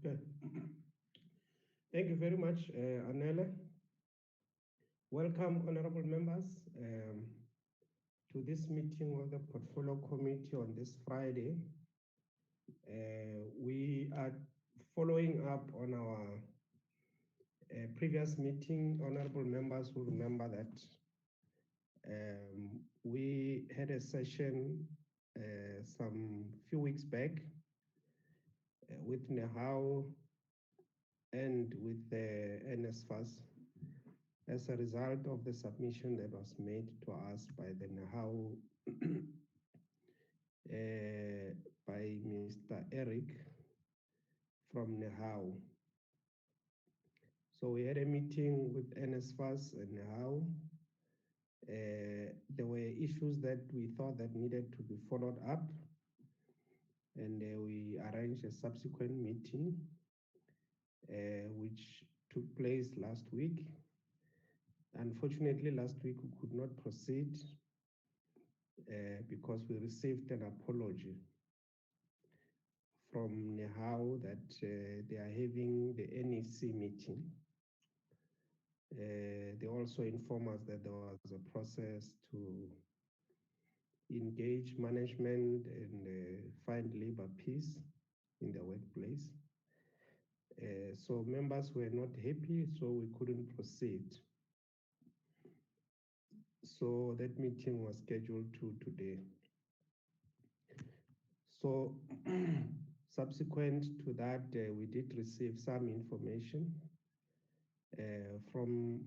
Okay. Thank you very much, Anele. Welcome, honorable members, to this meeting of the Portfolio Committee on this Friday. We are following up on our previous meeting. Honorable members will remember that we had a session some few weeks back with NEHAWU and with the NSFAS as a result of the submission that was made to us by the NEHAWU by Mr. Eric from NEHAWU. So we had a meeting with NSFAS and NEHAWU. There were issues that we thought that needed to be followed up, and we arranged a subsequent meeting which took place last week. Unfortunately, last week we could not proceed because we received an apology from NEHAWU that they are having the NEC meeting. They also inform us that there was a process to engage management and find labor peace in the workplace. So members were not happy, so we couldn't proceed. So that meeting was scheduled to today. So subsequent to that, we did receive some information from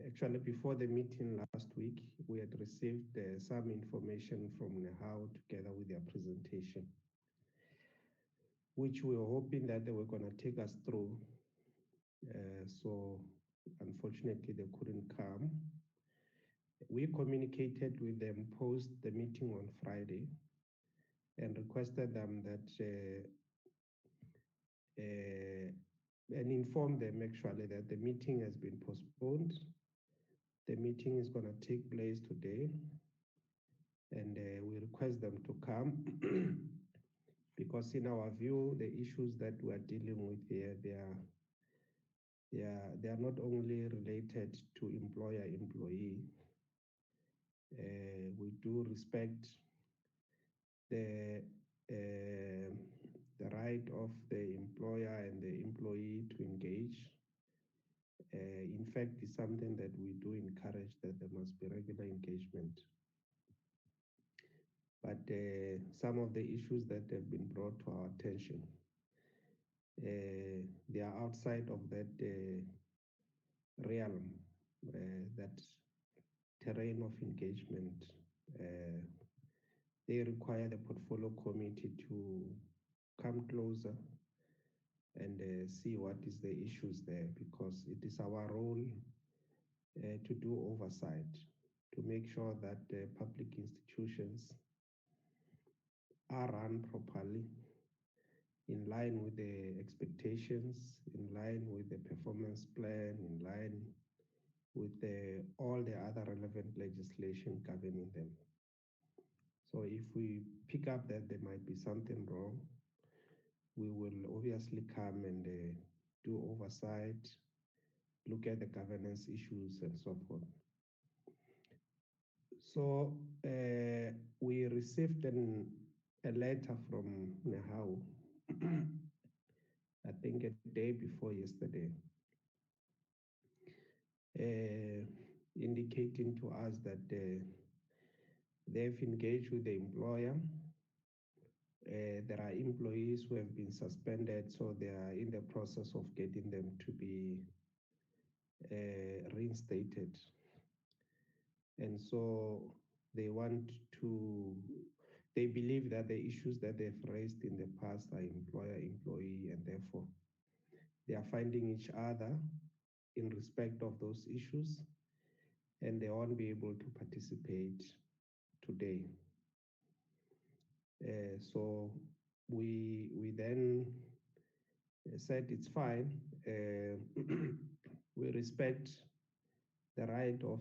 actually before the meeting last week, we had received some information from NEHAWU together with their presentation, which we were hoping that they were going to take us through. So unfortunately, they couldn't come. We communicated with them post the meeting on Friday and requested them that and informed them actually that the meeting has been postponed. The meeting is going to take place today, and we request them to come because in our view, the issues that we are dealing with here, they are not only related to employer-employee. We do respect the right of the employer and the employee to engage. In fact, it's something that we do encourage, that there must be regular engagement. But some of the issues that have been brought to our attention, they are outside of that realm, that terrain of engagement. They require the portfolio committee to come closer and see what is the issues there, because it is our role to do oversight, to make sure that public institutions are run properly, in line with the expectations, in line with the performance plan, in line with all the other relevant legislation governing them. So if we pick up that there might be something wrong, we will obviously come and do oversight, look at the governance issues and so forth. So we received a letter from NEHAWU, I think a day before yesterday, indicating to us that they've engaged with the employer. There are employees who have been suspended, so they are in the process of getting them to be reinstated. And so they believe that the issues that they've raised in the past are employer-employee, and therefore they are finding each other in respect of those issues, and they won't be able to participate today. So we then said it's fine. We respect the right of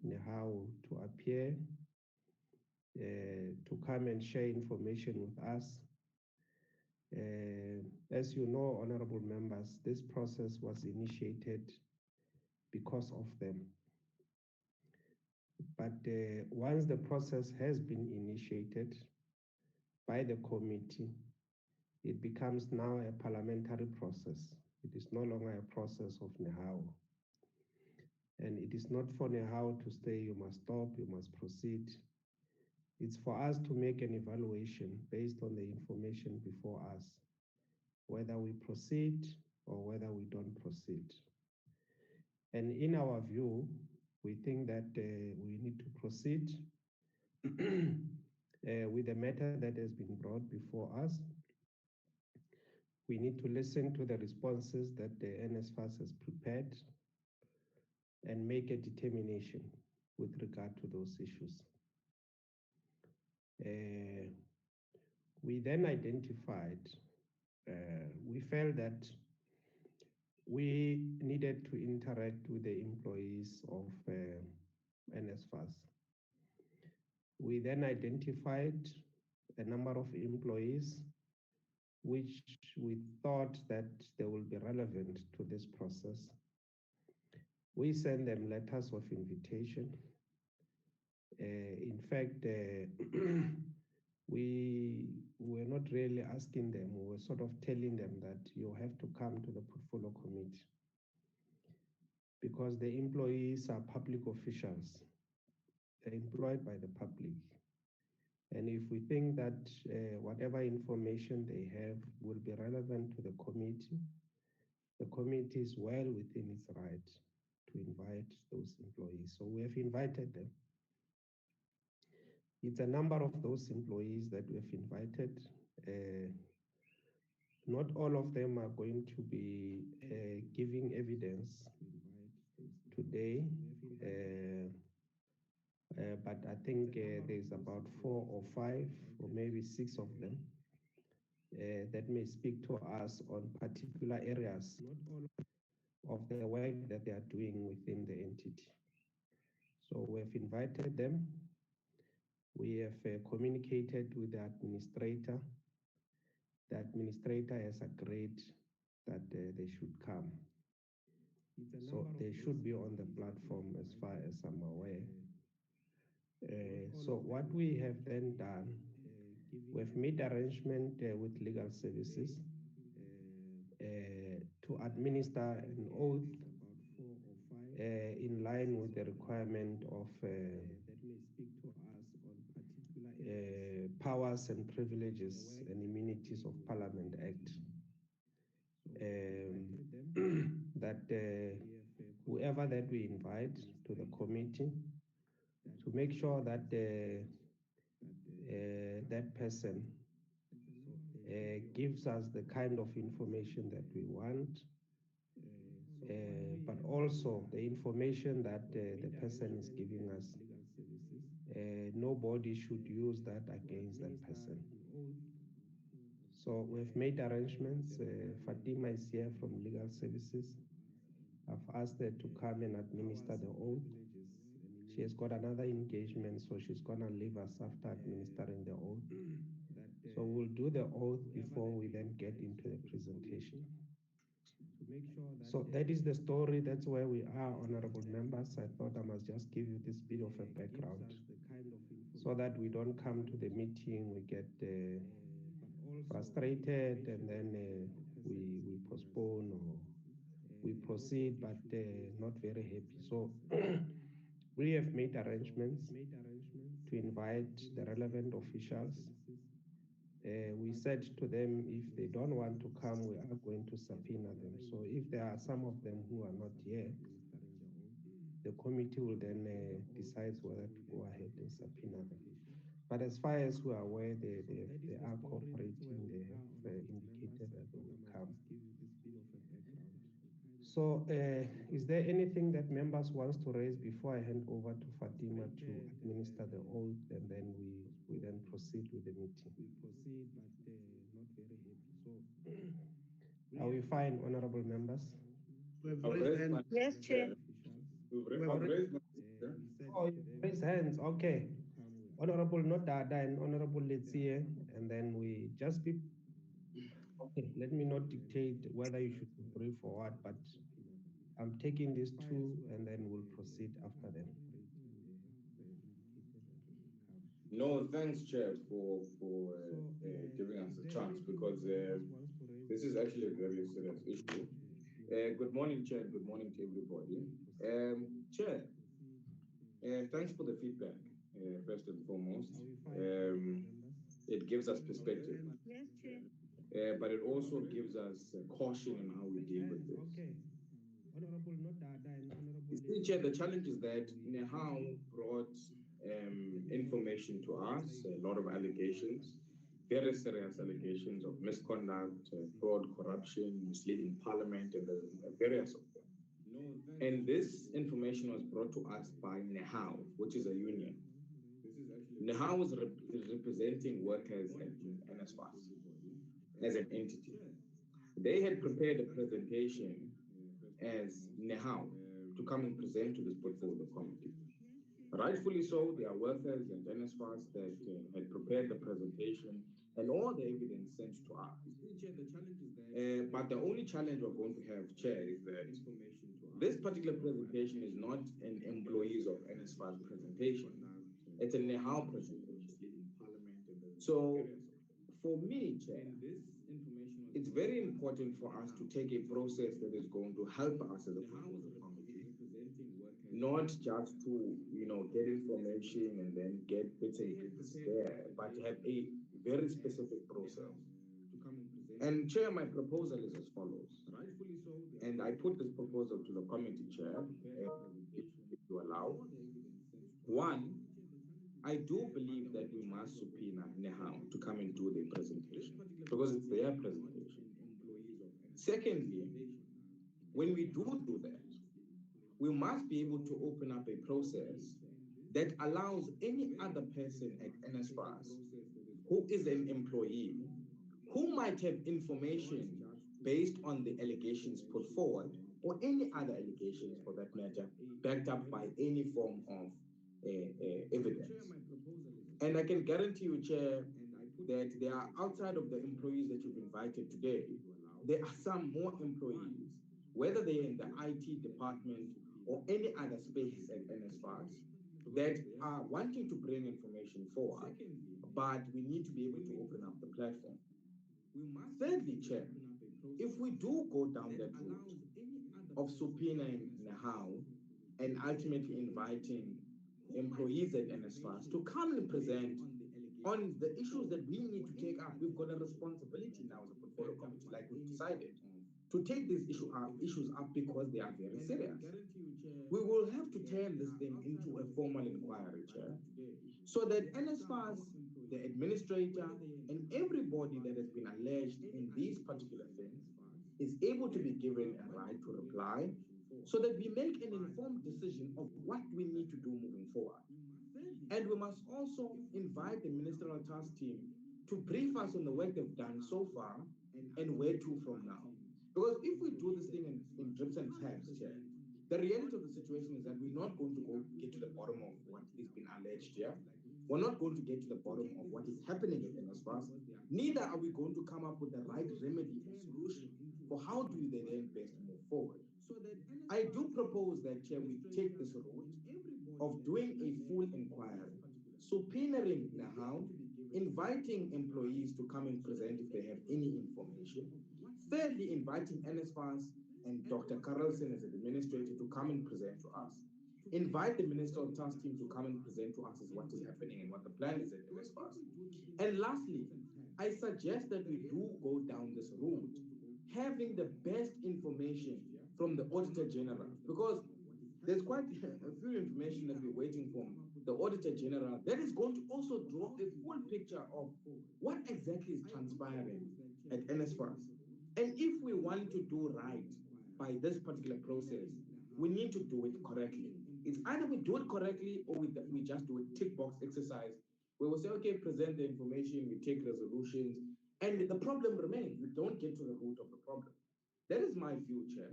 NEHAWU to appear, to come and share information with us, As you know, honorable members, this process was initiated because of them. But once the process has been initiated by the committee, it becomes now a parliamentary process. It is no longer a process of NEHAWU. And it is not for NEHAWU to say you must stop, you must proceed. It's for us to make an evaluation based on the information before us, whether we proceed or whether we don't proceed. And in our view, we think that we need to proceed with the matter that has been brought before us. We need to listen to the responses that the NSFAS has prepared and make a determination with regard to those issues. We then identified, we felt that we needed to interact with the employees of NSFAS. We then identified a number of employees which we thought that they will be relevant to this process. We sent them letters of invitation. In fact, we were not really asking them, we were sort of telling them that you have to come to the portfolio committee because the employees are public officials. They're employed by the public. And if we think that whatever information they have will be relevant to the committee is well within its right to invite those employees. So we have invited them. It's a number of those employees that we have invited. Not all of them are going to be giving evidence today, but I think there's about 4 or 5 or maybe 6 of them that may speak to us on particular areas of the work that they are doing within the entity. So we have invited them. We have communicated with the administrator. The administrator has agreed that they should come. So they should be on the platform as far as I'm aware. So what we have then done, we've made arrangement with legal services to administer an oath in line with the requirement of Powers and Privileges and Immunities of Parliament Act. That whoever that we invite to the committee, to make sure that that person gives us the kind of information that we want, but also the information that the person is giving us. Nobody should use that against that person. So we've made arrangements. Fatima is here from legal services. I've asked her to come and administer the oath. She has got another engagement, so she's gonna leave us after administering the oath. So we'll do the oath before we then get into the presentation. So that is the story. That's where we are, honorable members. I thought I must just give you this bit of a background so that we don't come to the meeting, we get frustrated, and then we postpone or we proceed, but not very happy. So we have made arrangements to invite the relevant officials. We said to them, if they don't want to come, we are going to subpoena them. So if there are some of them who are not here, the committee will then decide whether to go ahead and subpoena them. But as far as we are aware, they are cooperating. They have indicated that they will come. So is there anything that members wants to raise before I hand over to Fatima to administer the oath, and then we then proceed with the meeting? We proceed, but not very happy. So are we fine, honorable members? Yes, Chair. Oh, raise hands. Okay. Honorable Nodada and Honorable Letsie, and then we just be Okay, let me not dictate whether you should brief or what, but I'm taking these two and then we'll proceed after that. No, thanks, Chair, for giving us a chance, because this is actually a very serious issue. Good morning, Chair, and good morning to everybody. Chair, thanks for the feedback, first and foremost. It gives us perspective. Yes, Chair. But it also gives us caution in how we deal with this. Okay. Honorable Nodada and Honorable... You see, Chair, the challenge is that NEHAWU brought information to us, a lot of allegations, very serious allegations of misconduct, fraud, corruption, misleading Parliament, and various of them. And this information was brought to us by NEHAWU, which is a union. NEHAWU is representing workers at NSFAS as an entity. They had prepared a presentation as NEHAWU to come and present to this portfolio committee. Rightfully so, there are workers at NSFAS that had prepared the presentation and all the evidence sent to us. But the only challenge we're going to have, Chair, is that this particular presentation is not an employees of NSFAS presentation. It's a NEHAWU presentation. So, for me, Chair, it's very important for us to take a process that is going to help us as a portfolio committee, not just to, get information and then get bits and pieces there, but have a very specific process. And Chair, my proposal is as follows. And I put this proposal to the committee, Chair, if you allow. One, I do believe that we must subpoena NEHAWU to come and do the presentation, because it's their presentation. Secondly, when we do that, we must be able to open up a process that allows any other person at NSFAS who is an employee, who might have information based on the allegations put forward, or any other allegations for that matter, backed up by any form of evidence. And I can guarantee you, Chair, that there are, outside of the employees that you've invited today, there are some more employees, whether they're in the IT department or any other space at NSFAS, that are wanting to bring information forward, but we need to be able to open up the platform. Thirdly, Chair, if we do go down that route of subpoenaing NEHAWU and ultimately inviting employees at NSFAS to come and present on the issues that we need to take up, we've got a responsibility now as a portfolio committee, like we've decided, to take these issues up because they are very serious. We will have to turn this thing into a formal inquiry, Chair, so that NSFAS, the administrator, and everybody that has been alleged in these particular things is able to be given a right to reply, so that we make an informed decision of what we need to do moving forward. And we must also invite the ministerial task team to brief us on the work they've done so far and where to from now. Because if we do this thing in drips and drabs, Chair, the reality of the situation is that we're not going to get to the bottom of what is being alleged here. We're not going to get to the bottom of what is happening at NSFAS. Neither are we going to come up with the right remedy or solution for how do they then best move forward. I do propose that, Chair, we take this route of doing a full inquiry, subpoenaing NEHAWU, inviting employees to come and present if they have any information. Thirdly, inviting NSFAS and Dr. Carlson as an administrator to come and present to us. Invite the ministerial task team to come and present to us as what is happening and what the plan is at NSFAS. And lastly, I suggest that we do go down this route, having the best information from the Auditor General, because there's quite a few information that we're waiting from the Auditor General that is going to also draw a full picture of what exactly is transpiring at NSFAS. And if we want to do right by this particular process, we need to do it correctly. It's either we do it correctly or we just do a tick box exercise where we say, okay, present the information, we take resolutions, and the problem remains. We don't get to the root of the problem. That is my view, Chair.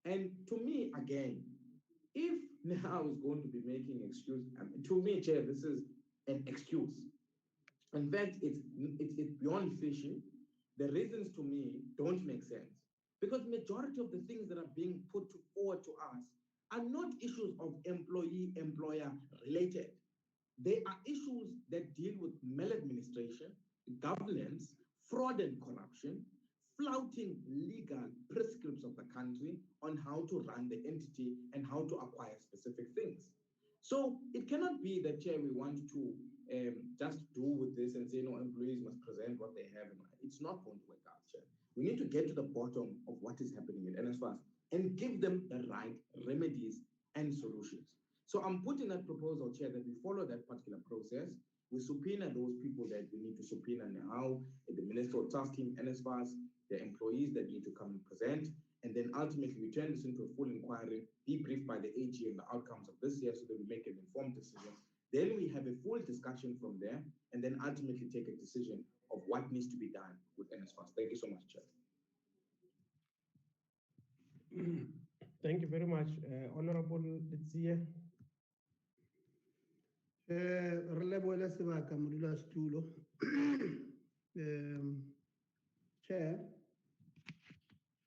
And to me, again, if NEHAWU is going to be making excuse, to me, Chair, this is an excuse. In fact, it's beyond fishy, the reasons to me don't make sense. Because majority of the things that are being put forward to us are not issues of employee-employer related. They are issues that deal with maladministration, governance, fraud and corruption, flouting legal prescripts of the country on how to run the entity and how to acquire specific things. So it cannot be that, Chair, we want to just do with this and say, no, employees must present what they have. It's not going to work out, Chair. We need to get to the bottom of what is happening at NSFAS and give them the right remedies and solutions. So I'm putting that proposal, Chair, that we follow that particular process. We subpoena those people that we need to subpoena now, the Minister of Tasking, NSFAS, the employees that need to come and present, and then ultimately we turn this into a full inquiry, be briefed by the AG and the outcomes of this year so that we make an informed decision. Then we have a full discussion from there, and then ultimately take a decision of what needs to be done with NSFAS. Thank you so much, Chair. Thank you very much, Honorable Litsia. Chair,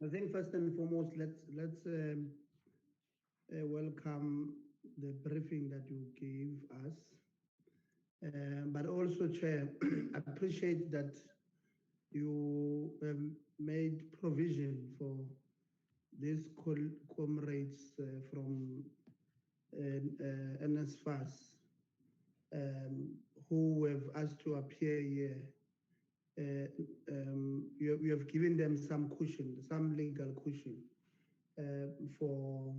I think first and foremost, let's welcome the briefing that you gave us. But also, Chair, I appreciate that you made provision for these comrades from NSFAS who have asked to appear here. You have given them some cushion, some legal cushion for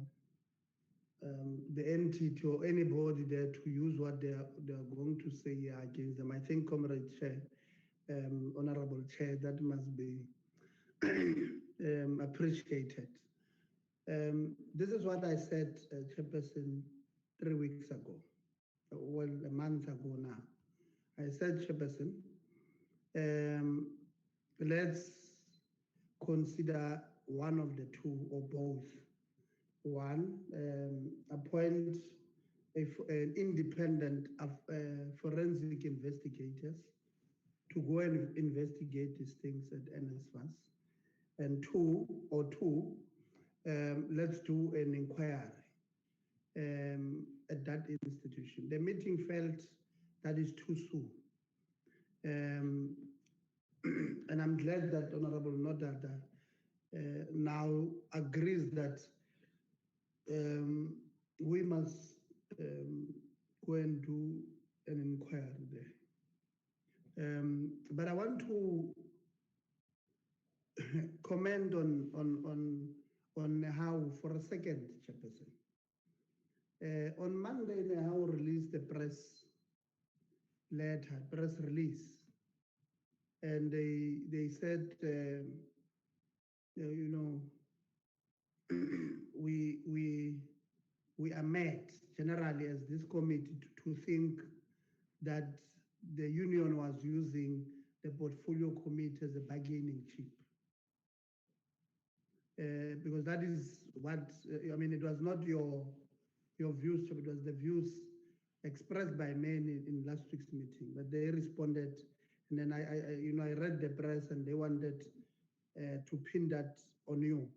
the entity or anybody there to use what they are going to say against them. I think, Comrade Chair, Honorable Chair, that must be appreciated. This is what I said, Chairperson, 3 weeks ago, well, a month ago now. I said, Chairperson, let's consider one of the two or both. One, appoint an independent forensic investigators to go and investigate these things at NSFAS. And two, let's do an inquiry at that institution. The meeting felt that is too soon. And I'm glad that Honorable Nodada now agrees that we must go and do an inquiry there. But I want to comment on NEHAWU for a second, Chairperson. On Monday, NEHAWU released a press release, and they said, you know, we are met generally as this committee to think that the union was using the portfolio committee as a bargaining chip. Because that is what, I mean, it was not your views, it was the views expressed by many in last week's meeting, but they responded. And then I read the press and they wanted to pin that on you.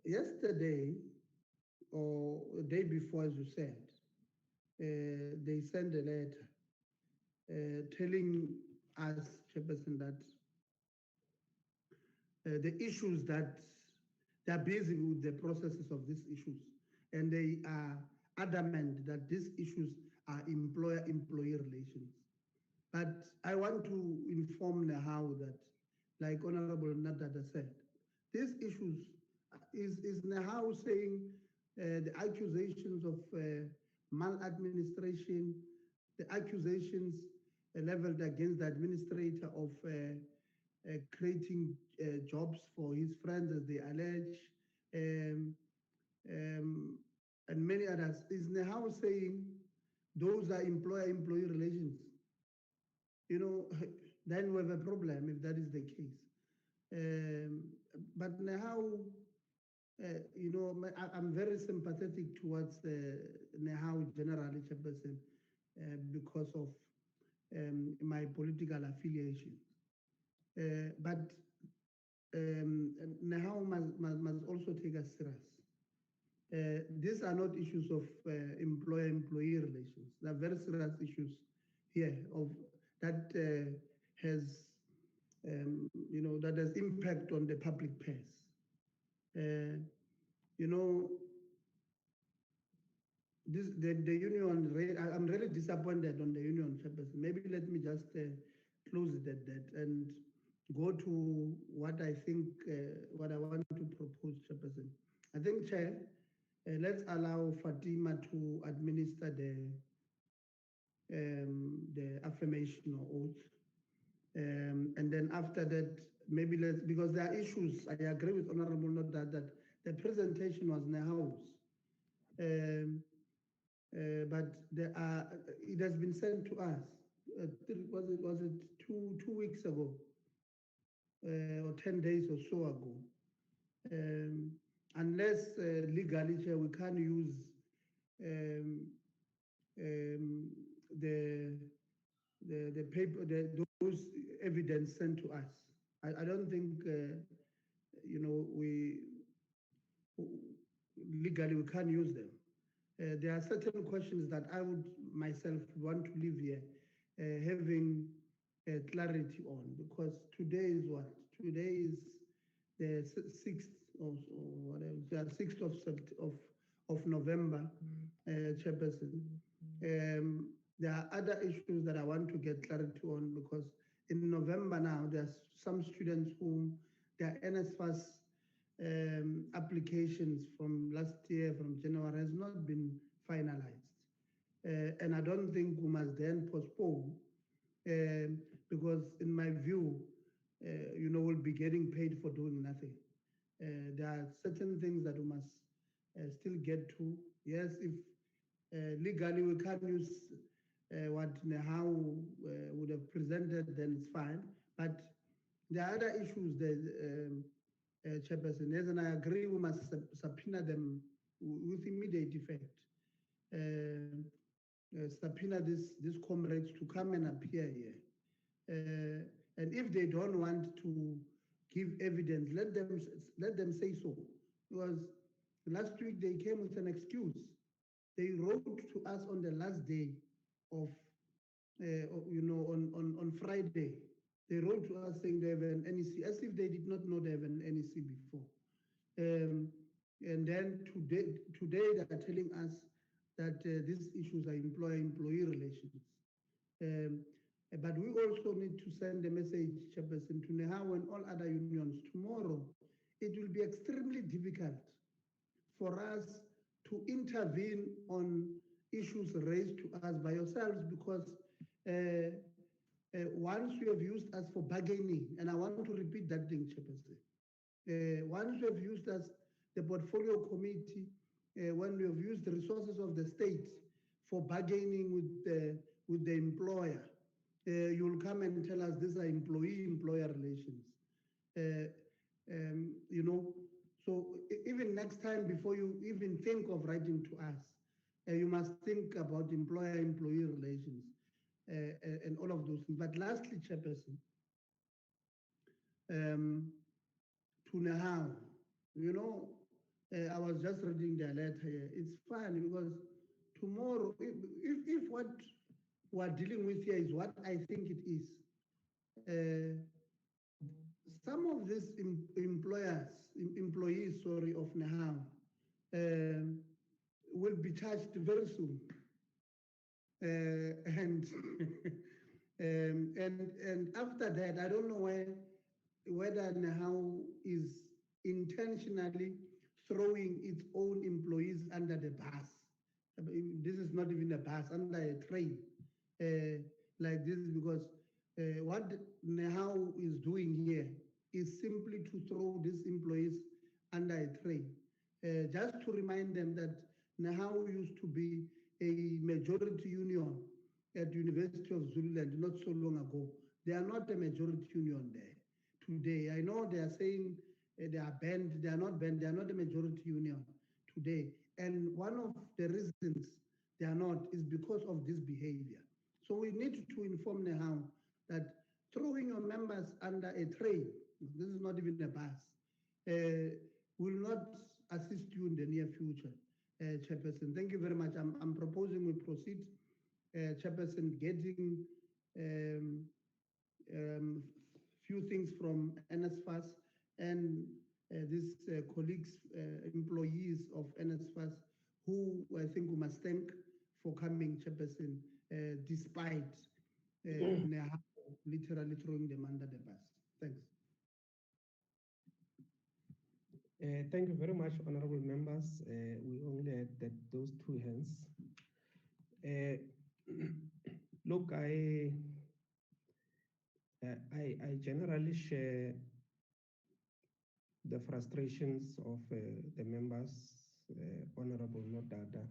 Yesterday, or the day before, as you said, they sent a letter telling us, Chairperson, that the issues that they are busy with the processes of these issues, and they are adamant that these issues are employer-employee relations. But I want to inform NEHAWU that, like Honorable Nadada said, these issues is NEHAWU saying the accusations of maladministration, the accusations leveled against the administrator of creating jobs for his friends, as they allege, and many others. Is NEHAWU saying those are employer-employee relations? You know, then we have a problem if that is the case. But NEHAWU, you know, I'm very sympathetic towards NEHAWU generally, Chairperson, because of my political affiliation. But NEHAWU must also take us serious. These are not issues of employer-employee relations. They are very serious issues here of that has that has impact on the public purse. The union. I'm really disappointed on the union, Chairperson. Maybe let me just close it at that and go to what I think what I want to propose, Chairperson. I think, Chair, let's allow Fatima to administer the affirmation or oath. And then after that, maybe because there are issues, I agree with Honorable Nota that the presentation was NEHAWU's. But it has been sent to us. Was it two weeks ago, or 10 days or so ago? Unless legally, Chair, we can't use the paper, those evidence sent to us. I don't think we legally we can't use them. There are certain questions that I would myself want to leave here having clarity on, because today is what? Today is the 6th or whatever, the 6th of November, Chairperson. There are other issues that I want to get clarity on, because in November now, there's some students who their NSFAS applications from last year, from January, has not been finalized. And I don't think we must then postpone, because in my view, we'll be getting paid for doing nothing. There are certain things that we must still get to. Yes, if legally we can't use what NEHAWU would have presented, then it's fine. But there are other issues that, Chairperson, yes, and I agree we must subpoena them with immediate effect. Subpoena these comrades to come and appear here. And if they don't want to give evidence, let them say so. Because last week they came with an excuse. They wrote to us on the last day of, on Friday. They wrote to us saying they have an NEC, as if they did not know they have an NEC before. And then today they are telling us that these issues are employer-employee relations. But we also need to send a message, Chairperson, to NEHAWU and all other unions. Tomorrow, it will be extremely difficult for us to intervene on issues raised to us by yourselves, because once you have used us for bargaining, and I want to repeat that thing, Chairperson, once you have used us, the portfolio committee, when we have used the resources of the state for bargaining with the employer, you'll come and tell us these are employee-employer relations. So even next time, before you even think of writing to us, you must think about employer-employee relations and all of those things. But lastly, Chairperson, to NEHAWU, I was just reading their letter here. It's funny because tomorrow, if what we're dealing with here is what I think it is, some of these employees, of NEHAWU will be charged very soon. And after that, I don't know whether NEHAWU is intentionally throwing its own employees under the bus. This is not even a bus, under a train like this, because what NEHAWU is doing here is simply to throw these employees under a train. Just to remind them that NEHAWU used to be a majority union at the University of Zululand not so long ago. They are not a majority union there today. I know they are saying they are banned. They are not banned. They are not a majority union today. And one of the reasons they are not is because of this behavior. So we need to inform NEHAWU that throwing your members under a train, this is not even a bus, will not assist you in the near future, Chairperson. Thank you very much. I'm proposing we proceed, Chairperson, getting few things from NSFAS and these colleagues, employees of NSFAS, who I think we must thank for coming, Chairperson, despite NEHAWU literally throwing them under the bus. Thanks. Thank you very much, honorable members. We only had those two hands. Look, I generally share the frustrations of the members, Honorable Nodada,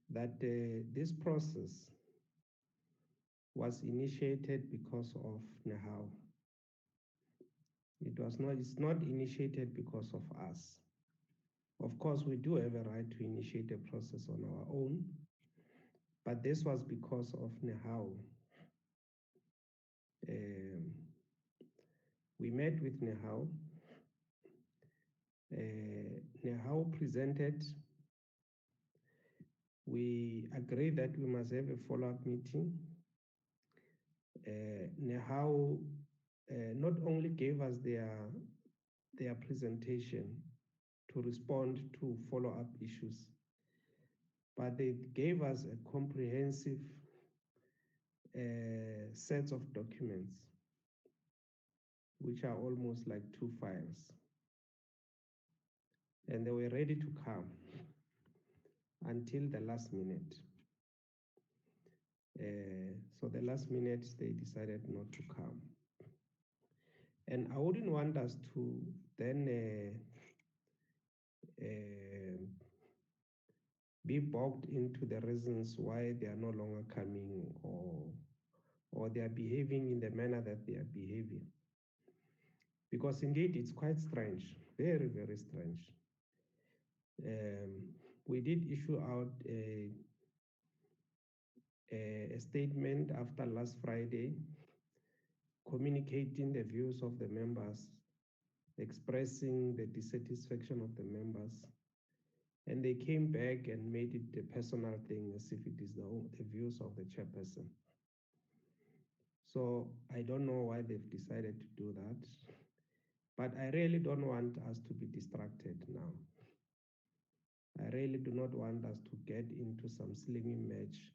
that this process was initiated because of NEHAWU. It's not initiated because of us. Of course, we do have a right to initiate a process on our own, but this was because of NEHAWU. We met with NEHAWU. NEHAWU presented. We agreed that we must have a follow-up meeting. NEHAWU not only gave us their presentation to respond to follow-up issues, but they gave us a comprehensive set of documents, which are almost like 2 files. And they were ready to come until the last minute. So the last minute, they decided not to come. And I wouldn't want us to then be bogged into the reasons why they are no longer coming or they are behaving in the manner that they are behaving. Because indeed, it's quite strange, very, very strange. We did issue out a statement after last Friday, communicating the views of the members, expressing the dissatisfaction of the members, and they came back and made it a personal thing as if it is the views of the chairperson. So I don't know why they've decided to do that, but I really don't want us to be distracted now. I really do not want us to get into some slinging match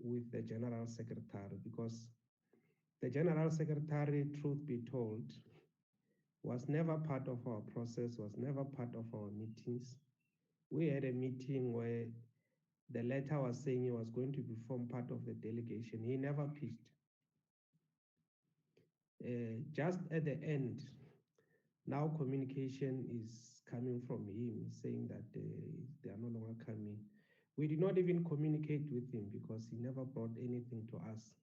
with the General Secretary, because the General Secretary, truth be told, was never part of our process, was never part of our meetings. We had a meeting where the letter was saying he was going to form part of the delegation. He never pitched. Just at the end, now communication is coming from him saying that they are no longer coming. We did not even communicate with him because he never brought anything to us.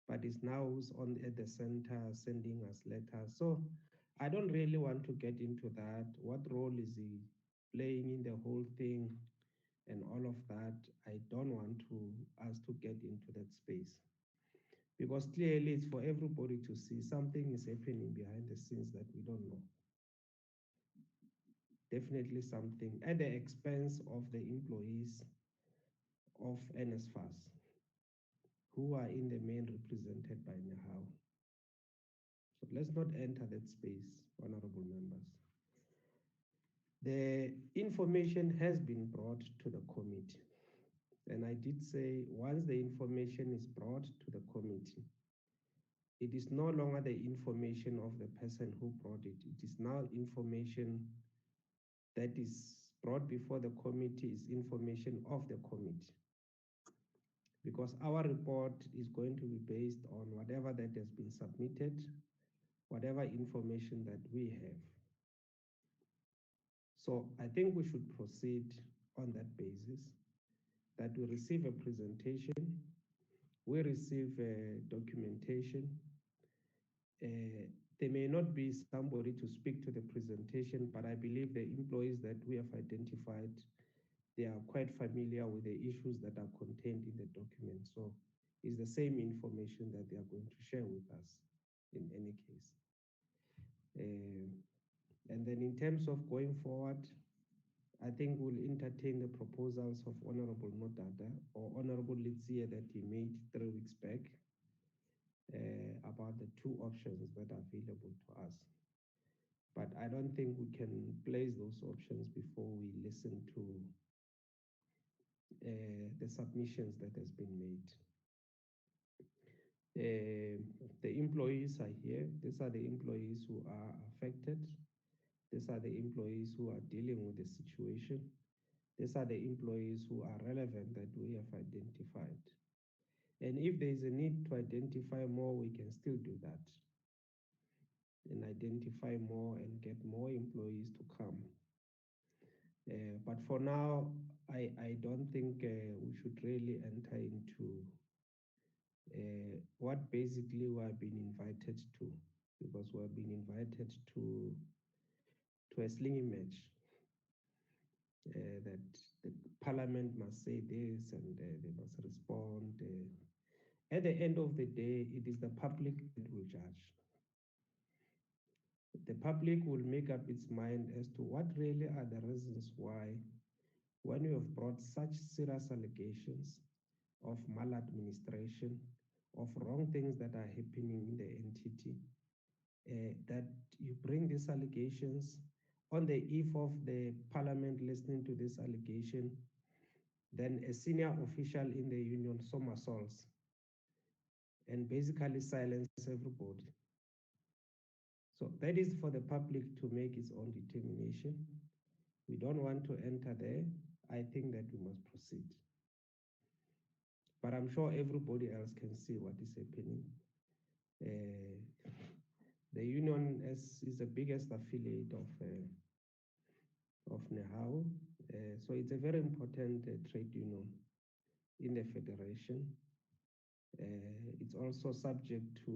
But it's now at the center sending us letters. So I don't really want to get into that. What role is he playing in the whole thing and all of that? I don't want us to get into that space. Because clearly it's for everybody to see something is happening behind the scenes that we don't know. Definitely something at the expense of the employees of NSFAS, who are in the main represented by NEHAWU. So let's not enter that space, honorable members. The information has been brought to the committee. And I did say, once the information is brought to the committee, it is no longer the information of the person who brought it. It is now information that is brought before the committee, is information of the committee. Because our report is going to be based on whatever that has been submitted, whatever information that we have. So I think we should proceed on that basis, that we receive a presentation, we receive documentation. There may not be somebody to speak to the presentation, but I believe the employees that we have identified, they are quite familiar with the issues that are contained in the document. So it's the same information that they are going to share with us in any case. And then in terms of going forward, I think we'll entertain the proposals of Honorable Nodada or Honorable Litsia that he made 3 weeks back about the 2 options that are available to us. But I don't think we can place those options before we listen to the submissions that has been made. The employees are here. These are the employees who are affected. These are the employees who are dealing with the situation. These are the employees who are relevant that we have identified. And if there is a need to identify more, we can still do that and identify more and get more employees to come. But for now, I don't think we should really enter into what basically we have been invited to, because we have been invited to a slinging match that the parliament must say this and they must respond. At the end of the day, it is the public that will judge. The public will make up its mind as to what really are the reasons why, when you have brought such serious allegations of maladministration, of wrong things that are happening in the entity, that you bring these allegations on the eve of the parliament listening to this allegation, then a senior official in the union somersaults and basically silences everybody. So that is for the public to make its own determination. We don't want to enter there. I think that we must proceed. But I'm sure everybody else can see what is happening. The union is the biggest affiliate of NEHAWU. So it's a very important trade union in the federation. It's also subject to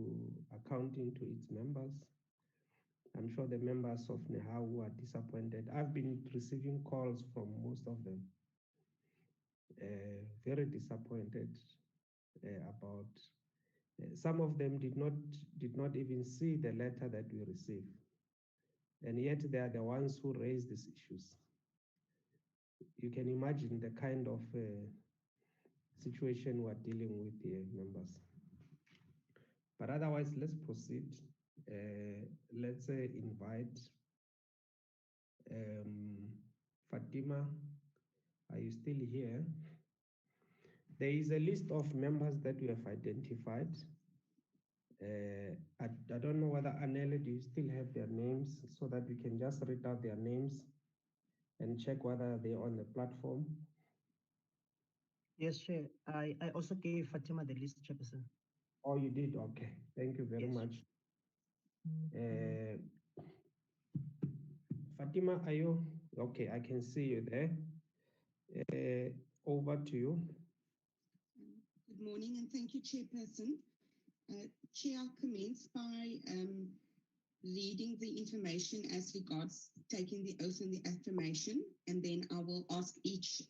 accounting to its members. I'm sure the members of NEHAWU are disappointed. I've been receiving calls from most of them, very disappointed about. Some of them did not even see the letter that we received, and yet they are the ones who raise these issues. You can imagine the kind of situation we're dealing with here, members. But otherwise, let's proceed. Let's invite Fatima. Are you still here? There is a list of members that we have identified. I don't know whether Anele, do you still have their names so that we can just read out their names and check whether they're on the platform? Yes, Chair. I also gave Fatima the list, Chairperson. Oh, you did? Okay. Thank you very much. Fatima, are you? Okay, I can see you there. Over to you. Good morning, and thank you, Chairperson. Chair, I'll commence by reading the information as regards taking the oath and the affirmation, and then I will ask each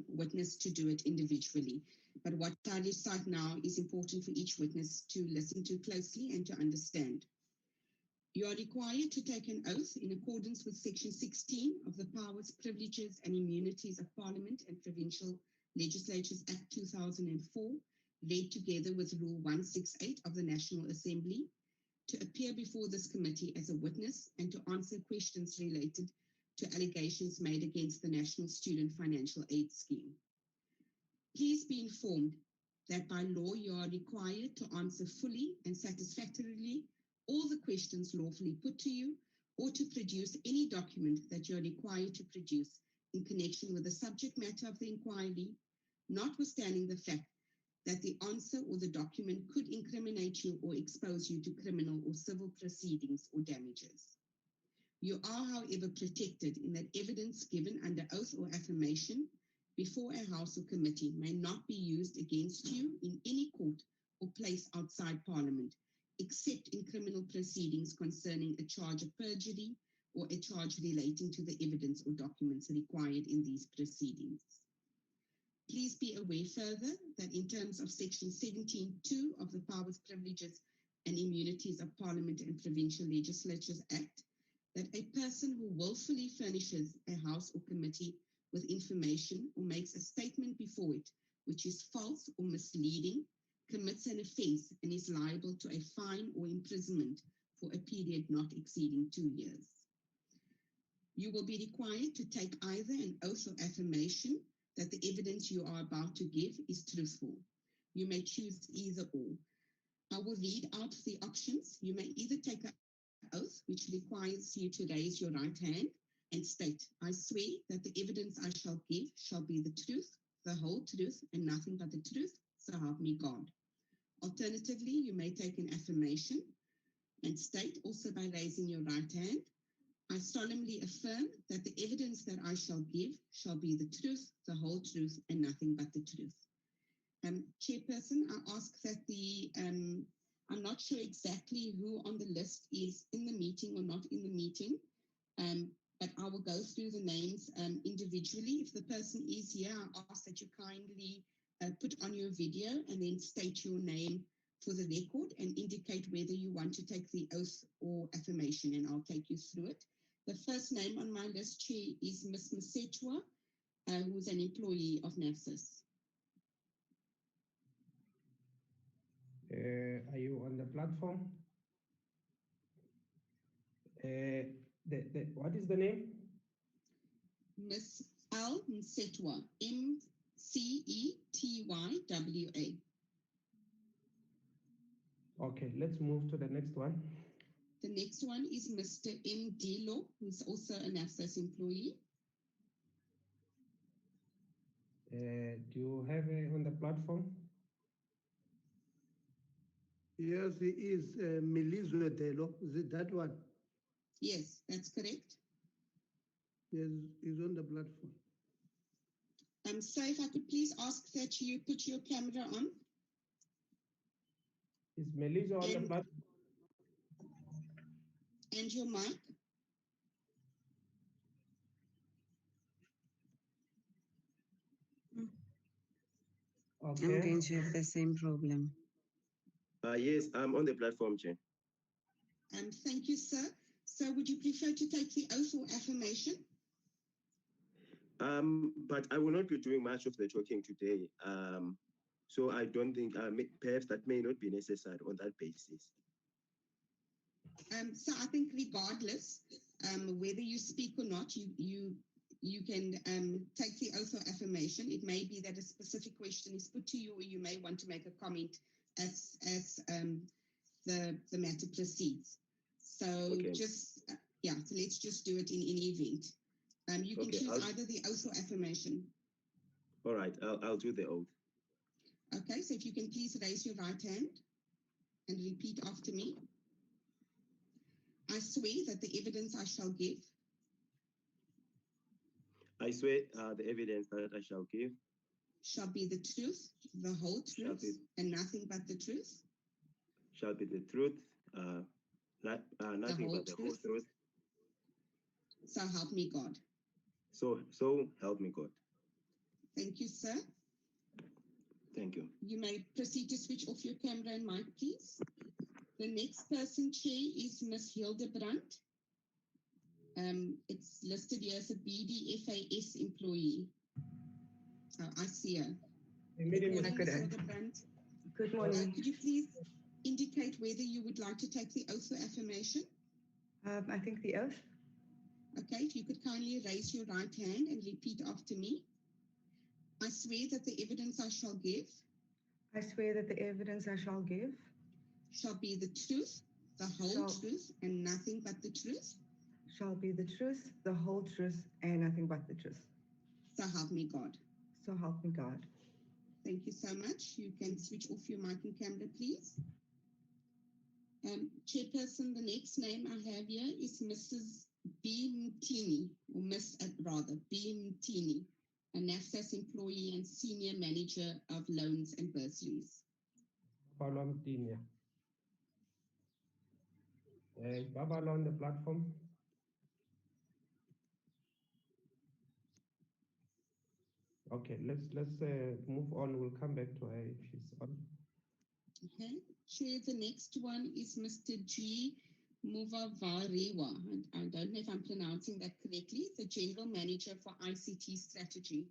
witness to do it individually. But what I recite now is important for each witness to listen to closely and to understand. You are required to take an oath in accordance with Section 16 of the Powers, Privileges and Immunities of Parliament and Provincial Legislatures Act 2004, read together with Rule 168 of the National Assembly, to appear before this committee as a witness and to answer questions related to allegations made against the National Student Financial Aid Scheme. Please be informed that by law you are required to answer fully and satisfactorily all the questions lawfully put to you, or to produce any document that you are required to produce in connection with the subject matter of the inquiry, notwithstanding the fact that the answer or the document could incriminate you or expose you to criminal or civil proceedings or damages. You are, however, protected in that evidence given under oath or affirmation before a House or committee may not be used against you in any court or place outside Parliament, except in criminal proceedings concerning a charge of perjury or a charge relating to the evidence or documents required in these proceedings. Please be aware further that in terms of Section 17(2) of the Powers, Privileges and Immunities of Parliament and Provincial Legislatures Act, that a person who willfully furnishes a House or committee with information or makes a statement before it which is false or misleading commits an offence and is liable to a fine or imprisonment for a period not exceeding 2 years. You will be required to take either an oath or affirmation that the evidence you are about to give is truthful. You may choose either or. I will read out the options. You may either take an oath, which requires you to raise your right hand and state, I swear that the evidence I shall give shall be the truth, the whole truth, and nothing but the truth, so help me God. Alternatively, you may take an affirmation and state, also by raising your right hand, I solemnly affirm that the evidence that I shall give shall be the truth, the whole truth, and nothing but the truth. Chairperson, I ask that I'm not sure exactly who on the list is in the meeting or not in the meeting, but I will go through the names individually. If the person is here, I ask that you kindly put on your video and then state your name for the record and indicate whether you want to take the oath or affirmation, and I'll take you through it. The first name on my list, Chair, is Ms. Msetwa, who's an employee of NSFAS. Are you on the platform? What is the name? Ms. L. Msetwa, M-C-E-T-Y-W-A. Okay, let's move to the next one. The next one is Mr. M. Dilo, who's also an NSFAS employee. Do you have on the platform? Yes, he is Melizwe Delo. Is it that one? Yes, that's correct. Yes, he's on the platform. So if I could please ask that you put your camera on. Is Melissa on the platform? And your mic. Okay. I'm going to have the same problem. Yes, I'm on the platform, Chair. Thank you, sir. So would you prefer to take the oath or affirmation? But I will not be doing much of the talking today. So I don't think, perhaps that may not be necessary on that basis. So I think regardless, whether you speak or not, you can take the oath or affirmation. It may be that a specific question is put to you, or you may want to make a comment as the matter proceeds. So okay. Just, so let's just do it in any event. You can choose either the oath or affirmation. All right, I'll do the oath. Okay, so if you can please raise your right hand and repeat after me. I swear that the evidence I shall give. I swear the evidence that I shall give shall be the truth, the whole truth, and nothing but the truth. Shall be the truth, nothing but the whole truth. So help me God. So help me God. Thank you, sir. Thank you. You may proceed to switch off your camera and mic, please. The next person, Chair, is Ms. Hildebrand. It's listed here as a BDFAS employee. I see her. Good morning, Ms. Hildebrand. Good morning. Could you please indicate whether you would like to take the oath or affirmation? I think the oath. Okay, if you could kindly raise your right hand and repeat after me. I swear that the evidence I shall give. I swear that the evidence I shall give shall be the truth, the whole truth, and nothing but the truth. Shall be the truth, the whole truth, and nothing but the truth. So help me God. So help me God. Thank you so much. You can switch off your mic and camera, please. Chairperson, the next name I have here is Mrs. B. Mtini, or Miss, rather, B. Mtini, a NSFAS employee and Senior Manager of Loans and Bursaries. Baba Mtini. Baba on the platform. Okay, let's move on. We'll come back to her if she's on. Okay. Chair, the next one is Mr. G. Muvavarewa. I don't know if I'm pronouncing that correctly. The General Manager for ICT Strategy.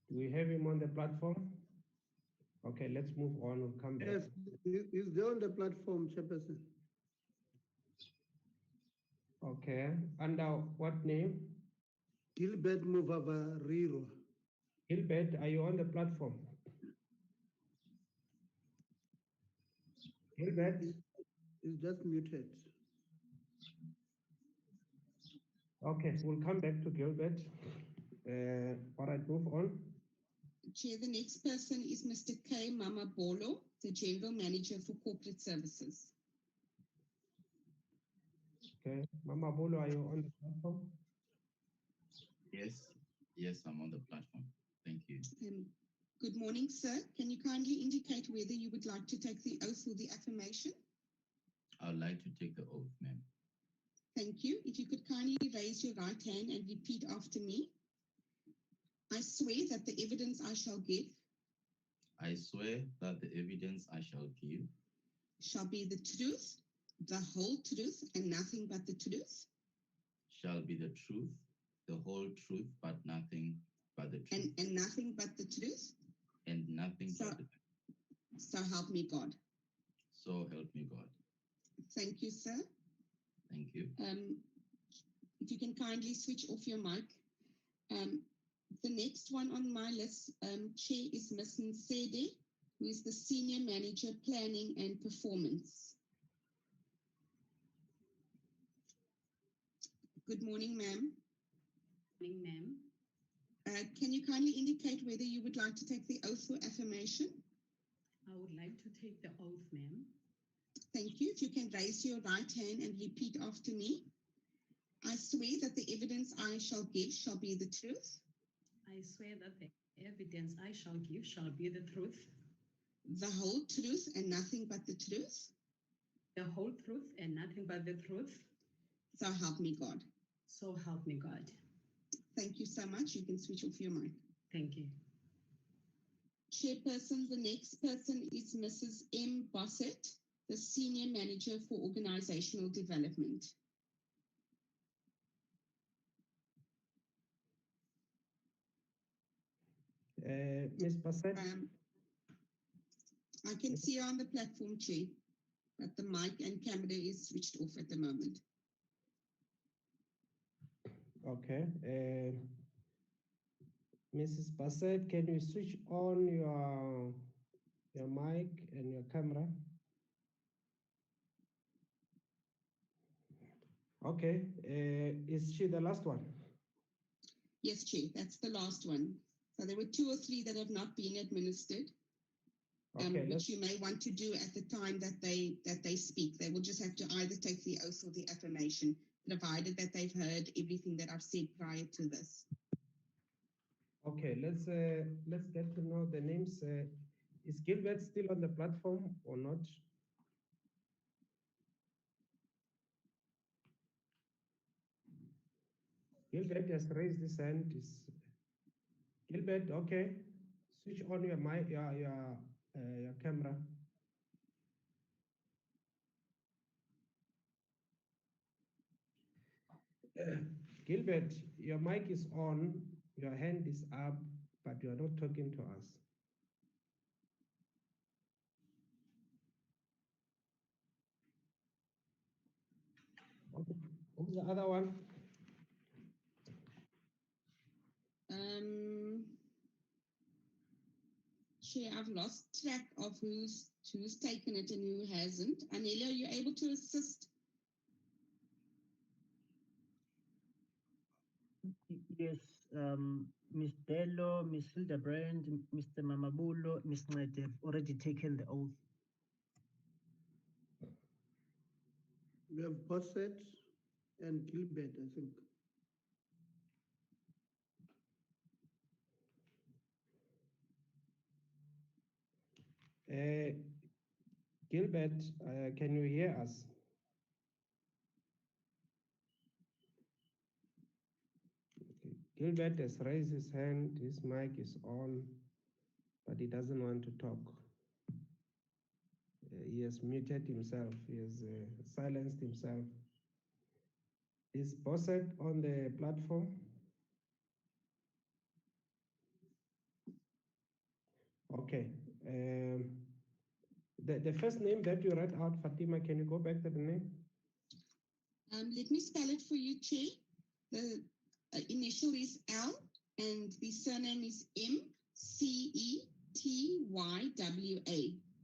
Do we have him on the platform? Okay, let's move on. We'll come back. Yes, he's there on the platform, Chairperson. Okay, under what name? Gilbert Muvavariro. Gilbert, are you on the platform? Gilbert? He's just muted. Okay, we'll come back to Gilbert. All right, move on. Chair, the next person is Mr. K. Mamabolo, the General Manager for Corporate Services. Okay, Mama Bolo, are you on the platform? Yes, I'm on the platform. Thank you. Good morning, sir. Can you kindly indicate whether you would like to take the oath or the affirmation? I would like to take the oath, ma'am. Thank you. If you could kindly raise your right hand and repeat after me. I swear that the evidence I shall give. I swear that the evidence I shall give shall be the truth, the whole truth, and nothing but the truth. Shall be the truth, the whole truth, but nothing but the truth. And nothing but the truth. And nothing but the truth. So help me God. So help me God. Thank you, sir. Thank you. If you can kindly switch off your mic. The next one on my list, Chair, is Ms. Nsede, who is the Senior Manager, Planning and Performance. Good morning, ma'am. Good morning, ma'am. Can you kindly indicate whether you would like to take the oath or affirmation? I would like to take the oath, ma'am. Thank you. If you can raise your right hand and repeat after me. I swear that the evidence I shall give shall be the truth. I swear that the evidence I shall give shall be the truth. The whole truth and nothing but the truth. The whole truth and nothing but the truth. So help me God. So help me God. Thank you so much. You can switch off your mic. Thank you. Chairperson, the next person is Mrs. M. Bossett, the Senior Manager for Organizational Development. Ms. Bassett? I can see her on the platform, Chair, but the mic and camera is switched off at the moment. Okay. Mrs. Bassett, can you switch on your mic and your camera? Okay. Is she the last one? Yes, Chair, that's the last one. So there were 2 or 3 that have not been administered, okay, which you may want to do at the time that they speak. They will just have to either take the oath or the affirmation, provided that they've heard everything that I've said prior to this. Okay, let's get to know the names. Is Gilbert still on the platform or not? Gilbert has raised his hand. Gilbert, okay. Switch on your mic, your camera. Gilbert, your mic is on, your hand is up, but you are not talking to us. Who's the other one? Chair, I've lost track of who's taken it and who hasn't. Anelia, are you able to assist? Yes, Ms. Bello, Ms. Hildebrand, Mr. Mamabulo, Ms. Nete have already taken the oath. We have Bossett and Gilbert, I think. Gilbert, can you hear us? Okay. Gilbert has raised his hand, his mic is on, but he doesn't want to talk. He has muted himself, he has silenced himself. Is Bosset on the platform? Okay. The first name that you read out, Fatima, can you go back to the name? Let me spell it for you, Chair. The initial is L and the surname is M-C-E-T-Y-W-A.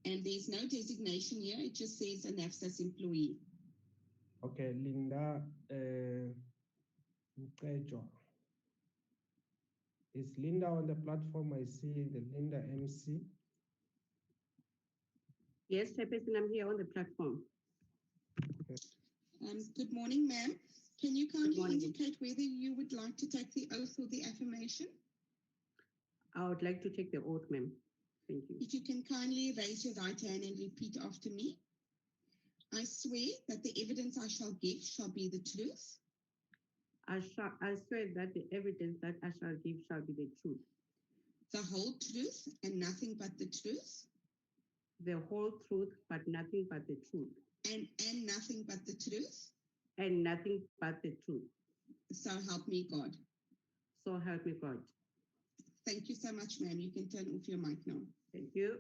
And there's no designation here, it just says a NSFAS employee. Okay, Linda Mqejo. Is Linda on the platform? I see the Linda MC. Yes, Chairperson, I'm here on the platform. Okay. Good morning, ma'am. Can you kindly indicate whether you would like to take the oath or the affirmation? I would like to take the oath, ma'am. Thank you. If you can kindly raise your right hand and repeat after me. I swear that the evidence I shall give shall be the truth. I swear that the evidence that I shall give shall be the truth, the whole truth and nothing but the truth. the whole truth, but nothing but the truth, and nothing but the truth. and nothing but the truth. So help me God. So help me God. Thank you so much, ma'am. You can turn off your mic now. Thank you.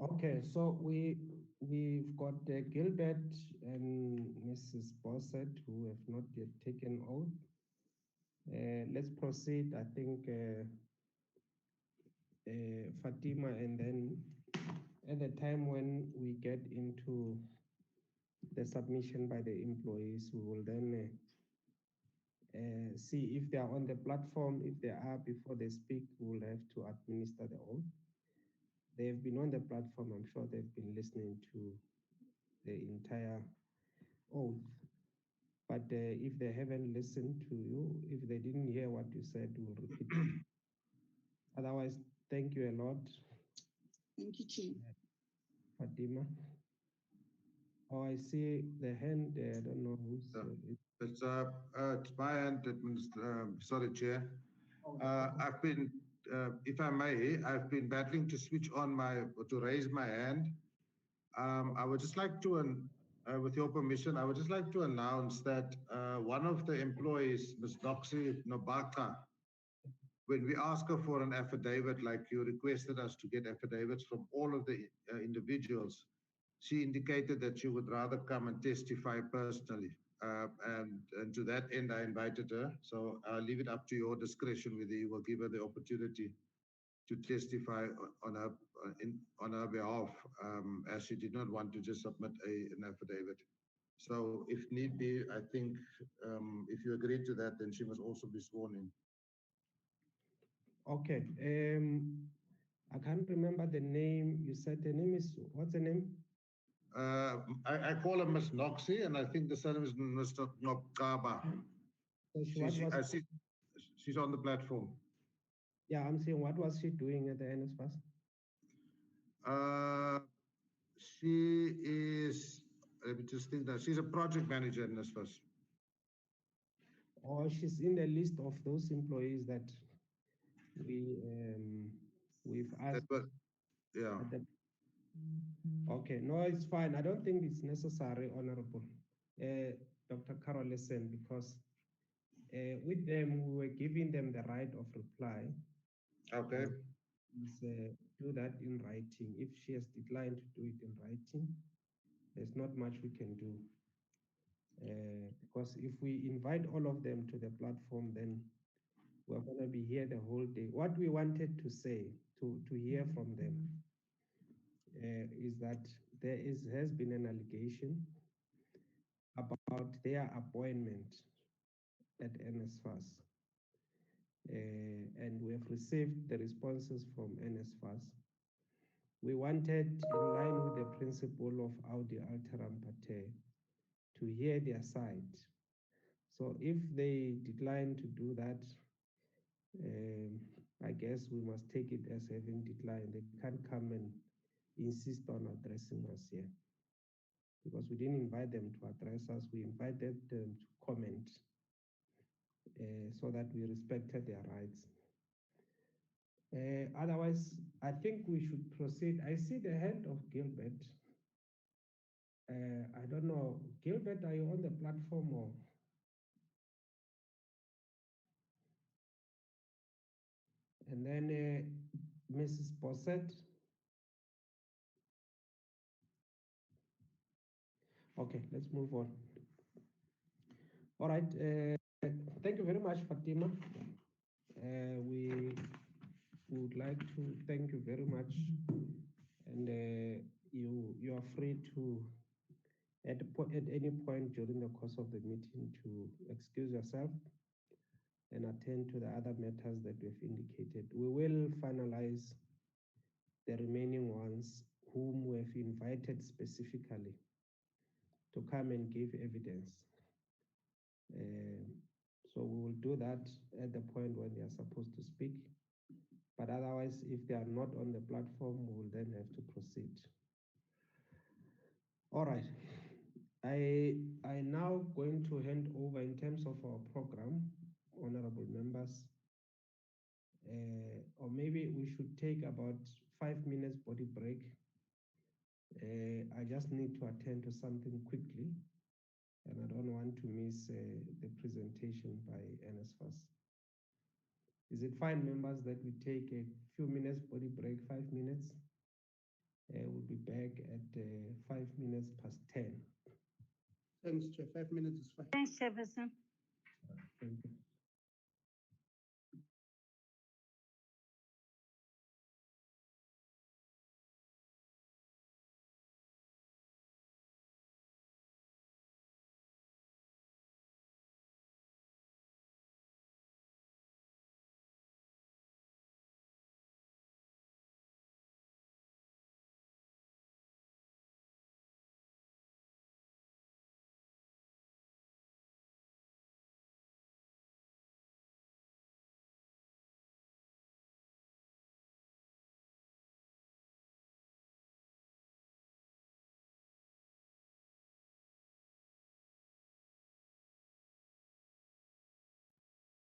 Okay, so we've got Gilbert and Mrs. Bosset who have not yet taken oath. Let's proceed. I think Fatima, and then at the time when we get into the submission by the employees, we will then see if they are on the platform. If they are, before they speak, we will have to administer the oath. They've been on the platform. I'm sure they've been listening to the entire oath. But if they haven't listened to you, if they didn't hear what you said, we'll repeat it. Otherwise, thank you a lot. Thank you, Chief. Fatima. Oh, I see the hand there. I don't know who's. It's my hand, sorry, Chair. I've been, if I may, I've been battling to switch on to raise my hand. I would just like to, with your permission, I would just like to announce that one of the employees, Ms. Noxie Nobaka, when we ask her for an affidavit, like you requested us to get affidavits from all of the individuals, she indicated that she would rather come and testify personally. And to that end, I invited her. So I'll leave it up to your discretion whether you will give her the opportunity to testify on her behalf, as she did not want to just submit an affidavit. So if need be, I think if you agree to that, then she must also be sworn in. Okay. I can't remember the name. You said the name is, what's the name? I call her Miss Noxie, and I think the surname is Mr. Nokaba. So she's on the platform. Yeah, I'm saying, what was she doing at the NSFAS? She is, let me just think that she's a project manager in NSFAS. Or she's in the list of those employees that we've asked. Yeah. Okay, no, it's fine. I don't think it's necessary, Honorable Dr. Carol, listen, because with them, we were giving them the right of reply. Okay. Do that in writing. If she has declined to do it in writing, there's not much we can do. Because if we invite all of them to the platform, then we're going to be here the whole day. What we wanted to say, to hear from them, is that there has been an allegation about their appointment at NSFAS. And we have received the responses from NSFAS. We wanted, in line with the principle of audi alteram pater, to hear their side. So if they decline to do that, I guess we must take it as having declined. They can't come and insist on addressing us here, because we didn't invite them to address us. We invited them to comment so that we respected their rights. Otherwise, I think we should proceed. I see the hand of Gilbert. I don't know, Gilbert, are you on the platform or? And then Mrs. Bossett. Okay, let's move on. All right, thank you very much, Fatima. We would like to thank you very much, and you are free to at any point during the course of the meeting to excuse yourself and attend to the other matters that we've indicated. We will finalize the remaining ones whom we have invited specifically to come and give evidence. So we will do that at the point when they are supposed to speak. But otherwise, if they are not on the platform, we will then have to proceed. All right. I now going to hand over in terms of our program, honorable members, or maybe we should take about 5 minutes body break. I just need to attend to something quickly, and I don't want to miss the presentation by NSFAS. Is it fine, members, that we take a few minutes body break, 5 minutes? We'll be back at 5 minutes past 10. Thanks, Chair. 5 minutes is fine. Thanks, Chairperson. Thank you.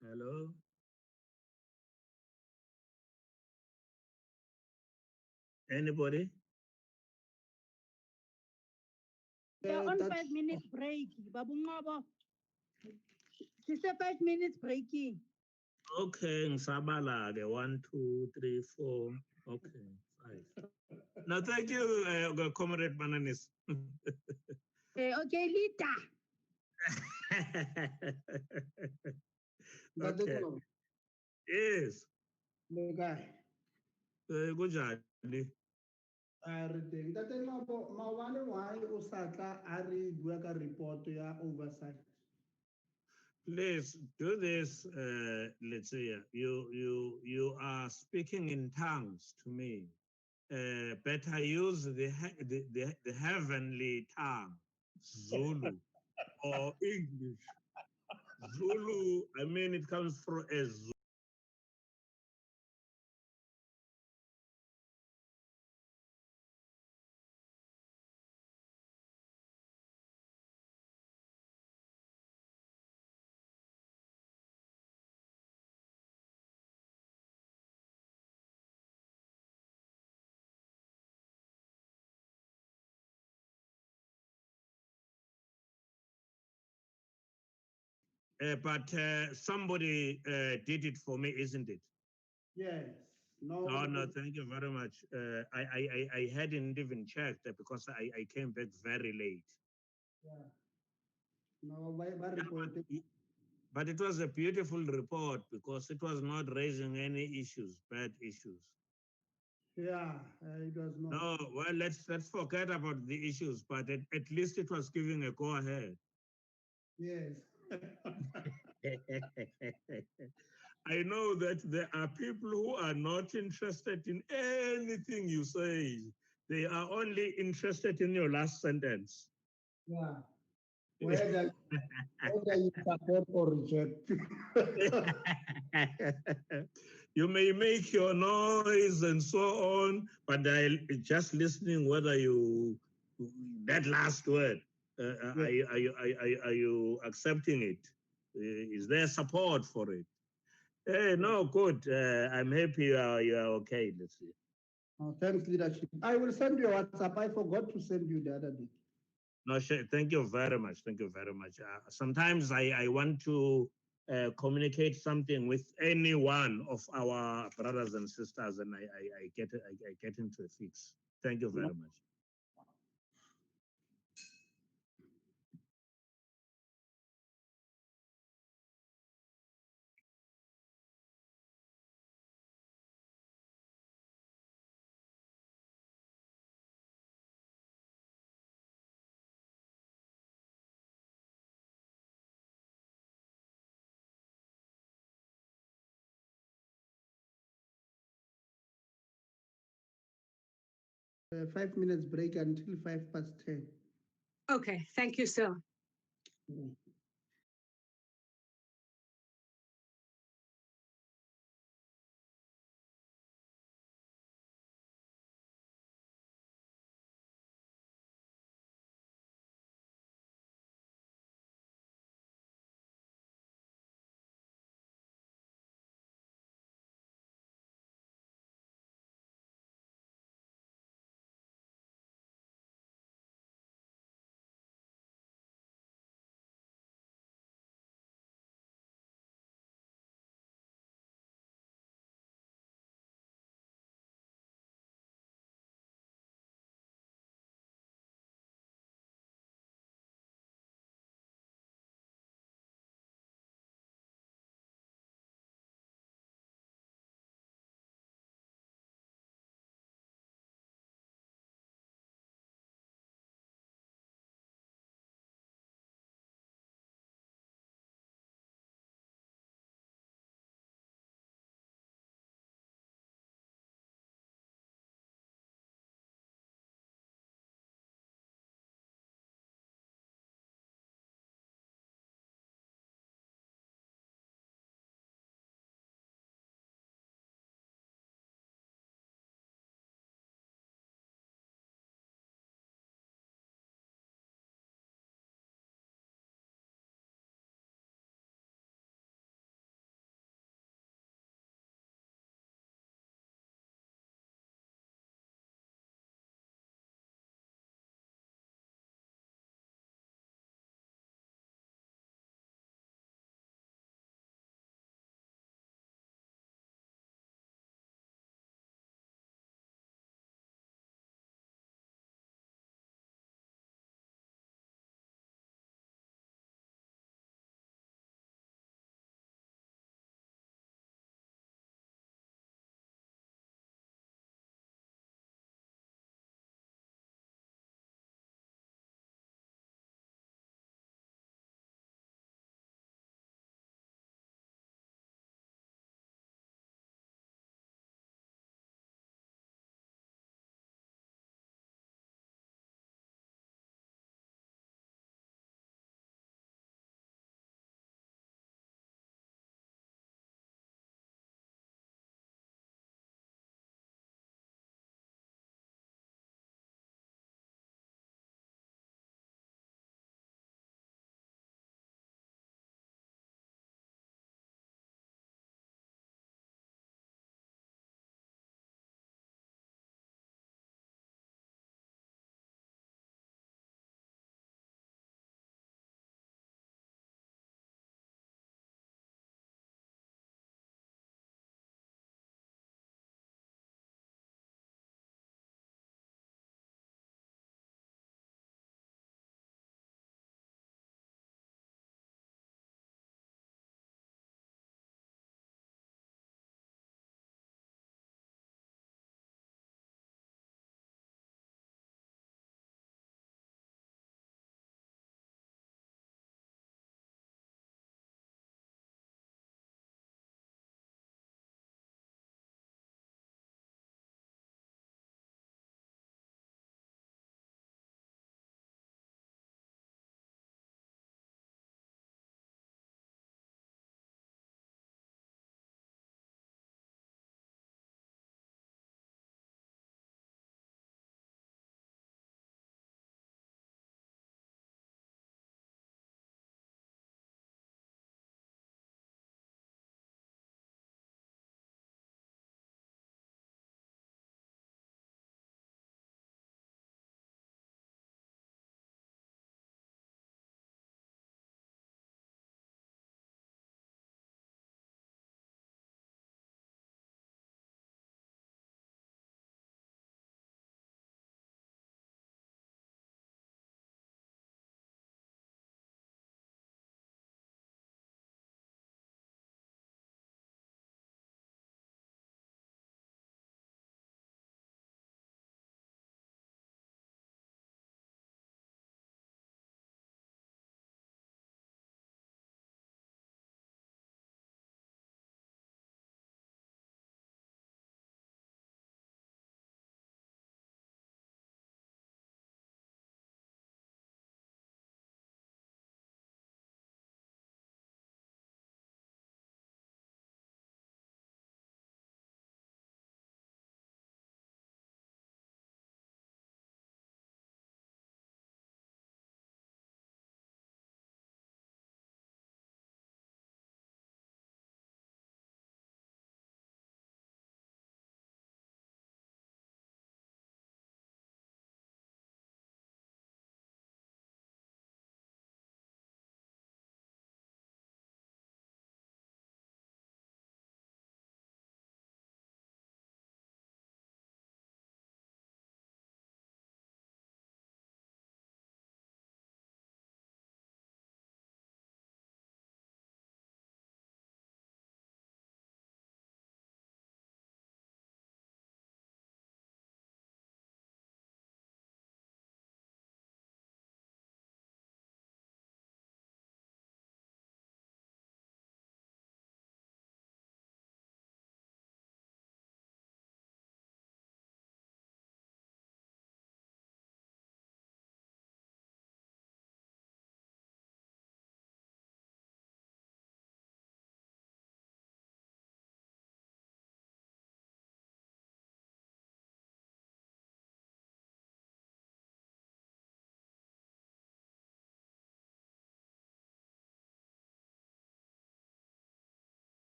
Hello? Anybody? They're on 5 minutes break. Babungabo. It's a 5 minutes breaking. Okay, Sabala, 1, 2, 3, 4. Okay, 5. Now, thank you, Comrade Mananis. Okay, Lita. Okay. Yes. The guy. Good job. Why Osaka Ari Buaka report ya oversight? Please do this. Let's see. You are speaking in tongues to me. Better use the heavenly tongue, Zulu or English. Zulu, I mean, it comes from a Zulu. But somebody did it for me, isn't it? Yes. No, thank you very much. I hadn't even checked because I came back very late. Yeah. No, by report. But it was a beautiful report because it was not raising any issues, bad issues. Yeah, it was not. No, well, let's forget about the issues, but at least it was giving a go ahead. Yes. I know that there are people who are not interested in anything you say. They are only interested in your last sentence. Yeah. Whether you support or reject. You may make your noise and so on, but I just listening whether you, that last word, are you accepting it? Is there support for it? Hey, no, good. I'm happy you are okay. Let's see. Oh, thanks, leadership. I will send you a WhatsApp. I forgot to send you the other day. No, thank you very much. Thank you very much. Sometimes I want to communicate something with any one of our brothers and sisters, and I get into a fix. Thank you very much. 5 minutes break until 10:05. Okay, thank you, sir.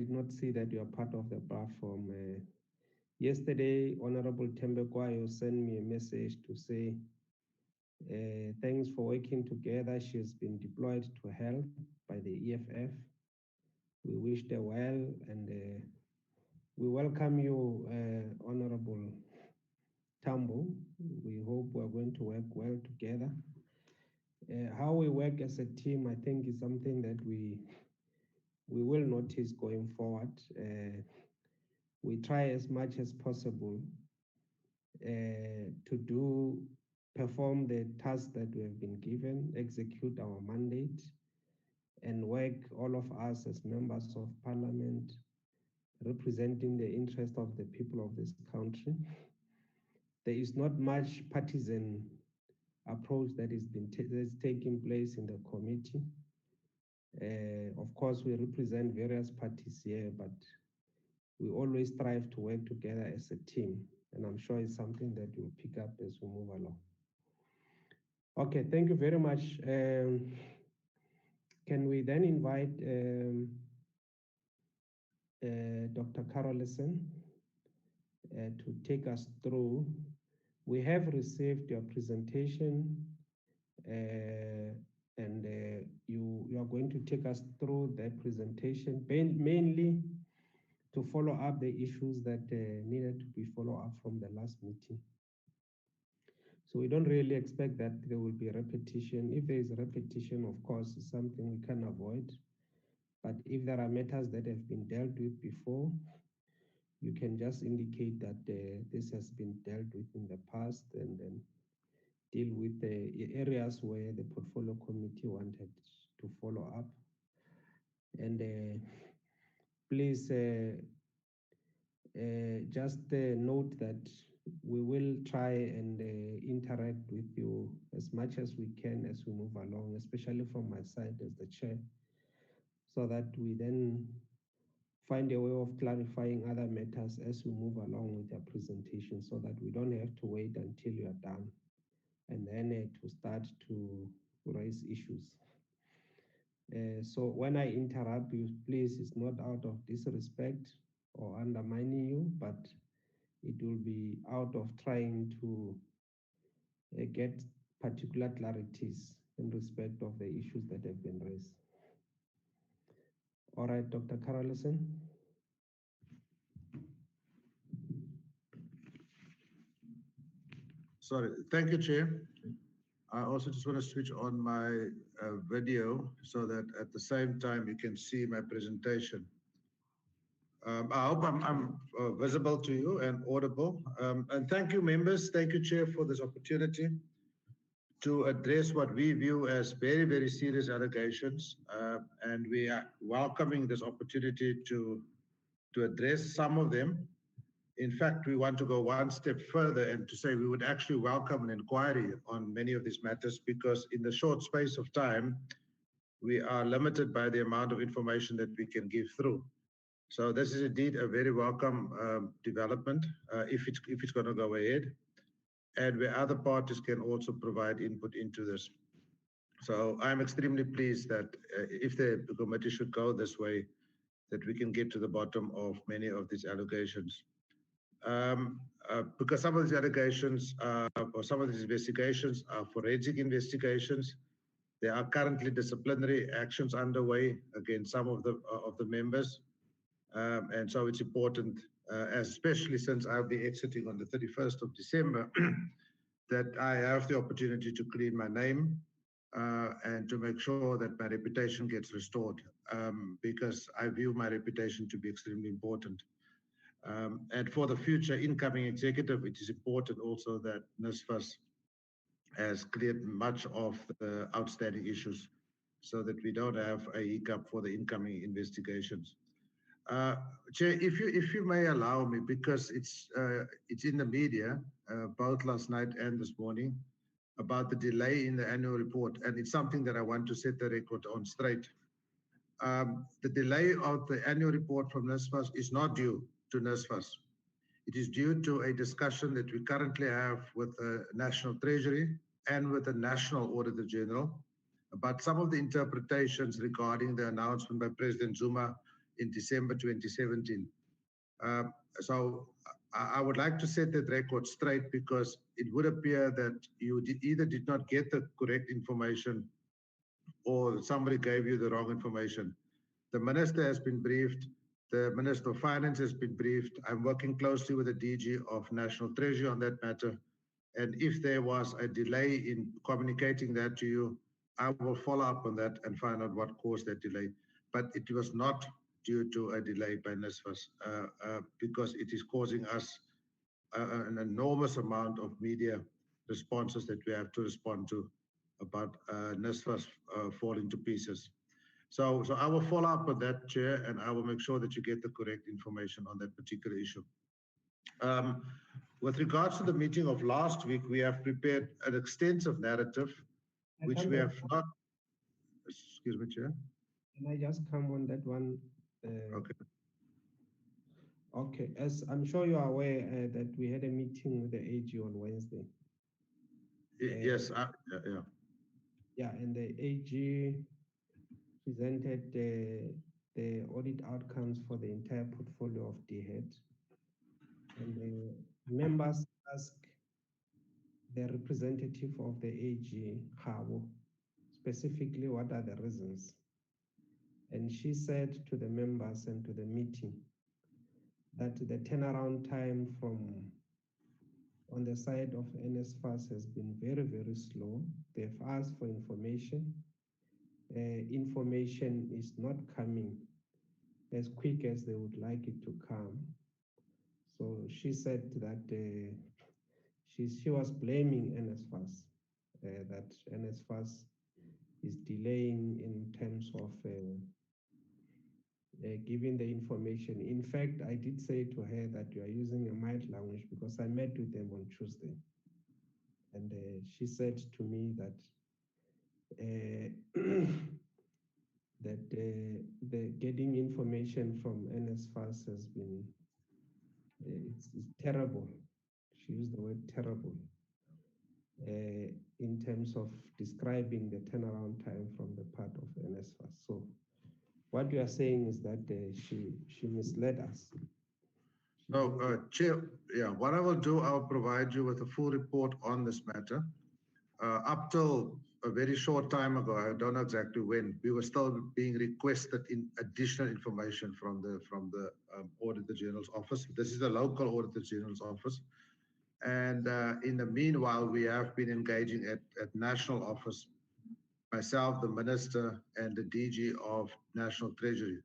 did not see that you are part of the platform. Yesterday, Honorable Tembekwayo sent me a message to say, thanks for working together. She has been deployed to health by the EFF. We wish her well, and we welcome you, Honorable Tambo. We hope we are going to work well together. How we work as a team, I think, is something that we will notice going forward. We try as much as possible to perform the tasks that we have been given, execute our mandate, and work, all of us as members of parliament, representing the interest of the people of this country. There is not much partisan approach that is taking place in the committee. Of course, we represent various parties here, but we always strive to work together as a team. And I'm sure it's something that we'll pick up as we move along. Okay, thank you very much. Can we then invite Dr. Carolison to take us through? We have received your presentation, and you are going to take us through that presentation, mainly to follow up the issues that needed to be followed up from the last meeting. So we don't really expect that there will be repetition. If there is a repetition, of course, it's something we can avoid. But if there are matters that have been dealt with before, you can just indicate that this has been dealt with in the past, and then deal with the areas where the portfolio committee wanted to follow up. And please just note that we will try and interact with you as much as we can as we move along, especially from my side as the chair, so that we then find a way of clarifying other matters as we move along with our presentation, so that we don't have to wait until you are done and then to start to raise issues. So when I interrupt you, please, it's not out of disrespect or undermining you, but it will be out of trying to get particular clarities in respect of the issues that have been raised. All right, Dr. Carolison. Sorry, thank you, Chair. I also just want to switch on my video so that at the same time you can see my presentation. I hope I'm visible to you and audible. And thank you, members. Thank you, Chair, for this opportunity to address what we view as very, very serious allegations. And we are welcoming this opportunity to address some of them. In fact, we want to go one step further and to say we would actually welcome an inquiry on many of these matters, because in the short space of time, we are limited by the amount of information that we can give through. So this is indeed a very welcome development if it's going to go ahead, and where other parties can also provide input into this. So I'm extremely pleased that if the committee should go this way, that we can get to the bottom of many of these allegations. Because some of these allegations or some of these investigations are forensic investigations. There are currently disciplinary actions underway against some of the members. And so it's important, especially since I'll be exiting on the 31st of December, that I have the opportunity to clean my name and to make sure that my reputation gets restored, because I view my reputation to be extremely important. And for the future incoming executive, it is important also that NSFAS has cleared much of the outstanding issues so that we don't have a hiccup for the incoming investigations. Chair, if you may allow me, because it's in the media, both last night and this morning, about the delay in the annual report, and it's something that I want to set the record on straight. The delay of the annual report from NSFAS is not due to NSFAS. It is due to a discussion that we currently have with the National Treasury and with the National Auditor General about some of the interpretations regarding the announcement by President Zuma in December 2017. So I would like to set that record straight, because it would appear that you either did not get the correct information or somebody gave you the wrong information. The minister has been briefed. The Minister of Finance has been briefed. I'm working closely with the DG of National Treasury on that matter. And if there was a delay in communicating that to you, I will follow up on that and find out what caused that delay. But it was not due to a delay by NSFAS, because it is causing us an enormous amount of media responses that we have to respond to about NSFAS falling to pieces. So I will follow up on that, Chair, and I will make sure that you get the correct information on that particular issue. With regards to the meeting of last week, we have prepared an extensive narrative, which we have not. Excuse me, Chair. Can I just come on that one? Okay. Okay, as I'm sure you are aware that we had a meeting with the AG on Wednesday. Yes, yeah. Yeah, and the AG presented the audit outcomes for the entire portfolio of DHET. And the members asked the representative of the AG, NEHAWU, specifically what are the reasons. And she said to the members and to the meeting that the turnaround time on the side of NSFAS has been very, very slow. They've asked for information. Information is not coming as quick as they would like it to come. So she said that she was blaming NSFAS, that NSFAS is delaying in terms of giving the information. In fact, I did say to her that you are using a mild language, because I met with them on Tuesday. And she said to me that the getting information from NSFAS has been, it's terrible. She used the word terrible in terms of describing the turnaround time from the part of NSFAS. So what you are saying is that she misled us. No, Chair, yeah, what I will do, I'll provide you with a full report on this matter. Up till a very short time ago, I don't know exactly when, we were still being requested in additional information from the Auditor General's office. This is the local Auditor General's office. And in the meanwhile, we have been engaging at national office, myself, the Minister, and the DG of National Treasury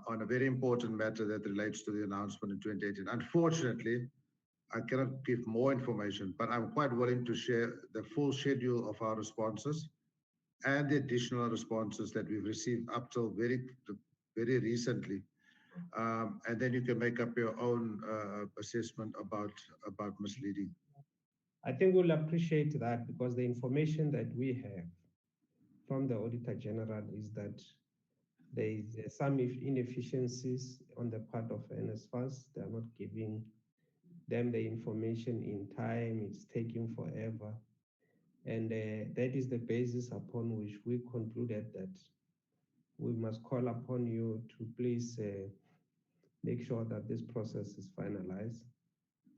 on a very important matter that relates to the announcement in 2018. Unfortunately, I cannot give more information, but I'm quite willing to share the full schedule of our responses and the additional responses that we've received up till very recently. And then you can make up your own assessment about misleading. I think we'll appreciate that, because the information that we have from the Auditor General is that there is some inefficiencies on the part of NSFAS. They are not giving them the information in time. It's taking forever. And that is the basis upon which we concluded that we must call upon you to please make sure that this process is finalized.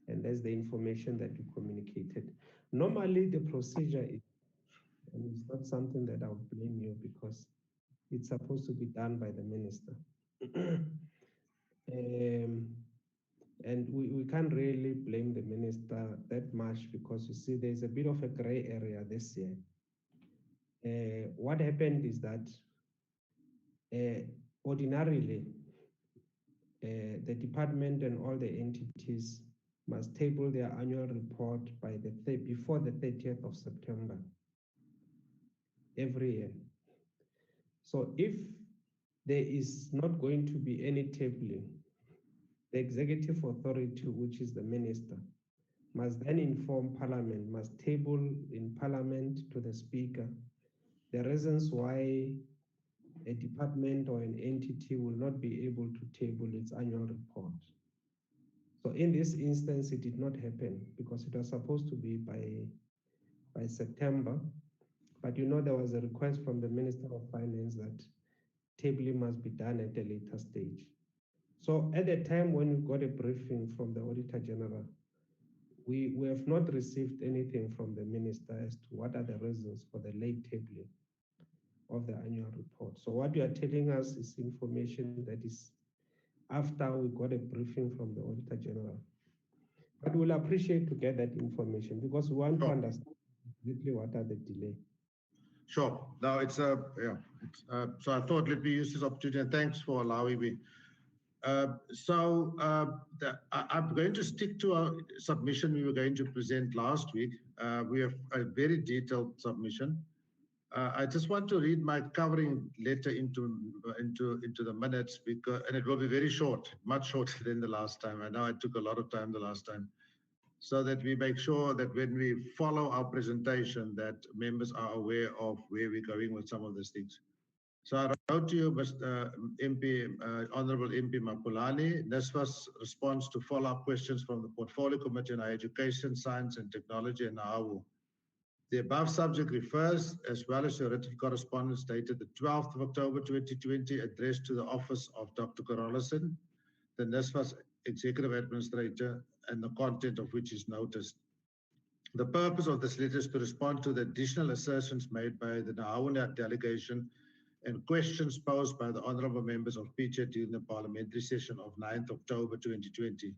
And that's the information that you communicated. Normally, the procedure is, and it's not something that I'll blame you, because it's supposed to be done by the minister. And we can't really blame the minister that much, because you see, there's a bit of a gray area this year. What happened is that ordinarily, the department and all the entities must table their annual report by before the 30th of September every year. So if there is not going to be any tabling, the executive authority, which is the minister, must then inform Parliament, must table in Parliament to the Speaker the reasons why a department or an entity will not be able to table its annual report. So in this instance, it did not happen, because it was supposed to be by September. But you know, there was a request from the Minister of Finance that tabling must be done at a later stage. So at the time when we got a briefing from the Auditor General, we have not received anything from the Minister as to what are the reasons for the late tabling of the annual report. So what you are telling us is information that is after we got a briefing from the Auditor General. But we'll appreciate to get that information because we want to understand exactly what are the delay. Sure. Now it's so I thought let me use this opportunity and thanks for allowing me. I'm going to stick to our submission we were going to present last week. We have a very detailed submission. I just want to read my covering letter into the minutes because, and it will be very short, much shorter than the last time. I know I took a lot of time the last time, so that we make sure that when we follow our presentation, that members are aware of where we're going with some of these things. So I wrote to you, Mr. MP, Honorable MP Mapulani, NSFAS response to follow-up questions from the Portfolio Committee on Higher Education, Science and Technology and NEHAWU. The above subject refers, as well as your written correspondence dated the 12th of October 2020, addressed to the office of Dr. Carolison, the NSFAS Executive Administrator, and the content of which is noticed. The purpose of this letter is to respond to the additional assertions made by the NEHAWU delegation and questions posed by the honorable members of PCHET during the parliamentary session of 9th October 2020.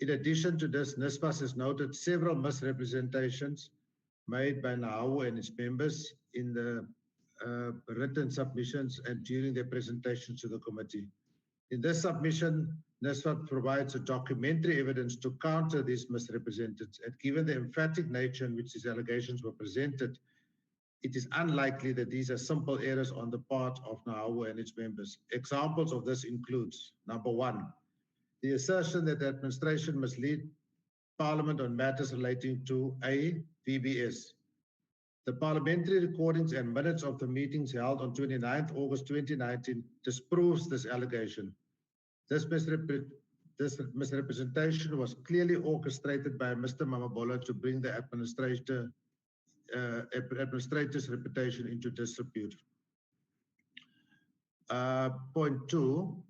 In addition to this, NSFAS has noted several misrepresentations made by NEHAWU and its members in the written submissions and during their presentations to the committee. In this submission, NSFAS provides a documentary evidence to counter these misrepresentations, and given the emphatic nature in which these allegations were presented, it is unlikely that these are simple errors on the part of NEHAWU and its members. Examples of this includes, number one, the assertion that the administration must lead Parliament on matters relating to A, VBS. The parliamentary recordings and minutes of the meetings held on 29th August 2019 disproves this allegation. This misrepresentation was clearly orchestrated by Mr. Mamabola to bring the administrator's reputation into disrepute. Point two,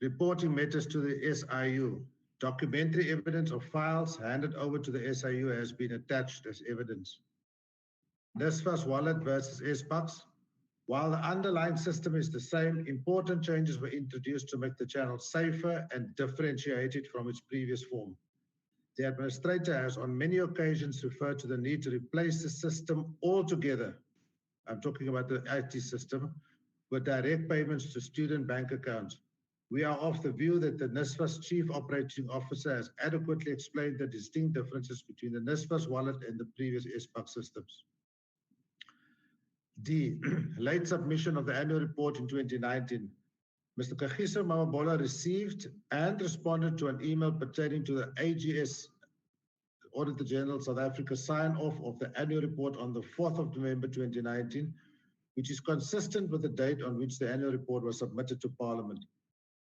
reporting matters to the SIU. Documentary evidence of files handed over to the SIU has been attached as evidence. NSFAS wallet versus SPACs. While the underlying system is the same, important changes were introduced to make the channel safer and differentiated from its previous form. The administrator has on many occasions referred to the need to replace the system altogether. I'm talking about the IT system with direct payments to student bank accounts. We are of the view that the NSFAS Chief Operating Officer has adequately explained the distinct differences between the NSFAS wallet and the previous SPAC systems. D, late submission of the annual report in 2019. Mr. Kagiso Mamabola received and responded to an email pertaining to the AGS, Auditor General South Africa, sign-off of the annual report on the 4th of November 2019, which is consistent with the date on which the annual report was submitted to Parliament.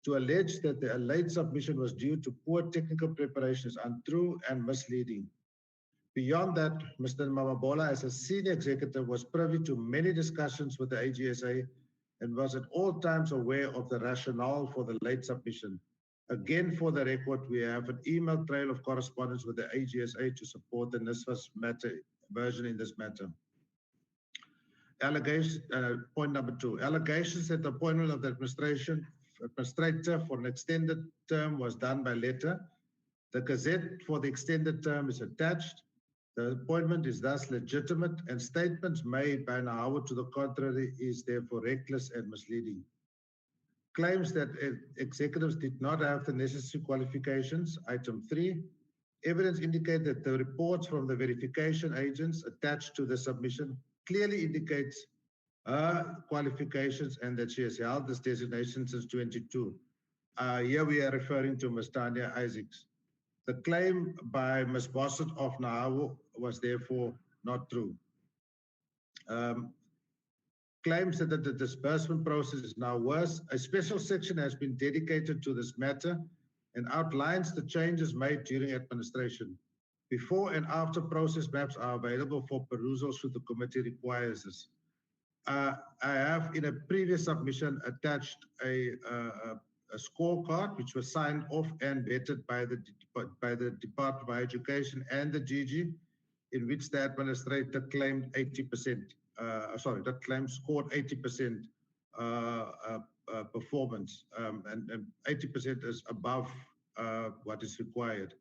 To allege that the late submission was due to poor technical preparation is untrue and misleading. Beyond that, Mr. Mamabola, as a senior executive, was privy to many discussions with the AGSA and was at all times aware of the rationale for the late submission. Again, for the record, we have an email trail of correspondence with the AGSA to support the NSFAS version in this matter. Point number two, allegations that the appointment of the administrator for an extended term was done by letter. The gazette for the extended term is attached. The appointment is thus legitimate, and statements made by NEHAWU to the contrary is therefore reckless and misleading. Claims that executives did not have the necessary qualifications. Item 3, evidence indicate that the reports from the verification agents attached to the submission clearly indicates her qualifications and that she has held this designation since 22. Here we are referring to Ms. Tanya Isaacs. The claim by Ms. Bossett of NEHAWU was therefore not true. Claims that the disbursement process is now worse. A special section has been dedicated to this matter and outlines the changes made during administration. Before and after process maps are available for perusal should the committee requires this. I have in a previous submission attached a scorecard which was signed off and vetted by the Department of Education and the GG, in which the administrator claimed 80%. That claim scored 80% performance, and 80% is above what is required.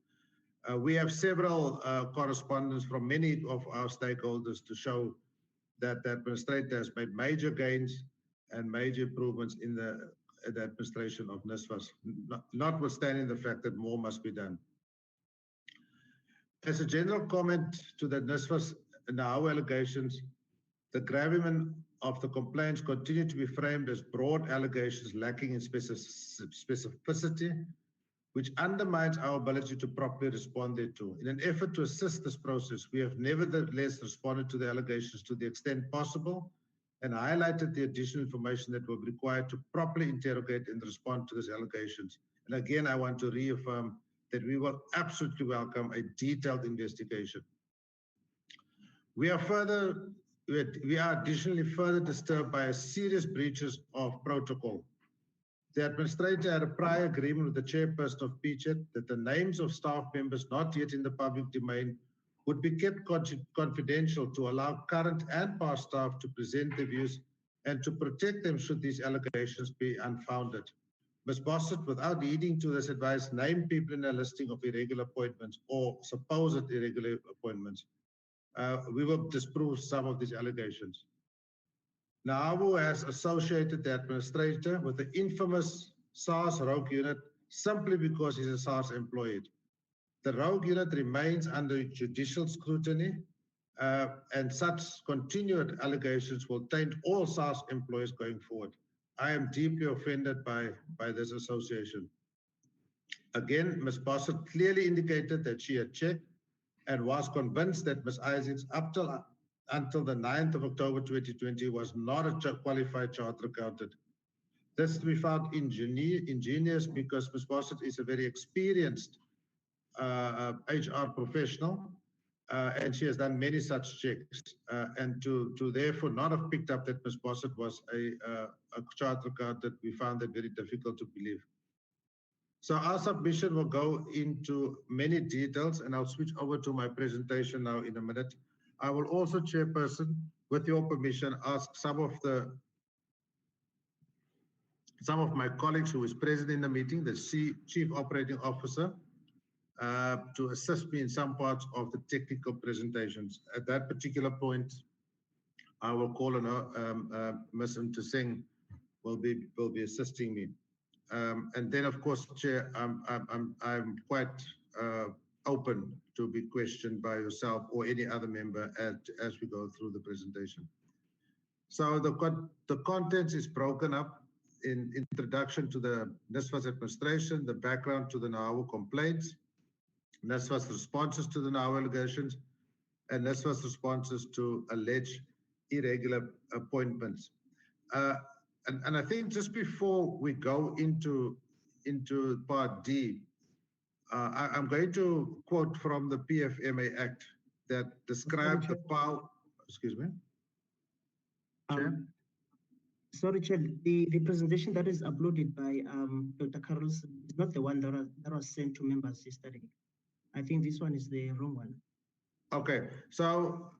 We have several correspondence from many of our stakeholders to show that the administrator has made major gains and major improvements in the administration of NSFAS, notwithstanding the fact that more must be done. As a general comment to the NSFAS NEHAWU allegations, the gravamen of the complaints continue to be framed as broad allegations lacking in specificity, which undermines our ability to properly respond thereto. In an effort to assist this process, we have nevertheless responded to the allegations to the extent possible and highlighted the additional information that will be required to properly interrogate and respond to these allegations. And again, I want to reaffirm that we will absolutely welcome a detailed investigation. We are additionally further disturbed by a serious breaches of protocol. The administrator had a prior agreement with the chairperson of PCHET that the names of staff members not yet in the public domain would be kept confidential to allow current and past staff to present their views and to protect them should these allegations be unfounded. Ms. Bossett, without heeding to this advice, named people in a listing of irregular appointments or supposed irregular appointments. We will disprove some of these allegations. NEHAWU has associated the administrator with the infamous SARS rogue unit simply because he's a SARS employee. The rogue unit remains under judicial scrutiny, and such continued allegations will taint all SARS employees going forward. I am deeply offended by this association. Again, Ms. Bossett clearly indicated that she had checked and was convinced that Ms. Isaacs, until the 9th of October 2020, was not a qualified chartered accountant. This we found ingenious because Ms. Bossett is a very experienced HR professional, and she has done many such checks. And to therefore not have picked up that Ms. Bossett was a chartered accountant, we found that very difficult to believe. So our submission will go into many details, and I'll switch over to my presentation now in a minute. I will also, Chairperson, with your permission, ask some of my colleagues who is present in the meeting, the Chief Operating Officer, to assist me in some parts of the technical presentations. At that particular point, I will call on Ms. Ntuseng will be assisting me. And then, of course, Chair, I'm quite open to be questioned by yourself or any other member as we go through the presentation. So the contents is broken up in introduction to the NSFAS administration, the background to the NEHAWU complaints, NSFAS responses to the NEHAWU allegations, and NSFAS responses to alleged irregular appointments. And I think just before we go into part D, I'm going to quote from the PFMA Act that describes the power. Excuse me. Chair? Sorry, Chair. The presentation that is uploaded by Dr. Carlos is not the one that was sent to members yesterday. I think this one is the wrong one. Okay, so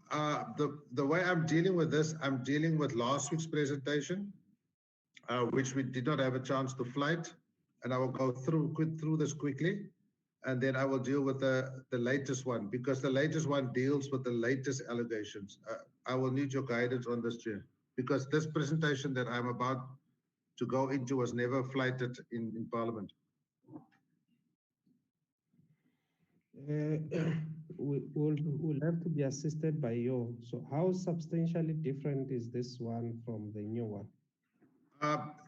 the way I'm dealing with this, I'm dealing with last week's presentation, which we did not have a chance to flight, and I will go through this quickly, and then I will deal with the latest one, because the latest one deals with the latest allegations. I will need your guidance on this, Chair, because this presentation that I'm about to go into was never flighted in Parliament. We'll have to be assisted by you. So how substantially different is this one from the new one?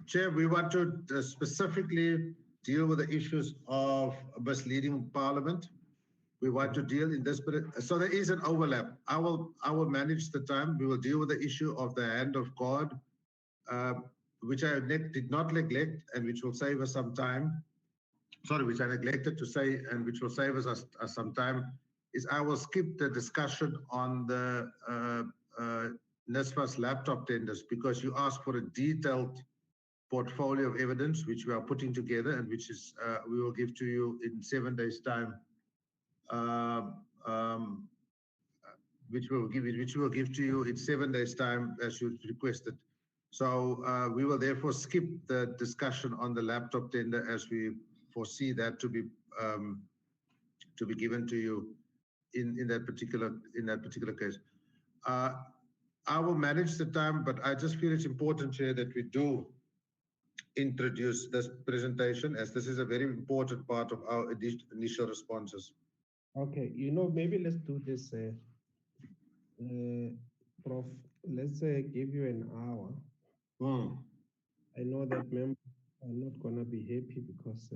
Chair, we want to specifically deal with the issues of misleading Parliament. We want to deal in this, so there is an overlap. I will manage the time. We will deal with the issue of the hand of God, which I did not neglect and which will save us some time. Sorry, which I neglected to say and which will save us some time, is I will skip the discussion on the NSFAS laptop tenders because you asked for a detailed portfolio of evidence, which we are putting together and which is we will give to you in 7 days' time. Which we will give to you in 7 days' time as you requested. So we will therefore skip the discussion on the laptop tender as we foresee that to be given to you in that particular case. I will manage the time, but I just feel it's important, Chair, that we do introduce this presentation as this is a very important part of our initial responses. Okay, maybe let's do this, Prof. Let's give you an hour. I know that members are not going to be happy because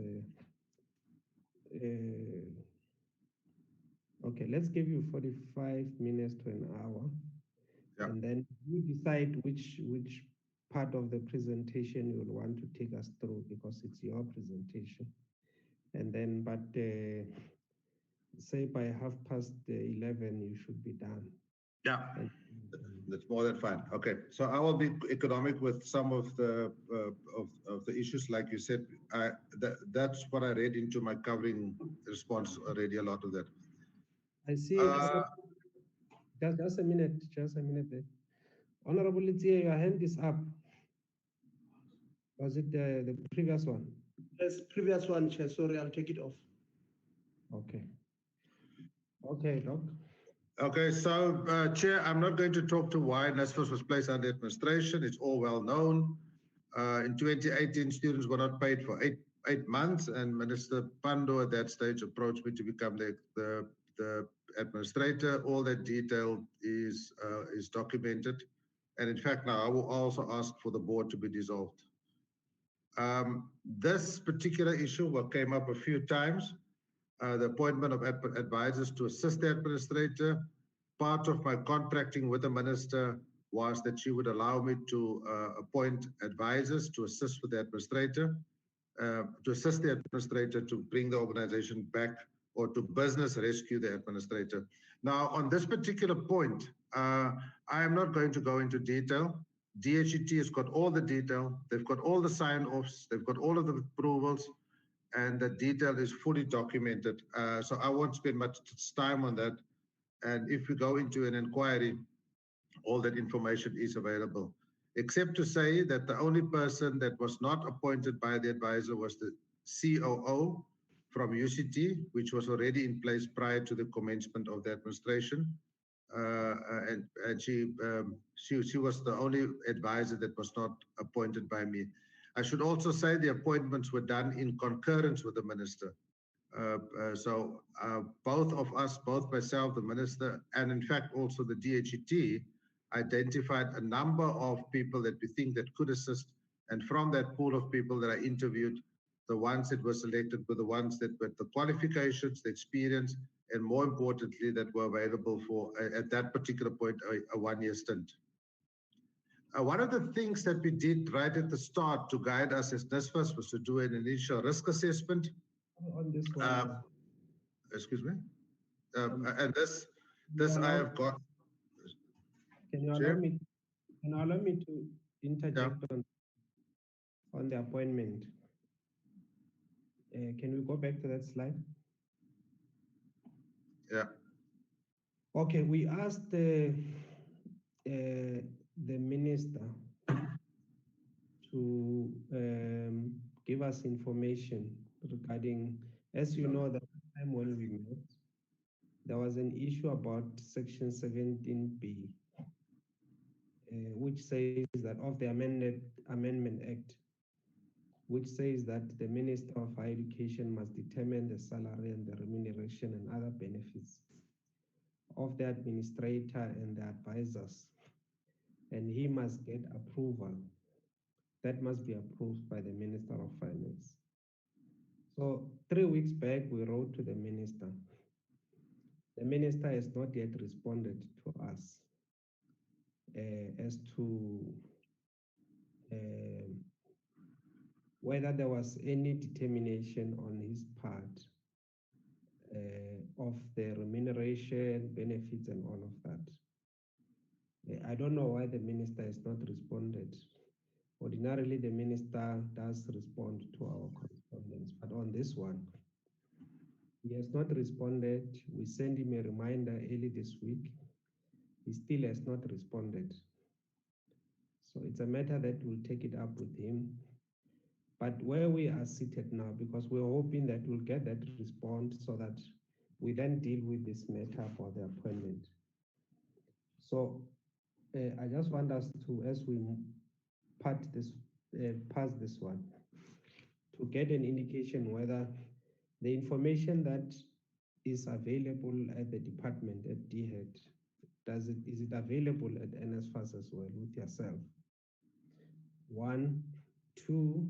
okay, let's give you 45 minutes to an hour. Yeah. And then you decide which part of the presentation you will want to take us through because it's your presentation. And then, but say by 11:30 you should be done. Yeah, that's more than fine. Okay, so I will be economic with some of the issues, like you said. That's what I read into my covering response already. A lot of that. I see. Just a minute. There. Honorable Litia, your hand is up. Was it the previous one? Yes, previous one, Chair. Sorry, I'll take it off. Okay. Okay, Doc. Okay, so Chair, I'm not going to talk to why NSFAS was placed under administration. It's all well known. In 2018, students were not paid for eight months, and Minister Pando at that stage approached me to become the administrator. All that detail is documented, and in fact, now I will also ask for the board to be dissolved. This particular issue came up a few times. The appointment of advisors to assist the administrator. Part of my contracting with the minister was that she would allow me to appoint advisors to assist with the administrator, to bring the organization back or to business rescue the administrator. Now, on this particular point, I am not going to go into detail. DHET has got all the detail. They've got all the sign-offs. They've got all of the approvals. And the detail is fully documented. So I won't spend much time on that. And if we go into an inquiry, all that information is available, except to say that the only person that was not appointed by the advisor was the COO from UCT, which was already in place prior to the commencement of the administration. And she was the only advisor that was not appointed by me. I should also say the appointments were done in concurrence with the minister. So both of us, both myself, the minister, and in fact also the DHET, identified a number of people that we think that could assist. And from that pool of people that I interviewed, the ones that were selected were the ones that with the qualifications, the experience, and more importantly, that were available for, at that particular point, a one-year stint. One of the things that we did right at the start to guide us as NSFAS was to do an initial risk assessment. On this one. Excuse me? And this I have got. Can you allow me to interject on the appointment? Can we go back to that slide? Yeah. Okay, we asked the minister to give us information regarding, as you know, the time when we met, there was an issue about Section 17B, which says that of the Amendment Act, which says that the Minister of Higher Education must determine the salary and the remuneration and other benefits of the administrator and the advisors, and he must get approval. That must be approved by the Minister of Finance. So 3 weeks back, we wrote to the minister. The minister has not yet responded to us as to whether there was any determination on his part of the remuneration, benefits, and all of that. I don't know why the minister has not responded. Ordinarily, the minister does respond to our correspondence, but on this one, he has not responded. We sent him a reminder early this week. He still has not responded. So it's a matter that we'll take it up with him. But where we are seated now, because we're hoping that we'll get that response so that we then deal with this matter for the appointment. So I just want us to, as we pass this one, to get an indication whether the information that is available at the department at DHEAD, is it available at NSFAS as well with yourself? One, two,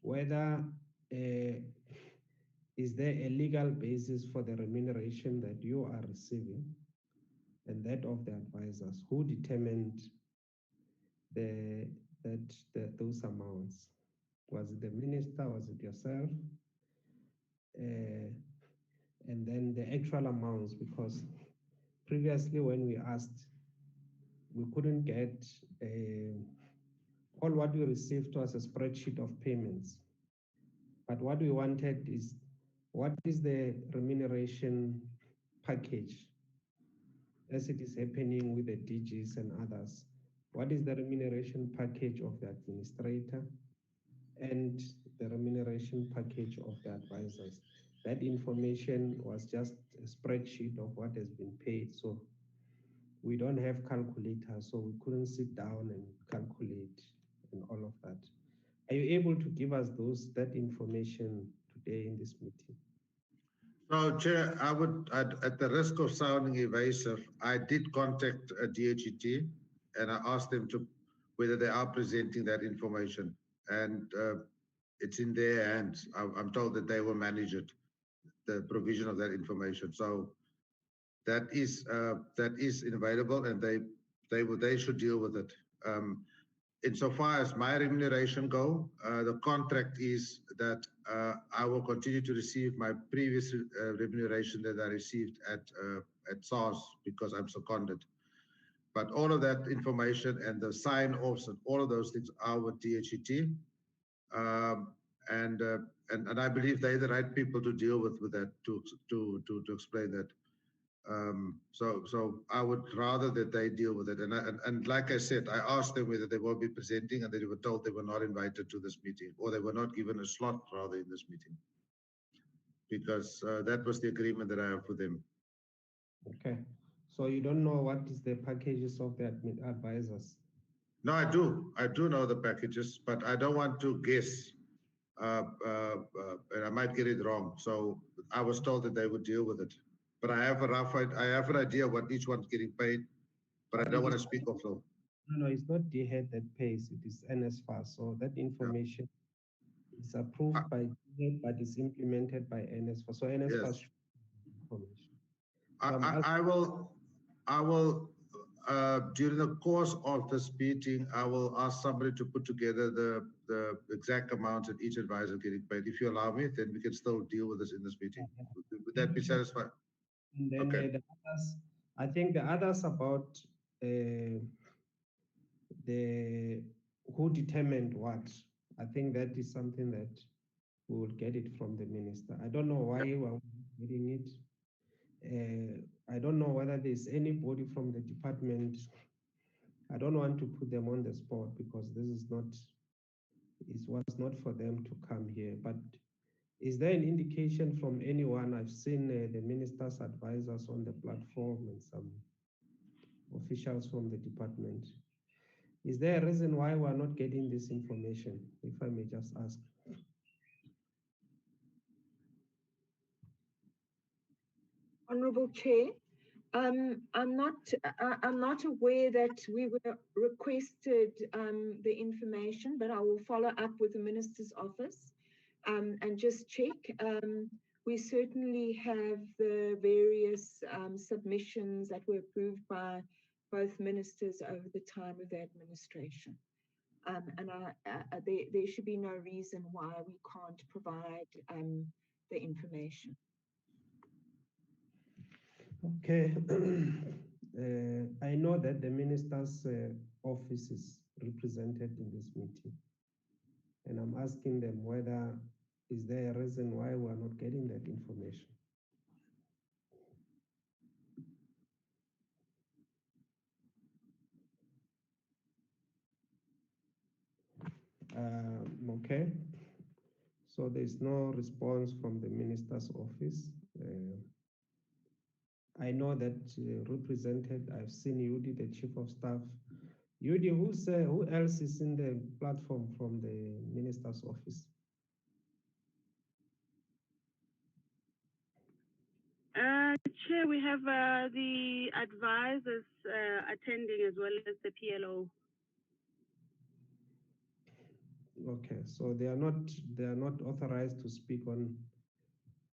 whether is there a legal basis for the remuneration that you are receiving and that of the advisors? Who determined those amounts? Was it the minister? Was it yourself? And then the actual amounts, because previously when we asked, we couldn't get all what we received was a spreadsheet of payments. But what we wanted is, what is the remuneration package as it is happening with the DGs and others? What is the remuneration package of the administrator and the remuneration package of the advisors? That information was just a spreadsheet of what has been paid. So we don't have calculators, so we couldn't sit down and calculate and all of that. Are you able to give us that information today in this meeting? So, Chair, I would, at the risk of sounding evasive, I did contact DHET and I asked them whether they are presenting that information, and it's in their hands. I'm told that they will manage it, the provision of that information. So that is available, and they should deal with it. Insofar as my remuneration go, the contract is that I will continue to receive my previous remuneration that I received at SARS because I'm seconded. But all of that information and the sign-offs and all of those things are with DHET. And I believe they're the right people to deal with that, to explain that. So I would rather that they deal with it. And like I said, I asked them whether they will be presenting, and they were told they were not invited to this meeting, or they were not given a slot rather in this meeting, because that was the agreement that I have with them. Okay. So you don't know what is the packages of the advisors? No, I do. I do know the packages, but I don't want to guess. And I might get it wrong. So I was told that they would deal with it. But I have an idea what each one's getting paid, but I don't want to speak of them. No, it's not DHEAD that pays, it is NSFAS. So that information is approved by DHEAD, but is implemented by NSFAS. So NSFAS should have information. I will during the course of this meeting, I will ask somebody to put together the exact amounts that each advisor getting paid. If you allow me, then we can still deal with this in this meeting. Would that be satisfied? And then okay. The others, I think the others about who determined what, I think that is something that we will get it from the minister. I don't know why we are getting it. I don't know whether there's anybody from the department. I don't want to put them on the spot because this is not, it was not for them to come here. But is there an indication from anyone? I've seen the minister's advisors on the platform and some officials from the department. Is there a reason why we're not getting this information, if I may just ask? Honorable Chair, I'm not aware that we were requested the information, but I will follow up with the Minister's office and just check. We certainly have the various submissions that were approved by both ministers over the time of the administration. And there should be no reason why we can't provide the information. Okay. I know that the minister's office is represented in this meeting, and I'm asking them whether is there a reason why we are not getting that information. Okay. So there's no response from the minister's office. I know that represented, I've seen Yudi, the chief of staff. Yudi, who else is in the platform from the minister's office? Chair, we have the advisors attending as well as the PLO. Okay, so they are not authorized to speak on,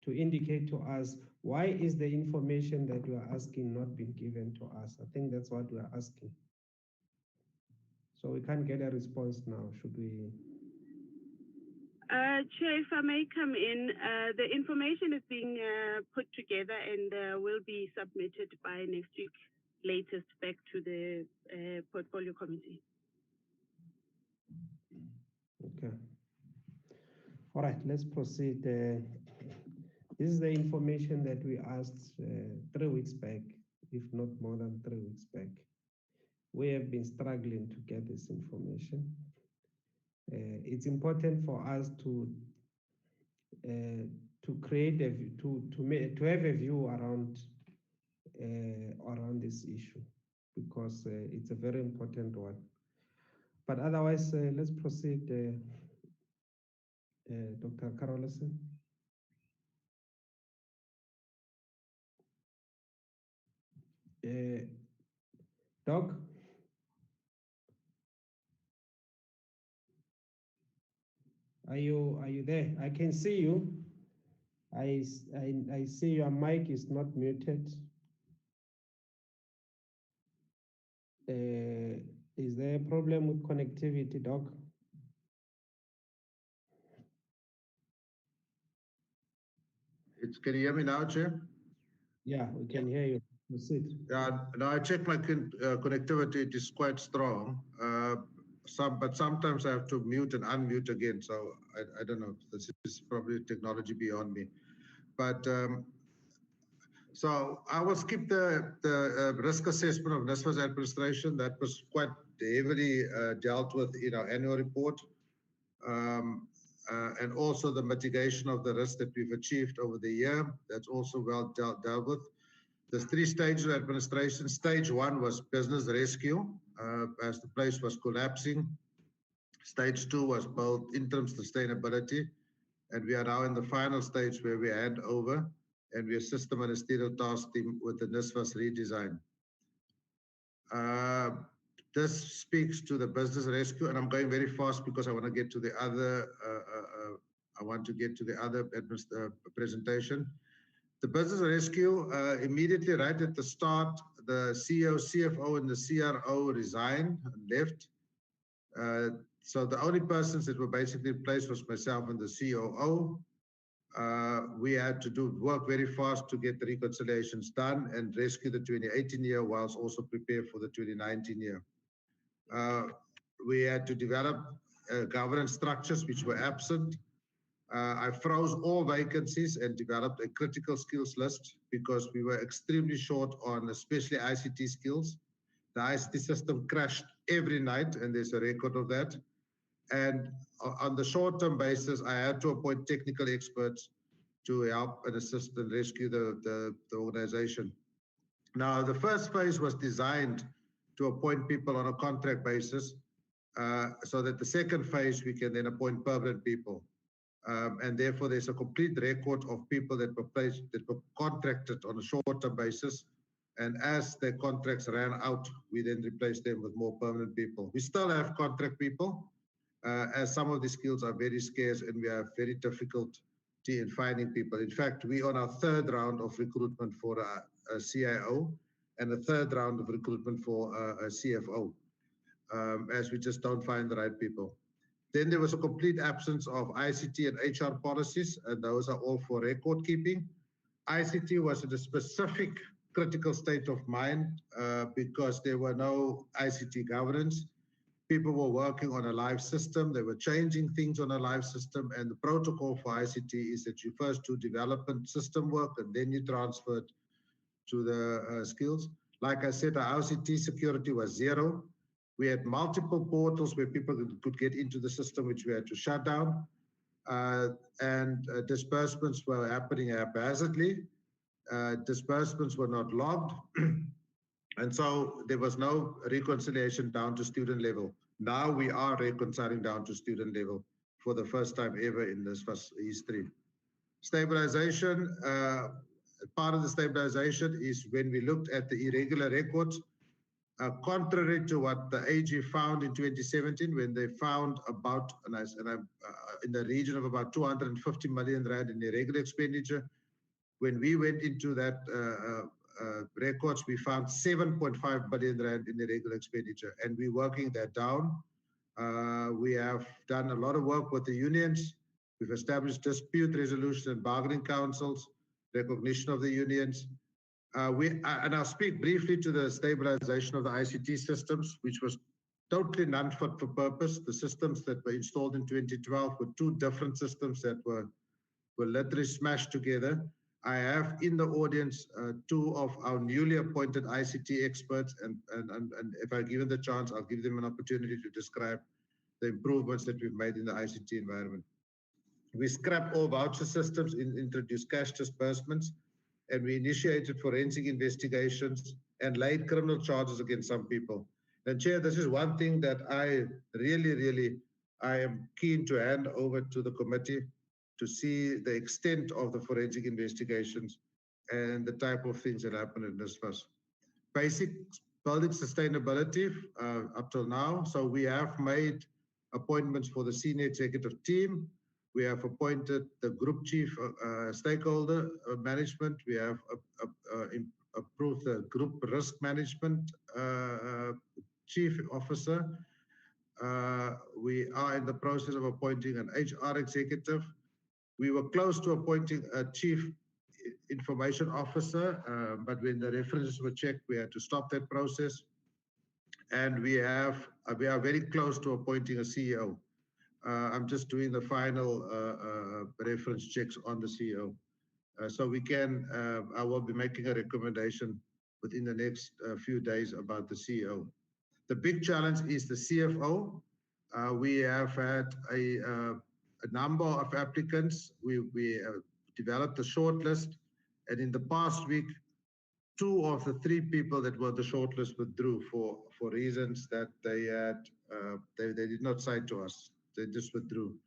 to indicate to us why is the information that you are asking not been given to us. I think that's what we are asking. So we can't get a response now. Should we? Chair, if I may come in, the information is being put together and will be submitted by next week, latest back to the portfolio committee. Okay. All right, let's proceed. This is the information that we asked 3 weeks back, if not more than 3 weeks back. We have been struggling to get this information. It's important for us to create a to have a view around this issue, because it's a very important one. But otherwise, let's proceed. Dr. Carolson. Doc? Are you there? I can see you. I see your mic is not muted. Is there a problem with connectivity, Doc? Can you hear me now, Chair? Yeah, we can hear you. Proceed. Yeah, now I check my connectivity, it is quite strong. But sometimes I have to mute and unmute again, so I don't know. This is probably technology beyond me. But so I will skip the risk assessment of NSFAS administration. That was quite heavily dealt with in our annual report. And also the mitigation of the risk that we've achieved over the year. That's also well dealt with. There's 3 stages of administration. Stage 1 was business rescue, as the place was collapsing. Stage 2 was both interim sustainability, and we are now in the final stage where we hand over and we assist the ministerial task team with the NSFAS redesign. This speaks to the business rescue, and I'm going very fast because I want to get to the other. Presentation. The business rescue, immediately right at the start, the CEO, CFO, and the CRO resigned and left. So the only persons that were basically in place was myself and the COO. We had to work very fast to get the reconciliations done and rescue the 2018 year whilst also prepare for the 2019 year. We had to develop governance structures which were absent. I froze all vacancies and developed a critical skills list because we were extremely short on especially ICT skills. The ICT system crashed every night, and there's a record of that. And on the short-term basis, I had to appoint technical experts to help and assist and rescue the organization. Now, the first phase was designed to appoint people on a contract basis, so that the second phase we can then appoint permanent people. And therefore, there's a complete record of people that were contracted on a short-term basis. And as their contracts ran out, we then replaced them with more permanent people. We still have contract people, as some of the skills are very scarce and we have very difficulty in finding people. In fact, we're on our 3rd round of recruitment for a CIO and a 3rd round of recruitment for a CFO, as we just don't find the right people. Then there was a complete absence of ICT and HR policies, and those are all for record keeping. ICT was in a specific critical state of mind because there were no ICT governance. People were working on a live system. They were changing things on a live system. And the protocol for ICT is that you first do development system work and then you transfer it to the skills. Like I said, our ICT security was zero. We had multiple portals where people could get into the system, which we had to shut down. And disbursements were happening haphazardly. Disbursements were not logged. And so there was no reconciliation down to student level. Now we are reconciling down to student level for the first time ever in this first history. Stabilization, part of the stabilization is when we looked at the irregular records, contrary to what the AG found in 2017, when they found about, in the region of about 250 million rand in irregular expenditure. When we went into that records, we found 7.5 billion rand in irregular expenditure, and we're working that down. We have done a lot of work with the unions. We've established dispute resolution and bargaining councils, recognition of the unions. And I'll speak briefly to the stabilization of the ICT systems, which was totally non-fit for purpose. The systems that were installed in 2012 were two different systems that were literally smashed together. I have in the audience two of our newly appointed ICT experts, and if I give them the chance, I'll give them an opportunity to describe the improvements that we've made in the ICT environment. We scrapped all voucher systems, introduced cash disbursements, and we initiated forensic investigations and laid criminal charges against some people. And Chair, this is one thing that I I am keen to hand over to the committee to see the extent of the forensic investigations and the type of things that happen in NSFAS. Basic building sustainability up till now. So we have made appointments for the senior executive team. We have appointed the group chief stakeholder management. We have approved the group risk management chief officer. We are in the process of appointing an HR executive. We were close to appointing a chief information officer, but when the references were checked, we had to stop that process. And we are very close to appointing a CEO. I'm just doing the final reference checks on the CEO. So we can, I will be making a recommendation within the next few days about the CEO. The big challenge is the CFO. We have had a number of applicants. We developed a short list, and in the past week, 2 of the 3 people that were the shortlist withdrew for reasons that they did not cite to us. They just withdrew.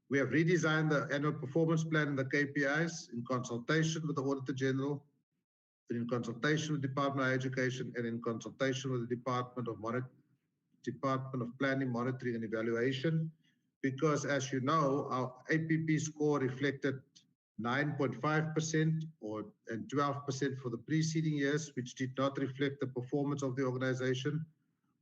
We have redesigned the annual performance plan and the KPIs in consultation with the Auditor General, in consultation with the Department of Education, and in consultation with the Department of Planning, Monitoring and Evaluation. Because as you know, our APP score reflected 9.5% and 12% for the preceding years, which did not reflect the performance of the organization.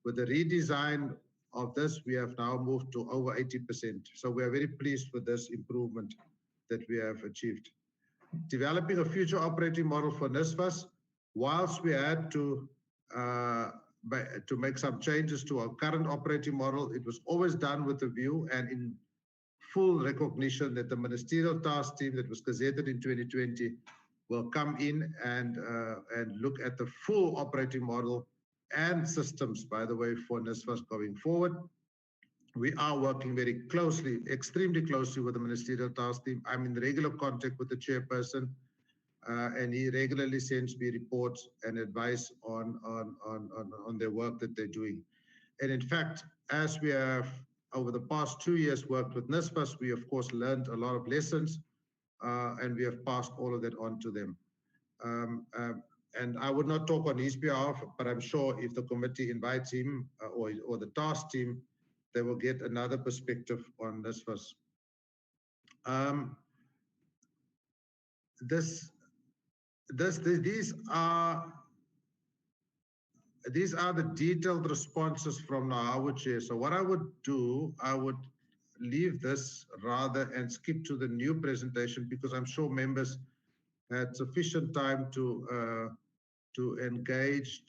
With the redesign of this, we have now moved to over 80%. So we are very pleased with this improvement that we have achieved. Developing a future operating model for NSFAS, whilst we had to make some changes to our current operating model, it was always done with a view and in full recognition that the ministerial task team that was gazetted in 2020 will come in and look at the full operating model and systems, by the way, for NSFAS going forward. We are working very closely, extremely closely with the ministerial task team. I'm in regular contact with the chairperson, and he regularly sends me reports and advice on their work that they're doing. And in fact, as we have over the past 2 years worked with NSFAS, we of course learned a lot of lessons, and we have passed all of that on to them. And I would not talk on his behalf, but I'm sure if the committee invites him or the task team, they will get another perspective on NSFAS. These are the detailed responses from NEHAWU chair. So what I would do, I would leave this rather and skip to the new presentation, because I'm sure members had sufficient time to to engage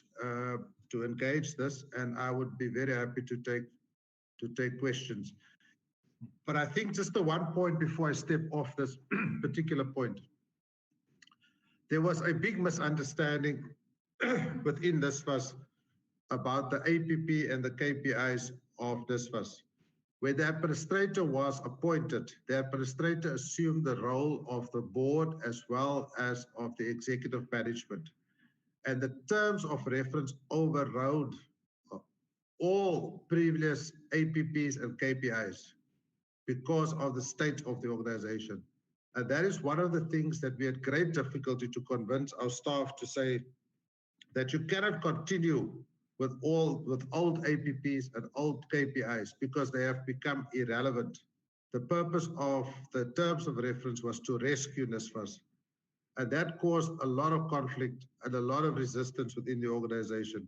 this, and I would be very happy to take questions. But I think just the one point before I step off this particular point, there was a big misunderstanding within NSFAS about the APP and the KPIs of NSFAS. When the administrator was appointed, the administrator assumed the role of the board as well as of the executive management. And the terms of reference overrode all previous APPs and KPIs because of the state of the organization. And that is one of the things that we had great difficulty to convince our staff to say that you cannot continue with old APPs and old KPIs because they have become irrelevant. The purpose of the terms of reference was to rescue NSFAS. And that caused a lot of conflict and a lot of resistance within the organization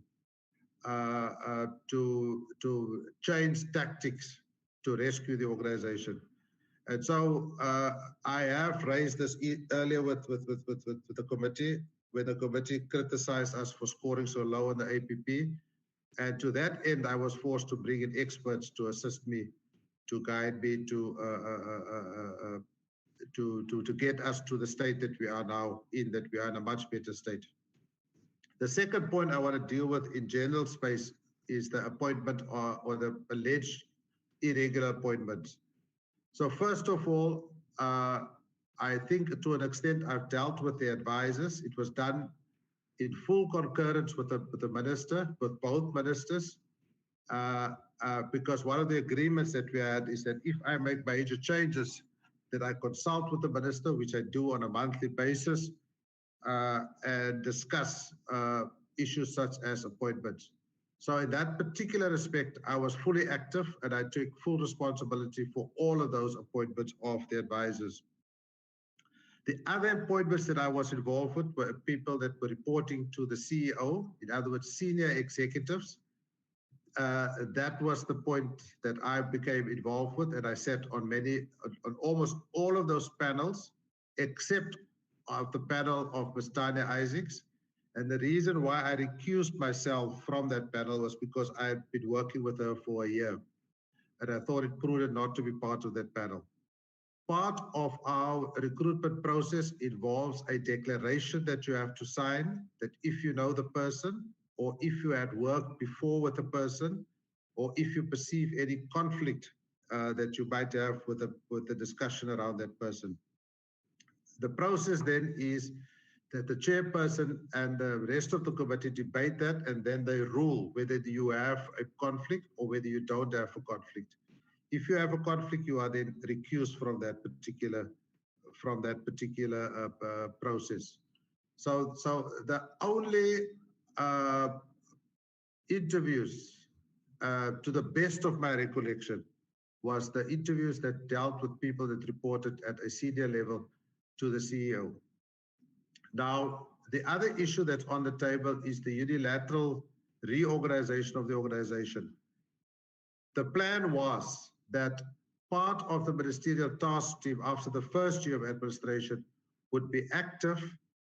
to change tactics to rescue the organization. And so I have raised this earlier with the committee, when the committee criticized us for scoring so low on the APP. And to that end, I was forced to bring in experts to assist me, to guide me to get us to the state that we are now in, that we are in a much better state. The second point I want to deal with in general space is the appointment or the alleged irregular appointments. So first of all, I think to an extent I've dealt with the advisors. It was done in full concurrence with the minister, with both ministers, because one of the agreements that we had is that if I make major changes, that I consult with the minister, which I do on a monthly basis, and discuss issues such as appointments. So in that particular respect, I was fully active and I took full responsibility for all of those appointments of the advisors. The other appointments that I was involved with were people that were reporting to the CEO, in other words, senior executives. That was the point that I became involved with, and I sat on almost all of those panels, except of the panel of Ms. Tanya Isaacs. And the reason why I recused myself from that panel was because I had been working with her for a year, and I thought it prudent not to be part of that panel. Part of our recruitment process involves a declaration that you have to sign that if you know the person, or if you had worked before with a person, or if you perceive any conflict that you might have with the discussion around that person. The process then is that the chairperson and the rest of the committee debate that, and then they rule whether you have a conflict or whether you don't have a conflict. If you have a conflict, you are then recused from that particular process. So the only interviews, to the best of my recollection, was the interviews that dealt with people that reported at a senior level to the CEO. Now, the other issue that's on the table is the unilateral reorganization of the organization. The plan was that part of the ministerial task team after the first year of administration would be active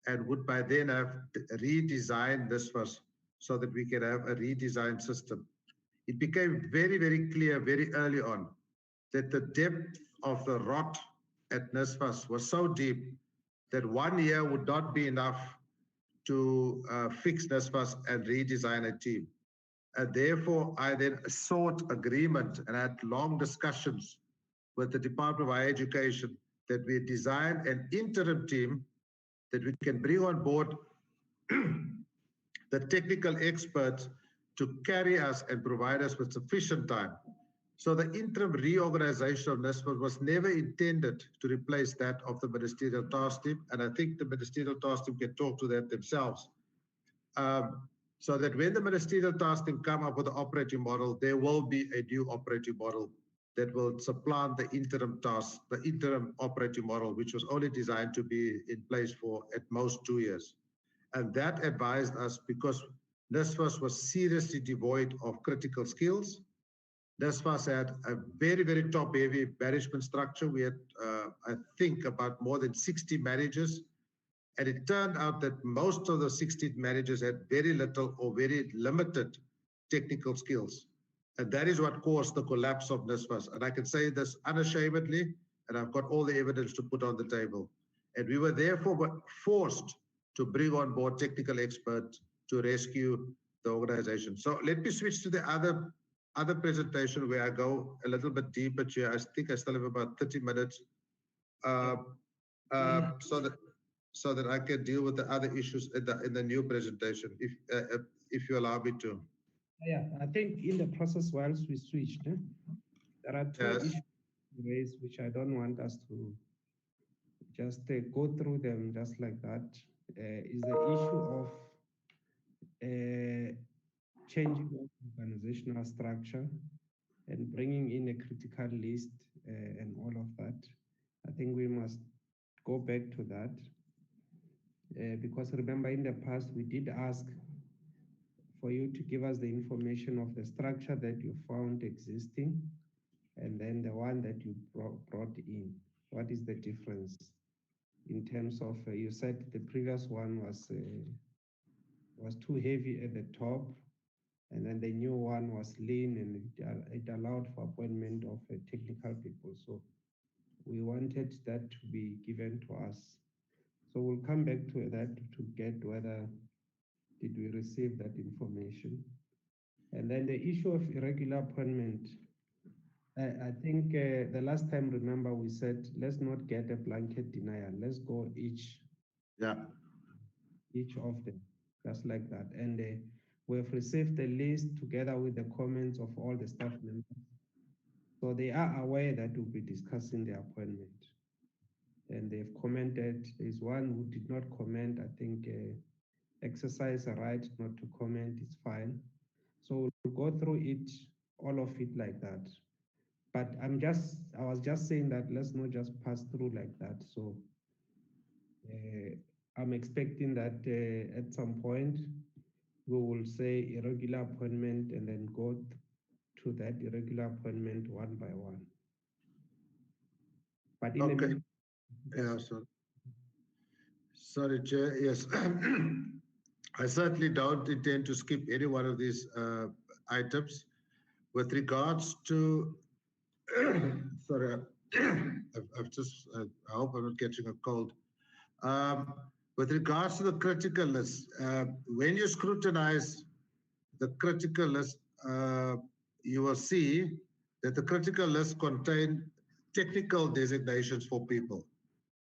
and would by then have redesigned this first so that we can have a redesigned system. It became very, very clear very early on that the depth of the rot at NSFAS was so deep that 1 year would not be enough to fix NSFAS and redesign a team. And therefore, I then sought agreement and had long discussions with the Department of Higher Education that we design an interim team that we can bring on board the technical experts to carry us and provide us with sufficient time. So the interim reorganization of NSFAS was never intended to replace that of the ministerial task team, and I think the ministerial task team can talk to that themselves. So that when the ministerial task team come up with the operating model, there will be a new operating model that will supplant the interim task, the interim operating model, which was only designed to be in place for at most 2 years. And that advised us because NSFAS was seriously devoid of critical skills. NSFAS had a very, very top-heavy management structure. We had, I think, about more than 60 managers, And it turned out that most of the 16 managers had very little or very limited technical skills. And that is what caused the collapse of NSFAS. And I can say this unashamedly, and I've got all the evidence to put on the table. And we were therefore forced to bring on board technical experts to rescue the organization. So let me switch to the other presentation where I go a little bit deeper, Chair. I think I still have about 30 minutes. So that I can deal with the other issues in the new presentation, if you allow me to. Yeah, I think in the process whilst we switched, there are two issues raised which I don't want us to just go through them just like that. Is the issue of changing of organizational structure and bringing in a critical list and all of that. I think we must go back to that. Because remember in the past we did ask for you to give us the information of the structure that you found existing and then the one that you brought in. What is the difference in terms of, you said the previous one was too heavy at the top and then the new one was lean and it allowed for appointment of technical people. So we wanted that to be given to us. So we'll come back to that to get whether did we receive that information. And then the issue of irregular appointment, I think the last time, remember, we said, let's not get a blanket denial. Let's go each of them, just like that. And we have received the list together with the comments of all the staff members. So they are aware that we'll be discussing the appointment. And they've commented. There's one who did not comment. I think exercise a right not to comment. It's fine. So we'll go through it, all of it like that. But I was just saying that let's not just pass through like that. So I'm expecting that at some point we will say irregular appointment and then go to that irregular appointment one by one. But in the meantime, yeah, sorry, Chair. Yes, I certainly don't intend to skip any one of these items. With regards to, sorry, I've just, I hope I'm not catching a cold. With regards to the critical list, when you scrutinize the critical list, you will see that the critical list contain technical designations for people,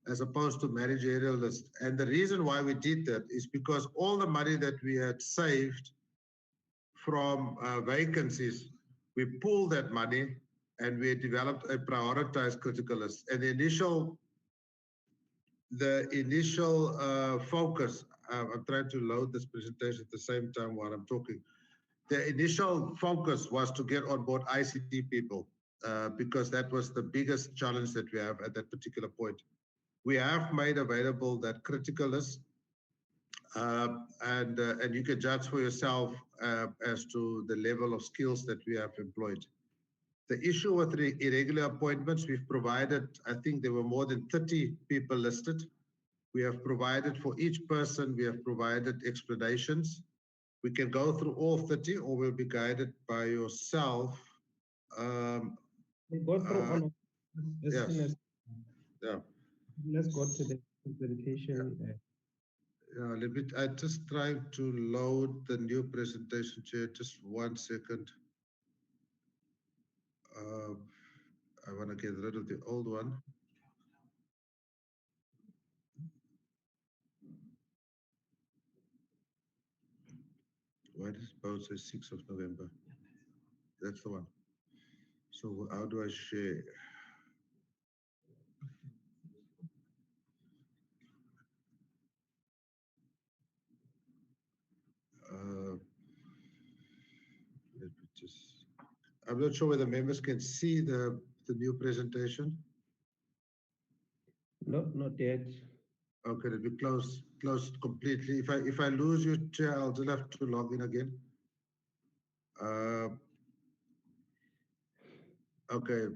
as opposed to managerial list. And the reason why we did that is because all the money that we had saved from vacancies, we pooled that money and we developed a prioritized critical list. And the initial focus, I'm trying to load this presentation at the same time while I'm talking. The initial focus was to get on board ICT people because that was the biggest challenge that we have at that particular point. We have made available that critical list, and you can judge for yourself as to the level of skills that we have employed. The issue with irregular appointments, we've provided, I think there were more than 30 people listed. We have provided for each person, we have provided explanations. We can go through all 30 or we'll be guided by yourself. We go through all of this. Yes. Yeah. Let's go to the presentation. Yeah, let me, I'm just trying to load the new presentation, Chair. Just 1 second. I want to get rid of the old one. Why does it both say 6th of November? That's the one. So how do I share? Let me just, I'm not sure whether members can see the new presentation. No, not yet. Okay, let me close completely. If I lose you, Chair, I'll just have to log in again. Okay.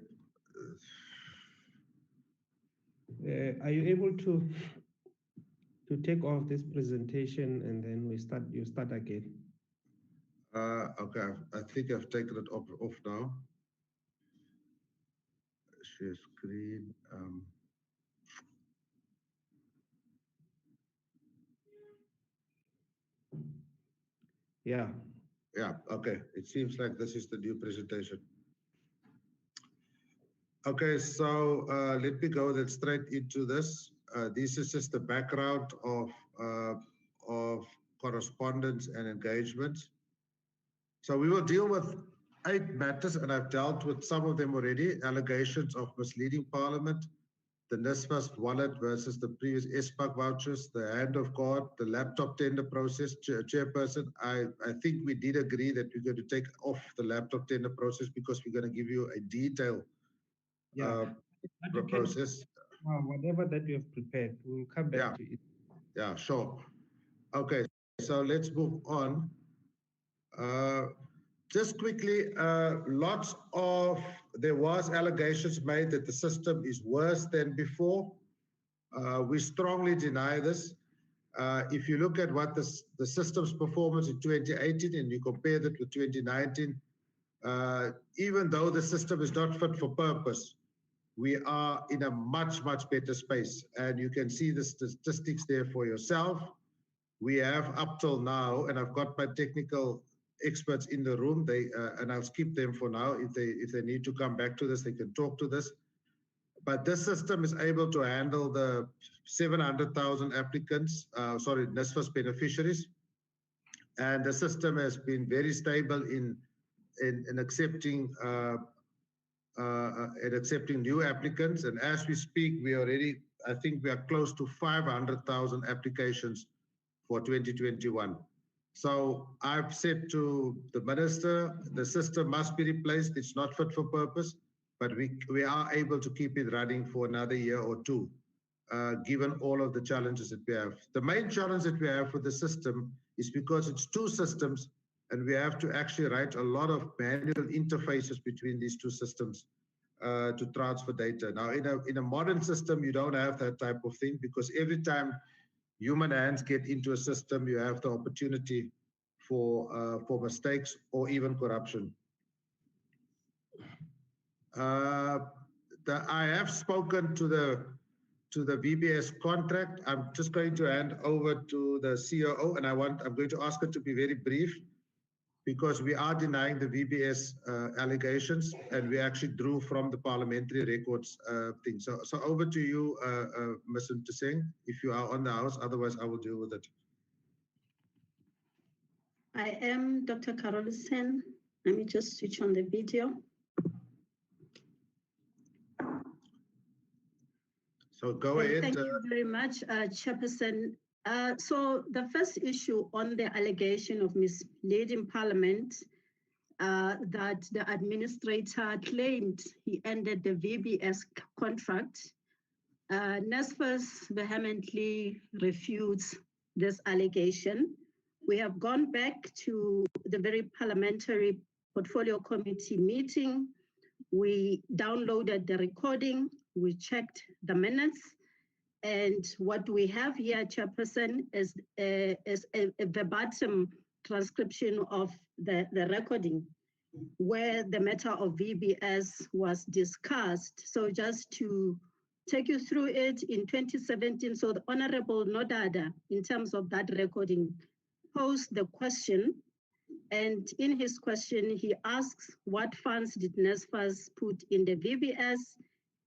Are you able to take off this presentation and then you start again. Okay, I think I've taken it off now. Share screen. Yeah. Yeah, okay. It seems like this is the new presentation. Okay, so let me go then straight into this. This is just the background of correspondence and engagements. So we will deal with 8 matters, and I've dealt with some of them already. Allegations of misleading Parliament, the NSFAS wallet versus the previous SPAC vouchers, the hand of God, the laptop tender process. Chairperson, I think we did agree that we're going to take off the laptop tender process because we're going to give you a detailed process. Whatever that you have prepared, we'll come back to it. Yeah, sure. Okay, so let's move on. Just quickly, there was allegations made that the system is worse than before. We strongly deny this. If you look at what the system's performance in 2018 and you compare that with 2019, even though the system is not fit for purpose, we are in a much, much better space. And you can see the statistics there for yourself. We have up till now, and I've got my technical experts in the room, and I'll skip them for now. If they need to come back to this, they can talk to this. But this system is able to handle the 700,000 applicants, NSFAS beneficiaries. And the system has been very stable in accepting new applicants. And as we speak, I think we are close to 500,000 applications for 2021. So I've said to the minister, the system must be replaced. It's not fit for purpose, but we are able to keep it running for another year or two, given all of the challenges that we have. The main challenge that we have with the system is because it's 2 systems, and we have to actually write a lot of manual interfaces between these 2 systems to transfer data. Now, in a modern system, you don't have that type of thing, because every time human hands get into a system, you have the opportunity for mistakes or even corruption. I have spoken to the VBS contract. I'm just going to hand over to the COO, and I'm going to ask her to be very brief, because we are denying the VBS allegations, and we actually drew from the parliamentary records thing. So over to you, Ms. Ntuseng, if you are on the house. Otherwise, I will deal with it. I am Dr. Carolson. Let me just switch on the video. So go ahead. Thank you very much, Chairperson. So the first issue on the allegation of misleading Parliament, that the administrator claimed he ended the VBS contract. NSFAS vehemently refutes this allegation. We have gone back to the very parliamentary portfolio committee meeting. We downloaded the recording, we checked the minutes, and what we have here, Chairperson, is a verbatim transcription of the recording where the matter of VBS was discussed. So just to take you through it, in 2017, so the Honorable Nodada, in terms of that recording, posed the question, and in his question, he asks what funds did NSFAS put in the VBS,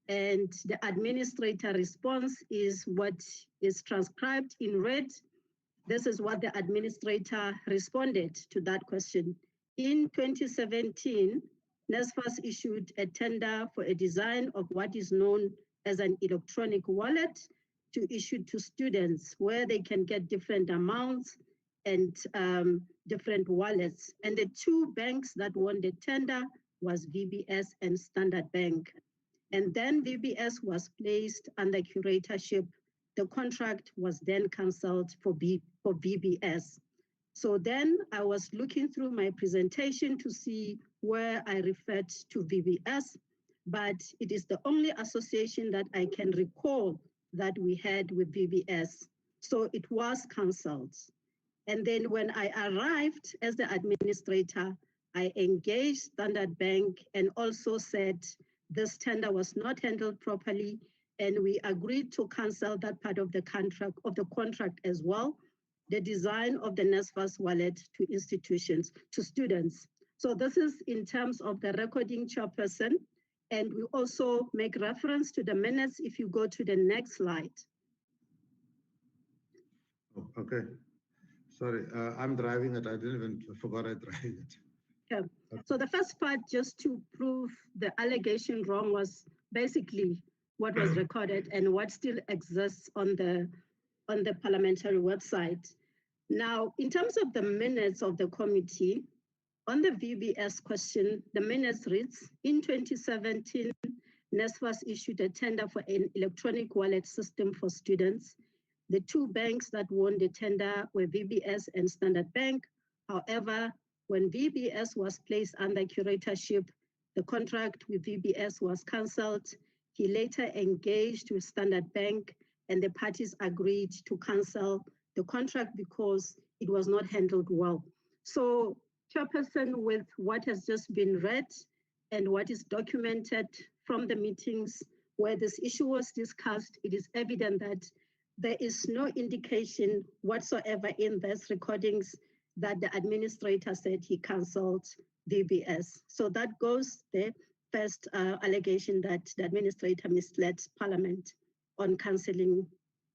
and the administrator response is what is transcribed in red. This is what the administrator responded to that question. In 2017, NSFAS issued a tender for a design of what is known as an electronic wallet to issue to students, where they can get different amounts and different wallets. And the 2 banks that won the tender was VBS and Standard Bank. And then VBS was placed under curatorship. The contract was then cancelled for VBS. So then I was looking through my presentation to see where I referred to VBS, but it is the only association that I can recall that we had with VBS. So it was cancelled. And then when I arrived as the administrator, I engaged Standard Bank and also said this tender was not handled properly, and we agreed to cancel that part of the contract as well, the design of the NSFAS wallet to institutions, to students. So this is in terms of the recording, Chairperson, and we also make reference to the minutes if you go to the next slide. Oh, okay. Sorry, I'm driving it. I forgot I drive it. Yeah. So the first part, just to prove the allegation wrong, was basically what was recorded and what still exists on the parliamentary website. Now, in terms of the minutes of the committee, on the VBS question, the minutes reads, in 2017, NSFAS issued a tender for an electronic wallet system for students. The two banks that won the tender were VBS and Standard Bank. However, when VBS was placed under curatorship, the contract with VBS was cancelled. He later engaged with Standard Bank and the parties agreed to cancel the contract because it was not handled well. So, Chairperson, with what has just been read and what is documented from the meetings where this issue was discussed, it is evident that there is no indication whatsoever in these recordings that the administrator said he cancelled VBS. So that goes the first allegation that the administrator misled Parliament on cancelling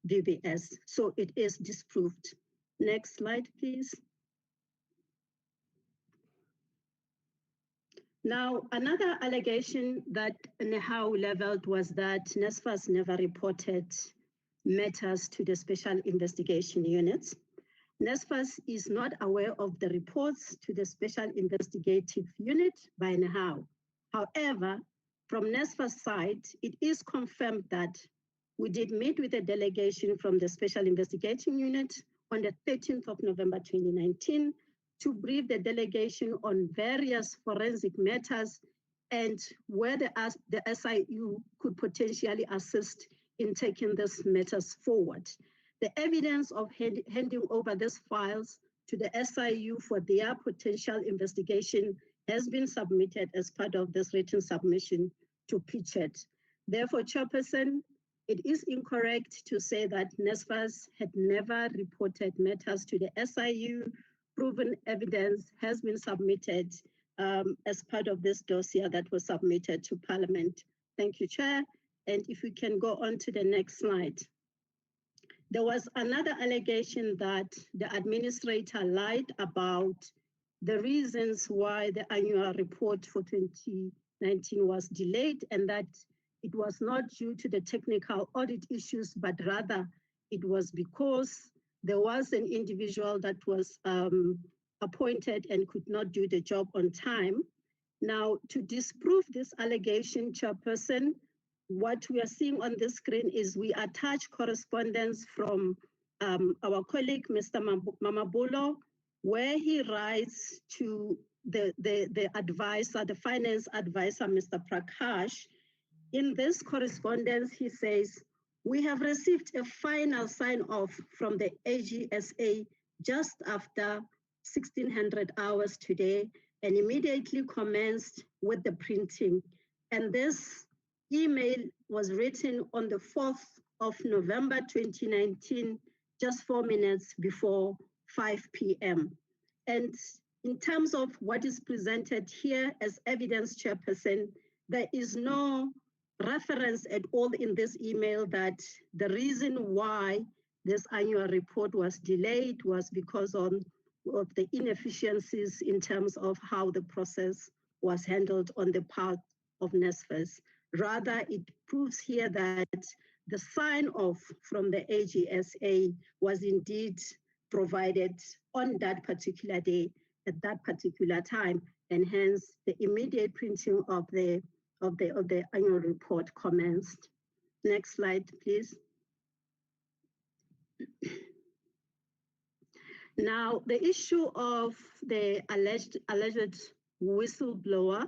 VBS. So it is disproved. Next slide, please. Now, another allegation that NEHAWU leveled was that NSFAS never reported matters to the Special Investigation Units. NSFAS is not aware of the reports to the Special Investigative Unit by NEHAWU. However, from NSFAS side, it is confirmed that we did meet with a delegation from the Special Investigating Unit on the 13th of November 2019 to brief the delegation on various forensic matters and where the SIU could potentially assist in taking these matters forward. The evidence of handing over these files to the SIU for their potential investigation has been submitted as part of this written submission to PCHET. Therefore, Chairperson, it is incorrect to say that NSFAS had never reported matters to the SIU. Proven evidence has been submitted as part of this dossier that was submitted to Parliament. Thank you, Chair. And if we can go on to the next slide. There was another allegation that the administrator lied about the reasons why the annual report for 2019 was delayed, and that it was not due to the technical audit issues, but rather it was because there was an individual that was appointed and could not do the job on time. Now, to disprove this allegation, Chairperson, what we are seeing on the screen is we attach correspondence from our colleague, Mr. Mamabulo, where he writes to the advisor, the finance advisor, Mr. Prakash. In this correspondence, he says, we have received a final sign-off from the AGSA just after 1600 hours today and immediately commenced with the printing. And this email was written on the 4th of November 2019, just 4 minutes before 5 p.m. And in terms of what is presented here as evidence, Chairperson, there is no reference at all in this email that the reason why this annual report was delayed was because of the inefficiencies in terms of how the process was handled on the part of NSFAS. Rather, it proves here that the sign-off from the AGSA was indeed provided on that particular day, at that particular time, and hence the immediate printing of the annual report commenced. Next slide, please. Now, the issue of the alleged whistleblower.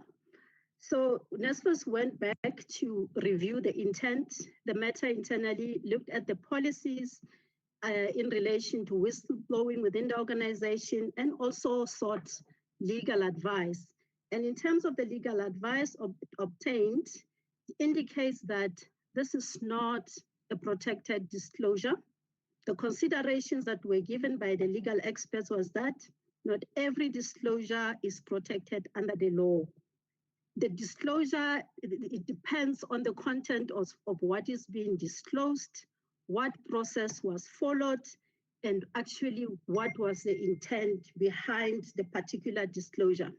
So NSFAS went back to review the intent, the matter internally, looked at the policies, in relation to whistleblowing within the organization, and also sought legal advice. And in terms of the legal advice obtained, indicates that this is not a protected disclosure. The considerations that were given by the legal experts was that not every disclosure is protected under the law. The disclosure, it depends on the content of what is being disclosed, what process was followed, and actually what was the intent behind the particular disclosure.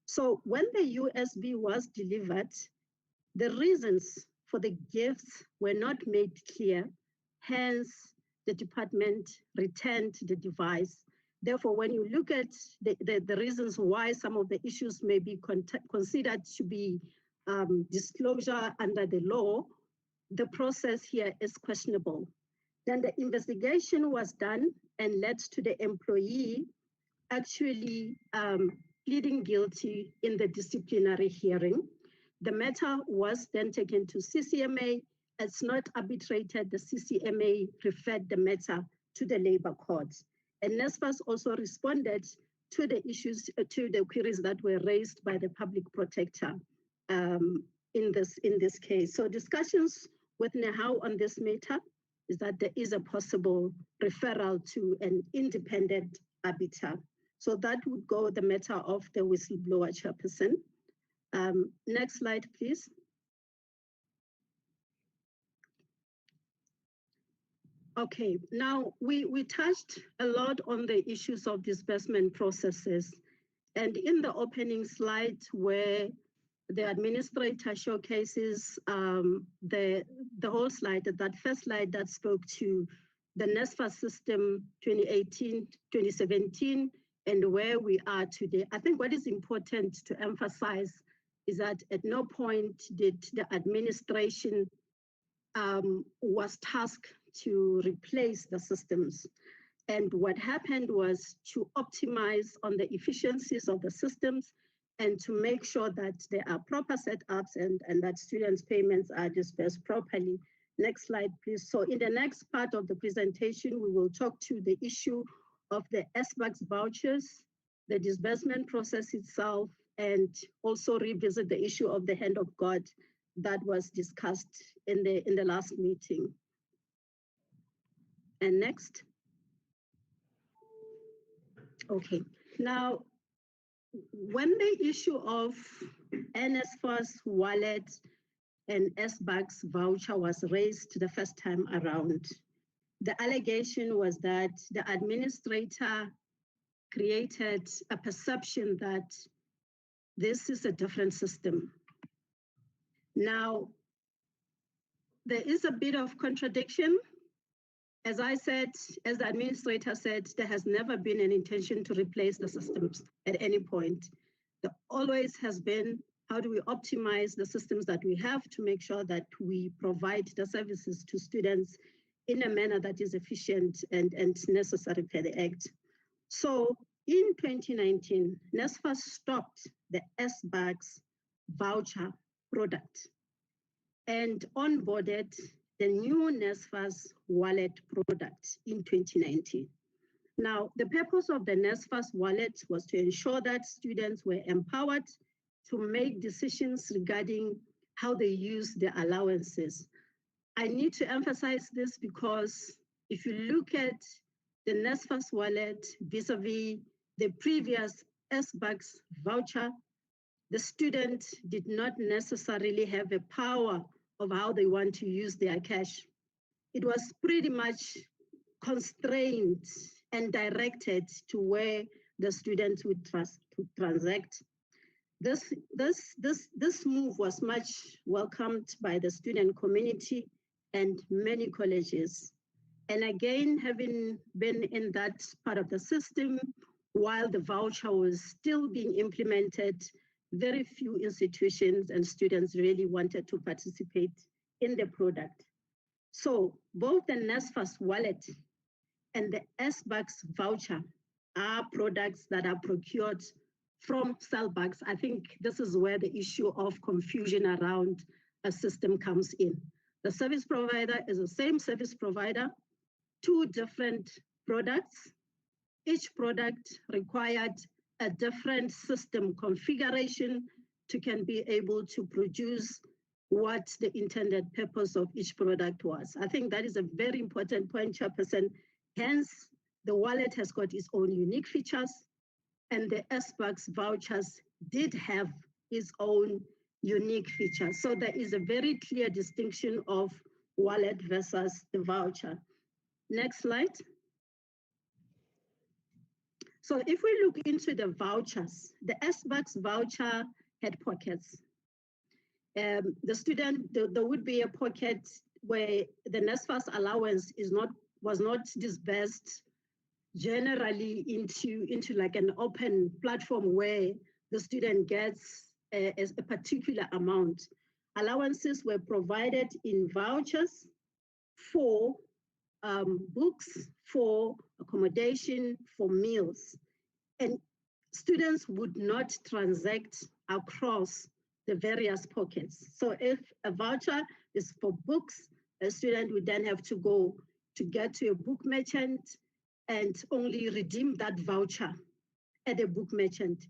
So when the USB was delivered, the reasons for the gifts were not made clear, hence the department returned the device. Therefore, when you look at the reasons why some of the issues may be considered to be disclosure under the law, the process here is questionable. Then the investigation was done and led to the employee actually pleading guilty in the disciplinary hearing. The matter was then taken to CCMA. It's not arbitrated. The CCMA referred the matter to the labor courts. And NSFAS also responded to the issues, to the queries that were raised by the public protector in this case. So discussions with NEHAWU on this matter is that there is a possible referral to an independent arbiter. So that would go the matter of the whistleblower chairperson. Next slide, please. Okay, now we touched a lot on the issues of disbursement processes. And in the opening slide where the administrator showcases the whole slide, that first slide that spoke to the NSFAS system 2018, 2017, and where we are today. I think what is important to emphasize is that at no point did the administration was tasked to replace the systems. And what happened was to optimize on the efficiencies of the systems and to make sure that there are proper setups and that students' payments are dispersed properly. Next slide, please. So in the next part of the presentation, we will talk to the issue of the SBAX vouchers, the disbursement process itself, and also revisit the issue of the hand of God that was discussed in the last meeting. And next. Okay, now, when the issue of NSFAS wallet and SBAX voucher was raised the first time around, the allegation was that the administrator created a perception that this is a different system. Now, there is a bit of contradiction. As I said, as the administrator said, there has never been an intention to replace the systems at any point. There always has been, how do we optimize the systems that we have to make sure that we provide the services to students in a manner that is efficient and necessary per the Act. So in 2019, NSFAS stopped the SBAX voucher product and onboarded the new NSFAS wallet product in 2019. Now, the purpose of the NSFAS wallet was to ensure that students were empowered to make decisions regarding how they use their allowances. I need to emphasize this because if you look at the NSFAS wallet vis-a-vis the previous SBAX voucher, the student did not necessarily have a power of how they want to use their cash. It was pretty much constrained and directed to where the students would transact. This move was much welcomed by the student community and many colleges. And again, having been in that part of the system, while the voucher was still being implemented, very few institutions and students really wanted to participate in the product. So both the NSFAS wallet and the SBAX voucher are products that are procured from Cellbucks. I think this is where the issue of confusion around a system comes in. The service provider is the same service provider. 2 different products. Each product required a different system configuration to can be able to produce what the intended purpose of each product was. I think that is a very important point, Chairperson. Hence, the wallet has got its own unique features, and the SBUX vouchers did have its own unique features. So there is a very clear distinction of wallet versus the voucher. Next slide. So if we look into the vouchers, the SBUX voucher had pockets. The student, there would be a pocket where the NSFAS allowance was not disbursed generally into like an open platform where the student gets a particular amount. Allowances were provided in vouchers for books, for accommodation, for meals. And students would not transact across the various pockets. So if a voucher is for books, a student would then have to go to get to a book merchant and only redeem that voucher at a book merchant.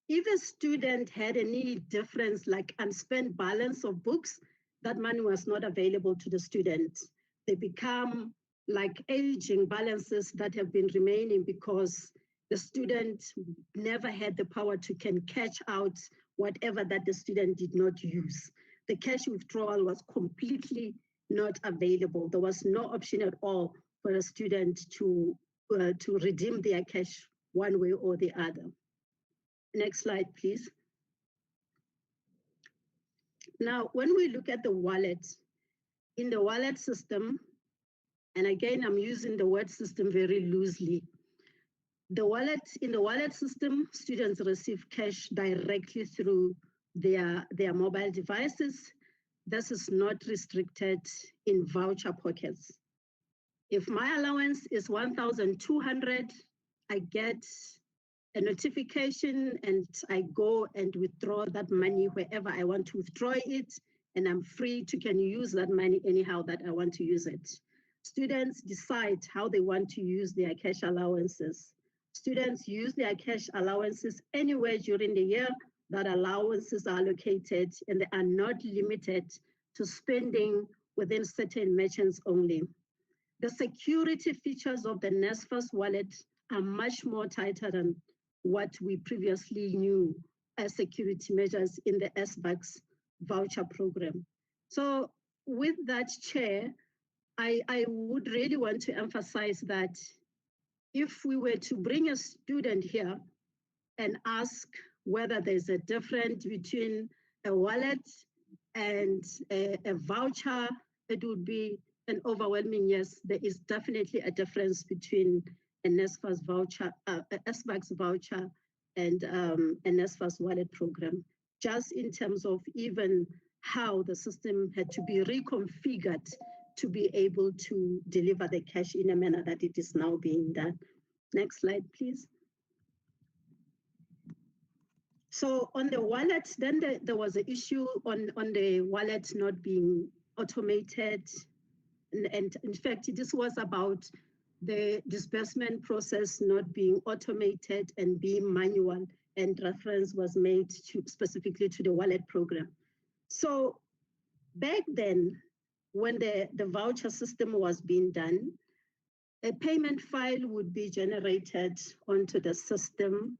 If a student had any difference, like unspent balance of books, that money was not available to the student. They become like aging balances that have been remaining because the student never had the power to can catch out whatever that the student did not use. The cash withdrawal was completely not available. There was no option at all for a student to redeem their cash one way or the other. Next slide, please. Now, when we look at the wallet, in the wallet system, and again, I'm using the word system very loosely. In the wallet system, students receive cash directly through their mobile devices. This is not restricted in voucher pockets. If my allowance is 1,200, I get a notification and I go and withdraw that money wherever I want to withdraw it, and I'm free to can use that money anyhow that I want to use it. Students decide how they want to use their cash allowances. Students use their cash allowances anywhere during the year that allowances are allocated, and they are not limited to spending within certain merchants only. The security features of the NSFAS wallet are much more tighter than what we previously knew as security measures in the SBUX voucher program. So with that, Chair, I would really want to emphasize that if we were to bring a student here and ask whether there's a difference between a wallet and a voucher, it would be an overwhelming yes. There is definitely a difference between a NSFAS voucher, SBUX voucher, and a NSFAS wallet program, just in terms of even how the system had to be reconfigured to be able to deliver the cash in a manner that it is now being done. Next slide, please. So on the wallet, then there was an issue on the wallet not being automated. And in fact, this was about the disbursement process not being automated and being manual, and reference was made specifically to the wallet program. So back then, when the voucher system was being done, a payment file would be generated onto the system,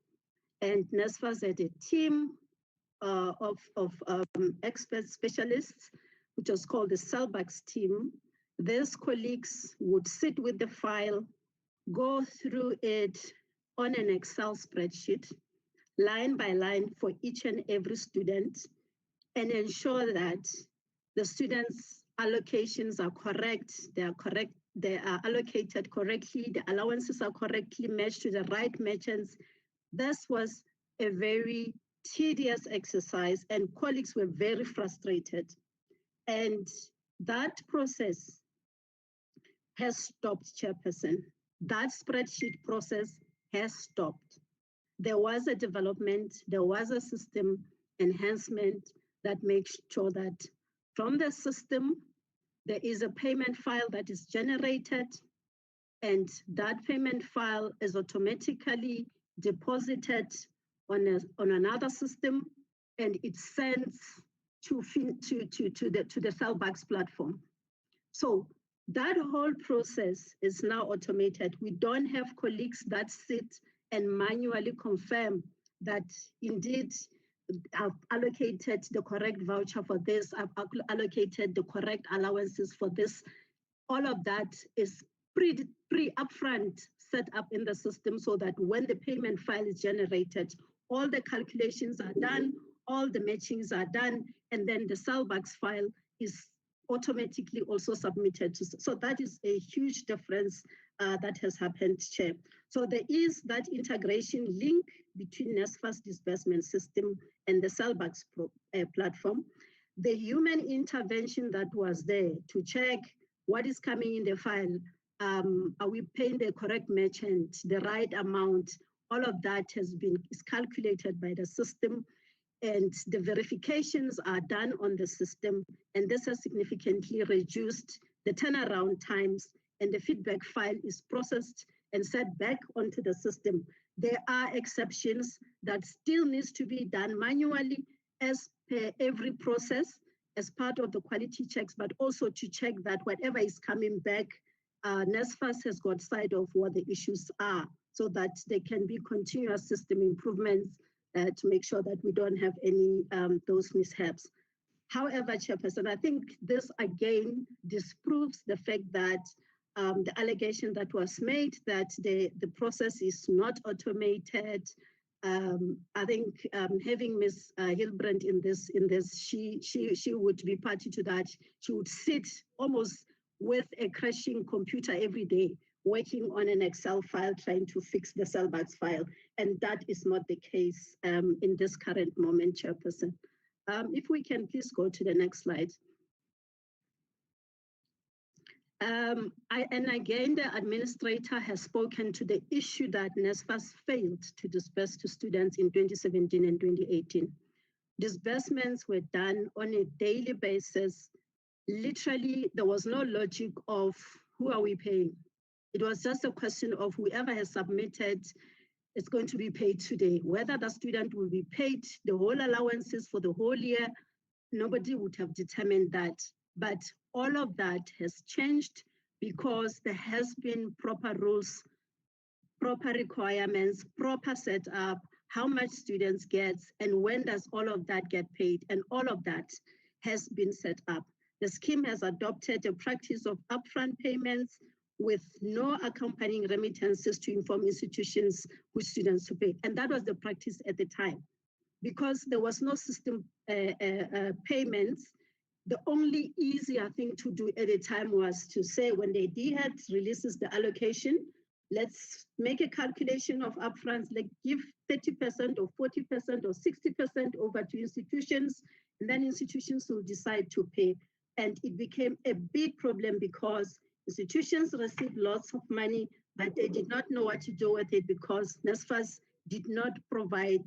and NSFAS had a team of expert specialists, which was called the SBUX team. These colleagues would sit with the file, go through it on an Excel spreadsheet, line by line for each and every student, and ensure that the students' allocations are correct, they are allocated correctly, the allowances are correctly matched to the right merchants. This was a very tedious exercise, and colleagues were very frustrated. And that process has stopped, Chairperson. That spreadsheet process has stopped. There was a development, there was a system enhancement that makes sure that from the system, there is a payment file that is generated. and that payment file is automatically deposited on another system, and it sends to the Cellbox platform. So that whole process is now automated. We don't have colleagues that sit and manually confirm that indeed I've allocated the correct voucher for this, I've allocated the correct allowances for this. All of that is upfront set up in the system so that when the payment file is generated, all the calculations are done, all the matchings are done, and then the Cellbox file is automatically also submitted. So that is a huge difference that has happened, Chair. So there is that integration link between NSFAS disbursement system and the Cellbox platform. The human intervention that was there to check what is coming in the file, are we paying the correct merchant, the right amount, all of that is calculated by the system, and the verifications are done on the system, and this has significantly reduced the turnaround times, and the feedback file is processed and set back onto the system. There are exceptions that still needs to be done manually as per every process as part of the quality checks, but also to check that whatever is coming back, NSFAS has got sight of what the issues are so that there can be continuous system improvements to make sure that we don't have any those mishaps. However, Chairperson, I think this again disproves the fact that the allegation that was made that the process is not automated. I think having Ms. Hilbrand in this, she would be party to that. She would sit almost with a crashing computer every day, working on an Excel file, trying to fix the Cellbox file. And that is not the case in this current moment, Chairperson. If we can please go to the next slide. And again, the administrator has spoken to the issue that NSFAS failed to disburse to students in 2017 and 2018. Disbursements were done on a daily basis. Literally, there was no logic of who are we paying. It was just a question of whoever has submitted is going to be paid today. Whether the student will be paid the whole allowances for the whole year, nobody would have determined that. But all of that has changed because there has been proper rules, proper requirements, proper setup, how much students get, and when does all of that get paid, and all of that has been set up. The scheme has adopted a practice of upfront payments with no accompanying remittances to inform institutions which students to pay. And that was the practice at the time. Because there was no system payments, the only easier thing to do at the time was to say when the DHED releases the allocation, let's make a calculation of upfronts, like give 30% or 40% or 60% over to institutions, and then institutions will decide to pay. And it became a big problem because institutions received lots of money, but they did not know what to do with it because NSFAS did not provide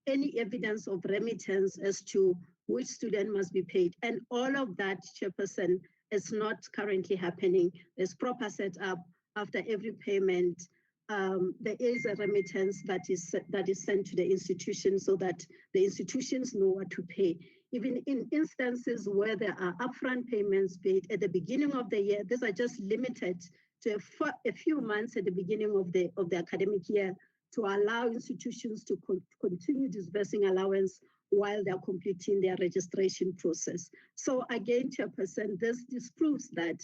any evidence of remittance as to which student must be paid. And all of that, Chairperson, is not currently happening. There's proper setup after every payment. There is a remittance that is sent to the institution so that the institutions know what to pay. Even in instances where there are upfront payments paid at the beginning of the year, these are just limited to a few months at the beginning of the academic year to allow institutions to continue disbursing allowance while they're completing their registration process. So again, Chairperson, this disproves that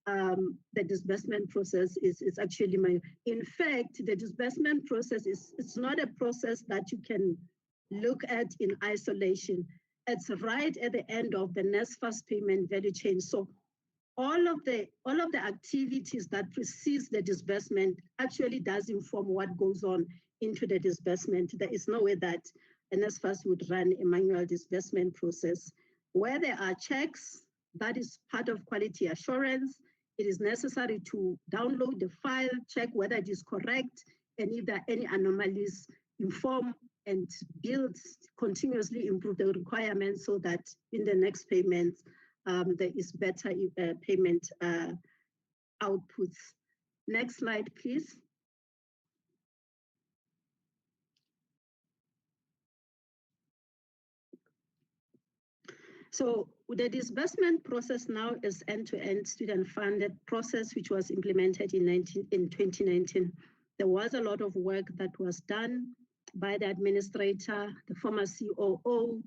the disbursement process is actually in fact, the disbursement process it's not a process that you can look at in isolation. It's right at the end of the NSFAS payment value chain. So all of the activities that precedes the disbursement actually does inform what goes on into the disbursement. There is no way that NSFAS would run a manual disbursement process. Where there are checks, that is part of quality assurance. It is necessary to download the file, check whether it is correct, and if there are any anomalies, inform and build, continuously improve the requirements so that in the next payments, there is better payment outputs. Next slide, please. So the disbursement process now is end-to-end student-funded process, which was implemented in 2019. There was a lot of work that was done by the administrator, the former COO,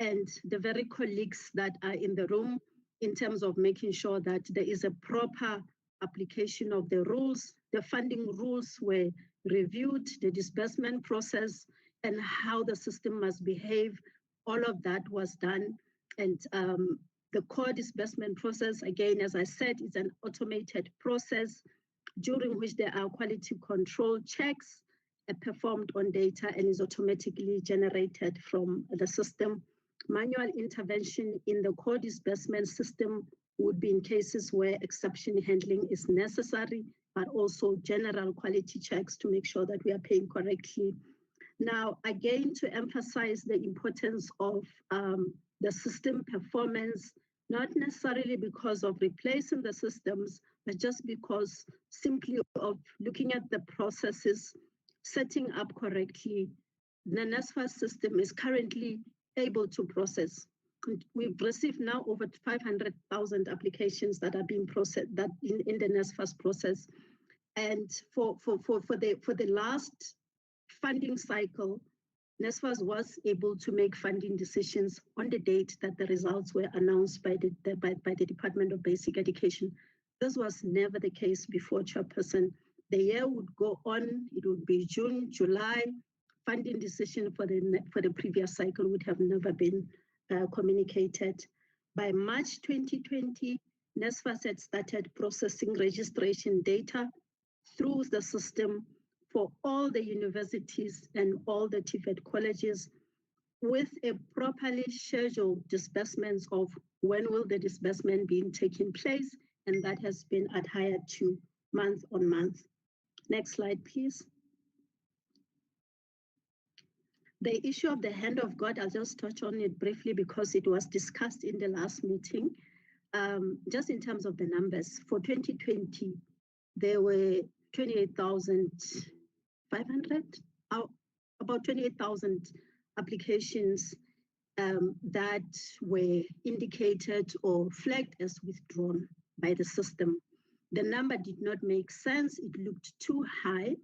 and the very colleagues that are in the room in terms of making sure that there is a proper application of the rules. The funding rules were reviewed, the disbursement process, and how the system must behave. All of that was done. And the core disbursement process, again, as I said, is an automated process during which there are quality control checks performed on data and is automatically generated from the system. Manual intervention in the core disbursement system would be in cases where exception handling is necessary, but also general quality checks to make sure that we are paying correctly. Now, again, to emphasize the importance of the system performance, not necessarily because of replacing the systems, but just because simply of looking at the processes, setting up correctly. The NSFAS system is currently able to process. We've received now over 500,000 applications that are being processed that in the NSFAS process. And for the last funding cycle, NSFAS was able to make funding decisions on the date that the results were announced by the Department of Basic Education. This was never the case before, Chairperson. The year would go on, it would be June, July. Funding decision for the previous cycle would have never been communicated. By March 2020, NSFAS had started processing registration data through the system for all the universities and all the TVET colleges with a properly scheduled disbursements of when will the disbursement be taking place, and that has been adhered to month on month. Next slide, please. The issue of the hand of God, I'll just touch on it briefly because it was discussed in the last meeting. Just in terms of the numbers, for 2020, there were 28,500, about 28,000 applications that were indicated or flagged as withdrawn by the system. The number did not make sense. It looked too high.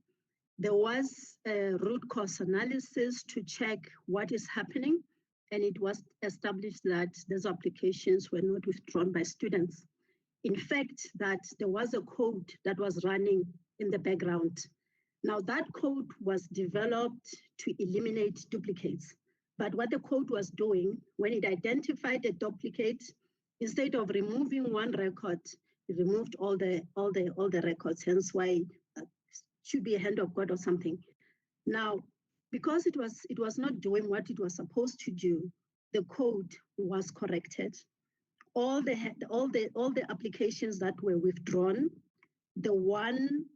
There was a root cause analysis to check what is happening, and it was established that those applications were not withdrawn by students. In fact, that there was a code that was running in the background. Now that code was developed to eliminate duplicates. But what the code was doing, when it identified a duplicate, instead of removing one record, it removed all the records, hence why it should be a hand of God or something. Now, because it was not doing what it was supposed to do, the code was corrected. All the applications that were withdrawn, the one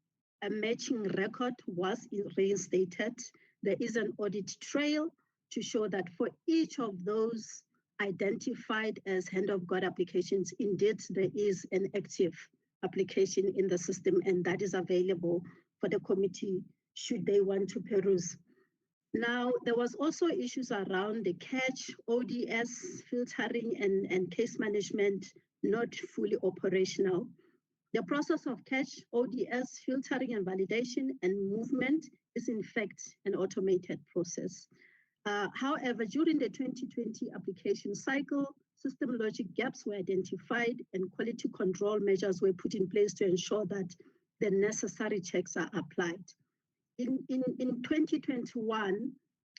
matching record was reinstated. There is an audit trail to show that for each of those identified as hand of God applications, indeed there is an active application in the system, and that is available for the committee should they want to peruse. Now, there was also issues around the catch, ODS, filtering, and case management not fully operational. The process of catch, ODS, filtering, and validation and movement is in fact an automated process. However, during the 2020 application cycle, system logic gaps were identified and quality control measures were put in place to ensure that the necessary checks are applied. In 2021,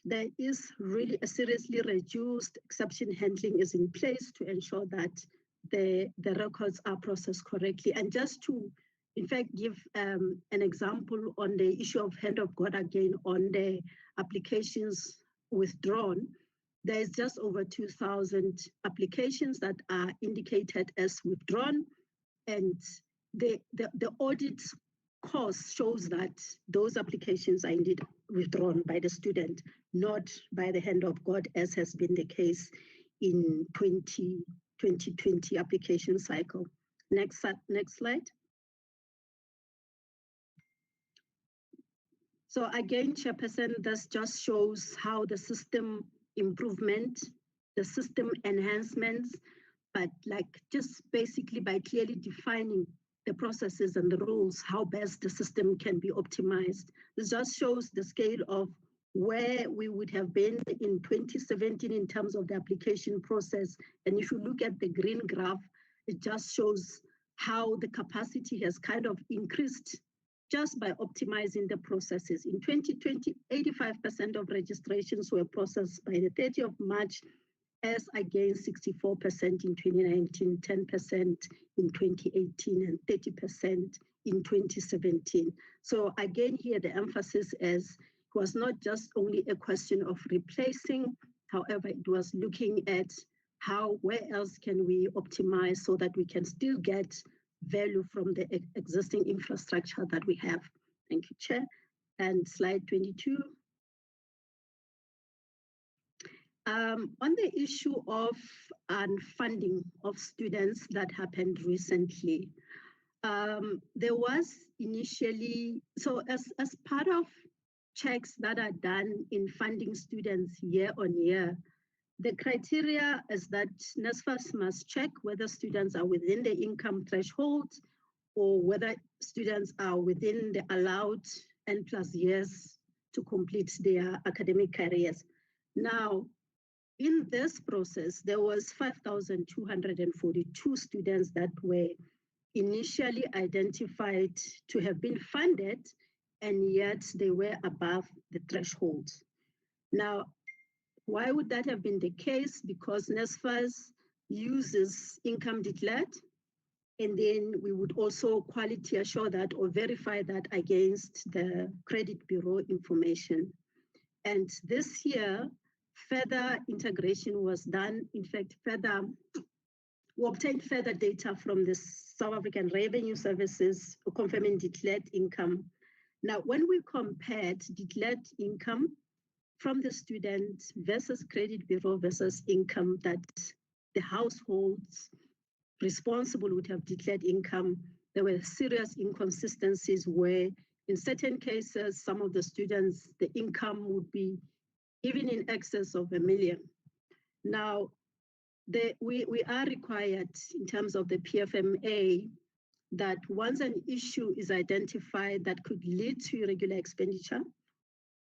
there is really a seriously reduced exception handling is in place to ensure that the records are processed correctly. And just to, in fact, give an example on the issue of hand of God again on the applications withdrawn, there is just over 2,000 applications that are indicated as withdrawn, and the audit course shows that those applications are indeed withdrawn by the student, not by the hand of God, as has been the case in 2020 application cycle. Next slide. So again, Chairperson, this just shows how the system improvement, the system enhancements, but like just basically by clearly defining the processes and the rules, how best the system can be optimized. This just shows the scale of where we would have been in 2017 in terms of the application process. And if you look at the green graph, it just shows how the capacity has kind of increased just by optimizing the processes. In 2020, 85% of registrations were processed by the 30th of March, as against 64% in 2019, 10% in 2018, and 30% in 2017. So again, here the emphasis is it was not just only a question of replacing, however, it was looking at where else can we optimize so that we can still get value from the existing infrastructure that we have. Thank you, Chair. And slide 22. On the issue of funding of students that happened recently, there was initially, so as part of checks that are done in funding students year on year, the criteria is that NSFAS must check whether students are within the income threshold or whether students are within the allowed N+ years to complete their academic careers. Now, in this process, there was 5,242 students that were initially identified to have been funded, and yet they were above the threshold. Now, why would that have been the case? Because NSFAS uses income declared, and then we would also quality assure that or verify that against the credit bureau information. And this year, further integration was done. In fact, we obtained further data from the South African Revenue Services confirming declared income. Now, when we compared declared income from the student versus credit bureau versus income that the households responsible would have declared income, there were serious inconsistencies where in certain cases, some of the students, the income would be even in excess of $1 million. Now, we are required in terms of the PFMA that once an issue is identified that could lead to irregular expenditure,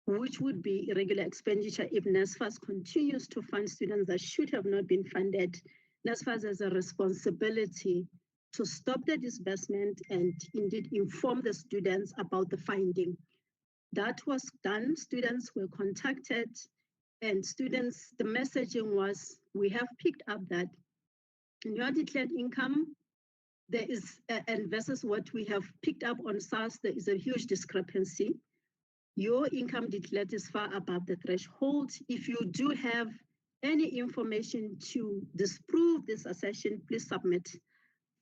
which would be irregular expenditure if NSFAS continues to fund students that should have not been funded, NSFAS has a responsibility to stop the disbursement and indeed inform the students about the finding. That was done. Students were contacted, and students, the messaging was, we have picked up that in your declared income, there is, and versus what we have picked up on SARS, there is a huge discrepancy. Your income declared is far above the threshold. If you do have any information to disprove this assertion, please submit.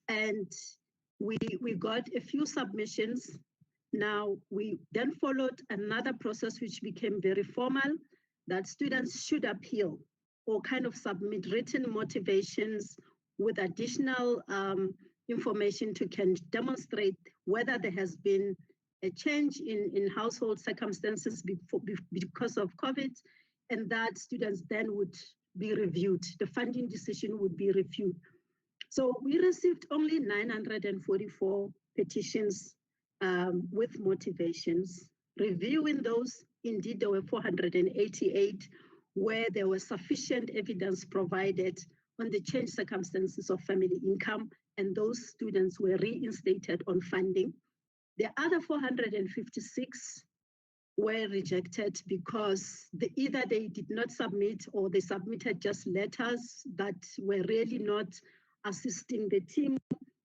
And we got a few submissions. Now, we then followed another process which became very formal, that students should appeal or kind of submit written motivations with additional information to can demonstrate whether there has been a change in household circumstances because of COVID, and that students then would be reviewed. The funding decision would be reviewed. So we received only 944 petitions with motivations. Reviewing those, indeed, there were 488 where there was sufficient evidence provided on the changed circumstances of family income, and those students were reinstated on funding. The other 456 were rejected because either they did not submit or they submitted just letters that were really not assisting the team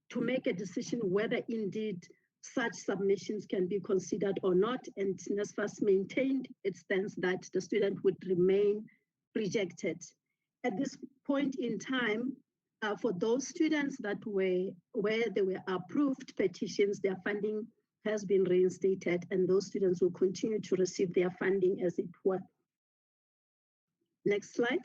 to make a decision whether indeed such submissions can be considered or not. And NSFAS maintained its stance that the student would remain rejected. At this point in time, for those students that were where they were approved petitions, their funding has been reinstated, and those students will continue to receive their funding as it were. Next slide.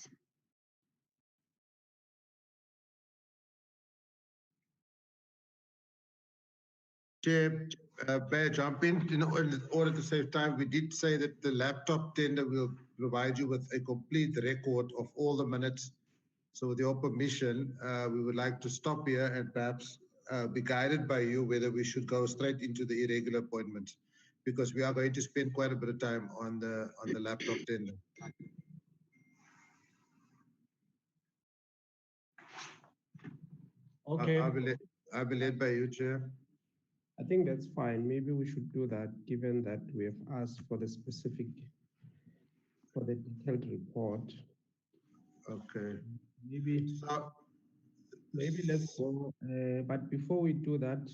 Chair, may I jump in order to save time? We did say that the laptop tender will provide you with a complete record of all the minutes. So with your permission, we would like to stop here and perhaps be guided by you whether we should go straight into the irregular appointments, because we are going to spend quite a bit of time on the laptop tender. Okay. I'll be led by you, Chair. I think that's fine. Maybe we should do that, given that we have asked for the detailed report. Okay. Maybe let's go. But before we do that,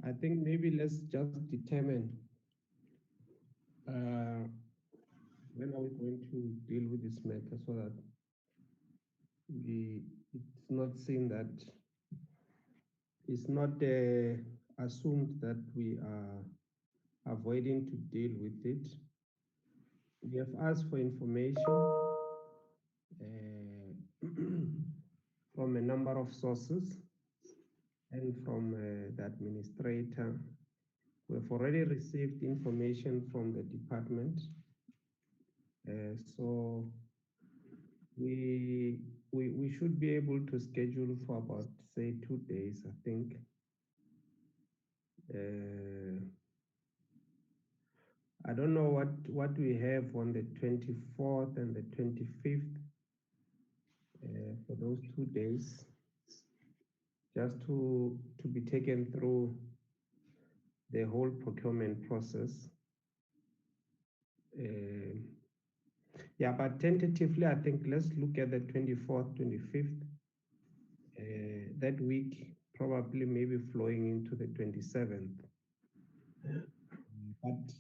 I think maybe let's just determine when are we going to deal with this matter, so that it's not seen that it's not assumed that we are avoiding to deal with it. We have asked for information from a number of sources and from the administrator. We have already received information from the department. So we should be able to schedule for about, say, 2 days, I think. I don't know what we have on the 24th and the 25th for those 2 days, just to be taken through the whole procurement process. Yeah, but tentatively, I think let's look at the 24th, 25th. That week, probably maybe flowing into the 27th. But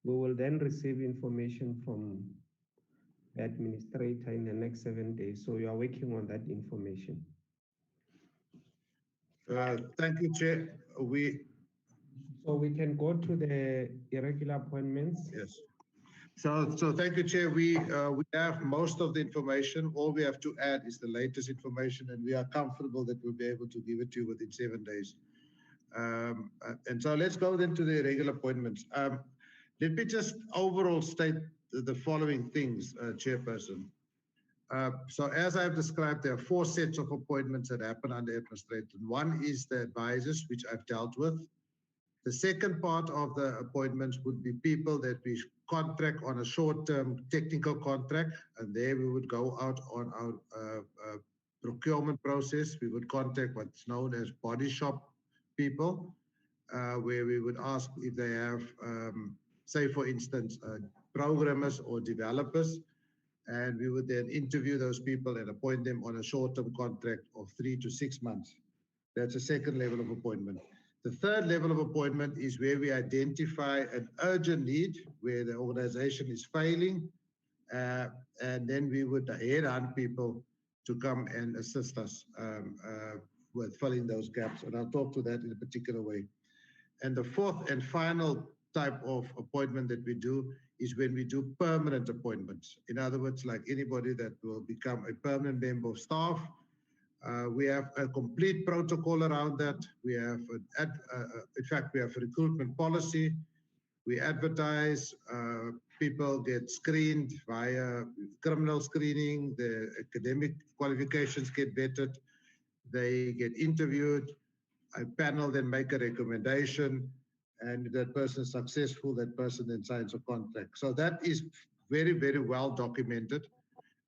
we will then receive information from the administrator in the next 7 days. So you are working on that information. Thank you, Chair. So we can go to the irregular appointments. Yes. So thank you, Chair. We have most of the information. All we have to add is the latest information, and we are comfortable that we'll be able to give it to you within 7 days. And so let's go then to the irregular appointments. Let me just overall state the following things, Chairperson. So as I've described, there are 4 sets of appointments that happen under administration. One is the advisors, which I've dealt with. The second part of the appointments would be people that we contract on a short-term technical contract, and there we would go out on our procurement process. We would contact what's known as body shop people, where we would ask if they have, say for instance, programmers or developers, and we would then interview those people and appoint them on a short-term contract of 3 to 6 months. That's a second level of appointment. The third level of appointment is where we identify an urgent need, where the organization is failing, and then we would headhunt people to come and assist us with filling those gaps. And I'll talk to that in a particular way. And the fourth and final type of appointment that we do is when we do permanent appointments. In other words, like anybody that will become a permanent member of staff. We have a complete protocol around that. We have, in fact, we have a recruitment policy. We advertise, people get screened via criminal screening, the academic qualifications get vetted, they get interviewed, a panel then make a recommendation, and if that person is successful, that person then signs a contract. So that is very, very well documented.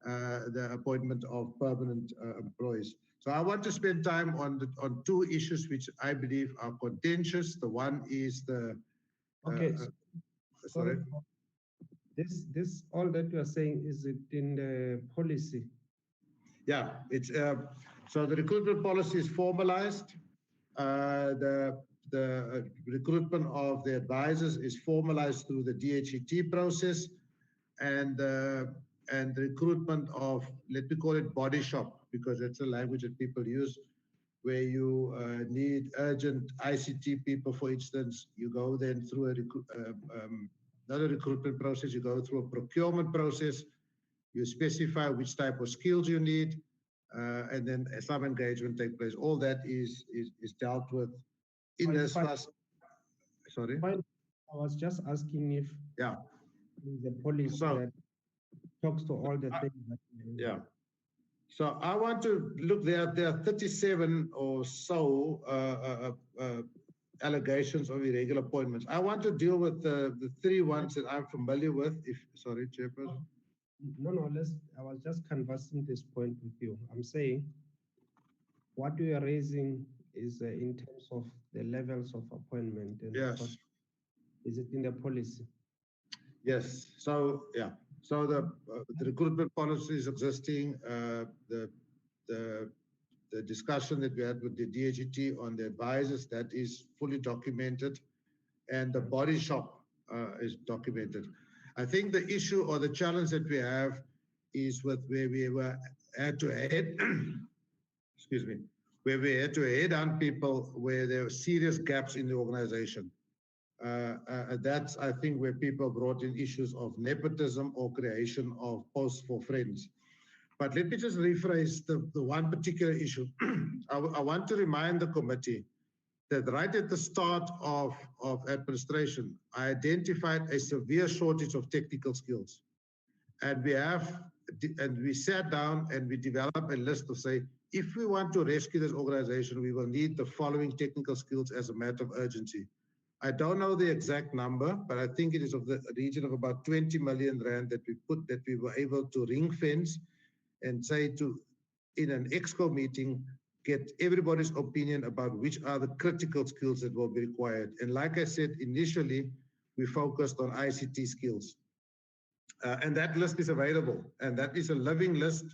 The appointment of permanent employees. So I want to spend time on 2 issues which I believe are contentious. The one is the sorry. This all that you are saying, is it in the policy? Yeah, it's so the recruitment policy is formalized. The recruitment of the advisors is formalized through the DHET process, and the recruitment of, let me call it body shop, because that's the language that people use, where you need urgent ICT people, for instance. You go then through not a recruitment process, you go through a procurement process, you specify which type of skills you need, and then some engagement take place. All that is dealt with in NSFAS. Sorry? Fine. I was just asking if the policy that talks to all the things that So I want to look there are 37 or so allegations of irregular appointments. I want to deal with the 3 ones that I'm familiar with. Sorry, Chairperson. No, I was just canvassing this point with you. I'm saying what we are raising is in terms of the levels of appointment. And yes. Is it in the policy? Yes. So, So the recruitment policy is existing. The discussion that we had with the DHET on the advisors, that is fully documented. And the body shop is documented. I think the issue or the challenge that we have is with where we had to head, excuse me, where we had to head on people where there were serious gaps in the organization. That's, I think, where people brought in issues of nepotism or creation of posts for friends. But let me just rephrase the one particular issue. I want to remind the committee that right at the start of administration, I identified a severe shortage of technical skills. And we sat down and we developed a list of say, if we want to rescue this organization, we will need the following technical skills as a matter of urgency. I don't know the exact number, but I think it is of the region of about 20 million rand that we were able to ring fence and say in an EXCO meeting, get everybody's opinion about which are the critical skills that will be required. And like I said, initially, we focused on ICT skills. And that list is available. And that is a living list.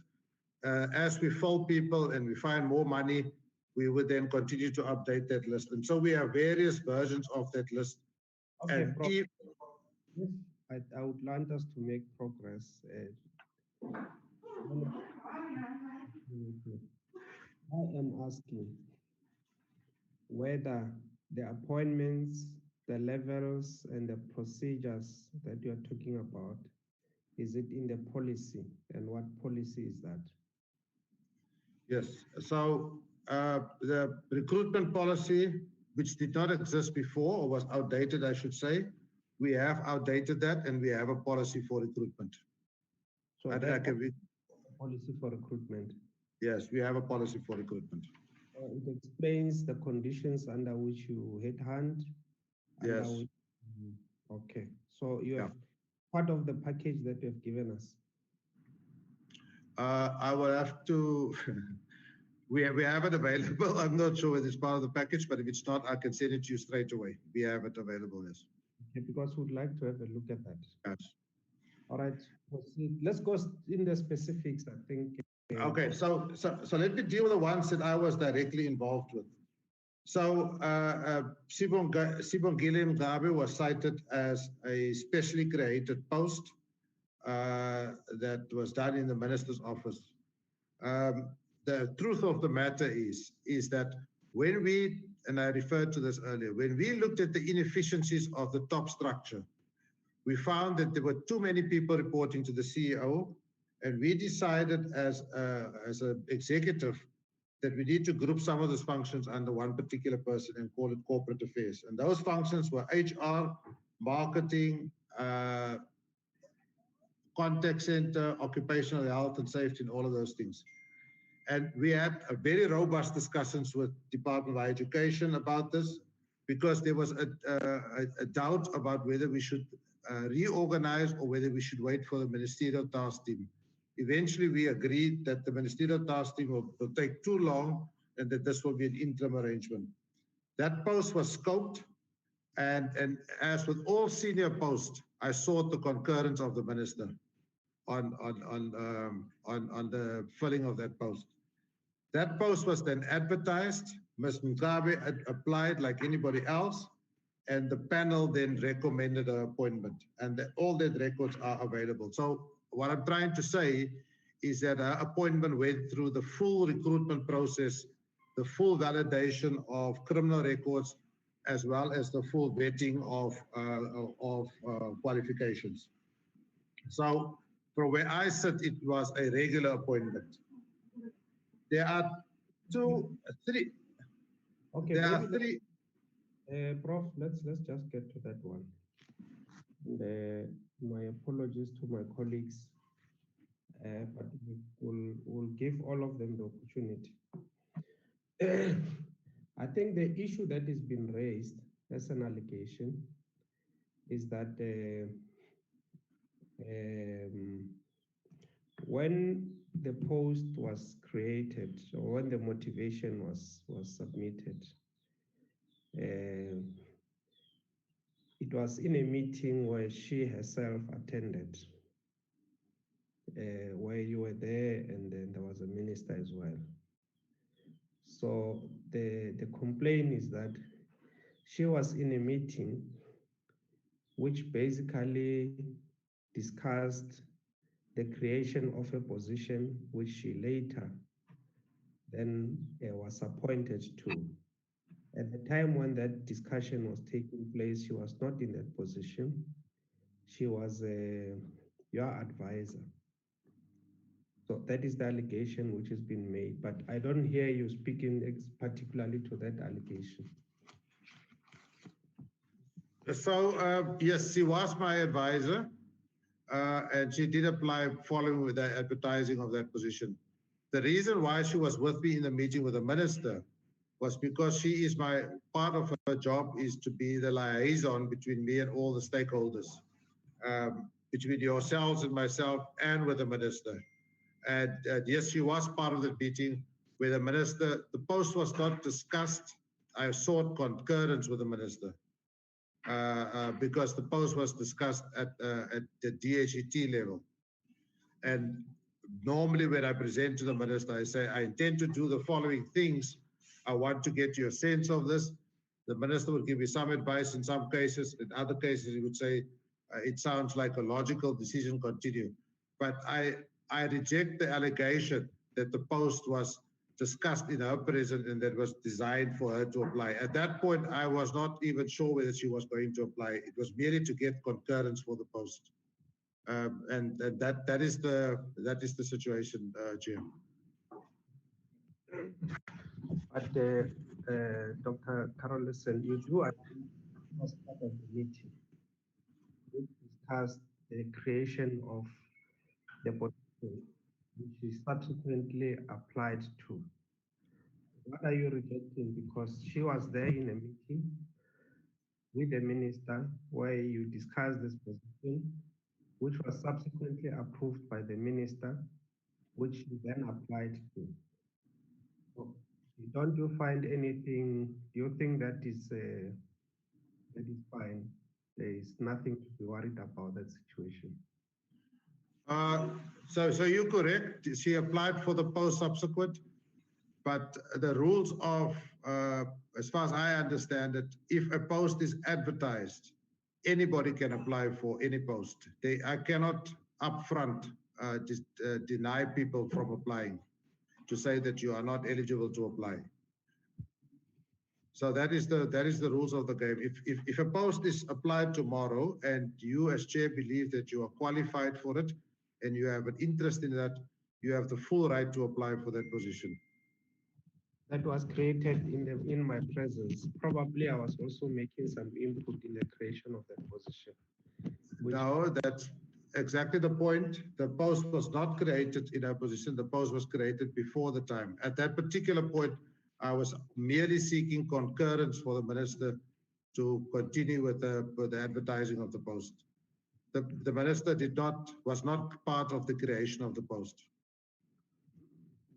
As we fold people and we find more money, we would then continue to update that list. And so we have various versions of that list. Okay, and yes, I would like us to make progress. I am asking whether the appointments, the levels, and the procedures that you are talking about, is it in the policy, and what policy is that? Yes, so the recruitment policy, which did not exist before or was outdated, I should say, we have outdated that and we have a policy for recruitment. So policy for recruitment? Yes, we have a policy for recruitment. It explains the conditions under which you headhunt. Yes. Okay, so you have part of the package that you have given us. I will have to, we have it available. I'm not sure whether it's part of the package, but if it's not, I can send it to you straight away. We have it available, yes. Okay, because we'd like to have a look at that. Yes. All right, proceed. Let's go in the specifics, I think. Okay, so let me deal with the ones that I was directly involved with. So Sibon Gilliam Gabe was cited as a specially created post that was done in the minister's office. The truth of the matter is that when we, and I referred to this earlier, when we looked at the inefficiencies of the top structure, we found that there were too many people reporting to the CEO, and we decided as an executive that we need to group some of those functions under one particular person and call it corporate affairs. And those functions were HR, marketing, contact center, occupational health and safety, and all of those things. And we had a very robust discussions with Department of Education about this, because there was a doubt about whether we should reorganize or whether we should wait for the ministerial task team. Eventually, we agreed that the ministerial task team will take too long and that this will be an interim arrangement. That post was scoped, and as with all senior posts, I sought the concurrence of the minister on the filling of that post. That post was then advertised. Ms. Mugabe applied like anybody else, and the panel then recommended her appointment, and all that records are available. So what I'm trying to say is that her appointment went through the full recruitment process, the full validation of criminal records, as well as the full vetting of qualifications. So from where I sit, it was a regular appointment. There are three. Okay, there are three. Prof, let's just get to that one. And, my apologies to my colleagues, but we'll give all of them the opportunity. I think the issue that is being raised as an allegation is that when the post was created, or when the motivation was submitted, it was in a meeting where she herself attended, where you were there, and then there was a minister as well. So the complaint is that she was in a meeting which basically discussed the creation of a position which she later then was appointed to. At the time when that discussion was taking place, she was not in that position. She was your advisor. So that is the allegation which has been made, but I don't hear you speaking particularly to that allegation. So, yes, she was my advisor, and she did apply following with the advertising of that position. The reason why she was with me in the meeting with the minister was because she is part of her job is to be the liaison between me and all the stakeholders, between yourselves and myself and with the minister. And yes, she was part of the meeting where the minister, the post was not discussed. I sought concurrence with the minister because the post was discussed at the DHET level. And normally when I present to the minister, I say, I intend to do the following things. I want to get you a sense of this. The minister will give you some advice in some cases. In other cases, he would say, it sounds like a logical decision, continue. But I reject the allegation that the post was discussed in her presence and that was designed for her to apply. At that point, I was not even sure whether she was going to apply. It was merely to get concurrence for the post. And that is the situation, Chair. But Dr. Carolson, you do attend as part of the meeting. We discussed the creation of the position, which is subsequently applied to. What are you rejecting? Because she was there in a meeting with the minister where you discussed this position, which was subsequently approved by the minister, which you then applied to. So, don't you find anything? Do you think that is fine? There is nothing to be worried about that situation. So you're correct. She applied for the post subsequent, but the rules of, as far as I understand it, if a post is advertised, anybody can apply for any post. I cannot upfront deny people from applying to say that you are not eligible to apply. So that is the rules of the game. If a post is applied tomorrow and you as chair believe that you are qualified for it and you have an interest in that, you have the full right to apply for that position. That was created in my presence. Probably I was also making some input in the creation of that position. No, that's exactly the point. The post was not created in our position. The post was created before the time. At that particular point, I was merely seeking concurrence for the minister to continue with the advertising of the post. The minister was not part of the creation of the post.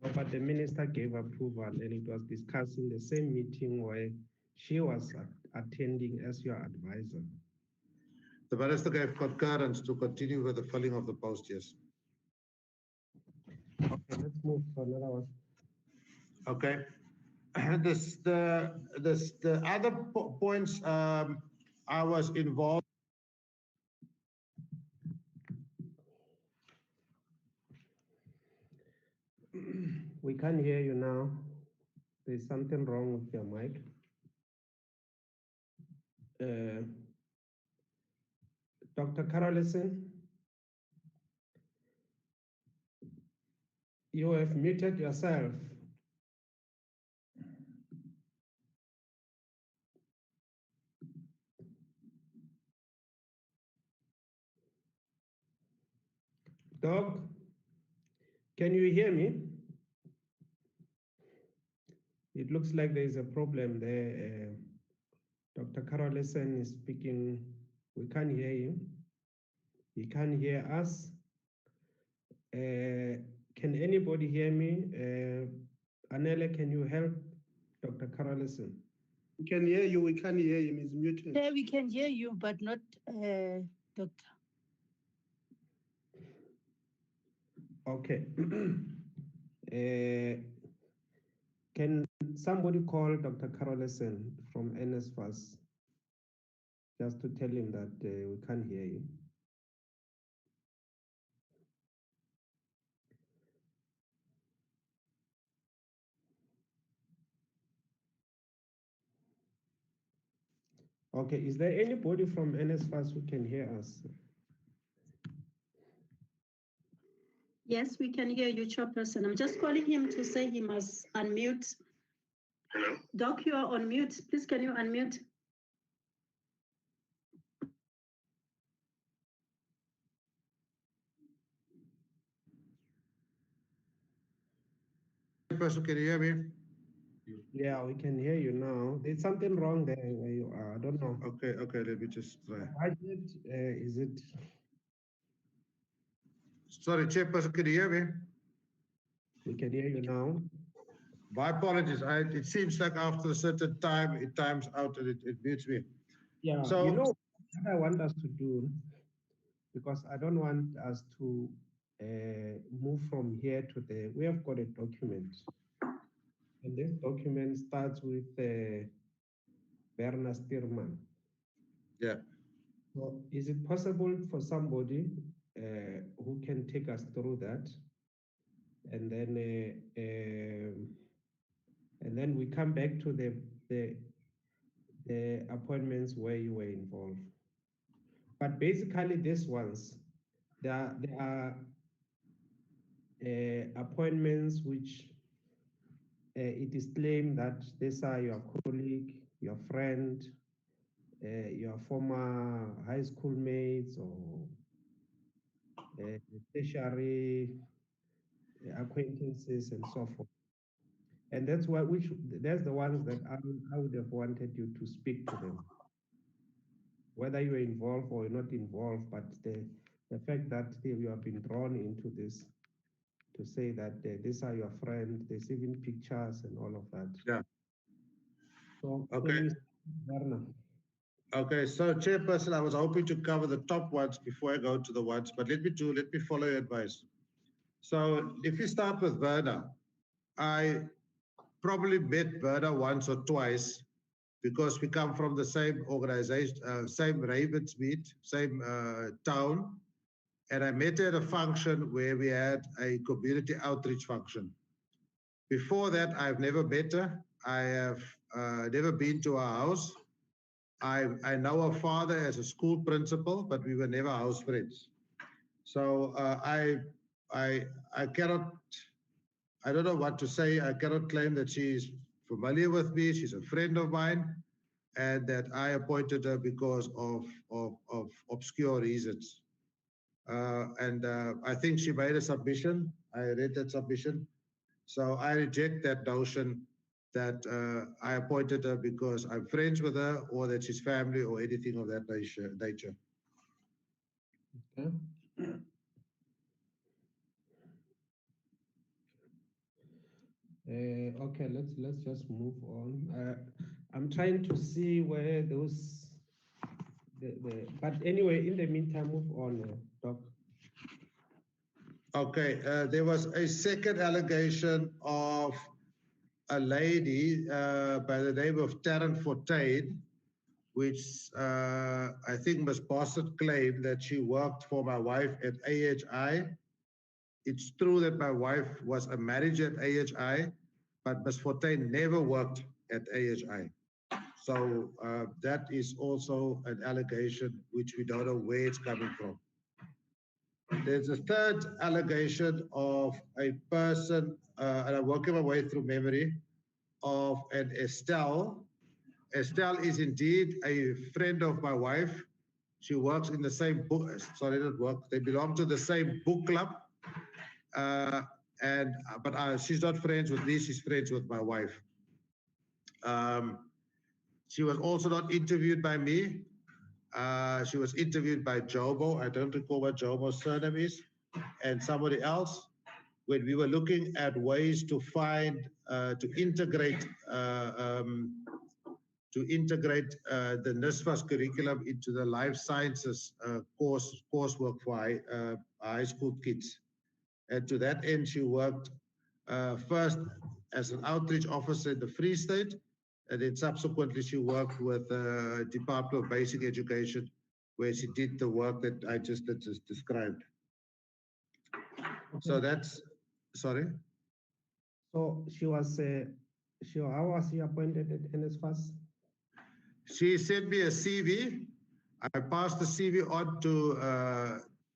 No, but the minister gave approval and it was discussed in the same meeting where she was attending as your advisor. The minister gave concurrence to continue with the filling of the post, yes. Okay, let's move to another one. Okay. The other points I was involved. We can't hear you now. There's something wrong with your mic. Dr. Carolson, you have muted yourself. Doc, can you hear me? It looks like there is a problem there. Dr. Carolison is speaking. We can't hear him. He can't hear us. Can anybody hear me? Anele, can you help Dr. Carolison? We can hear you. We can't hear him. He's muted. Yeah, we can hear you, but not Doctor. Okay. Can somebody call Dr. Carolison from NSFAS just to tell him that we can't hear you? Okay, is there anybody from NSFAS who can hear us? Yes, we can hear you, Chairperson. I'm just calling him to say he must unmute. Hello? Doc, you are on mute. Please, can you unmute? Person, can you hear me? Yeah, we can hear you now. There's something wrong there where you are. I don't know. Okay, let me just try. Is it? Sorry, Chairperson, can you hear me? We can hear you now. My apologies. It seems like after a certain time, it times out and it mutes me. Yeah, so, you know what I want us to do, because I don't want us to move from here to there. We have got a document. And this document starts with Werner Stierman. Yeah. So is it possible for somebody who can take us through that? And then we come back to the appointments where you were involved. But basically these ones, there are appointments which it is claimed that these are your colleague, your friend, your former high school mates or tertiary acquaintances and so forth. And that's the ones that I would have wanted you to speak to them. Whether you're involved or you're not involved, but the fact that you have been drawn into this to say that these are your friends, there's even pictures and all of that. Yeah. So, okay. Okay, so Chairperson, I was hoping to cover the top ones before I go to the ones, but let me follow your advice. So if you start with Werner, I probably met Werner once or twice because we come from the same organization, same Ravensmeet, same town. And I met at a function where we had a community outreach function. Before that, I've never met her. I have never been to her house. I know her father as a school principal, but we were never house friends. So I cannot, I don't know what to say. I cannot claim that she's familiar with me. She's a friend of mine, and that I appointed her because of obscure reasons. I think she made a submission. I read that submission. So I reject that notion that I appointed her because I'm friends with her or that she's family or anything of that nature. Okay. Okay, let's just move on. I'm trying to see where those, but anyway, in the meantime, move on, Doc. Okay, there was a second allegation of a lady by the name of Taryn Fortain, which I think Ms. Bossett claimed that she worked for my wife at AHI. It's true that my wife was a manager at AHI, but Ms. Fortain never worked at AHI. So that is also an allegation which we don't know where it's coming from. There's a third allegation of a person, and I'm working my way through memory, of an Estelle. Estelle is indeed a friend of my wife, She works in the same book, sorry, not work, they belong to the same book club. But she's not friends with me, she's friends with my wife. She was also not interviewed by me. She was interviewed by Jobo. I don't recall what Jobo's surname is, and somebody else. When we were looking at ways to find, to integrate the NSFAS curriculum into the life sciences coursework for high school kids. And to that end, she worked first as an outreach officer in the Free State, and then subsequently she worked with the Department of Basic Education, where she did the work that I just described. So that's, sorry? So how was she appointed at NSFAS? She sent me a CV. I passed the CV on to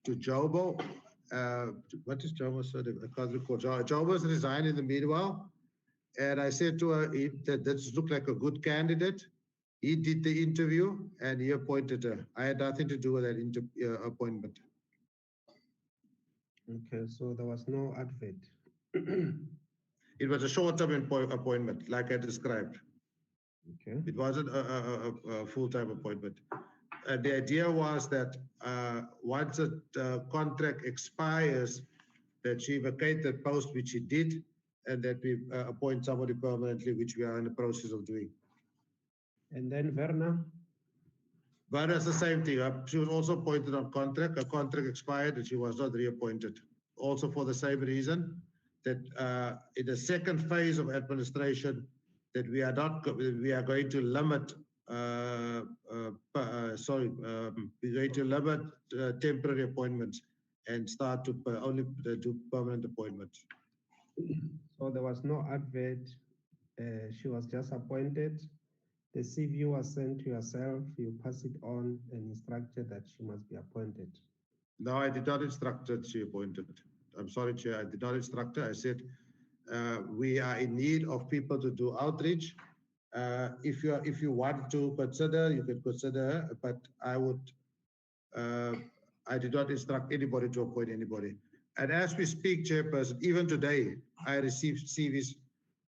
Jobo. What is Jobo's surname? I can't recall. Jobo's resigned in the meanwhile. And I said to her that this looked like a good candidate. He did the interview and he appointed her. I had nothing to do with that appointment. Okay, so there was no advert. It was a short-term appointment, like I described. Okay. It wasn't a full-time appointment. The idea was that once a contract expires, that she vacate the post, which she did, and that we appoint somebody permanently, which we are in the process of doing. And then Verna? Verna's the same thing. She was also appointed on contract. Her contract expired and she was not reappointed. Also for the same reason, that in the second phase of administration, that we are going to limit we're going to limit temporary appointments and start to only do permanent appointments. So there was no advert. She was just appointed. The CV was sent to yourself. You pass it on and instructed that she must be appointed. No, I did not instruct that she appointed. I'm sorry, Chair. I did not instruct her. I said we are in need of people to do outreach. If you want to consider, you can consider her, but I did not instruct anybody to appoint anybody. And as we speak, Chairperson, even today, I received CVs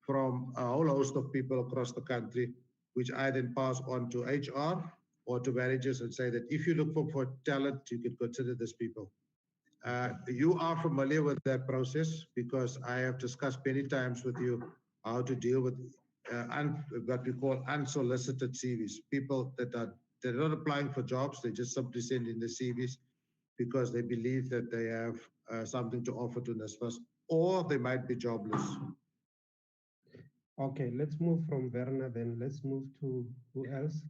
from a whole host of people across the country, which I then pass on to HR or to managers and say that if you look for talent, you can consider these people. You are familiar with that process because I have discussed many times with you how to deal with what we call unsolicited CVs, people they're not applying for jobs, they just simply send in the CVs because they believe that they have something to offer to NSFAS, or they might be jobless. Okay, let's move from Verna then. Let's move to who else?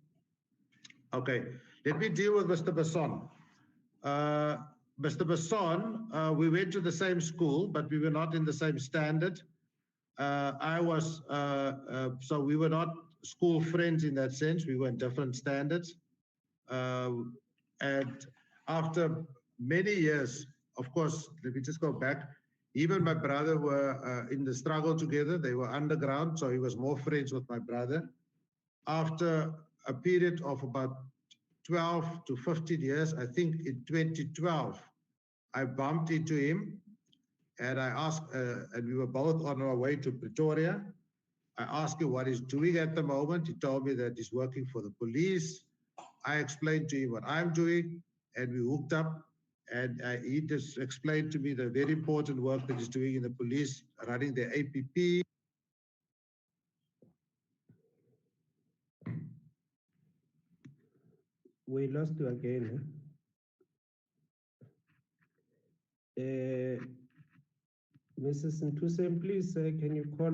Okay, let me deal with Mr. Basson. Mr. Basson, we went to the same school, but we were not in the same standard. So we were not school friends in that sense. We were in different standards. And after many years, of course, let me just go back. Even my brother were in the struggle together. They were underground, so he was more friends with my brother. After a period of about 12 to 15 years, I think in 2012, I bumped into him and I asked, and we were both on our way to Pretoria. I asked him what he's doing at the moment. He told me that he's working for the police. I explained to him what I'm doing, and we hooked up. And he just explained to me the very important work that he's doing in the police, running the APP. We lost you again. Mrs. Ntusen, please, can you call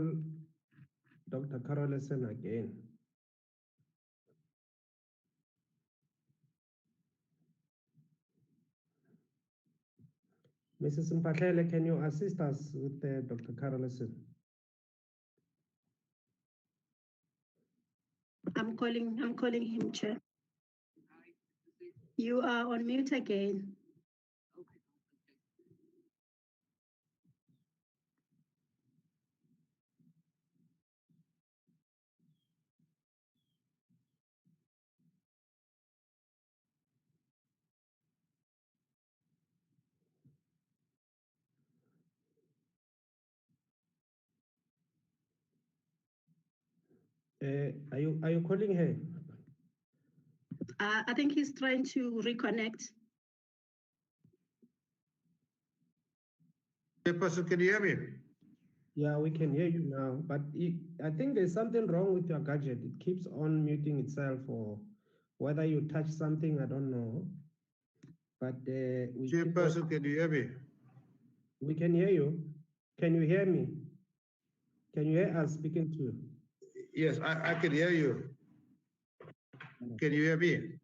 Dr. Carolson again? Mrs. Mpatlele, can you assist us with Dr. Carolson? I'm calling him, Chair. You are on mute again. Are you calling her? I think he's trying to reconnect. Chairperson, can you hear me? Yeah, we can hear you now, but I think there's something wrong with your gadget. It keeps on muting itself, or whether you touch something, I don't know. But Chairperson, can you hear me? We can hear you. Can you hear me? Can you hear us speaking to you? Yes, I can hear you. Can you hear me?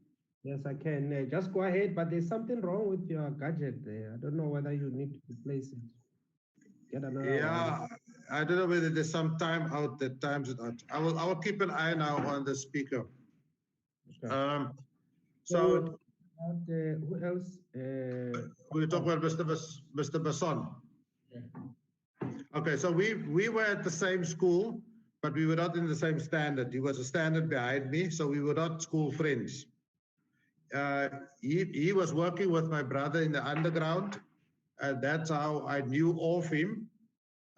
Yes, I can. Just go ahead, but there's something wrong with your gadget there. I don't know whether you need to replace it. Get another Yeah, one. I don't know whether there's some time out that times it out. I will keep an eye now on the speaker. Okay. So who else? We'll talk about Mr. Basson. Yeah. Okay, so we were at the same school, but we were not in the same standard. He was a standard behind me, so we were not school friends. He was working with my brother in the underground, and that's how I knew of him,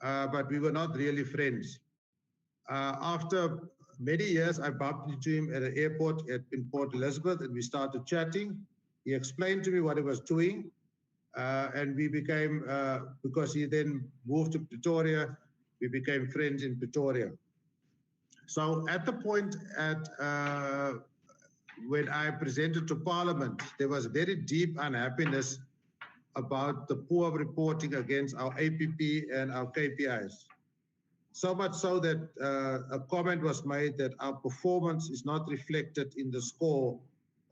but we were not really friends. After many years, I bumped into him at an airport in Port Elizabeth, and we started chatting. He explained to me what he was doing, and we became, because he then moved to Pretoria, we became friends in Pretoria. So at the point when I presented to Parliament, there was very deep unhappiness about the poor reporting against our APP and our KPIs. So much so that a comment was made that our performance is not reflected in the score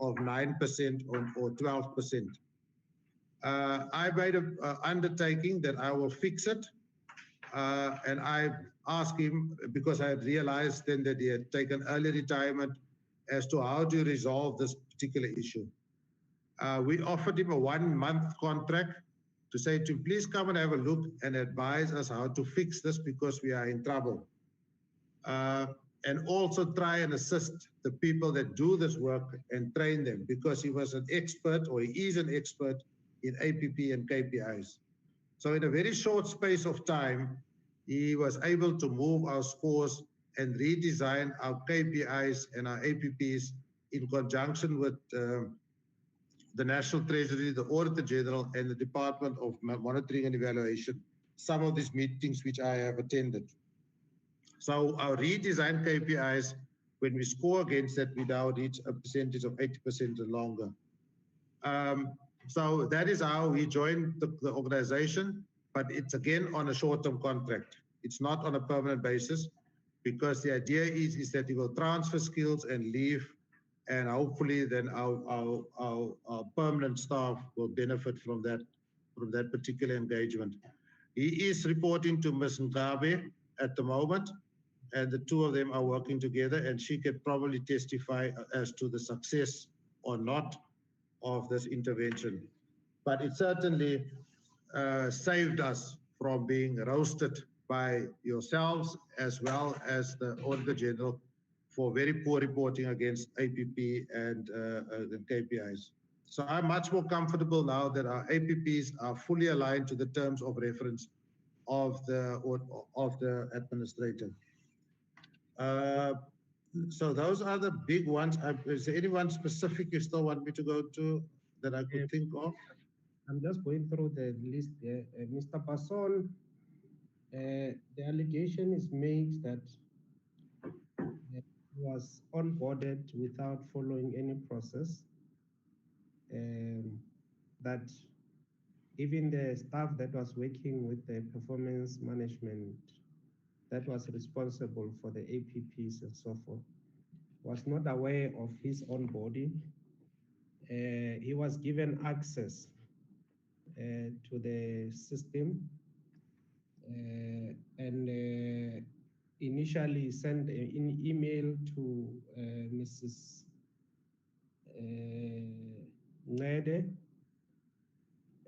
of 9% or 12%. I made an undertaking that I will fix it. And I asked him, because I had realized then that he had taken early retirement, as to how to resolve this particular issue. We offered him a 1-month contract to say to him, please come and have a look and advise us how to fix this because we are in trouble. And also try and assist the people that do this work and train them, because he was an expert, or he is an expert in APP and KPIs. So in a very short space of time, he was able to move our scores and redesign our KPIs and our APPs in conjunction with the National Treasury, the Auditor General, and the Department of Monitoring and Evaluation, some of these meetings which I have attended. So our redesigned KPIs, when we score against that, we now reach a percentage of 80% or longer. So that is how we joined the organization, but it's again on a short-term contract. It's not on a permanent basis, because the idea is that he will transfer skills and leave, and hopefully then our permanent staff will benefit from that particular engagement. He is reporting to Ms. Ngabe at the moment, and the two of them are working together, and she could probably testify as to the success or not of this intervention. But it certainly saved us from being roasted by yourselves as well as the Auditor General for very poor reporting against APP and KPIs. So I'm much more comfortable now that our APPs are fully aligned to the terms of reference of the administrator. So those are the big ones. Is there anyone specific you still want me to go to that I could think of? I'm just going through the list there. Mr. Basson, the allegation is made that he was onboarded without following any process, that even the staff that was working with the performance management that was responsible for the APPs and so forth was not aware of his onboarding. He was given access to the system, and initially sent an email to Mrs. Ngede,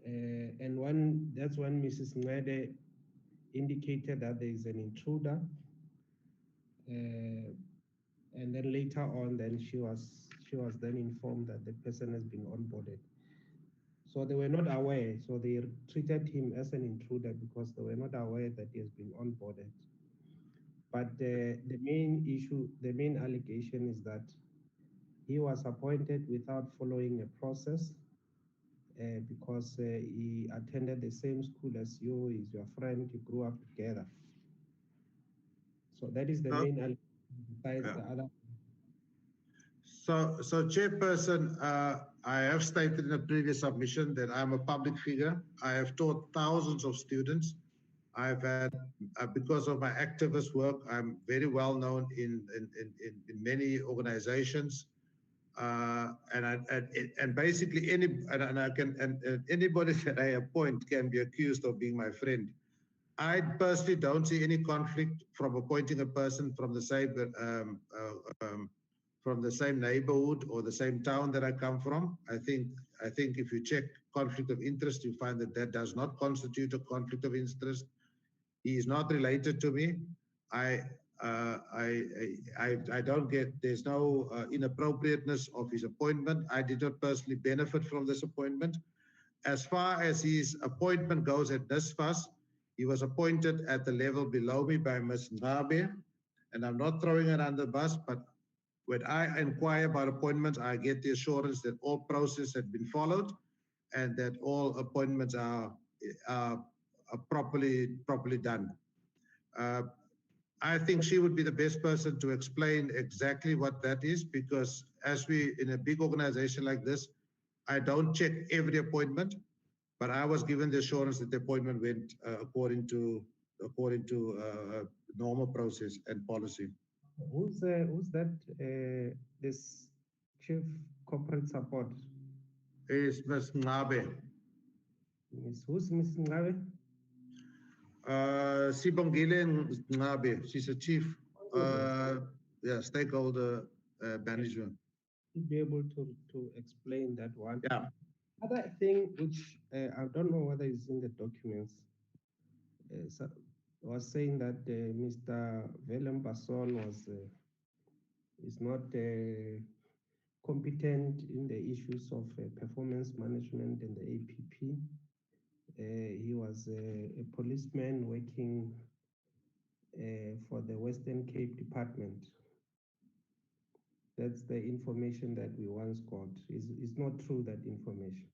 and that's when Mrs. Ngede indicated that there is an intruder, and then later on, then she was then informed that the person has been onboarded. So they were not aware. So they treated him as an intruder because they were not aware that he has been onboarded. But the main issue, the main allegation is that he was appointed without following a process because he attended the same school as you, he's your friend, you grew up together. So that is the main allegation besides the other. So Chairperson, I have stated in a previous submission that I'm a public figure. I have taught thousands of students. I've had, because of my activist work, I'm very well known in many organizations. And basically anybody that I appoint can be accused of being my friend. I personally don't see any conflict from appointing a person from the same neighborhood or the same town that I come from. I think if you check conflict of interest, you find that that does not constitute a conflict of interest. He is not related to me. I don't get, there's no inappropriateness of his appointment. I did not personally benefit from this appointment. As far as his appointment goes at NSFAS, he was appointed at the level below me by Ms. Ngabe, and I'm not throwing it under the bus, but when I inquire about appointments, I get the assurance that all process had been followed and that all appointments are properly done. I think she would be the best person to explain exactly what that is, because as we, in a big organization like this, I don't check every appointment, but I was given the assurance that the appointment went according to normal process and policy. Who's that? This chief corporate support? Is Ms. Ngabe. Who's Ms. Ngabe? Sibongile Ngabe. She's a chief stakeholder management. To be able to explain that one. Yeah. Other thing which I don't know whether it's in the documents, was saying that Mr. Willem Basson is not competent in the issues of performance management and the APP. He was a policeman working for the Western Cape Department. That's the information that we once got. It's not true, that information.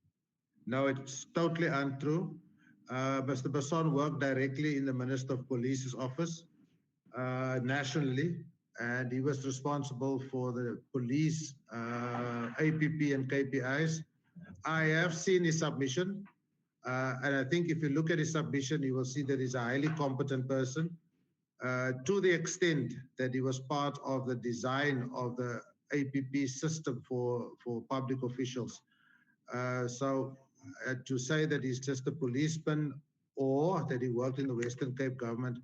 No, it's totally untrue. Mr. Basson worked directly in the Minister of Police's office nationally, and he was responsible for the police APP and KPIs. I have seen his submission, and I think if you look at his submission, you will see that he's a highly competent person, to the extent that he was part of the design of the APP system for public officials. To say that he's just a policeman or that he worked in the Western Cape government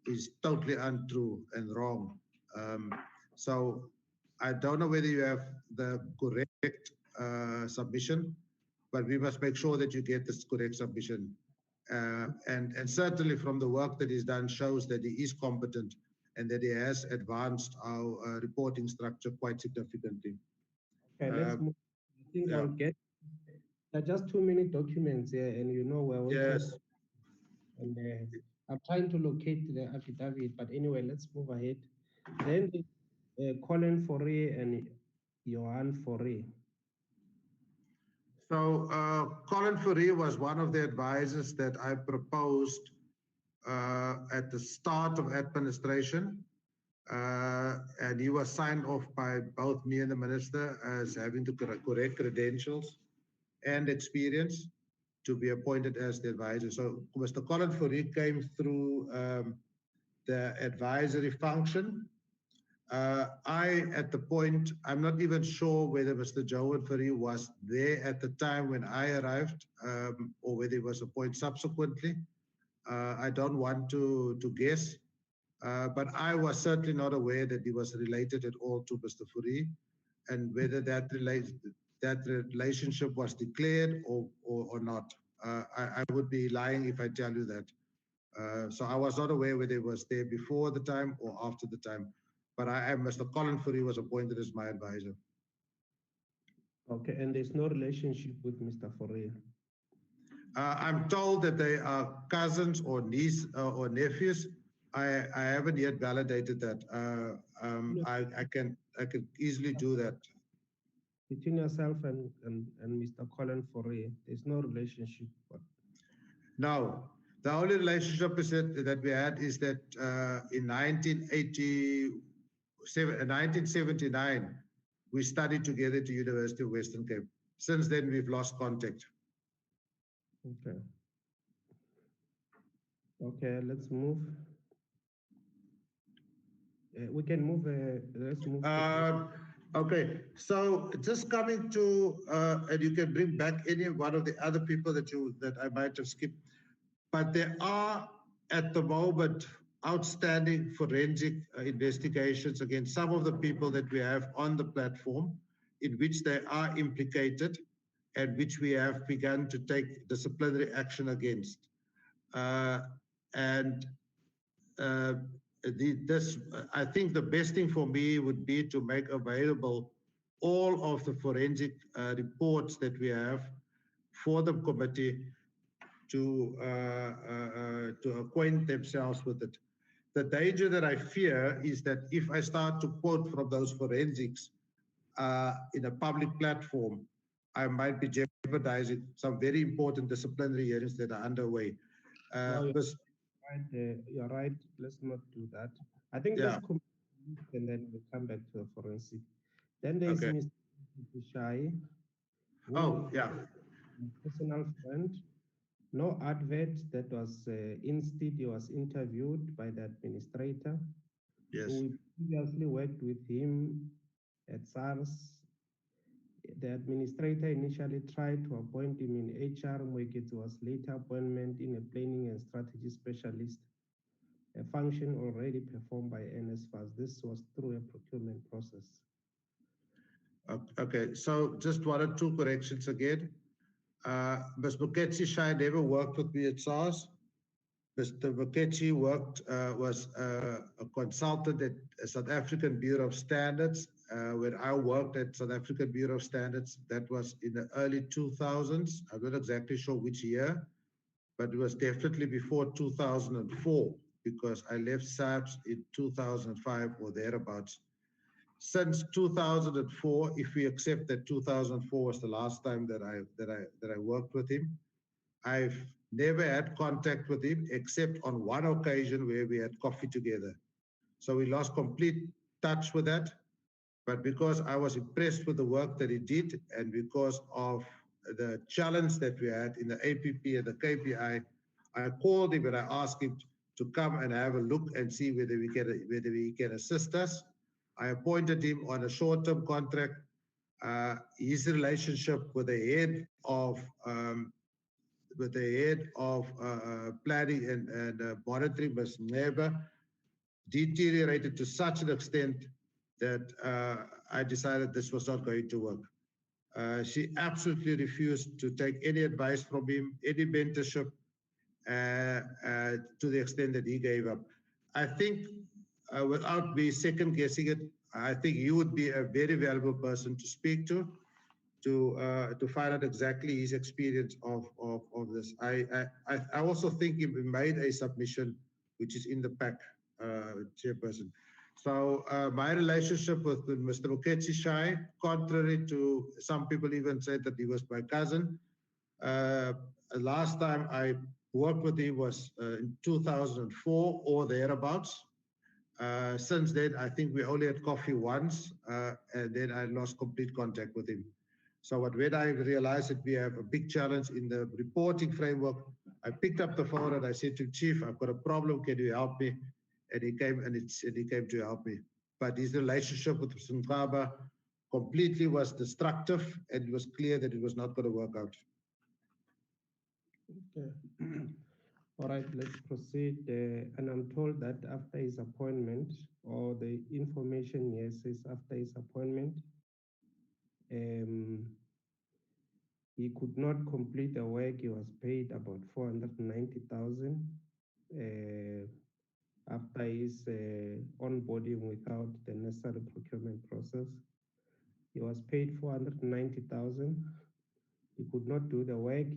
is totally untrue and wrong. So I don't know whether you have the correct submission, but we must make sure that you get this correct submission. And certainly from the work that he's done shows that he is competent and that he has advanced our reporting structure quite significantly. Okay, let's move. I think I'll get. They're just 2-minute documents here, and you know we're yes. And I'm trying to locate the affidavit, but anyway, let's move ahead. Then Colin Forey and Johan Forey. So Colin Forey was one of the advisors that I proposed at the start of administration, and he was signed off by both me and the minister as having the correct credentials and experience to be appointed as the advisor. So Mr. Colin Forey came through the advisory function. At the point, I'm not even sure whether Mr. Johan Forey was there at the time when I arrived, or whether he was appointed subsequently. I don't want to guess, but I was certainly not aware that he was related at all to Mr. Forey, and whether that relationship was declared or not. I would be lying if I tell you that. So I was not aware whether he was there before the time or after the time. But Mr. Colin Forey was appointed as my advisor. Okay, and there's no relationship with Mr. Forey? I'm told that they are cousins or niece or nephews, I haven't yet validated that. I can easily do that. Between yourself and Mr. Colin Fourier, there's no relationship. No, the only relationship is that we had is that in 1979, we studied together at the University of Western Cape. Since then, we've lost contact. Okay. Okay, let's move. We can move. Let's move. Okay, so just coming to, and you can bring back any one of the other people that I might have skipped, but there are at the moment outstanding forensic investigations against some of the people that we have on the platform, in which they are implicated, and which we have begun to take disciplinary action against. I think the best thing for me would be to make available all of the forensic reports that we have for the committee to acquaint themselves with it. The danger that I fear is that if I start to quote from those forensics in a public platform, I might be jeopardizing some very important disciplinary hearings that are underway. You're right. Let's not do that. I think let's complete and then we'll come back to the forensic. Then there is Mr. Shai. Oh, yeah. Personal friend. No advert that was instead he was interviewed by the administrator. Yes. We previously worked with him at SARS. The administrator initially tried to appoint him in HR. It was later appointment in a planning and strategy specialist, a function already performed by NSFAS. This was through a procurement process. Okay, so just one or two corrections again. Ms. Muketsi Shai never worked with me at SARS. Mr. Muketsi was a consultant at South African Bureau of Standards. When I worked at South African Bureau of Standards, that was in the early 2000s. I'm not exactly sure which year, but it was definitely before 2004 because I left SAPS in 2005 or thereabouts. Since 2004, if we accept that 2004 was the last time that I worked with him, I've never had contact with him except on one occasion where we had coffee together. So we lost complete touch with that. But because I was impressed with the work that he did and because of the challenge that we had in the APP and the KPI, I called him and I asked him to come and have a look and see whether he can assist us. I appointed him on a short-term contract. His relationship with the head of planning and monitoring, Ms. Neba, deteriorated to such an extent that I decided this was not going to work. She absolutely refused to take any advice from him, any mentorship, to the extent that he gave up. I think, without me second guessing it, I think you would be a very valuable person to speak to find out exactly his experience of this. I also think he made a submission, which is in the pack, Chairperson. So my relationship with Mr. Muketsi Shai, contrary to some people even said that he was my cousin, last time I worked with him was in 2004 or thereabouts. Since then, I think we only had coffee once, and then I lost complete contact with him. So when I realized that we have a big challenge in the reporting framework, I picked up the phone and I said to Chief, I've got a problem, can you help me? And he came to help me. But his relationship with Sintaba completely was destructive, and it was clear that it was not going to work out. Okay. All right, let's proceed. And I'm told that after his appointment, or the information here says after his appointment, he could not complete the work. He was paid about 490,000 after his onboarding without the necessary procurement process. He was paid 490,000. He could not do the work,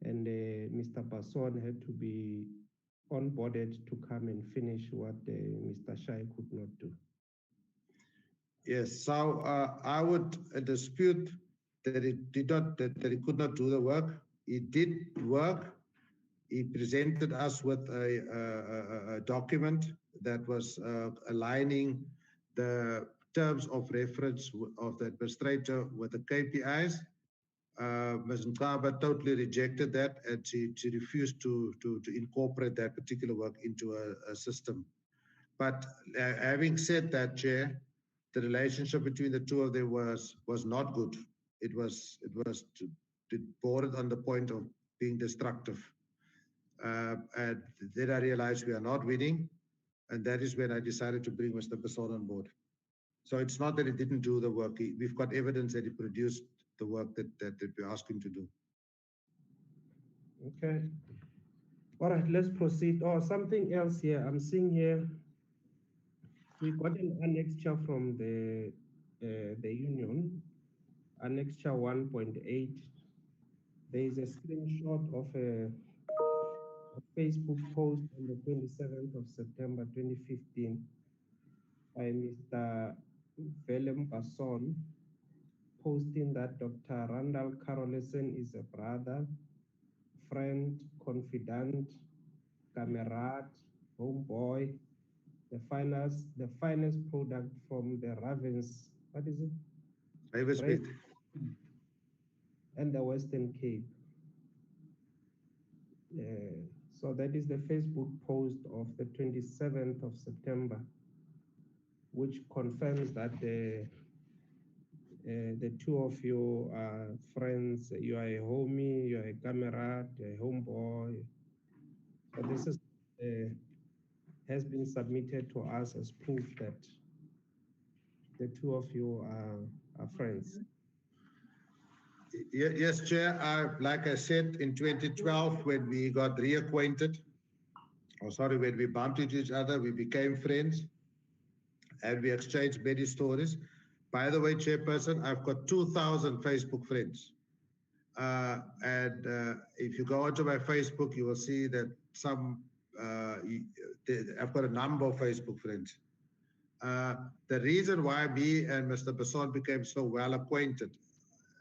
and Mr. Basson had to be onboarded to come and finish what Mr. Shai could not do. Yes, so I would dispute that he that he could not do the work. He did work. He presented us with a document that was aligning the terms of reference of the administrator with the KPIs. Ms. Nkaba totally rejected that, and she refused to incorporate that particular work into a system. But having said that, Chair, the relationship between the two of them was not good. It bordered on the point of being destructive. And then I realized we are not winning, and that is when I decided to bring Mr. Besson on board. So it's not that he didn't do the work. We've got evidence that he produced the work that we asked him to do. Okay. All right, let's proceed. Oh, something else here. I'm seeing here, we got an annexure from the union, annexure 1.8. There is a screenshot of a Facebook post on the 27th of September 2015 by Mr. Willem Basson, posting that Dr. Randall Carolison is a brother, friend, confidant, camarade, homeboy, the finest product from the Ravens, what is it? Ravensmith. And the Western Cape. So that is the Facebook post of the 27th of September, which confirms that the two of you are friends. You are a homie, you are a camarade, a homeboy. So this is has been submitted to us as proof that the two of you are friends. Yes, Chair. Like I said, in 2012, when we got reacquainted, when we bumped into each other, we became friends, and we exchanged many stories. By the way, Chairperson, I've got 2,000 Facebook friends. If you go onto my Facebook, you will see that I've got a number of Facebook friends. The reason why me and Mr. Besson became so well acquainted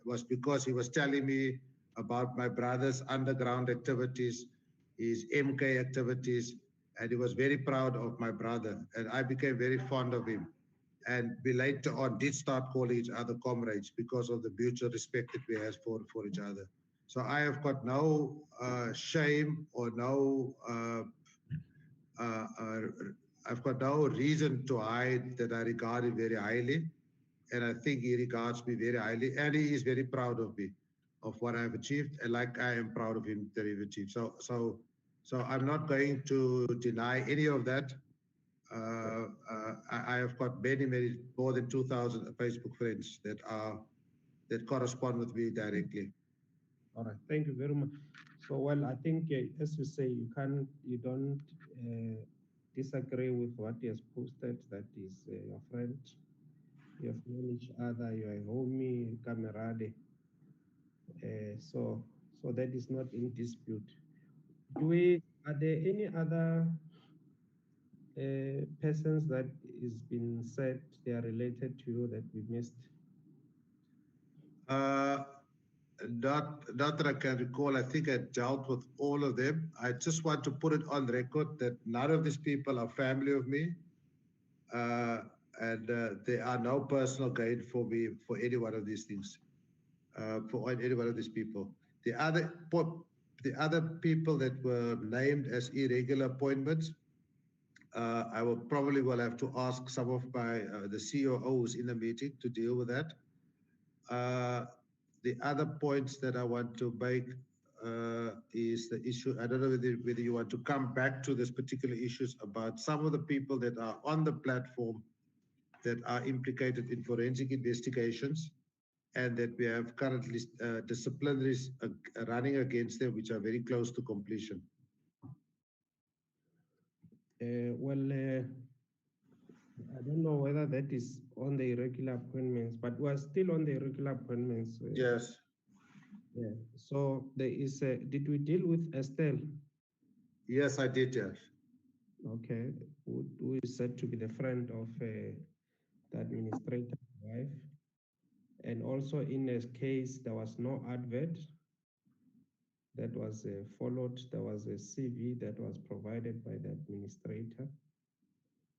was because he was telling me about my brother's underground activities, his MK activities, and he was very proud of my brother. And I became very fond of him. And we later on did start calling each other comrades because of the mutual respect that we have for each other. So I have got no shame or no, I've got no reason to hide that I regard him very highly. And I think he regards me very highly, and he is very proud of me, of what I've achieved, and like I am proud of him that he's achieved. So I'm not going to deny any of that. I have got many, more than 2,000 Facebook friends that correspond with me directly. All right, thank you very much. So, well, I think, as you say, you don't disagree with what he has posted, that is your friend. You have known each other, you are a homie, camarade. So that is not in dispute. Are there any other persons that is been said they are related to you that we missed? Not that I can recall. I think I dealt with all of them. I just want to put it on record that none of these people are family of me. And there are no personal gain for me for any one of these things, for any one of these people. The other people that were named as irregular appointments, I will probably have to ask some of the COOs in the meeting to deal with that. The other points that I want to make is the issue. I don't know whether you want to come back to this particular issues about some of the people that are on the platform that are implicated in forensic investigations, and that we have currently disciplinaries running against them, which are very close to completion. I don't know whether that is on the irregular appointments, but we're still on the irregular appointments. Yes. Yeah. So there is. Did we deal with Estelle? Yes, I did, yes. Okay, who is said to be the friend of the administrator's wife. And also in this case, there was no advert that was followed. There was a CV that was provided by the administrator.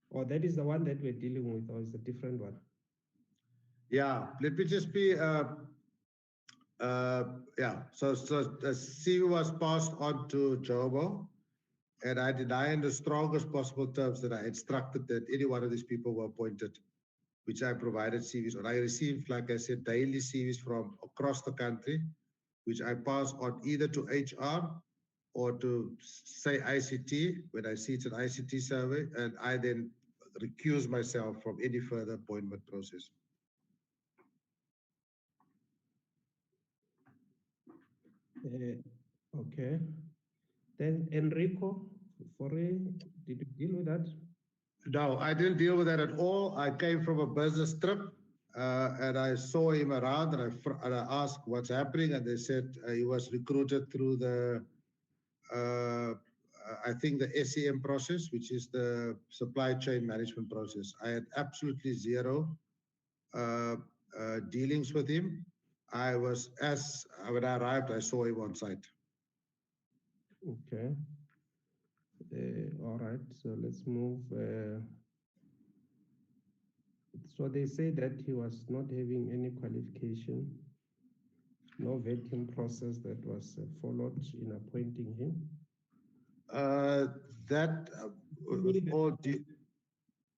Or that is the one that we're dealing with, or is a different one? Yeah, let me just be, yeah, so the CV was passed on to Jobo, and I deny in the strongest possible terms that I instructed that any one of these people were appointed, which I provided CVs on. I received, like I said, daily CVs from across the country, which I pass on either to HR or to say ICT when I see it's an ICT survey, and I then recuse myself from any further appointment process. Okay. Then Enrico, did you deal with that? No, I didn't deal with that at all. I came from a business trip and I saw him around, and I asked what's happening, and they said he was recruited through the, I think the SEM process, which is the supply chain management process. I had absolutely zero dealings with him. When I arrived, I saw him on site. Okay. All right, so let's move. So they say that he was not having any qualification, no vetting process that was followed in appointing him.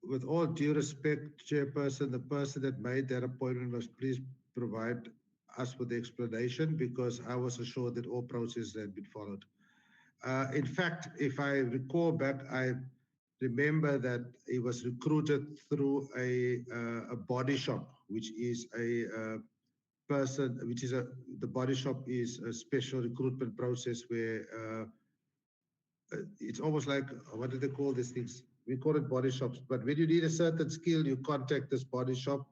With all due respect, Chairperson, the person that made that appointment must please provide us with the explanation, because I was assured that all processes had been followed. In fact, if I recall back, I remember that he was recruited through a body shop, which is the body shop is a special recruitment process where it's almost like, what do they call these things? We call it body shops, but when you need a certain skill, you contact this body shop.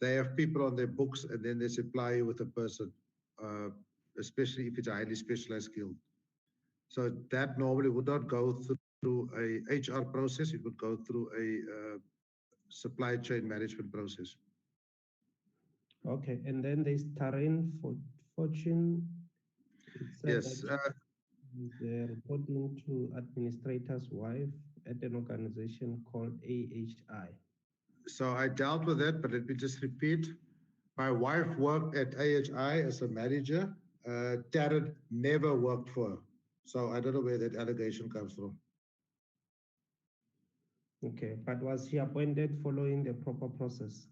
They have people on their books, and then they supply you with a person, especially if it's a highly specialized skill. So that normally would not go through a HR process. It would go through a supply chain management process. Okay, and then there's Taryn Fortune. Yes. Reporting to administrator's wife at an organization called AHI. So I dealt with that, but let me just repeat. My wife worked at AHI as a manager. Taryn never worked for her. So I don't know where that allegation comes from. Okay, but was she appointed following the proper process?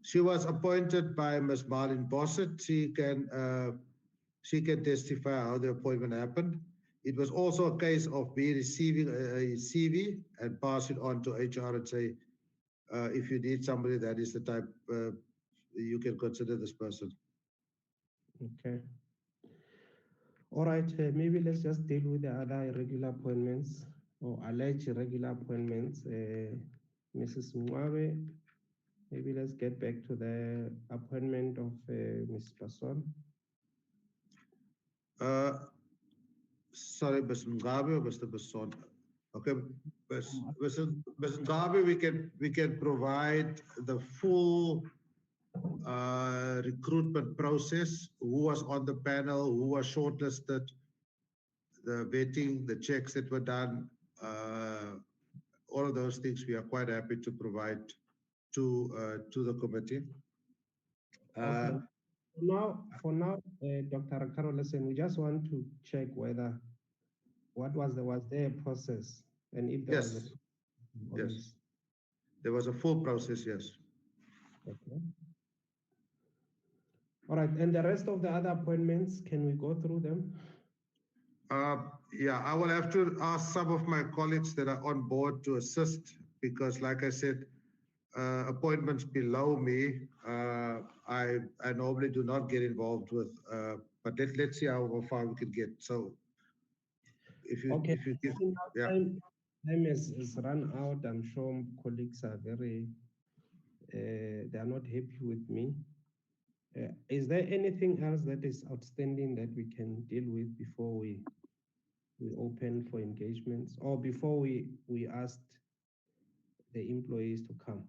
She was appointed by Ms. Marlene Bossett. She can testify how the appointment happened. It was also a case of me receiving a CV and pass it on to HR and say, if you need somebody that is the type, you can consider this person. Okay. All right, maybe let's just deal with the other irregular appointments or alleged irregular appointments. Mrs. Mwabe, maybe let's get back to the appointment of Ms. Passon. Sorry, Ms. Mgabe or Mr. Passon? Okay, Ms. Mgabe, we can provide the full recruitment process, who was on the panel, who was shortlisted, the vetting, the checks that were done, all of those things we are quite happy to provide to the committee. Okay. For now, Dr. Carol, listen, we just want to check whether was there a process, and if there was a yes, there was a full process, yes. Okay. All right, and the rest of the other appointments, can we go through them? Yeah, I will have to ask some of my colleagues that are on board to assist, because like I said, appointments below me, I normally do not get involved with, but let's see how far we can get. So if you give, yeah. Time is run out. I'm sure colleagues are they are not happy with me. Is there anything else that is outstanding that we can deal with before we we opened for engagements, or before we asked the employees to come.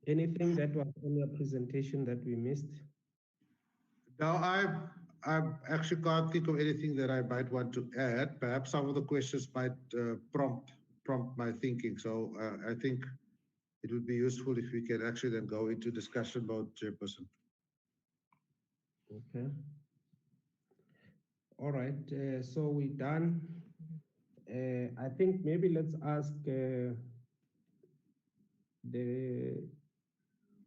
Anything that was on your presentation that we missed? Now, I actually can't think of anything that I might want to add. Perhaps some of the questions might prompt my thinking. So I think it would be useful if we can actually then go into discussion mode, Chairperson. Okay. All right. So we're done. I think maybe let's ask the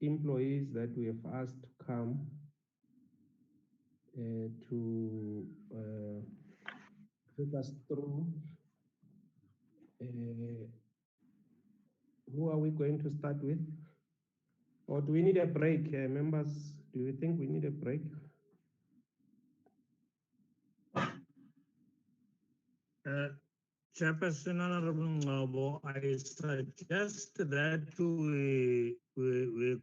employees that we have asked to come to take us through. Who are we going to start with? Or do we need a break, members? Do you think we need a break? Chairperson, Honorable Ngcobo, I suggest that we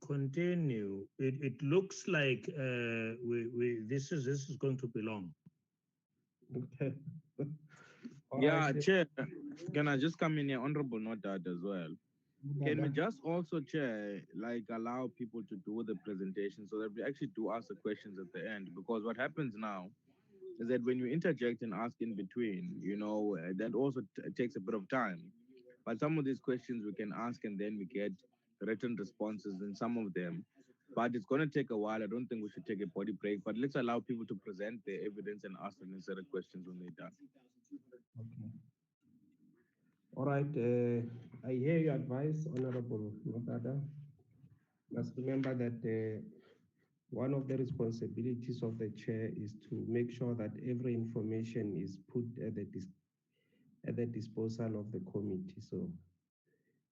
continue. It looks like this is going to be long. Okay. Yeah, right. Chair, can I just come in here, Honorable Notat as well? Can we just also, Chair, like allow people to do the presentation so that we actually do ask the questions at the end? Because what happens now is that when you interject and ask in between, you know, that also takes a bit of time. But some of these questions we can ask and then we get written responses in some of them. But it's going to take a while. I don't think we should take a body break, but let's allow people to present their evidence and ask the necessary questions when they're done. Okay. All right. I hear your advice, Honorable Notada. Must remember that one of the responsibilities of the chair is to make sure that every information is put at the disposal of the committee. So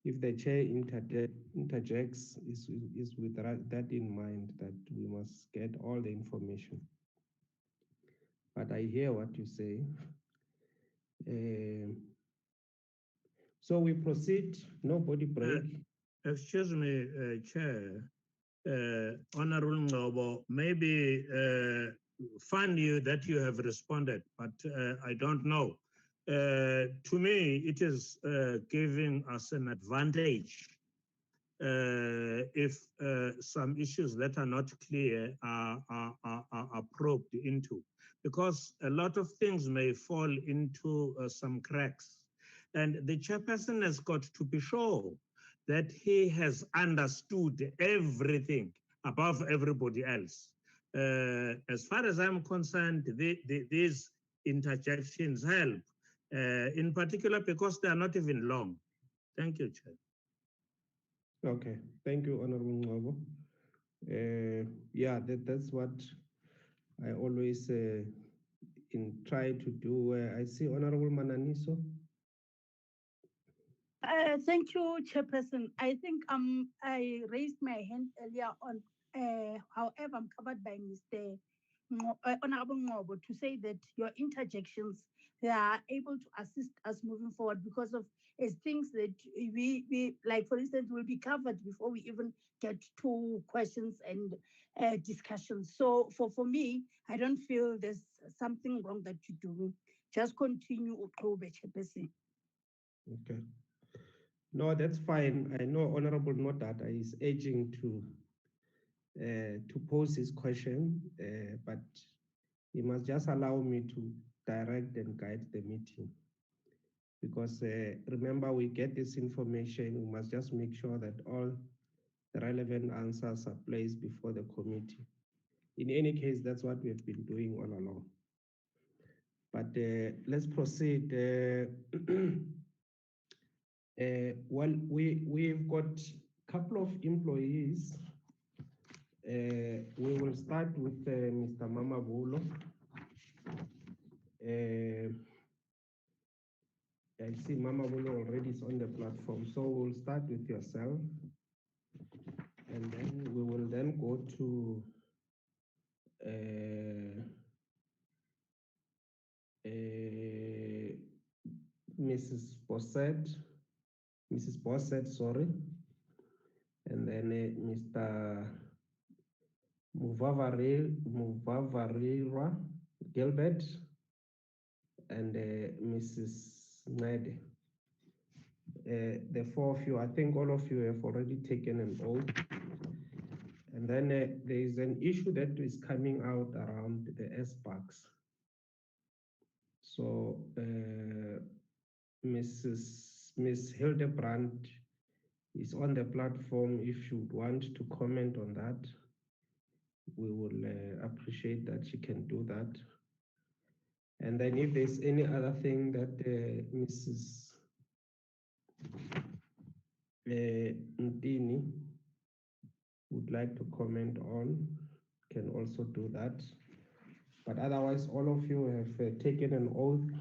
if the chair interjects, is with that in mind, that we must get all the information. But I hear what you say. So we proceed, nobody break. Excuse me, Chair. Honorable Ngcobo, maybe fund you that you have responded, but I don't know. To me, it is giving us an advantage if some issues that are not clear are probed into, because a lot of things may fall into some cracks. And the chairperson has got to be sure that he has understood everything above everybody else. As far as I'm concerned, these interjections help, in particular because they are not even long. Thank you, Chair. Okay, thank you, Honorable Ngcobo. Yeah, that's what I always try to do. I see Honorable Mananiso. Thank you, Chairperson. I think I raised my hand earlier on. However, I'm covered by Mr. Honorable Ngcobo to say that your interjections, they are able to assist us moving forward because of things that we like, for instance, will be covered before we even get to questions and discussions. So for me, I don't feel there's something wrong that you're doing. Just continue, Chairperson. Okay. No, that's fine. I know Honorable Nodata is urging to pose his question, but he must just allow me to direct and guide the meeting. Because remember, we get this information, we must just make sure that all the relevant answers are placed before the committee. In any case, that's what we have been doing all along. But let's proceed. Well, we've got a couple of employees. We will start with Mr. Mamavulo. I see Mamavulo already is on the platform, so we'll start with yourself, and then we will then go to Mrs. Bossett, sorry, and then Mr. Muvavarira Gilbert, and Mrs. Nede. The four of you, I think all of you have already taken an oath. And then there is an issue that is coming out around the SBACs. So Miss Hildebrand is on the platform. If you want to comment on that, we will appreciate that she can do that. And then if there's any other thing that Mrs. Ntini would like to comment on, can also do that. But otherwise, all of you have taken an oath.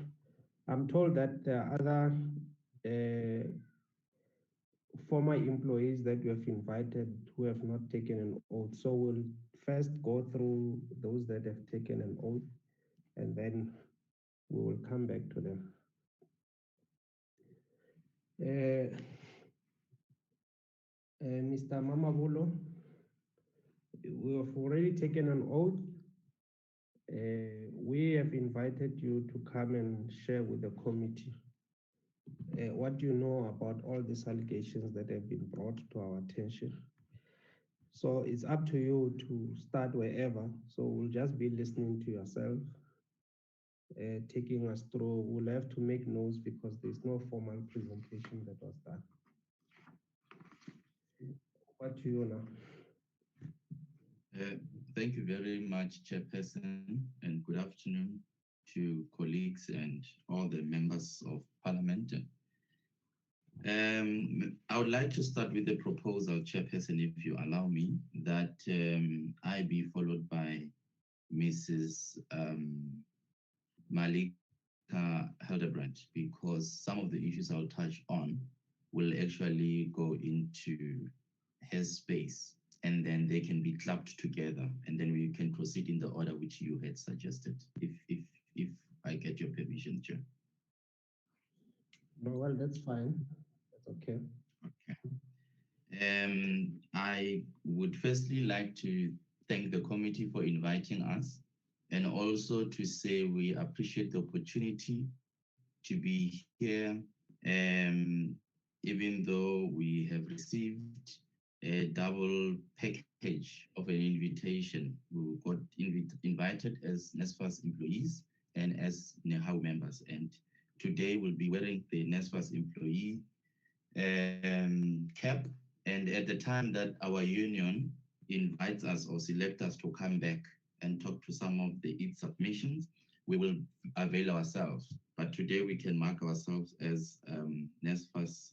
I'm told that there are other former employees that we have invited who have not taken an oath. So we'll first go through those that have taken an oath, and then we will come back to them. Mr. Mamabulo, we have already taken an oath. We have invited you to come and share with the committee what you know about all these allegations that have been brought to our attention. So it's up to you to start wherever. So we'll just be listening to yourself, taking us through. We'll have to make notes because there's no formal presentation that was done. What do you know? Thank you very much, Chairperson, and good afternoon to colleagues and all the members of Parliament. I would like to start with the proposal, Chairperson, if you allow me, that I be followed by Mrs. Malika Hildebrand, because some of the issues I'll touch on will actually go into her space, and then they can be clubbed together, and then we can proceed in the order which you had suggested, if I get your permission, Chair. No, well, that's fine. That's okay. Okay. I would firstly like to thank the committee for inviting us, and also to say we appreciate the opportunity to be here, even though we have received a double package of an invitation. We got invited as NSFAS employees and as NEHAWU members. And today we'll be wearing the NSFAS employee cap. And at the time that our union invites us or select us to come back and talk to some of the EAT submissions, we will avail ourselves. But today we can mark ourselves as NSFAS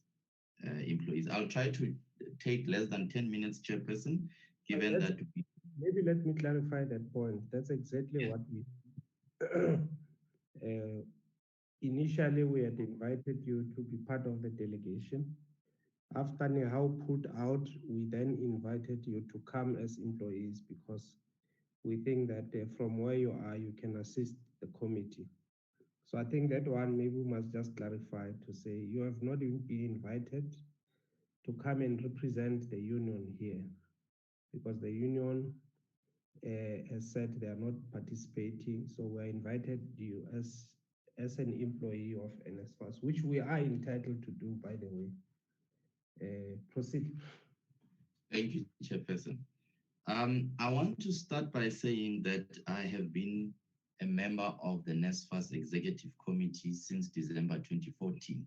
employees. I'll try to take less than 10 minutes, Chairperson, given that... Maybe let me clarify that point. That's exactly what we... Initially, we had invited you to be part of the delegation. After NEHAWU pulled out, we then invited you to come as employees because we think that from where you are, you can assist the committee. So I think that one maybe we must just clarify to say you have not even been invited to come and represent the union here, because the union has said they are not participating. So we invited you as an employee of NSFAS, which we are entitled to do, by the way. Proceed. Thank you, Chairperson. I want to start by saying that I have been a member of the NSFAS Executive Committee since December 2014,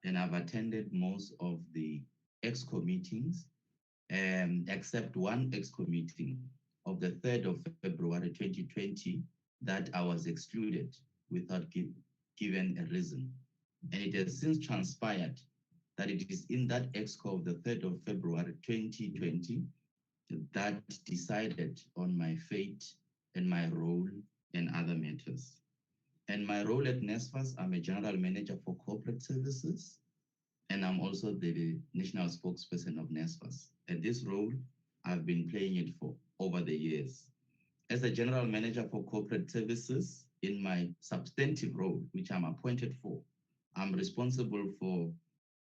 and I've attended most of the EXCO meetings, except one EXCO meeting of the 3rd of February 2020 that I was excluded without given a reason. And it has since transpired that it is in that EXCO of the 3rd of February 2020 that decided on my fate and my role and other matters. And my role at NSFAS, I'm a General Manager for Corporate Services, and I'm also the National Spokesperson of NSFAS. And this role, I've been playing it for over the years. As a General Manager for Corporate Services, in my substantive role, which I'm appointed for, I'm responsible for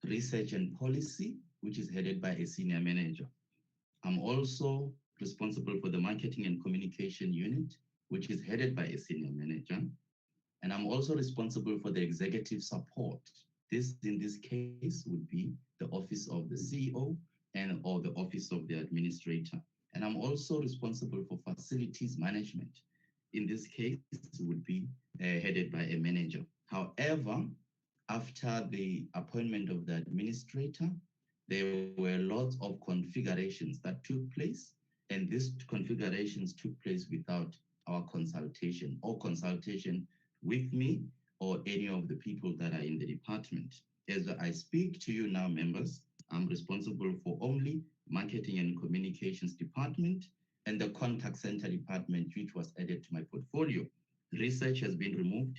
research and policy, which is headed by a senior manager. I'm also responsible for the marketing and communication unit, which is headed by a senior manager. And I'm also responsible for the executive support. This, in this case, would be the office of the CEO and or the office of the administrator. And I'm also responsible for facilities management. In this case, would be headed by a manager. However, after the appointment of the administrator, there were lots of configurations that took place, and these configurations took place without our consultation or consultation with me or any of the people that are in the department. As I speak to you now, members, I'm responsible for only marketing and communications department and the contact center department, which was added to my portfolio. Research has been removed,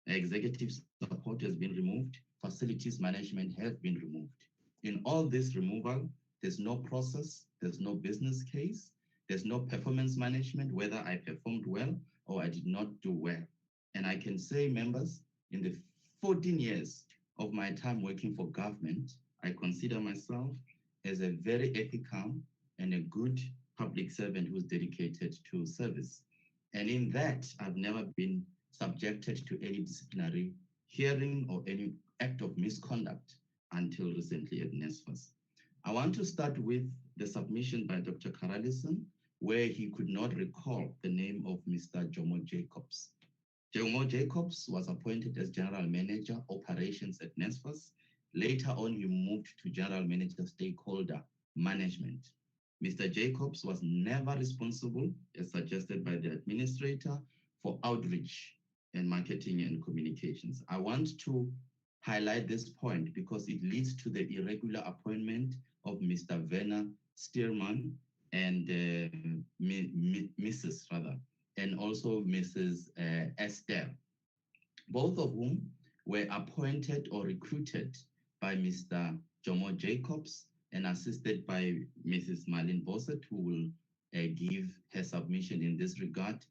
executive support has been removed, facilities management has been removed. In all this removal, there's no process, there's no business case, there's no performance management, whether I performed well or I did not do well. And I can say, members, in the 14 years of my time working for government, I consider myself as a very ethical and a good public servant who's dedicated to service. And in that, I've never been subjected to any disciplinary hearing or any act of misconduct until recently at NSFAS. I want to start with the submission by Dr. Karalison, where he could not recall the name of Mr. Jomo Jacobs. Jomo Jacobs was appointed as General Manager, Operations at NSFAS. Later on, he moved to General Manager, Stakeholder Management. Mr. Jacobs was never responsible, as suggested by the administrator, for outreach and marketing and communications. I want to highlight this point because it leads to the irregular appointment of Mr. Werner Stearman and Mrs. rather, and also Mrs. Esther, both of whom were appointed or recruited by Mr. Jomo Jacobs and assisted by Mrs. Marlene Bossett, who will give her submission in this regard,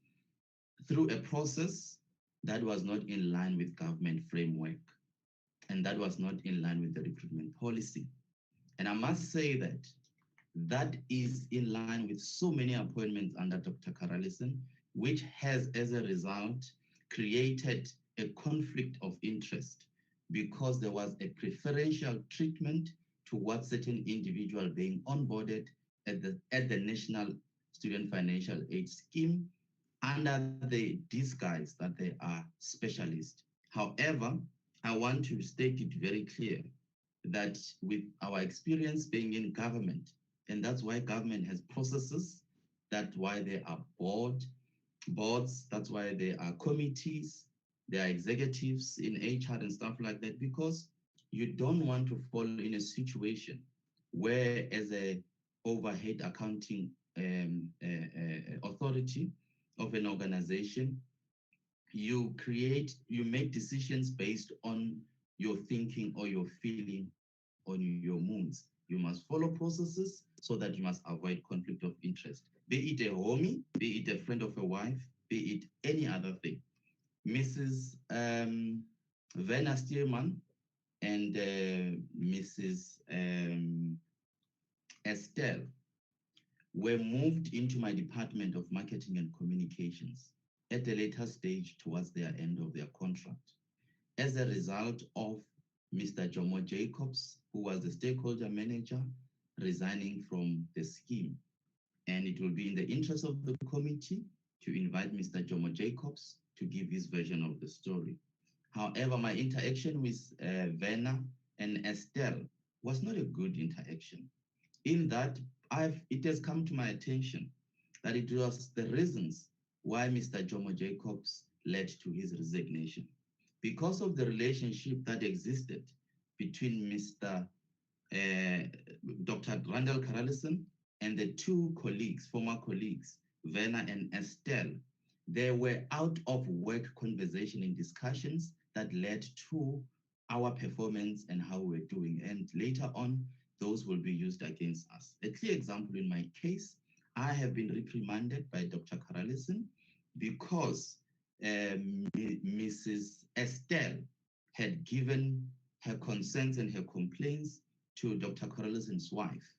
through a process that was not in line with government framework and that was not in line with the recruitment policy. And I must say that that is in line with so many appointments under Dr. Karalison, which has, as a result, created a conflict of interest because there was a preferential treatment towards certain individual being onboarded at the National Student Financial Aid Scheme under the disguise that they are specialists. However, I want to state it very clear that with our experience being in government, and that's why government has processes, that's why there are boards, that's why there are committees, there are executives in HR and stuff like that, because you don't want to fall in a situation where as a overhead accounting authority of an organization, you make decisions based on your thinking or your feeling on your moods. You must follow processes so that you must avoid conflict of interest, be it a homie, be it a friend of a wife, be it any other thing. Mrs. Werner Stearman and Mrs. Estelle were moved into my department of marketing and communications at a later stage towards their end of their contract as a result of Mr. Jomo Jacobs, who was the stakeholder manager, resigning from the scheme. And it will be in the interest of the committee to invite Mr. Jomo Jacobs to give his version of the story. However, my interaction with Werner and Estelle was not a good interaction, in that it has come to my attention that it was the reasons why Mr. Jomo Jacobs led to his resignation. Because of the relationship that existed between Mr. Dr. Randall Karalison and the two colleagues, former colleagues, Werner and Estelle, there were out of work conversation and discussions that led to our performance and how we're doing. And later on, those will be used against us. A clear example in my case, I have been reprimanded by Dr. Karalison because Mrs. Estelle had given her concerns and her complaints to Dr. Karalison's wife,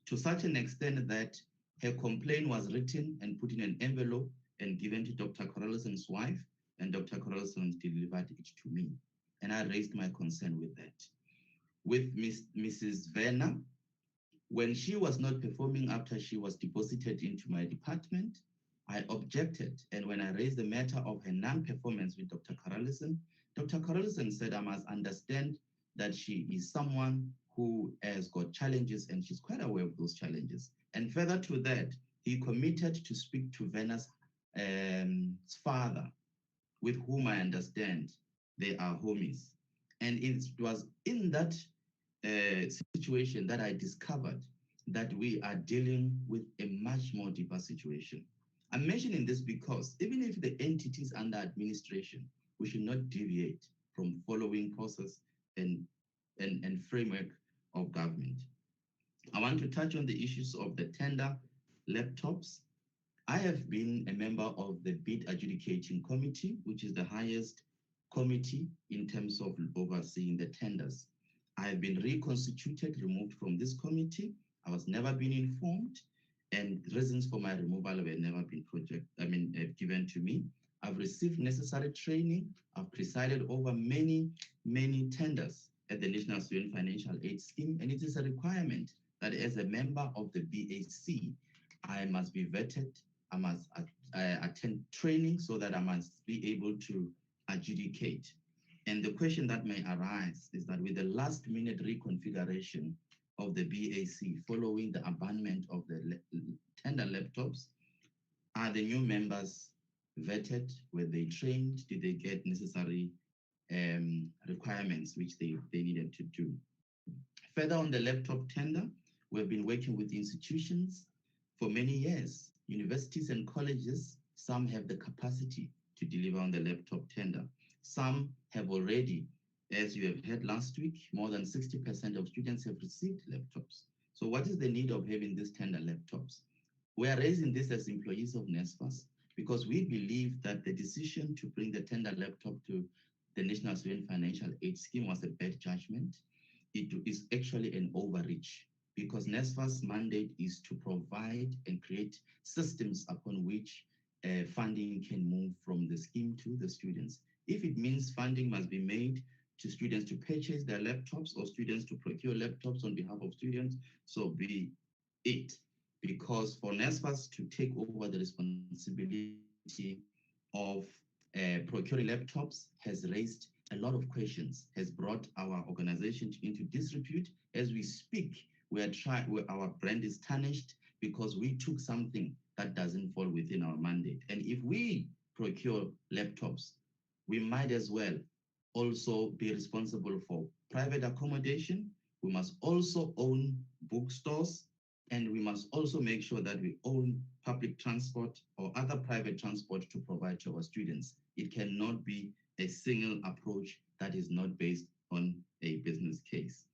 to such an extent that her complaint was written and put in an envelope and given to Dr. Karalison's wife, and Dr. Carlson delivered it to me, and I raised my concern with that. With Mrs. Werner, when she was not performing after she was deposited into my department, I objected. And when I raised the matter of her non-performance with Dr. Carlson said I must understand that she is someone who has got challenges and she's quite aware of those challenges. And further to that, he committed to speak to Werner's father, with whom I understand they are homies. And it was in that situation that I discovered that we are dealing with a much more deeper situation. I'm mentioning this because even if the entity is under administration, we should not deviate from following process and framework of government. I want to touch on the issues of the tender laptops. I have been a member of the bid adjudicating committee, which is the highest committee in terms of overseeing the tenders. I have been reconstituted, removed from this committee. I was never been informed, and reasons for my removal were never been given to me. I've received necessary training. I've presided over many tenders at the National Student Financial Aid Scheme, and it is a requirement that as a member of the BAC, I must be vetted, I must attend training so that I must be able to adjudicate. And the question that may arise is that with the last minute reconfiguration of the BAC following the abandonment of the tender laptops, are the new members vetted? Were they trained? Did they get necessary requirements which they needed to do? Further on the laptop tender, we've been working with institutions for many years. Universities and colleges, some have the capacity to deliver on the laptop tender. Some have already, as you have heard last week, more than 60% of students have received laptops. So what is the need of having these tender laptops? We are raising this as employees of NSFAS because we believe that the decision to bring the tender laptop to the National Student Financial Aid Scheme was a bad judgment. It is actually an overreach because NSFAS mandate is to provide and create systems upon which funding can move from the scheme to the students. If it means funding must be made to students to purchase their laptops or students to procure laptops on behalf of students, so be it. Because for NSFAS to take over the responsibility of procuring laptops has raised a lot of questions, has brought our organization into disrepute. As we speak, our brand is tarnished because we took something that doesn't fall within our mandate. And if we procure laptops, we might as well also be responsible for private accommodation. We must also own bookstores, and we must also make sure that we own public transport or other private transport to provide to our students. It cannot be a single approach that is not based on a business case.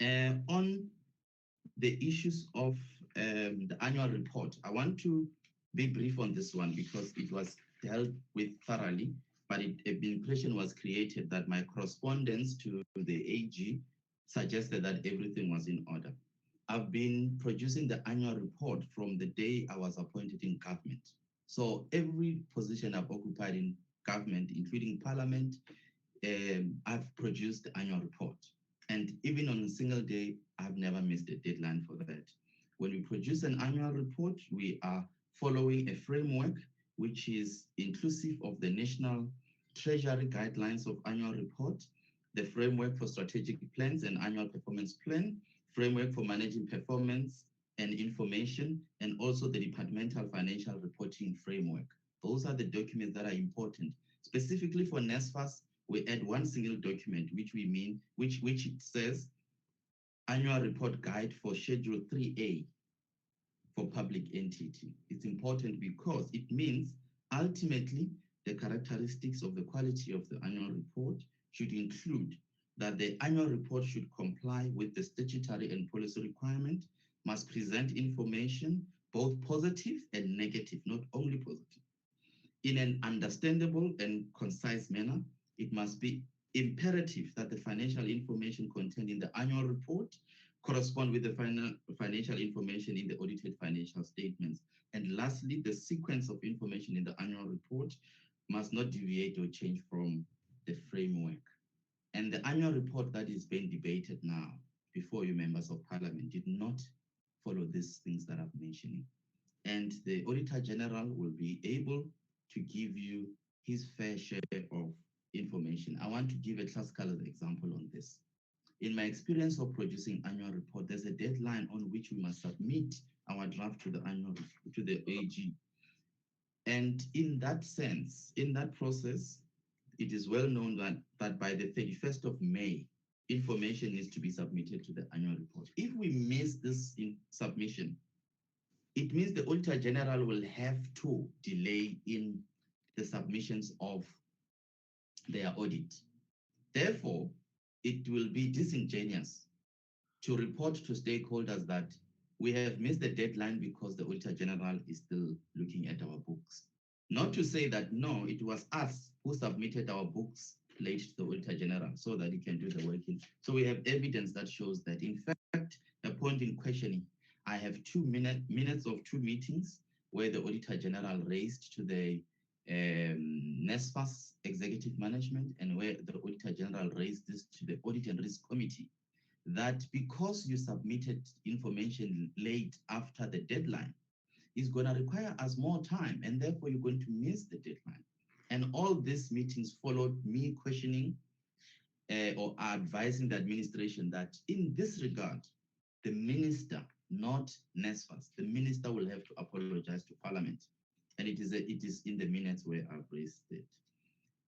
On the issues of the annual report, I want to be brief on this one because it was dealt with thoroughly, but the impression was created that my correspondence to the AG suggested that everything was in order. I've been producing the annual report from the day I was appointed in government. So every position I've occupied in government, including parliament, I've produced the annual report. And even on a single day, I've never missed a deadline for that. When we produce an annual report, we are following a framework which is inclusive of the National Treasury Guidelines of Annual Report, the Framework for Strategic Plans and Annual Performance Plan, Framework for Managing Performance and Information, and also the Departmental Financial Reporting Framework. Those are the documents that are important. Specifically for NSFAS, we add one single document, which it says Annual Report Guide for Schedule 3A for public entity. It's important because it means ultimately the characteristics of the quality of the annual report should include that the annual report should comply with the statutory and policy requirement, must present information, both positive and negative, not only positive, in an understandable and concise manner. It must be imperative that the financial information contained in the annual report correspond with the financial information in the audited financial statements. And lastly, the sequence of information in the annual report must not deviate or change from the framework. And the annual report that is being debated now before you members of parliament did not follow these things that I'm mentioning. And the Auditor General will be able to give you his fair share of information. I want to give a classical example on this. In my experience of producing annual report, there's a deadline on which we must submit our draft to the AG. And in that sense, in that process, it is well known that by the 31st of May, information needs to be submitted to the annual report. If we miss this submission, it means the Auditor General will have to delay in the submissions of their audit. Therefore, it will be disingenuous to report to stakeholders that we have missed the deadline because the Auditor General is still looking at our books. Not to say that, no, it was us who submitted our books late to the Auditor General so that he can do the working. So we have evidence that shows that, in fact, the point in questioning, I have minutes of 2 meetings where the Auditor General raised to the NSFAS Executive Management and where the Auditor General raised this to the Audit and Risk Committee, that because you submitted information late after the deadline, is going to require us more time, and therefore you're going to miss the deadline. And all these meetings followed me questioning or advising the administration that in this regard, the minister, not NSFAS, the minister will have to apologize to Parliament. And it is in the minutes where I've raised it.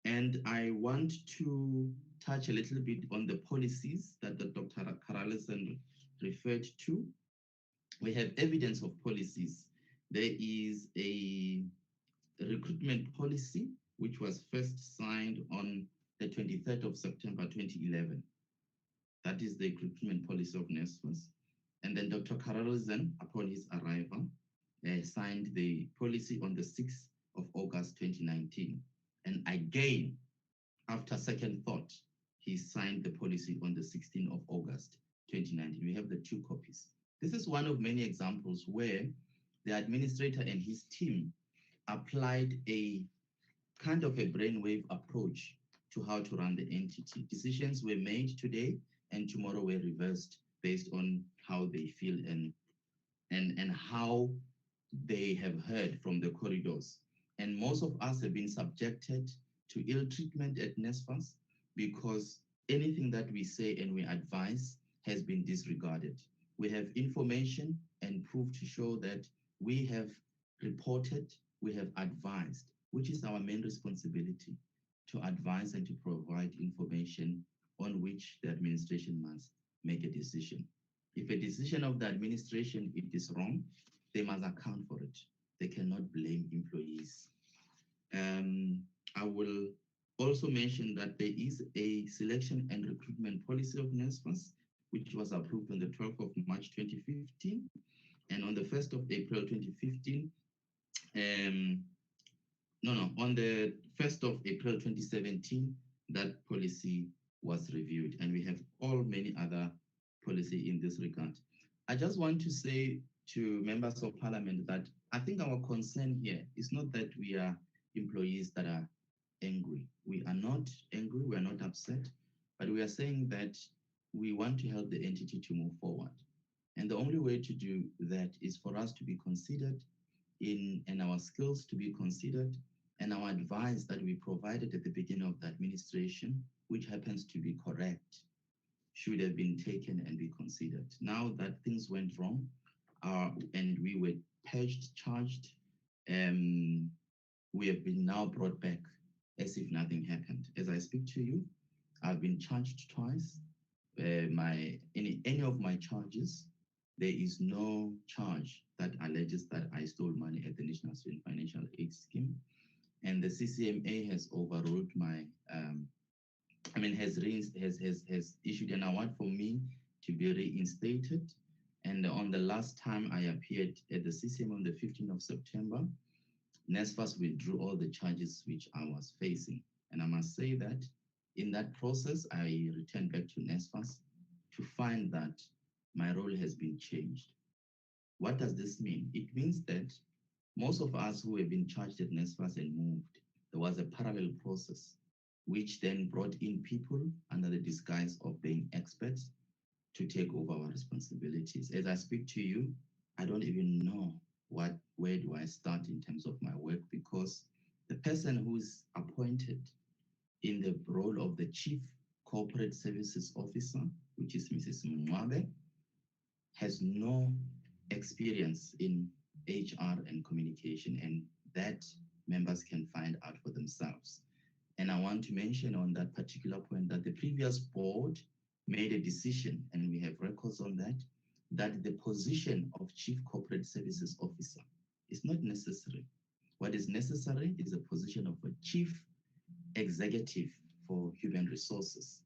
And I want to touch a little bit on the policies that the Dr. Karalison referred to. We have evidence of policies. There is a recruitment policy, which was first signed on the 23rd of September 2011. That is the recruitment policy of NSFAS. And then Dr. Karalison, upon his arrival, signed the policy on the 6th of August 2019. And again, after second thought, he signed the policy on the 16th of August 2019. We have the 2 copies. This is one of many examples where the administrator and his team applied a kind of a brainwave approach to how to run the entity. Decisions were made today and tomorrow were reversed based on how they feel and how they have heard from the corridors. And most of us have been subjected to ill treatment at NSFAS because anything that we say and we advise has been disregarded. We have information and proof to show that we have reported, we have advised, which is our main responsibility, to advise and to provide information on which the administration must make a decision. If a decision of the administration it is wrong, they must account for it. They cannot blame employees. I will also mention that there is a selection and recruitment policy of NSFAS, which was approved on the 12th of March 2015. And on the 1st of April 2015, on the 1st of April 2017, that policy was reviewed. And we have many other policy in this regard. I just want to say to members of parliament that I think our concern here is not that we are employees that are angry. We are not angry, we are not upset, but we are saying that we want to help the entity to move forward. And the only way to do that is for us to be considered and our skills to be considered and our advice that we provided at the beginning of the administration, which happens to be correct, should have been taken and be considered. Now that things went wrong and we were charged, we have been now brought back as if nothing happened. As I speak to you, I've been charged twice. Any of my charges, there is no charge that alleges that I stole money at the National Student Financial Aid Scheme. And the CCMA has overruled has issued an award for me to be reinstated. And on the last time I appeared at the CCM on the 15th of September, NSFAS withdrew all the charges which I was facing. And I must say that in that process, I returned back to NSFAS to find that my role has been changed. What does this mean? It means that most of us who have been charged at NSFAS and moved there was a parallel process, which then brought in people under the disguise of being experts to take over our responsibilities. As I speak to you, I don't even know where do I start in terms of my work, because the person who is appointed in the role of the Chief Corporate Services Officer, which is Mrs. Mwabe, has no experience in HR and communication, and that members can find out for themselves. And I want to mention on that particular point that the previous board made a decision, and we have records on that, that the position of Chief Corporate Services Officer is not necessary. What is necessary is the position of a Chief Executive for Human Resources.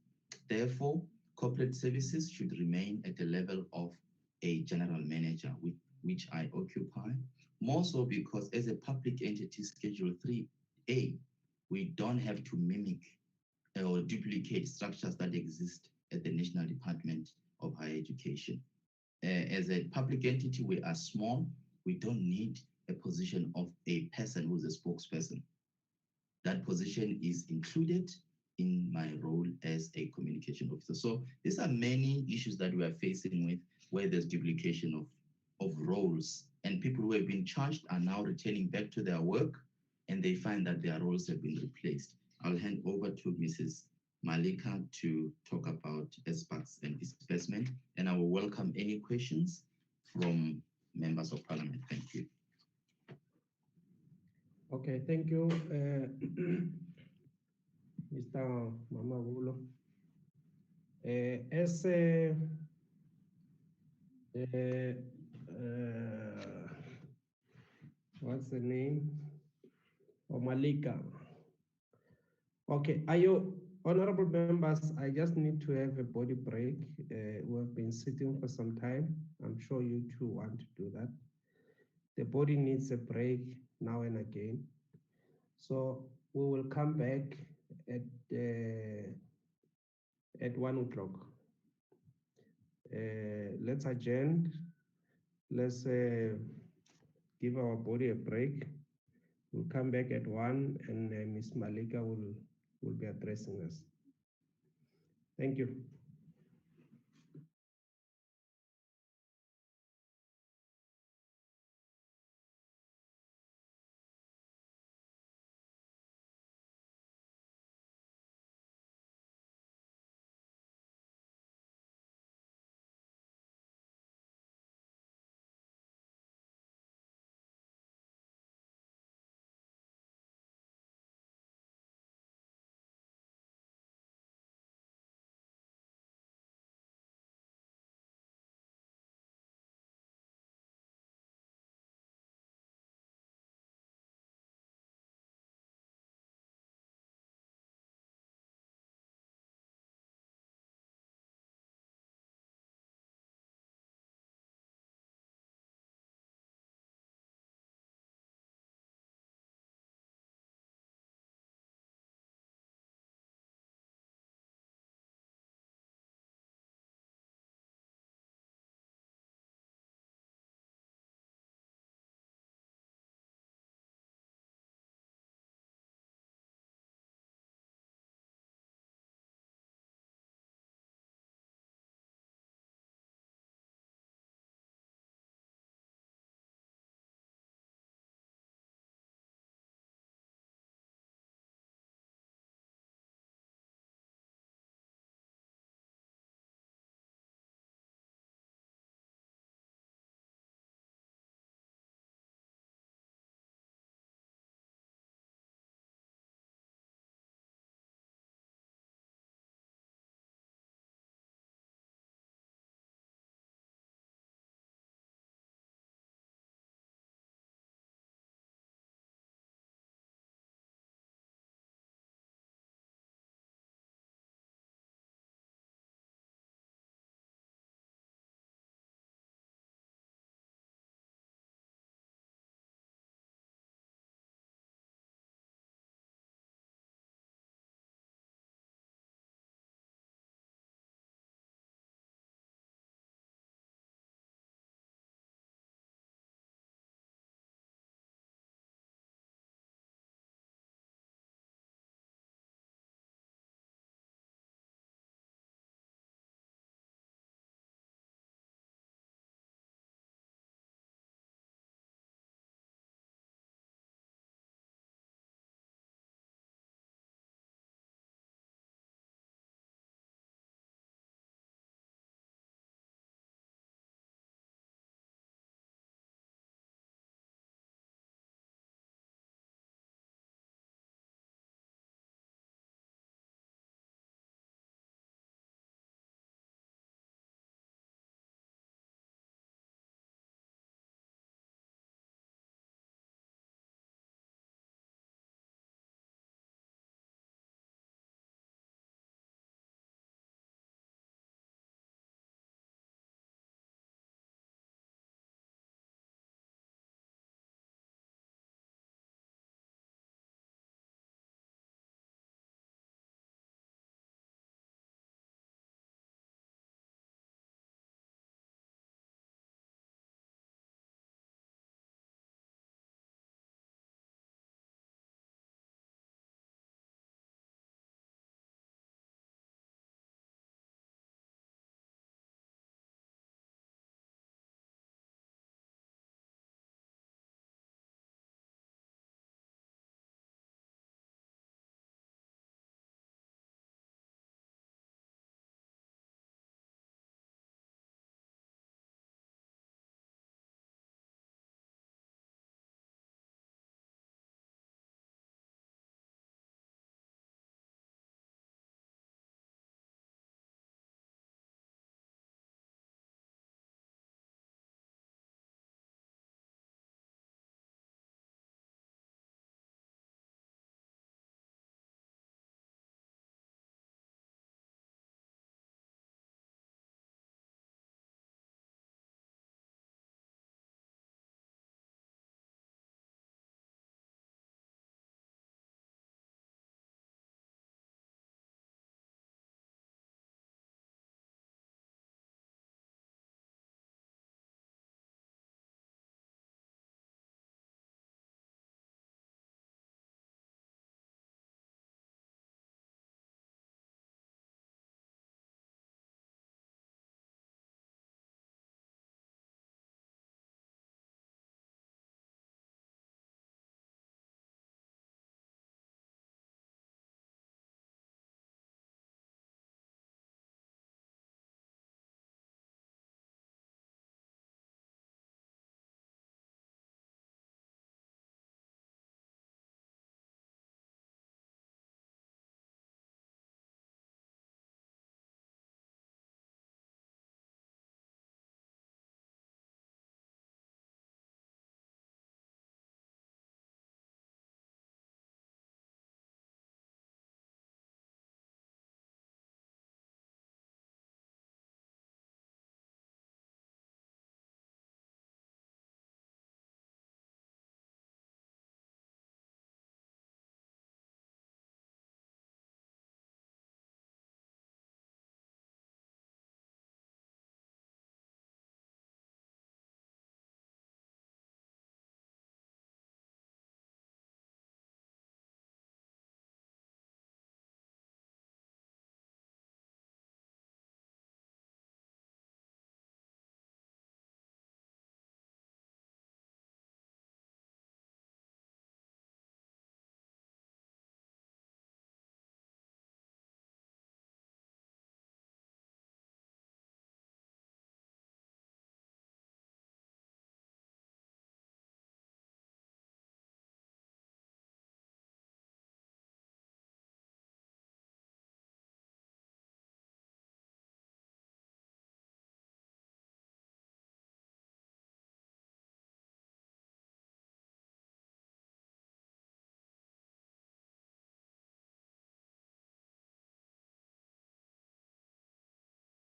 Therefore, corporate services should remain at the level of a general manager, which I occupy, more so because as a public entity Schedule 3A, we don't have to mimic or duplicate structures that exist at the National Department of Higher Education. As a public entity, we are small. We don't need a position of a person who's a spokesperson. That position is included in my role as a communication officer. So these are many issues that we are facing with, where there's duplication of roles, and people who have been charged are now returning back to their work, and they find that their roles have been replaced. I'll hand over to Mrs. Malika to talk about SPACs and disbursement, and I will welcome any questions from members of parliament. Thank you. Okay, thank you, Mr. Mamavulo. As what's the name? Oh, Malika. Okay, are you honorable members? I just need to have a body break. We have been sitting for some time. I'm sure you too want to do that. The body needs a break now and again. So we will come back at 1 o'clock. Let's adjourn. Let's give our body a break. We'll come back at 1, and Ms. Malika will be addressing us. Thank you.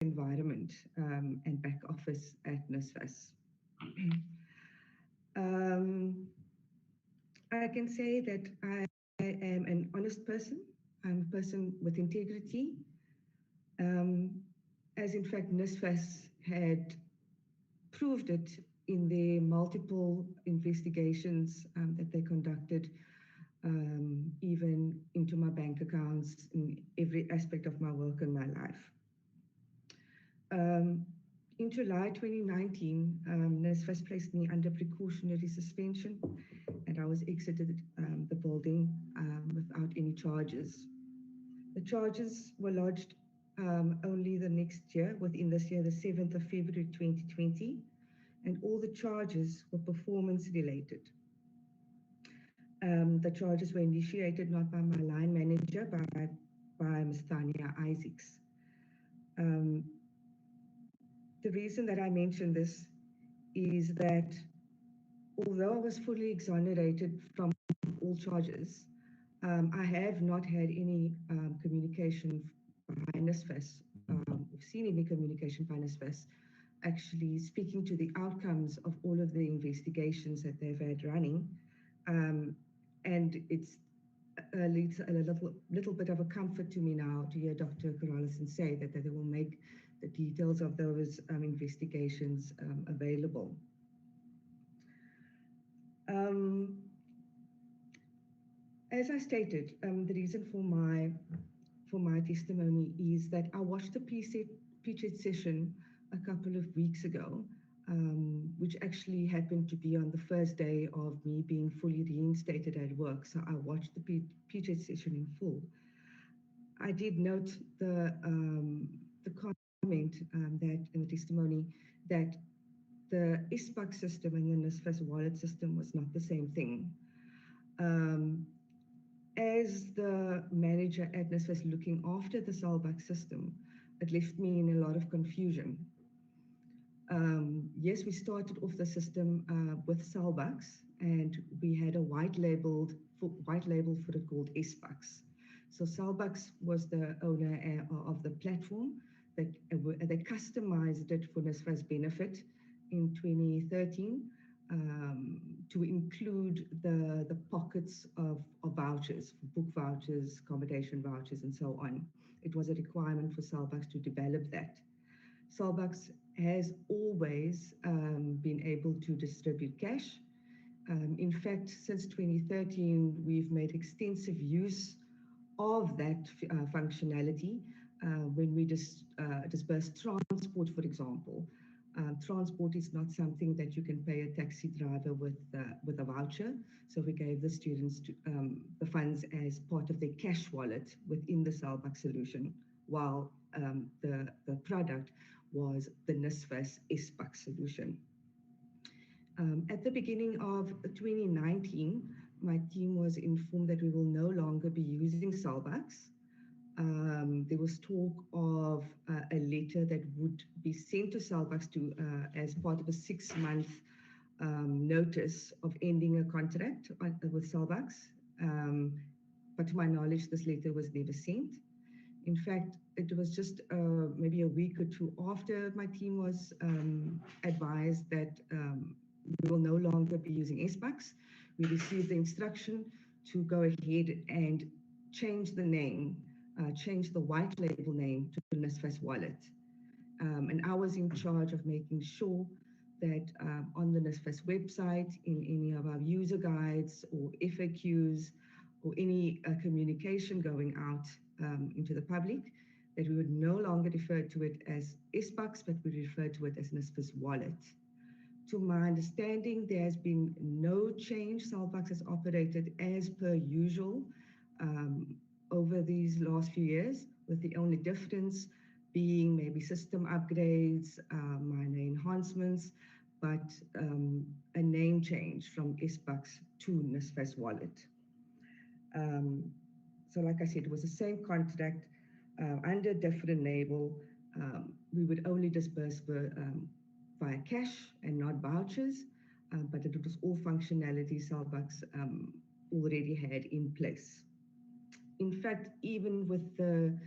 environment and back office at NSFAS. I can say that I am an honest person. I'm a person with integrity, as in fact NSFAS had proved it in their multiple investigations that they conducted, even into my bank accounts, in every aspect of my work and my life. In July 2019, NSFAS placed me under precautionary suspension, and I was exited the building without any charges. The charges were lodged only the next year, within this year, the 7th of February 2020, and all the charges were performance related. The charges were initiated not by my line manager, but by Ms. Tanya Isaacs. The reason that I mention this is that although I was fully exonerated from all charges, I have not had any communication by NSFAS, seen any communication by NSFAS actually speaking to the outcomes of all of the investigations that they've had running. And it's a little bit of a comfort to me now to hear Dr. Carolison say that they will make the details of those investigations available. As I stated, the reason for my testimony is that I watched the PCHET session a couple of weeks ago, which actually happened to be on the first day of me being fully reinstated at work. So I watched the PCHET session in full. I did note the comment that in the testimony that the ISPAC system and the NSFAS wallet system was not the same thing. As the manager at NSFAS looking after the Salback system, it left me in a lot of confusion. Yes, we started off the system with Salbacks, and we had a white label for it called ISPACs. So Salbacks was the owner of the platform that they customized it for NSFAS benefit in 2013 to include the pockets of vouchers, book vouchers, accommodation vouchers, and so on. It was a requirement for Salbacks to develop that. Salbacks has always been able to distribute cash. In fact, since 2013, we've made extensive use of that functionality when we disperse transport, for example. Transport is not something that you can pay a taxi driver with a voucher. So we gave the students the funds as part of their cash wallet within the Salback solution, while the product was the NSFAS ISPAC solution. At the beginning of 2019, my team was informed that we will no longer be using Salbacks. There was talk of a letter that would be sent to Salbacks as part of a 6-month notice of ending a contract with Salbacks. But to my knowledge, this letter was never sent. In fact, it was just maybe a week or two after my team was advised that we will no longer be using SBACs. We received the instruction to go ahead and change the name, change the white label name to the NSFAS wallet. And I was in charge of making sure that on the NSFAS website, in any of our user guides or FAQs or any communication going out into the public, that we would no longer refer to it as SBACs, but we refer to it as NSFAS wallet. To my understanding, there has been no change. Salbacks has operated as per usual over these last few years, with the only difference being maybe system upgrades, minor enhancements, but a name change from SBACs to NSFAS wallet. So like I said, it was the same contract under a different label. We would only disperse via cash and not vouchers, but it was all functionality Salbacks already had in place. In fact, even with the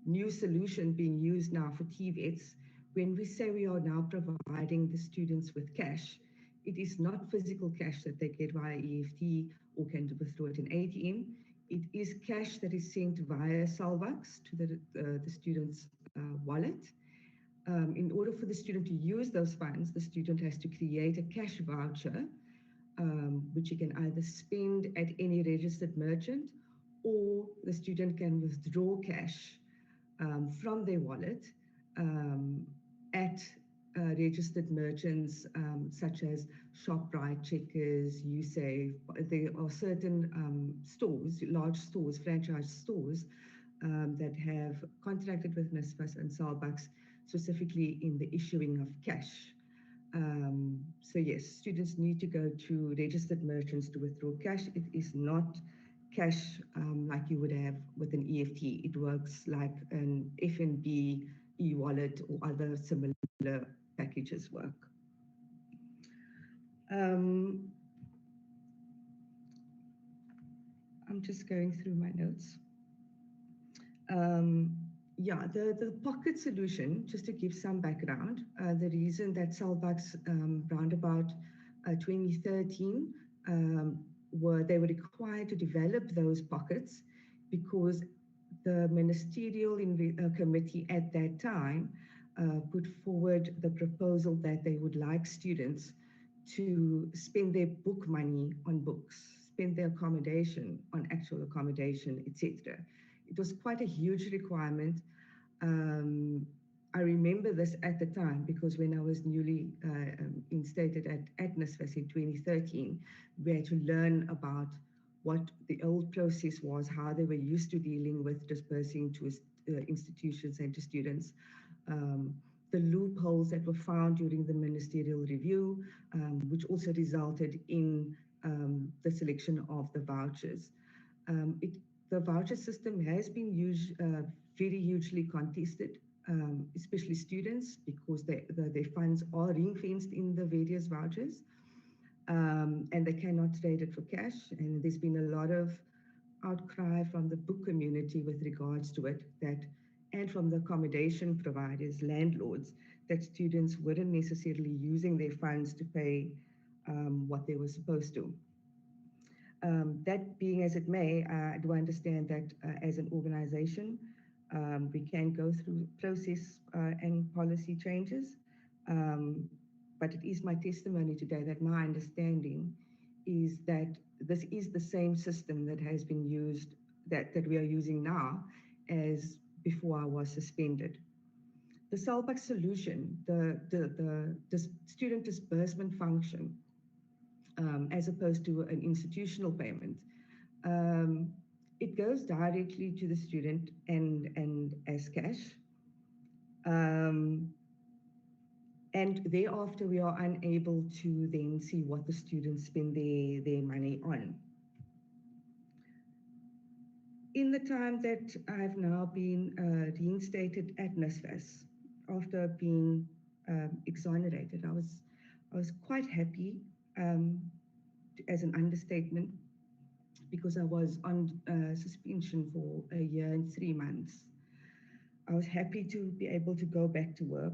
new solution being used now for TVETs, when we say we are now providing the students with cash, it is not physical cash that they get via EFT or can withdraw it in ATM. It is cash that is sent via Salvax to the student's wallet. In order for the student to use those funds, the student has to create a cash voucher, which you can either spend at any registered merchant, or the student can withdraw cash from their wallet at registered merchants such as ShopRite, Checkers, USAFE. There are certain stores, large stores, franchise stores that have contracted with NSFAS and Salvax specifically in the issuing of cash. So yes, students need to go to registered merchants to withdraw cash. It is not cash like you would have with an EFT. It works like an FNB e-wallet or other similar packages work. I'm just going through my notes. Yeah, the pocket solution, just to give some background, the reason that Salvax round about 2013 they were required to develop those pockets because the ministerial committee at that time put forward the proposal that they would like students to spend their book money on books, spend their accommodation on actual accommodation, etc. It was quite a huge requirement. I remember this at the time because when I was newly instated at NSFAS in 2013, we had to learn about what the old process was, how they were used to dealing with dispersing to institutions and to students, the loopholes that were found during the ministerial review, which also resulted in the selection of the vouchers. The voucher system has been very hugely contested, especially students, because their funds are ring-fenced in the various vouchers, and they cannot trade it for cash. And there's been a lot of outcry from the book community with regards to it, and from the accommodation providers, landlords, that students weren't necessarily using their funds to pay what they were supposed to. That being as it may, I do understand that as an organization, we can go through process and policy changes, but it is my testimony today that my understanding is that this is the same system that has been used, that we are using now as before I was suspended. The Salvax solution, the student disbursement function, as opposed to an institutional payment, it goes directly to the student and as cash. And thereafter, we are unable to then see what the students spend their money on. In the time that I've now been reinstated at NSFAS, after being exonerated, I was quite happy, as an understatement, because I was on suspension for 1 year and 3 months. I was happy to be able to go back to work.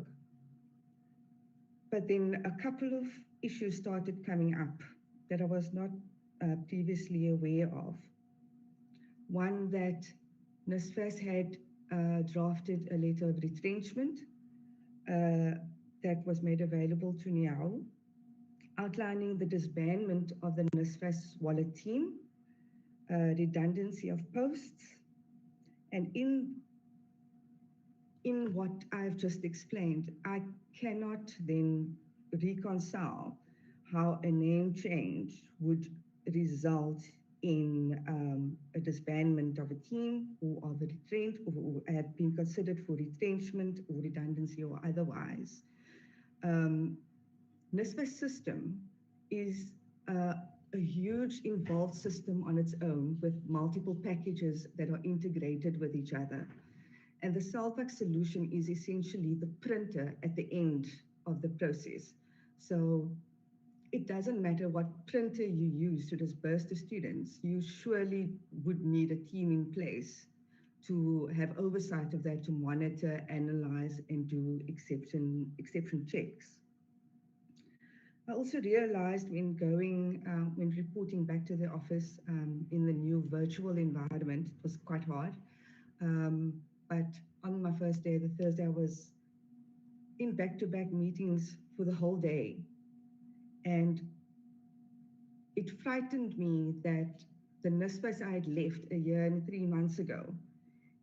But then a couple of issues started coming up that I was not previously aware of. One, that NSFAS had drafted a letter of retrenchment that was made available to NEHAWU, outlining the disbandment of the NSFAS wallet team, redundancy of posts, and in what I've just explained, I cannot then reconcile how a name change would result in a disbandment of a team or of a retrench, or have been considered for retrenchment or redundancy or otherwise. NSFAS system is a huge involved system on its own with multiple packages that are integrated with each other. And the Salvax solution is essentially the printer at the end of the process. So it doesn't matter what printer you use to disperse to students, you surely would need a team in place to have oversight of that, to monitor, analyze, and do exception checks. I also realized when when reporting back to the office in the new virtual environment, it was quite hard. But on my first day, the Thursday, I was in back-to-back meetings for the whole day. And it frightened me that the NSFAS I had left a year and 3 months ago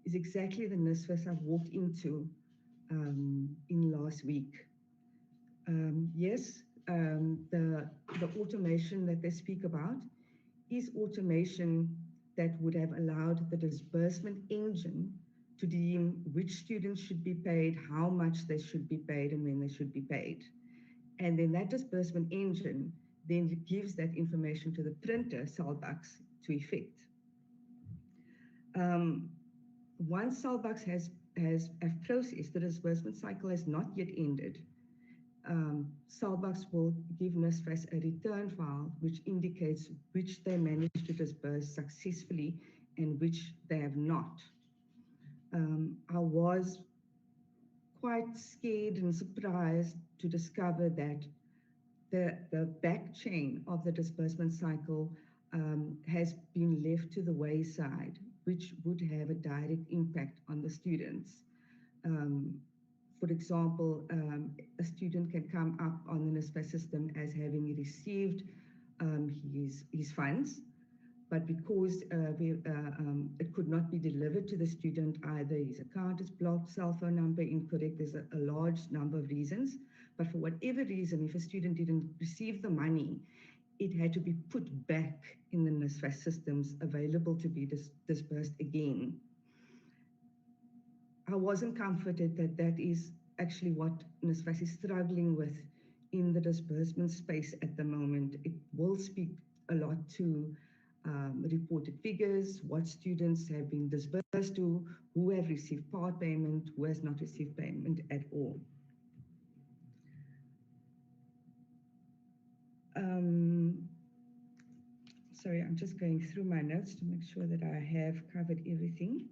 is exactly the NSFAS I've walked into in last week. Yes, the automation that they speak about is automation that would have allowed the disbursement engine to deem which students should be paid, how much they should be paid, and when they should be paid. And then that disbursement engine then gives that information to the printer, Salbucks, to effect. Once Salbucks has processed, the disbursement cycle has not yet ended. Salbucks will give NSFAS a return file which indicates which they managed to disburse successfully and which they have not. I was quite scared and surprised to discover that the back chain of the disbursement cycle has been left to the wayside, which would have a direct impact on the students. For example, a student can come up on the NSFAS system as having received his funds, but because it could not be delivered to the student, either his account is blocked, cell phone number incorrect, there's a large number of reasons. But for whatever reason, if a student didn't receive the money, it had to be put back in the NSFAS systems available to be disbursed again. I wasn't comforted that that is actually what NSFAS is struggling with in the disbursement space at the moment. It will speak a lot to reported figures, what students have been disbursed to, who have received part payment, who has not received payment at all. Sorry, I'm just going through my notes to make sure that I have covered everything.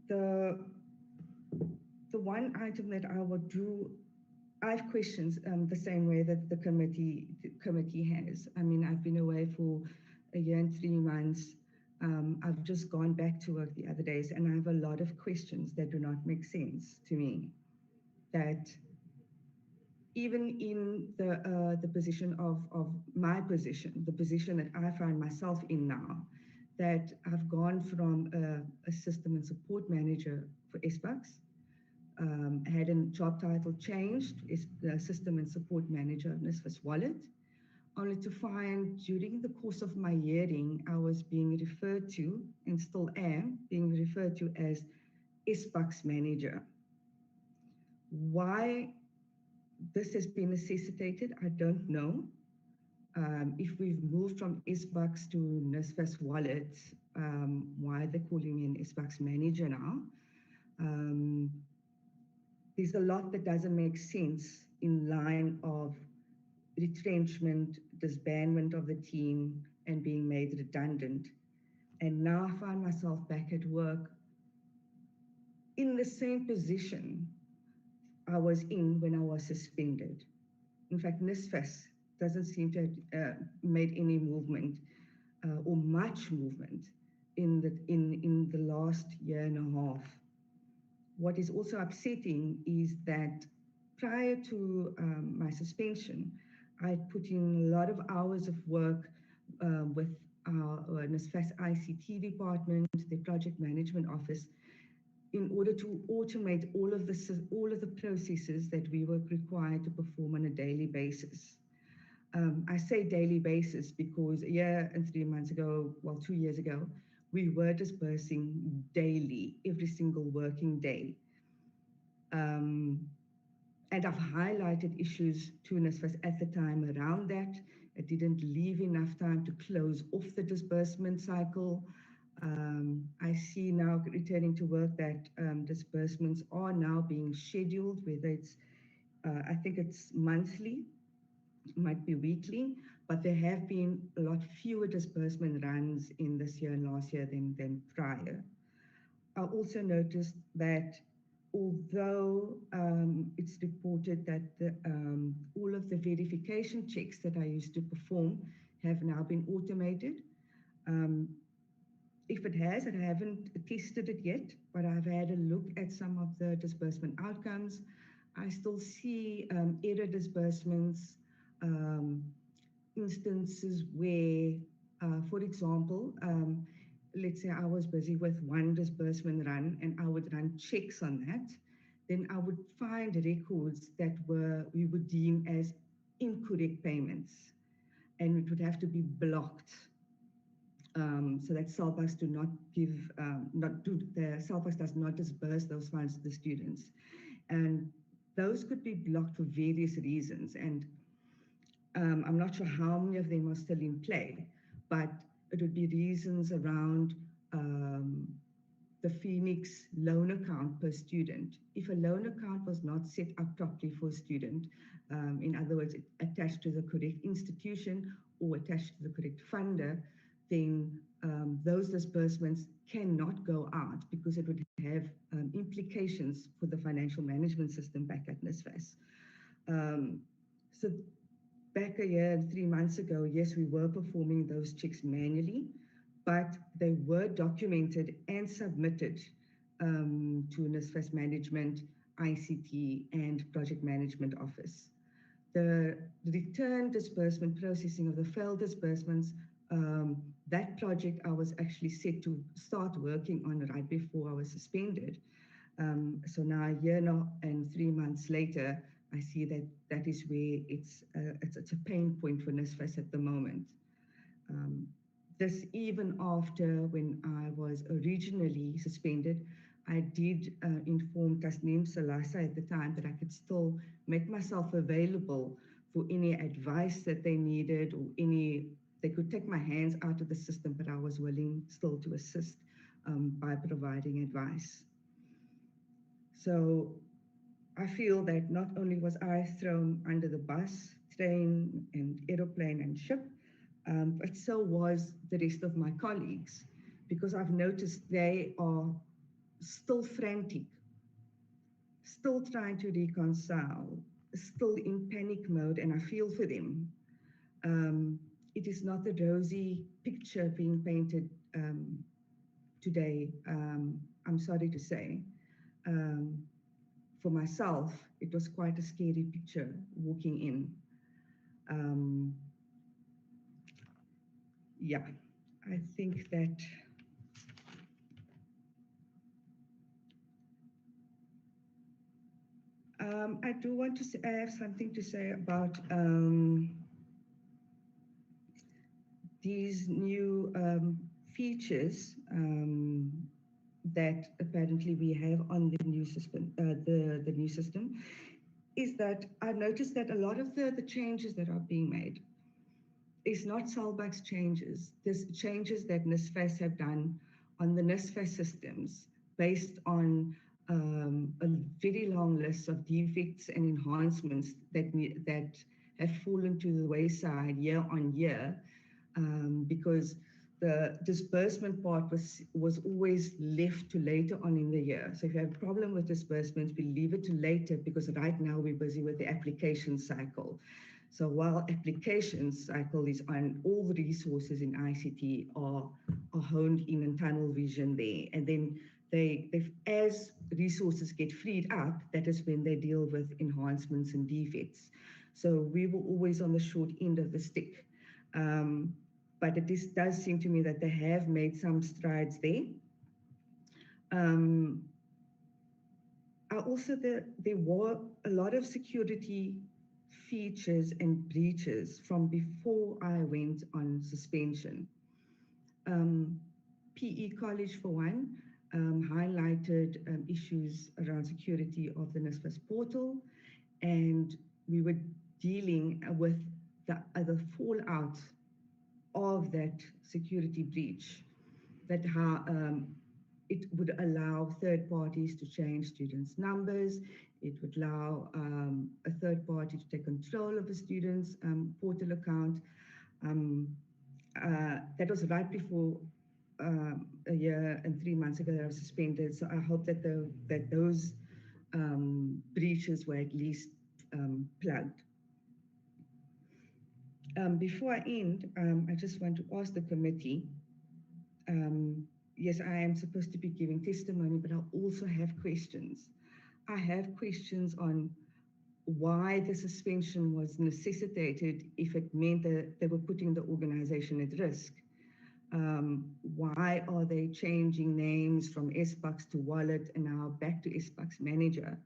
The one item that I would do, I have questions the same way that the committee has. I mean, I've been away for a year and 3 months. I've just gone back to work the other days, and I have a lot of questions that do not make sense to me. That even in the position of my position, the position that I find myself in now, that I've gone from a system and support manager for SBUCS, had a job title changed, is the system and support manager of NSFAS Wallet, only to find during the course of my hearing, I was being referred to, and still am, being referred to as SBUCS manager. Why this has been necessitated, I don't know. If we've moved from SBUCS to NSFAS Wallet, why they're calling me an SBUCS manager now. There's a lot that doesn't make sense in line of retrenchment, disbandment of the team, and being made redundant. And now I find myself back at work in the same position I was in when I was suspended. In fact, NSFAS doesn't seem to have made any movement or much movement in the last year and a half. What is also upsetting is that prior to my suspension, I put in a lot of hours of work with our NSFAS ICT department, the project management office, in order to automate all of the processes that we were required to perform on a daily basis. I say daily basis because a year and 3 months ago, well, 2 years ago, we were dispersing daily, every single working day. And I've highlighted issues to NSFAS at the time around that. It didn't leave enough time to close off the disbursement cycle. I see now returning to work that disbursements are now being scheduled, whether it's, I think it's monthly, it might be weekly, but there have been a lot fewer disbursement runs in this year and last year than prior. I also noticed that although it's reported that all of the verification checks that I used to perform have now been automated. If it has, and I haven't tested it yet, but I've had a look at some of the disbursement outcomes. I still see error disbursements, instances where, for example, let's say I was busy with one disbursement run and I would run checks on that, then I would find records that we would deem as incorrect payments, and it would have to be blocked. So that SALBAX do not give, the SALBAX does not disburse those funds to the students. And those could be blocked for various reasons. And I'm not sure how many of them are still in play, but it would be reasons around the Phoenix loan account per student. If a loan account was not set up properly for a student, in other words, attached to the correct institution or attached to the correct funder, then those disbursements cannot go out because it would have implications for the financial management system back at NSFAS. So back a year and 3 months ago, yes, we were performing those checks manually, but they were documented and submitted to NSFAS management, ICT, and project management office. The return disbursement processing of the failed disbursements, that project I was actually set to start working on right before I was suspended. So now a year and 3 months later, I see that that is where it's a pain point for NSFAS at the moment. This even after when I was originally suspended, I did inform Tasneem Salasa at the time that I could still make myself available for any advice that they needed or they could take my hands out of the system, but I was willing still to assist by providing advice. So I feel that not only was I thrown under the bus, train and aeroplane and ship, but so was the rest of my colleagues, because I've noticed they are still frantic, still trying to reconcile, still in panic mode, and I feel for them. It is not a rosy picture being painted today, I'm sorry to say. For myself, it was quite a scary picture walking in. Yeah, I think that I do want to say, I have something to say about these new features that apparently we have on the new system, the new system, is that I've noticed that a lot of the changes that are being made is not SALBAX changes. There's changes that NSFAS have done on the NSFAS systems based on a very long list of defects and enhancements that have fallen to the wayside year on year, because the disbursement part was always left to later on in the year. So if you have a problem with disbursements, we leave it to later because right now we're busy with the application cycle. So while application cycle is on, all the resources in ICT are honed in and tunnel vision there. And then as resources get freed up, that is when they deal with enhancements and defects. So we were always on the short end of the stick. But it does seem to me that they have made some strides there. There were a lot of security features and breaches from before I went on suspension. PE College, for one, highlighted issues around security of the NSFAS portal, and we were dealing with the fallout of that security breach, that how it would allow third parties to change students' numbers. It would allow a third party to take control of the student's portal account. That was right before a year and 3 months ago that I was suspended. So I hope that those breaches were at least plugged. Before I end, I just want to ask the committee, yes, I am supposed to be giving testimony, but I also have questions. I have questions on why the suspension was necessitated if it meant that they were putting the organization at risk. Why are they changing names from SBUCS to Wallet and now back to SBUCS Manager?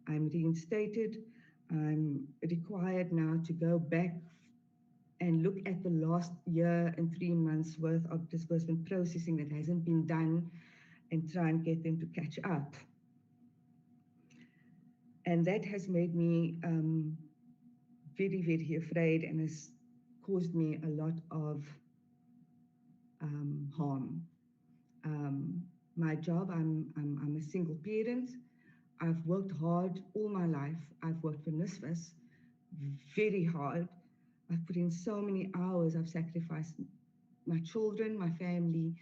I'm reinstated. I'm required now to go back and look at the last year and 3 months worth of disbursement processing that hasn't been done and try and get them to catch up. And that has made me very, very afraid and has caused me a lot of harm. My job, I'm a single parent. I've worked hard all my life. I've worked for NSFAS very hard. I've put in so many hours. I've sacrificed my children, my family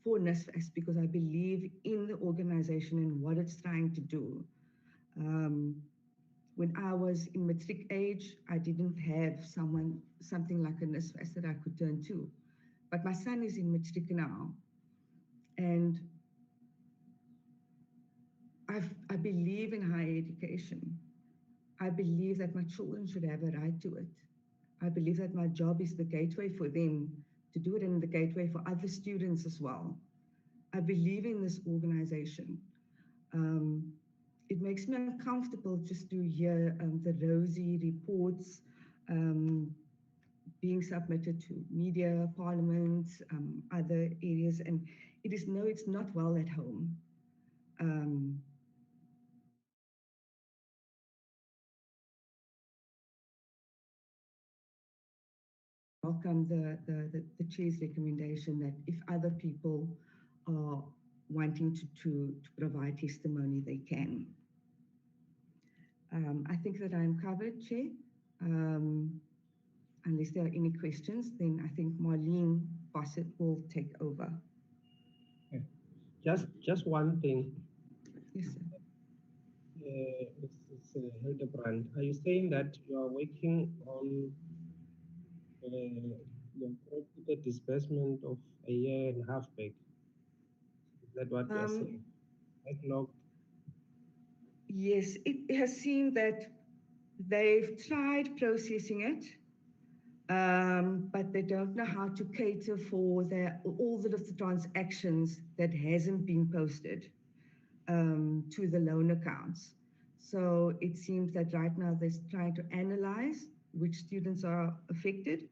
for NSFAS because I believe in the organization and what it's trying to do. When I was in matric age, I didn't have something like a NSFAS that I could turn to. But my son is in matric now. And I believe in higher education. I believe that my children should have a right to it. I believe that my job is the gateway for them to do it and the gateway for other students as well. I believe in this organization. It makes me uncomfortable just to hear the rosy reports being submitted to media, parliament, other areas, and it's not well at home. Welcome the chair's recommendation that if other people are wanting to provide testimony, they can. I think that I'm covered, Chair. Unless there are any questions, then I think Marlene Bassett will take over. Just one thing. Yes, sir. Mrs. Hildebrand, are you saying that you are working on the disbursement of a year and a half back? Is that what you're saying? Backlog? Yes, it has seemed that they've tried processing it, but they don't know how to cater for all the transactions that hasn't been posted to the loan accounts. So it seems that right now they're trying to analyze which students are affected,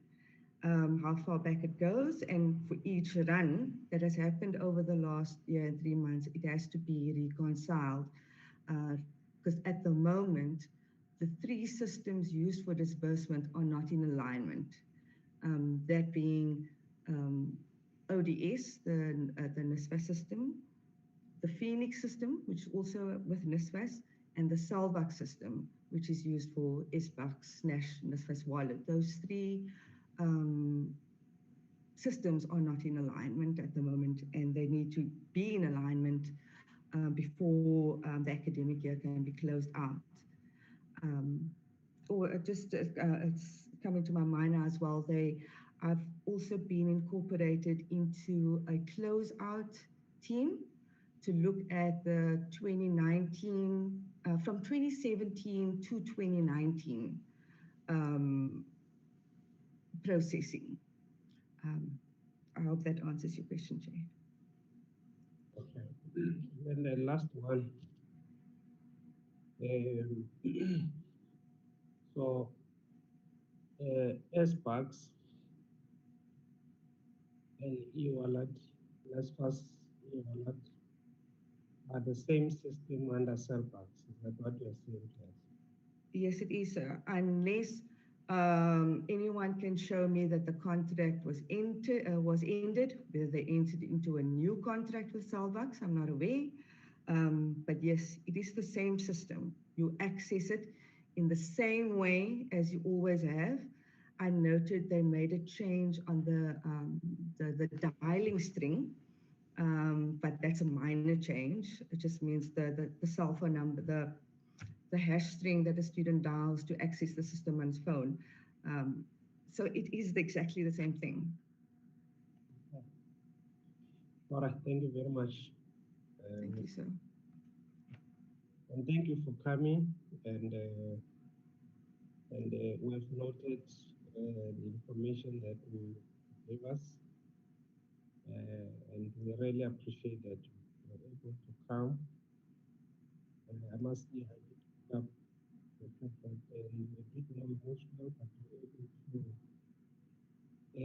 how far back it goes, and for each run that has happened over the last year and 3 months, it has to be reconciled. Because at the moment, the 3 systems used for disbursement are not in alignment. That being ODS, the NSFAS system, the Phoenix system, which is also with NSFAS, and the Salvac system, which is used for SBUCS, NSFAS Wallet. Those 3 systems are not in alignment at the moment, and they need to be in alignment before the academic year can be closed out. It's coming to my mind now as well, I've also been incorporated into a closeout team to look at the 2019, from 2017 to 2019 processing. I hope that answers your question, Chair. Okay. Then the last one. So, SBUCS and e-wallet, NSFAS e-wallet are the same system under SBUCS. Is that what you're saying to us? Yes, it is, sir. Unless anyone can show me that the contract was ended, whether they entered into a new contract with Salvax, I'm not aware. But yes, it is the same system. You access it in the same way as you always have. I noted they made a change on the dialing string, but that's a minor change. It just means the cell phone number, the hash string that the student dials to access the system on his phone. So it is exactly the same thing. All right, thank you very much. Thank you, sir. And thank you for coming, and we have noted the information that you gave us, and we really appreciate that you were able to come. I must say, I did pick up the fact that you were a bit more emotional, but you were able to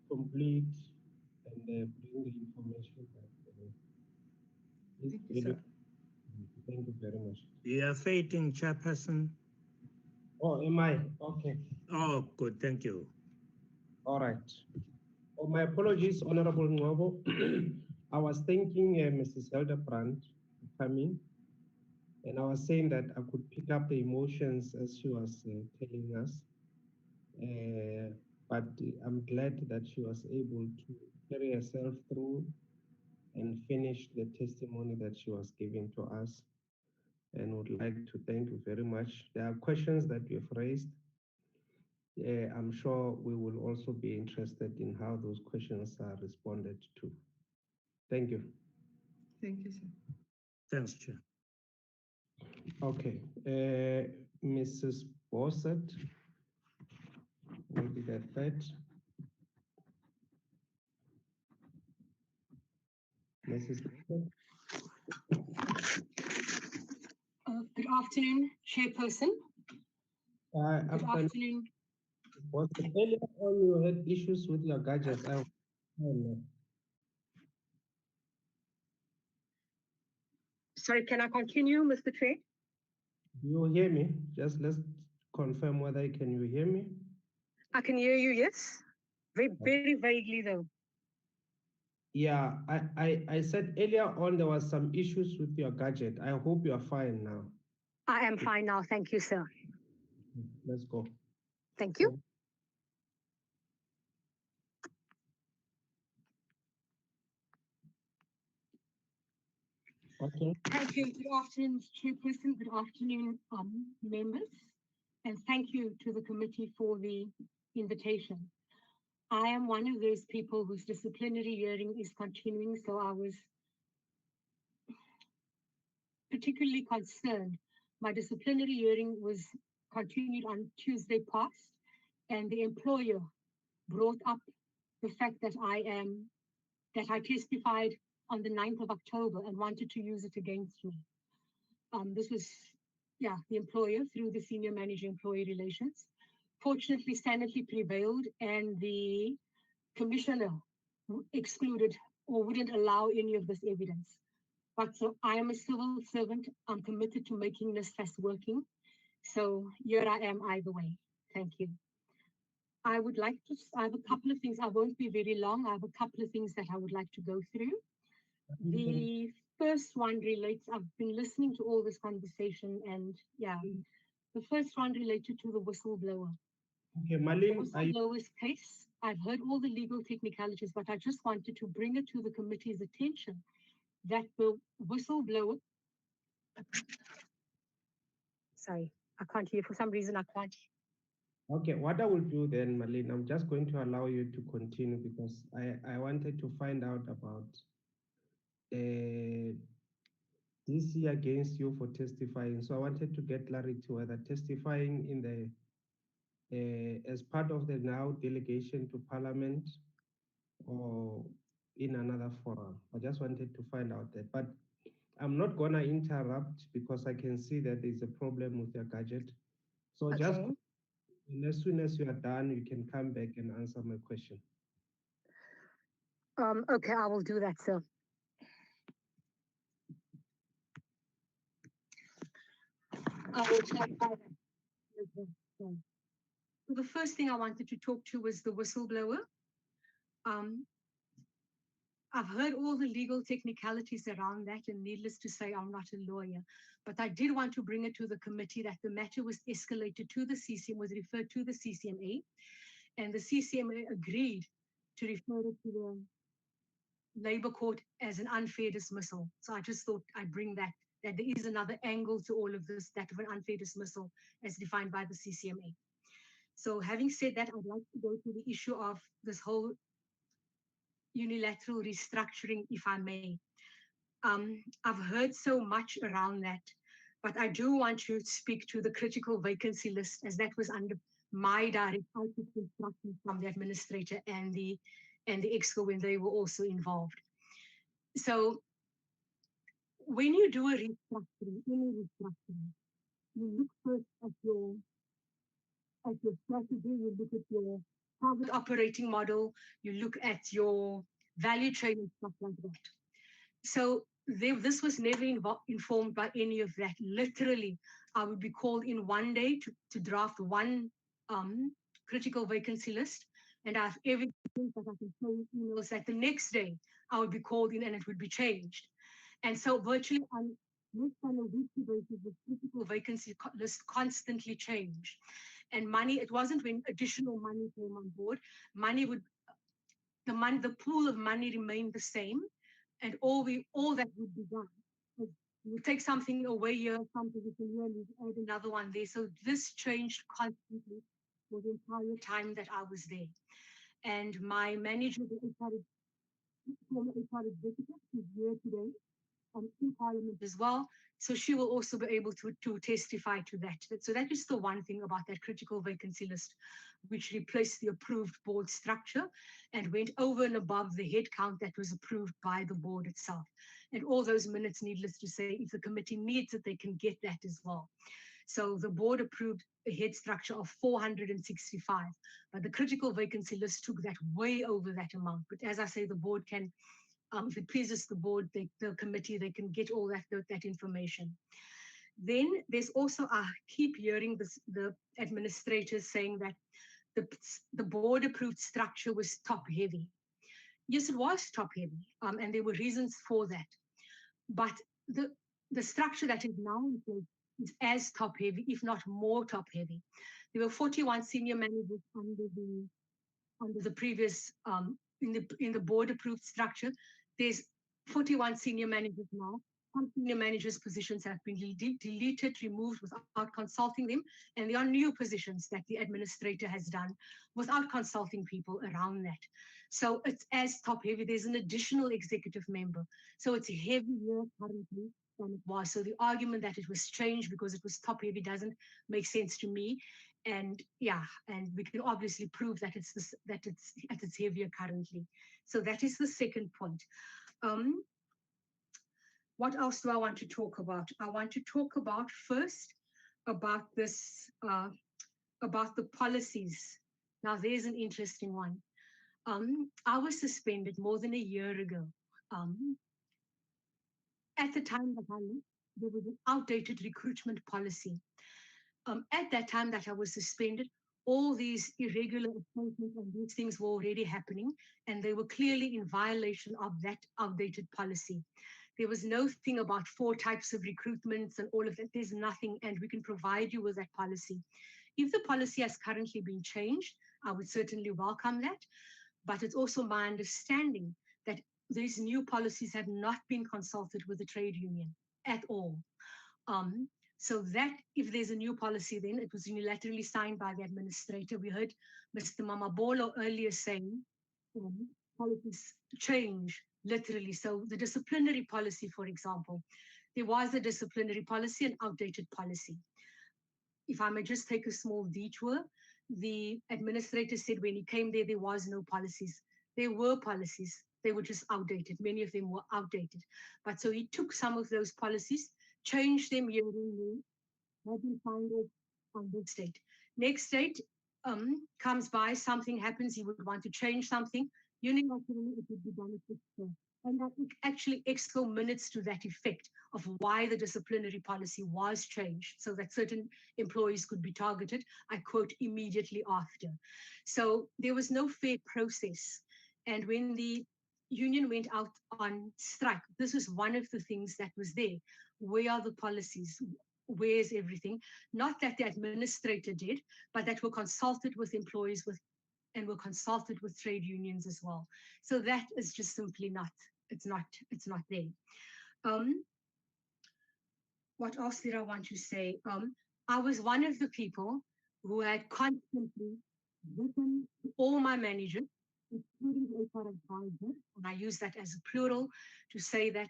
complete and bring the information that is really. Thank you very much. You are fading, Chairperson. Oh, am I? Okay. Oh, good. Thank you. All right. Oh, my apologies, Honorable Ngobo. I was thanking Mrs. Hildebrand for coming, and I was saying that I could pick up the emotions as she was telling us. But I'm glad that she was able to carry herself through and finish the testimony that she was giving to us. And would like to thank you very much. There are questions that you've raised. I'm sure we will also be interested in how those questions are responded to. Thank you. Thank you, sir. Thanks, Chair. Okay, Mrs. Bossett will be the third. Mrs. Bossett. Good afternoon, Chairperson. Good afternoon. Earlier on, you had issues with your gadget. Sorry, can I continue, Mr. Chair? Do you hear me? Just let's confirm whether can you hear me? I can hear you, yes. Very vaguely, though. Yeah, I said earlier on there was some issues with your gadget. I hope you are fine now. I am fine now. Thank you, sir. Let's go. Thank you. Okay. Thank you. Good afternoon, Chairperson. Good afternoon, members. And thank you to the committee for the invitation. I am one of those people whose disciplinary hearing is continuing, so I was particularly concerned. My disciplinary hearing was continued on Tuesday past, and the employer brought up the fact that I testified on the 9th of October and wanted to use it against me. This was, the employer through the senior manager employee relations. Fortunately, sanity prevailed and the commissioner excluded or wouldn't allow any of this evidence. But so I am a civil servant. I'm committed to making NSFAS working. So here I am either way. Thank you. I have a couple of things. I won't be very long. I have a couple of things that I would like to go through. The first one relates, I've been listening to all this conversation and the first one related to the whistleblower. Okay, Malin, Whistleblower's case. I've heard all the legal technicalities, but I just wanted to bring it to the committee's attention that the whistleblower, sorry, I can't hear. For some reason, I can't. Okay, what I will do then, Malin, I'm just going to allow you to continue because I wanted to find out about this against you for testifying. So I wanted to get clarity whether testifying in the as part of the now delegation to Parliament or in another forum. I just wanted to find out that, but I'm not gonna interrupt because I can see that there's a problem with your gadget. So just as soon as you are done, you can come back and answer my question. Okay, I will do that, sir. I will clarify that. So the first thing I wanted to talk to was the whistleblower. I've heard all the legal technicalities around that, and needless to say, I'm not a lawyer. But I did want to bring it to the committee that the matter was escalated to the CCM, was referred to the CCMA, and the CCMA agreed to refer it to the Labour Court as an unfair dismissal. So I just thought I'd bring that there is another angle to all of this, that of an unfair dismissal as defined by the CCMA. So having said that, I'd like to go to the issue of this whole unilateral restructuring, if I may. I've heard so much around that, but I do want to speak to the critical vacancy list, as that was under my direct instruction from the administrator and the EXCO when they were also involved. So when you do a restructuring, any restructuring, you look first at your strategy, you look at your target operating model, you look at your value chain and stuff like that. So this was never informed by any of that. Literally, I would be called in one day to draft one critical vacancy list, and I have evidence that I can show emails that the next day I would be called in and it would be changed. And so virtually on a weekly basis, the critical vacancy list constantly changed. And money, it wasn't when additional money came on board, the pool of money remained the same, and all that would be done was we would take something away here, some position here, and we'd add another one there. So this changed constantly for the entire time that I was there. And my manager, the former HR executive, is here today, in Parliament as well. So she will also be able to testify to that. So that is the one thing about that critical vacancy list, which replaced the approved board structure and went over and above the head count that was approved by the board itself. And all those minutes, needless to say, if the committee needs it, they can get that as well. So the board approved a head structure of 465, but the critical vacancy list took that way over that amount. But as I say, the board can, if it pleases the board, the committee, they can get all that information. Then there's also, I keep hearing the administrators saying that the board approved structure was top heavy. Yes, it was top heavy, and there were reasons for that. But the structure that is now in place is as top heavy, if not more top heavy. There were 41 senior managers under the previous, in the board approved structure. There's 41 senior managers now. Some senior managers' positions have been deleted, removed without consulting them, and there are new positions that the administrator has done without consulting people around that. So it's as top heavy. There's an additional executive member. So it's heavier currently than it was. So the argument that it was changed because it was top heavy doesn't make sense to me. And yeah, and we can obviously prove that it's heavier currently. So that is the second point. What else do I want to talk about? I want to talk about first about this, about the policies. Now there's an interesting one. I was suspended more than a year ago. At the time that I left, there was an outdated recruitment policy. At that time that I was suspended, all these irregular appointments and these things were already happening, and they were clearly in violation of that outdated policy. There was no thing about 4 types of recruitments and all of that. There's nothing, and we can provide you with that policy. If the policy has currently been changed, I would certainly welcome that. But it's also my understanding that these new policies have not been consulted with the trade union at all. So that if there's a new policy, then it was unilaterally signed by the administrator. We heard Mr. Mamabolo earlier saying policies change literally. So the disciplinary policy, for example, there was a disciplinary policy, an outdated policy. If I may just take a small detour, the administrator said when he came there, there was no policies. There were policies. They were just outdated. Many of them were outdated. But so he took some of those policies, changed them year in year, had them signed off on this date. Next date comes by, something happens, he would want to change something, unilaterally it would be done at this point. And that actually EXCO minutes to that effect of why the disciplinary policy was changed so that certain employees could be targeted, I quote, immediately after. So there was no fair process. And when the union went out on strike, this was one of the things that was there. Where are the policies? Where's everything? Not that the administrator did, but that were consulted with employees with and were consulted with trade unions as well. So that is just simply not, it's not there. What else did I want to say? I was one of the people who had constantly written to all my managers, including the HR advisor, and I use that as a plural to say that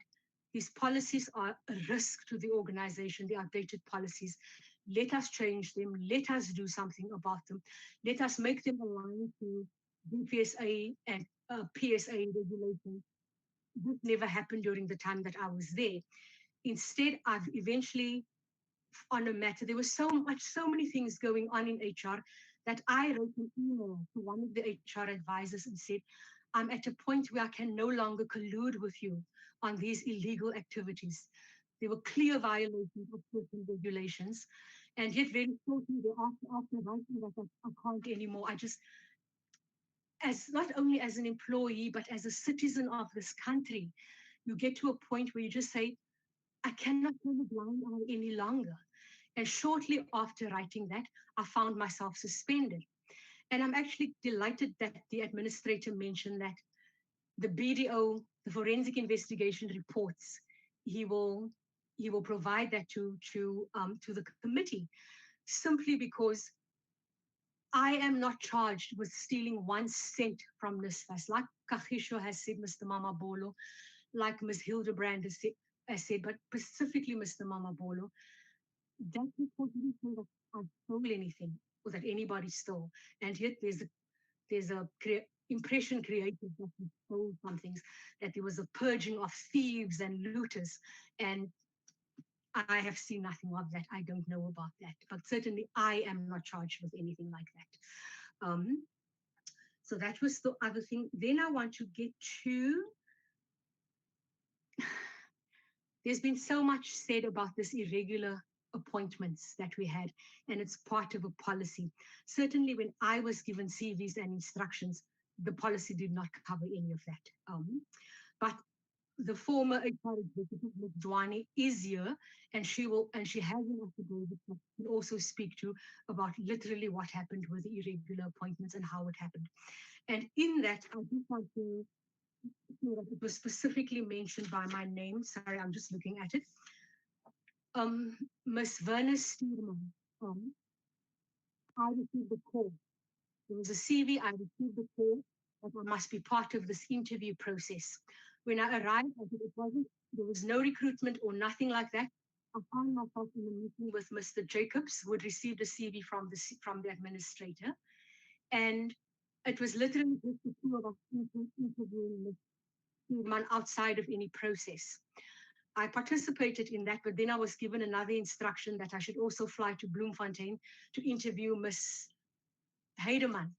these policies are a risk to the organization, the outdated policies. Let us change them. Let us do something about them. Let us make them align to DPSA and PSA regulations. This never happened during the time that I was there. Instead, I've eventually, on a matter, there was so many things going on in HR that I wrote an email to one of the HR advisors and said, I'm at a point where I can no longer collude with you on these illegal activities. There were clear violations of certain regulations. And yet very shortly after writing that, I can't anymore. I just, as not only as an employee, but as a citizen of this country, you get to a point where you just say, I cannot turn a blind eye any longer. And shortly after writing that, I found myself suspended. And I'm actually delighted that the administrator mentioned that the BDO, the forensic investigation reports, he will provide that to the committee, simply because I am not charged with stealing 1 cent from NSFAS, like Kagisho has said, Mr. Mamabolo, like Ms. Hildebrand has said, but specifically Mr. Mamabolo. That report didn't say that I stole anything or that anybody stole, and yet there's a impression created that we stole some things, that there was a purging of thieves and looters, and I have seen nothing of that. I don't know about that, but certainly I am not charged with anything like that. So that was the other thing. Then I want to get to, there's been so much said about this irregular appointments that we had, and it's part of a policy. Certainly when I was given CVs and instructions, the policy did not cover any of that. But the former HR executive, Ms. Dwani, is here, and she has an affidavit that will also speak to about literally what happened with the irregular appointments and how it happened. And in that, I just want to say that it was specifically mentioned by my name. Sorry, I'm just looking at it. Ms. Verna Steerman, I received a call. There was a CV, I received a call that I must be part of this interview process. When I arrived, there was no recruitment or nothing like that. I found myself in a meeting with Mr. Jacobs, who had received a CV from the administrator. And it was literally just the two of us interviewing Ms. Steerman outside of any process. I participated in that, but then I was given another instruction that I should also fly to Bloemfontein to interview Ms. Heidemann,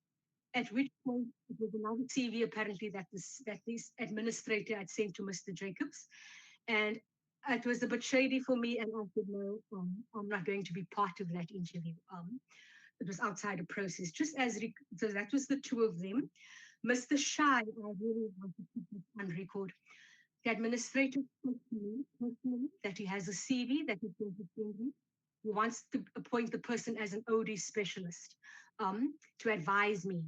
at which point it was another CV apparently that this administrator had sent to Mr. Jacobs. And it was a bit shady for me, and I said, no, I'm not going to be part of that interview. It was outside the process, so that was the two of them. Mr. Shai, I really want to put this on record. The administrator spoke to me personally that he has a CV that he can send me. He wants to appoint the person as an OD specialist to advise me.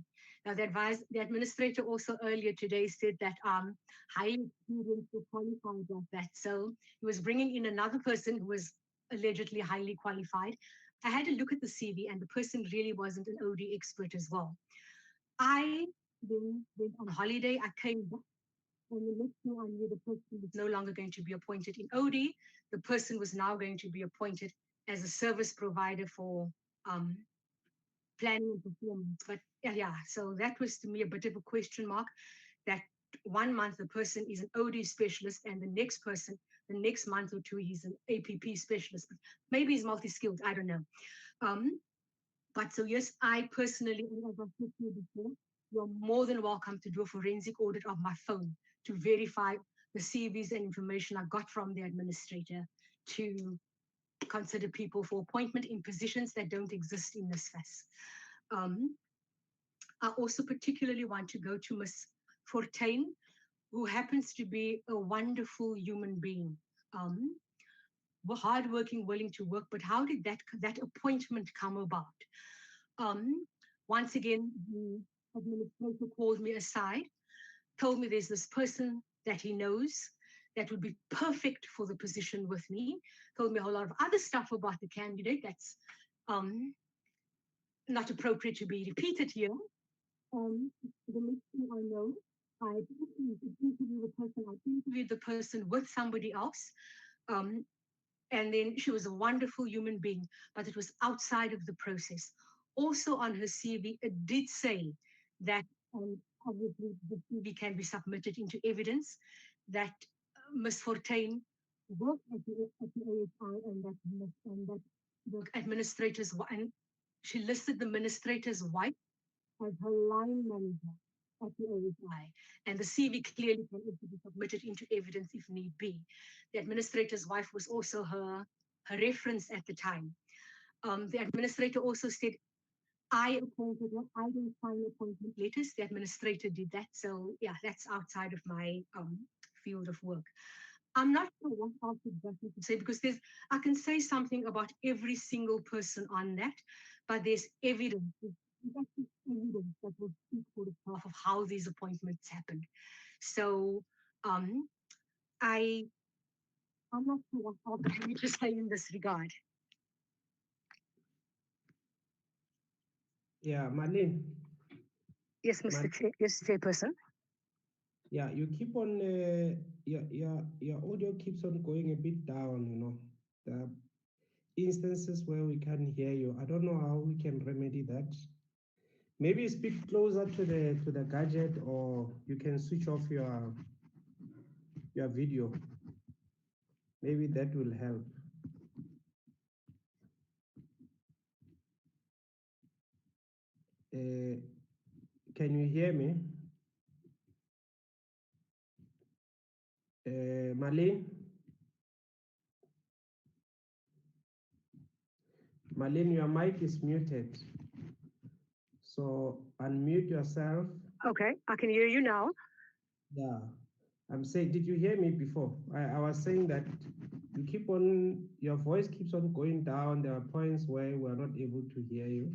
Now, the administrator also earlier today said that highly experienced or qualified like that. So he was bringing in another person who was allegedly highly qualified. I had a look at the CV, and the person really wasn't an OD expert as well. I then went on holiday. I came back. And the next thing I knew, the person was no longer going to be appointed in OD. The person was now going to be appointed as a service provider for planning and performance. But yeah, so that was to me a bit of a question mark, that 1 month the person is an OD specialist, and the next person, the next month or two, he's an APP specialist. Maybe he's multi-skilled, I don't know. But so yes, I personally, as I said to you before, you're more than welcome to do a forensic audit of my phone to verify the CVs and information I got from the administrator to consider people for appointment in positions that don't exist in NSFAS. I also particularly want to go to Ms. Fortuin, who happens to be a wonderful human being. Hardworking, willing to work, but how did that appointment come about? Once again, administrator called me aside, told me there's this person that he knows that would be perfect for the position with me, told me a whole lot of other stuff about the candidate that's not appropriate to be repeated here. The next thing I know, I didn't interview the person, I interviewed the person with somebody else. And then she was a wonderful human being, but it was outside of the process. Also on her CV, it did say that obviously the CV can be submitted into evidence that Ms. Fortuin worked at the ASI and that the administrators, and she listed the administrator's wife as her line manager at the ASI. And the CV clearly can also be submitted into evidence if need be. The administrator's wife was also her reference at the time. The administrator also said, I appointed her, I didn't sign appointment letters, the administrator did that. So yeah, that's outside of my field of work. I'm not sure what else exactly to say because I can say something about every single person on that, but there's evidence. That's evidence that will speak for itself of how these appointments happened. So I'm not sure what else I need to say in this regard. Yeah, Malin. Yes, Mr. Chair, yes, Chairperson. Yeah, you keep on your audio keeps on going a bit down, you know. There are instances where we can't hear you. I don't know how we can remedy that. Maybe speak closer to the gadget, or you can switch off your video. Maybe that will help. Can you hear me? Malin? Malin, your mic is muted. So unmute yourself. Okay, I can hear you now. Yeah. I'm saying, did you hear me before? I was saying that you keep on, your voice keeps on going down. There are points where we're not able to hear you.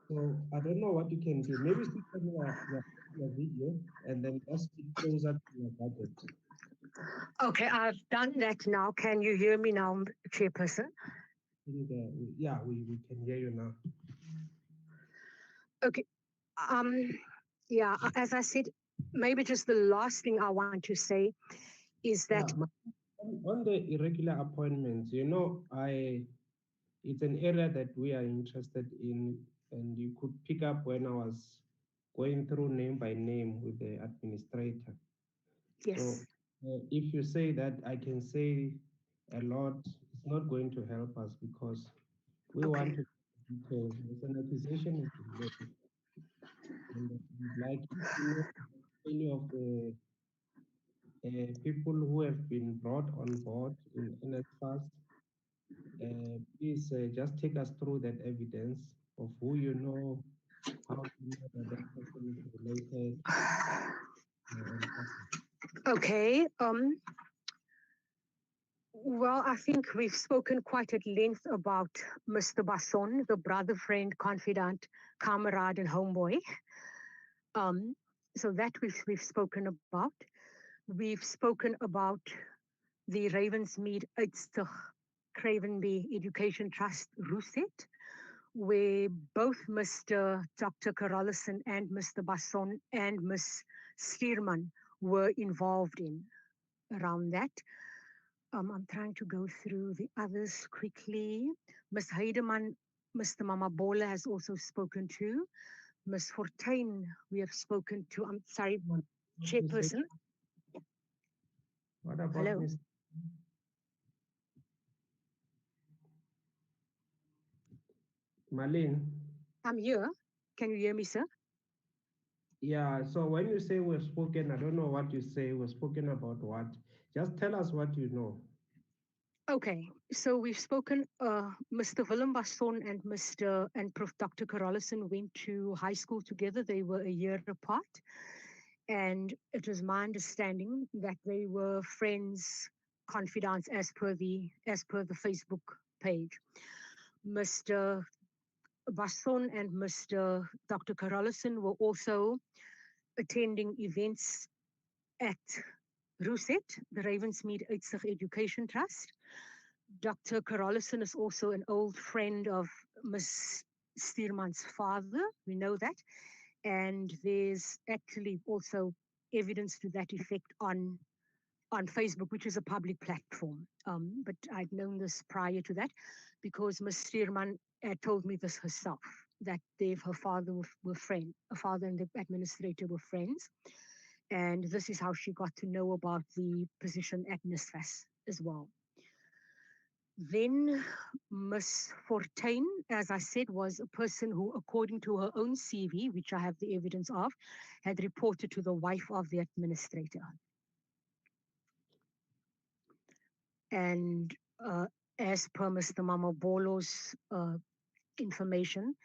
So I don't know what you can do. Maybe switch on your video and then just speak closer to your budget. Okay, I've done that now. Can you hear me now, Chairperson? Yeah, we can hear you now. Okay. Yeah, as I said, maybe just the last thing I want to say is that on the irregular appointments, you know, it's an area that we are interested in, and you could pick up when I was going through name by name with the administrator. Yes. So if you say that I can say a lot, it's not going to help us because we want to details. There's an accusation and we'd like to know any of the people who have been brought on board in NSFAS. Please just take us through that evidence of who you know, how you know that that person is related. Okay. Well, I think we've spoken quite at length about Mr. Basson, the brother, friend, confidant, comrade, and homeboy. So that we've spoken about. We've spoken about the Ravensmead Uitstug Cravenby Education Trust Roosset, where both Mr. Dr. Carolison and Mr. Basson and Ms. Steerman were involved in around that. I'm trying to go through the others quickly. Ms. Heidemann, Mr. Mamabola has also spoken to. Ms. Fortuin, we have spoken to. I'm sorry, Chairperson. What about Hello? Ms. Malin? I'm here. Can you hear me, sir? Yeah, so when you say we've spoken, I don't know what you say. We've spoken about what? Just tell us what you know. Okay, so we've spoken, Mr. Willem Basson and Prof. Dr. Carolison went to high school together. They were a year apart. And it was my understanding that they were friends, confidants as per the Facebook page. Mr. Basson and Mr. Dr. Carolison were also attending events at RUSET, the Ravensmead Uitzig Education Trust. Dr. Carolison is also an old friend of Ms. Stuurman's father, we know that. And there's actually also evidence to that effect on Facebook, which is a public platform. But I'd known this prior to that because Ms. Stuurman had told me this herself, that her father were friends, her father and the administrator were friends. And this is how she got to know about the position at NSFAS as well. Then Ms. Fortuin, as I said, was a person who, according to her own CV, which I have the evidence of, had reported to the wife of the administrator. And as per Mr. Mamabolo's information,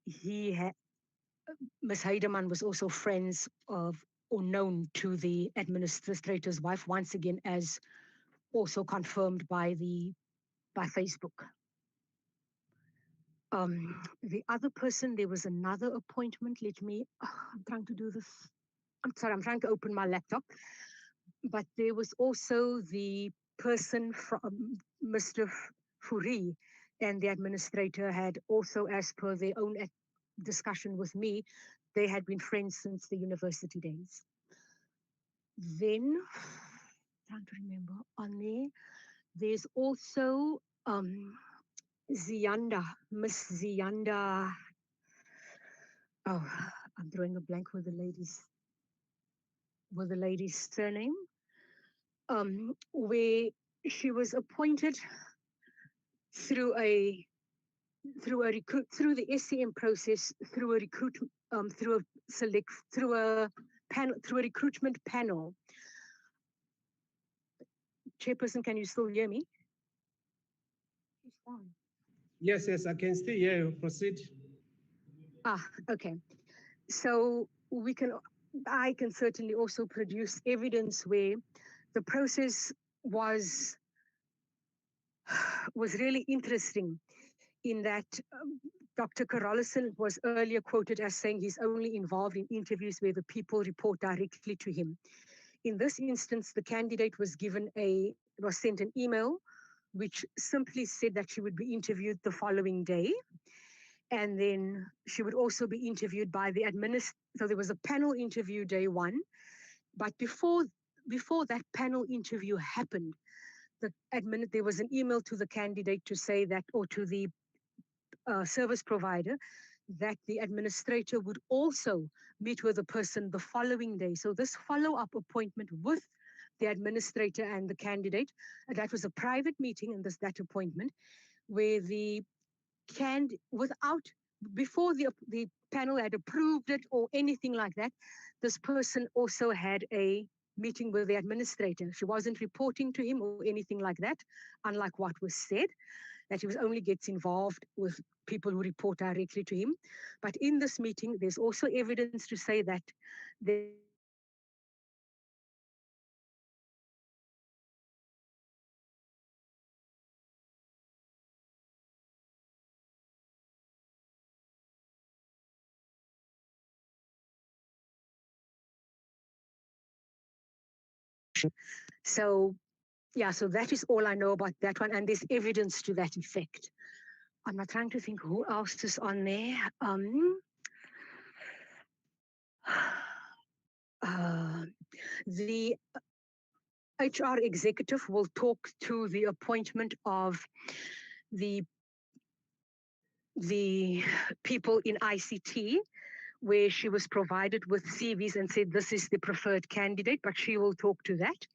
Ms. Heidemann was also friends of or known to the administrator's wife, once again, as also confirmed by Facebook. The other person, there was another appointment. I'm trying to do this. I'm sorry, I'm trying to open my laptop. But there was also the person from Mr. Fourie, and the administrator had also, as per their own discussion with me, they had been friends since the university days. Then, trying to remember, on there's also Zianda, Miss Zianda. Oh, I'm drawing a blank with the lady's surname. Where she was appointed through the SCM process, through a recruitment panel. Chairperson, can you still hear me? Yes, I can still hear you. Proceed. Okay. So I can certainly also produce evidence where the process was really interesting, in that Dr. Carolison was earlier quoted as saying he's only involved in interviews where the people report directly to him. In this instance, the candidate was sent an email which simply said that she would be interviewed the following day. And then she would also be interviewed by the administrator. So there was a panel interview day one. But before that panel interview happened, there was an email to the candidate to say that, or to the service provider, that the administrator would also meet with the person the following day. So this follow-up appointment with the administrator and the candidate, that was a private meeting, and that appointment, where before the panel had approved it or anything like that, this person also had a meeting with the administrator. She wasn't reporting to him or anything like that, unlike what was said, that he only gets involved with people who report directly to him. But in this meeting, there's also evidence to say that so that is all I know about that one, and there's evidence to that effect. I'm not trying to think who else is on there. The HR executive will talk to the appointment of the people in ICT, where she was provided with CVs and said this is the preferred candidate, but she will talk to that.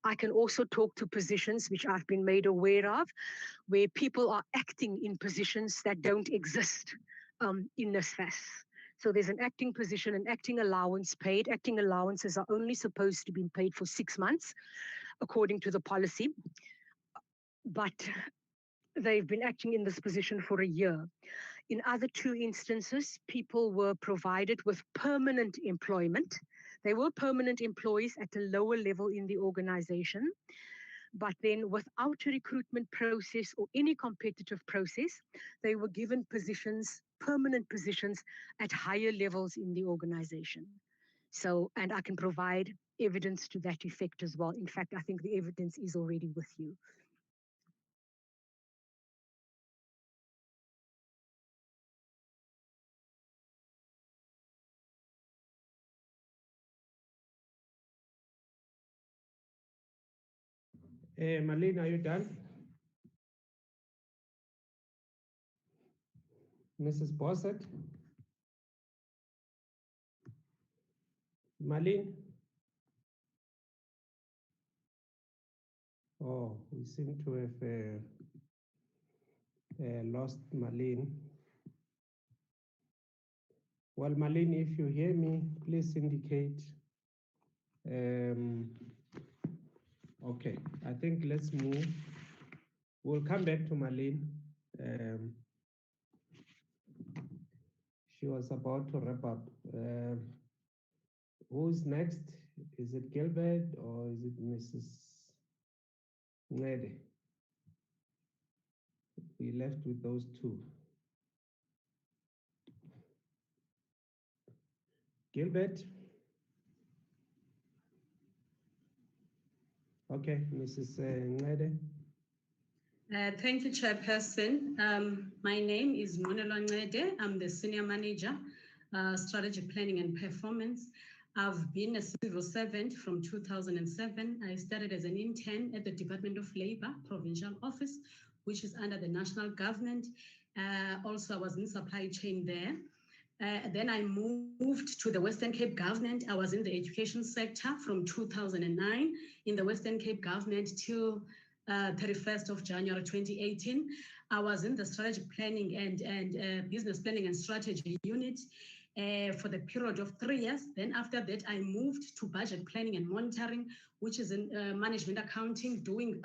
I can also talk to positions which I've been made aware of, where people are acting in positions that don't exist in NSFAS. So there's an acting position, an acting allowance paid. Acting allowances are only supposed to be paid for 6 months, according to the policy. But they've been acting in this position for a year. In other 2 instances, people were provided with permanent employment. They were permanent employees at a lower level in the organization, but then without a recruitment process or any competitive process, they were given positions, permanent positions at higher levels in the organization. So, and I can provide evidence to that effect as well. In fact, I think the evidence is already with you. Malina, are you done? Mrs. Bossett? Malin? Oh, we seem to have lost Malin. Well, Malin, if you hear me, please indicate. Okay, I think let's move. We'll come back to Malin. She was about to wrap up. Who's next? Is it Gilbert or is it Mrs. Nede? We left with those two. Gilbert? Okay, Mrs. Nede. Thank you, Chairperson. My name is Monelo Ncede. I'm the Senior Manager, Strategic Planning and Performance. I've been a civil servant from 2007. I started as an intern at the Department of Labor Provincial Office, which is under the national government. Also, I was in supply chain there. Then I moved to the Western Cape government. I was in the education sector from 2009 in the Western Cape government till 31st of January 2018. I was in the strategic planning and business planning and strategy unit for the period of 3 years. Then after that, I moved to budget planning and monitoring, which is in management accounting, doing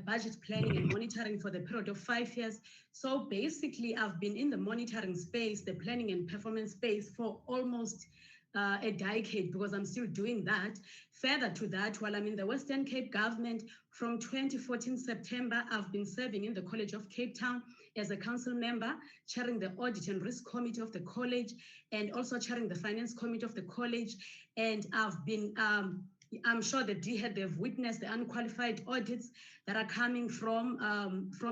budget planning and monitoring for the period of 5 years. So basically, I've been in the monitoring space, the planning and performance space for almost a decade, because I'm still doing that. Further to that, while I'm in the Western Cape government, from 2014 September, I've been serving in the College of Cape Town as a council member, chairing the Audit and Risk Committee of the college, and also chairing the Finance Committee of the college. And I've been, I'm sure the DHED, they've witnessed the unqualified audits that are coming from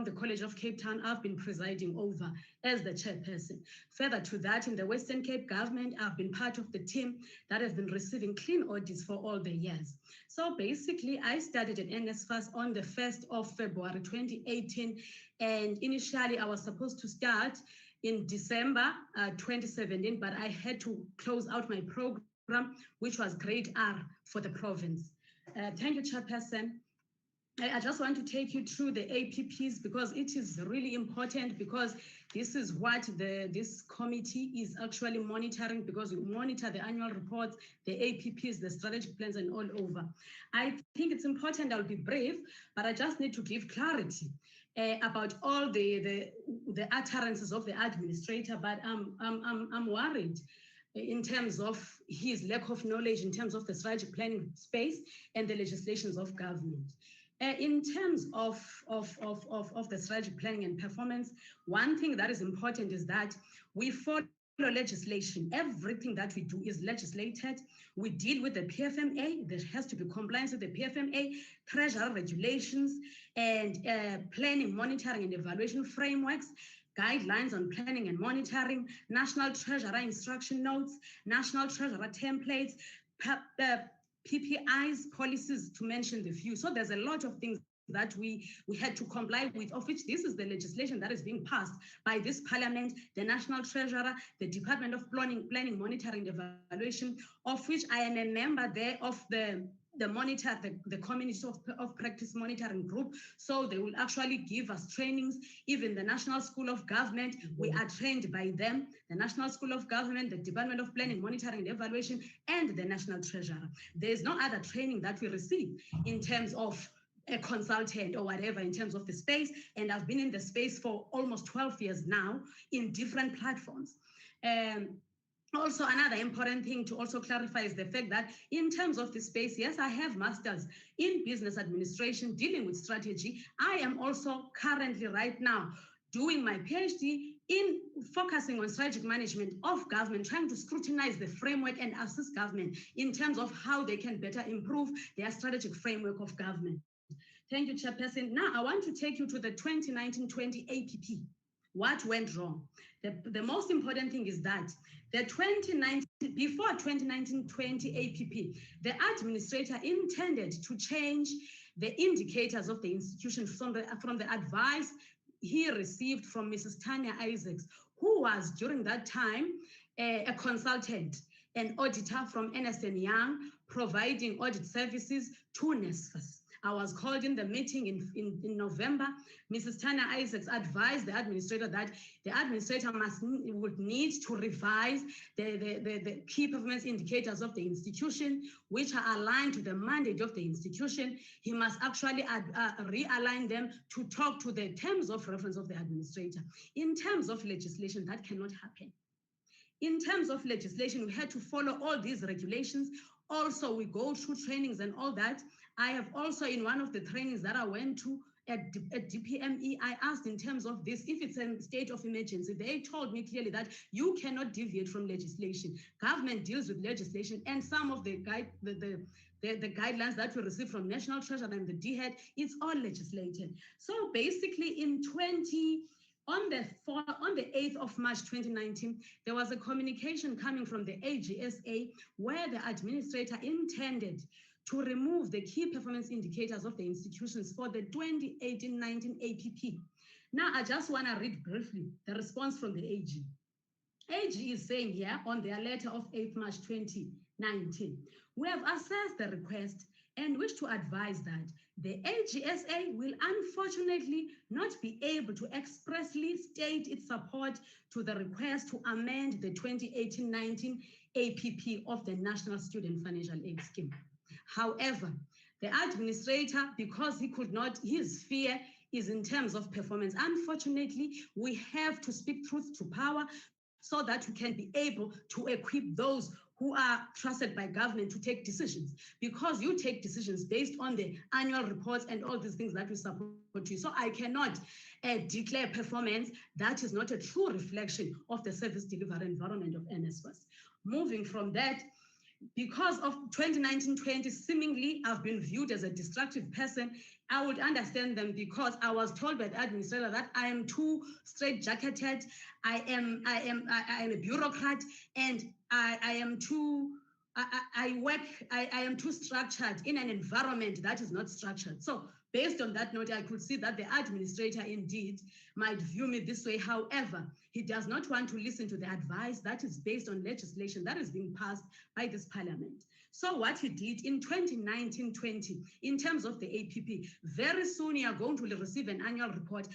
the College of Cape Town. I've been presiding over as the chairperson. Further to that, in the Western Cape government, I've been part of the team that has been receiving clean audits for all the years. So basically, I started at NSFAS on the 1st of February 2018, and initially I was supposed to start in December 2017, but I had to close out my program, which was grade R for the province. Thank you, Chairperson. I just want to take you through the APPs because it is really important, because this is what this committee is actually monitoring, because we monitor the annual reports, the APPs, the strategic plans, and all over. I think it's important. I'll be brief, but I just need to give clarity about all the utterances of the administrator. But I'm worried in terms of his lack of knowledge in terms of the strategic planning space and the legislations of government. In terms of the strategic planning and performance, one thing that is important is that we follow legislation. Everything that we do is legislated. We deal with the PFMA. There has to be compliance with the PFMA, treasury regulations, and planning, monitoring, and evaluation frameworks, guidelines on planning and monitoring, national treasurer instruction notes, national treasurer templates, PPIs, policies, to mention the few. So there's a lot of things that we had to comply with, of which this is the legislation that is being passed by this parliament, the national treasurer, the Department of Planning, Monitoring, and Evaluation, of which I am a member there of the community of practice monitoring group. So they will actually give us trainings. Even the National School of Government, we are trained by them. The National School of Government, the Department of Planning, Monitoring, and Evaluation, and the National Treasurer. There's no other training that we receive in terms of a consultant or whatever in terms of the space. And I've been in the space for almost 12 years now in different platforms. Also, another important thing to also clarify is the fact that in terms of the space, yes, I have masters in business administration dealing with strategy. I am also currently right now doing my PhD in focusing on strategic management of government, trying to scrutinize the framework and assist government in terms of how they can better improve their strategic framework of government. Thank you, Chairperson. Now, I want to take you to the 2019-20 APP. What went wrong? The most important thing is that before 2019-20 APP, the administrator intended to change the indicators of the institution from the advice he received from Mrs. Tanya Isaacs, who was during that time a consultant, an auditor from NSFAS, providing audit services to NSFAS. I was called in the meeting in November. Mrs. Tanya Isaacs advised the administrator that the administrator would need to revise the key performance indicators of the institution, which are aligned to the mandate of the institution. He must actually realign them to talk to the terms of reference of the administrator. In terms of legislation, that cannot happen. In terms of legislation, we had to follow all these regulations. Also, we go through trainings and all that. I have also, in one of the trainings that I went to at DPME, I asked in terms of this, if it's a state of emergency, they told me clearly that you cannot deviate from legislation. Government deals with legislation, and some of the guidelines that we receive from National Treasury and the DHED, it's all legislated. So basically on the 8th of March 2019, there was a communication coming from the AGSA where the administrator intended to remove the key performance indicators of the institutions for the 2018-19 APP. Now, I just want to read briefly the response from the AG. AG is saying here on their letter of 8th March 2019, we have assessed the request and wish to advise that the AGSA will unfortunately not be able to expressly state its support to the request to amend the 2018-19 APP of the National Student Financial Aid Scheme. However, the administrator, because he could not, his fear is in terms of performance. Unfortunately, we have to speak truth to power so that we can be able to equip those who are trusted by government to take decisions, because you take decisions based on the annual reports and all these things that we support you. So I cannot declare performance that is not a true reflection of the service delivery environment of NSFAS. Moving from that, because of 2019-20, seemingly I've been viewed as a destructive person. I would understand them, because I was told by the administrator that I am too straight-jacketed, I am a bureaucrat, and I am too structured in an environment that is not structured. So based on that note, I could see that the administrator indeed might view me this way. However, he does not want to listen to the advice that is based on legislation that is being passed by this parliament. So what he did in 2019-20, in terms of the APP, very soon you are going to receive an annual report.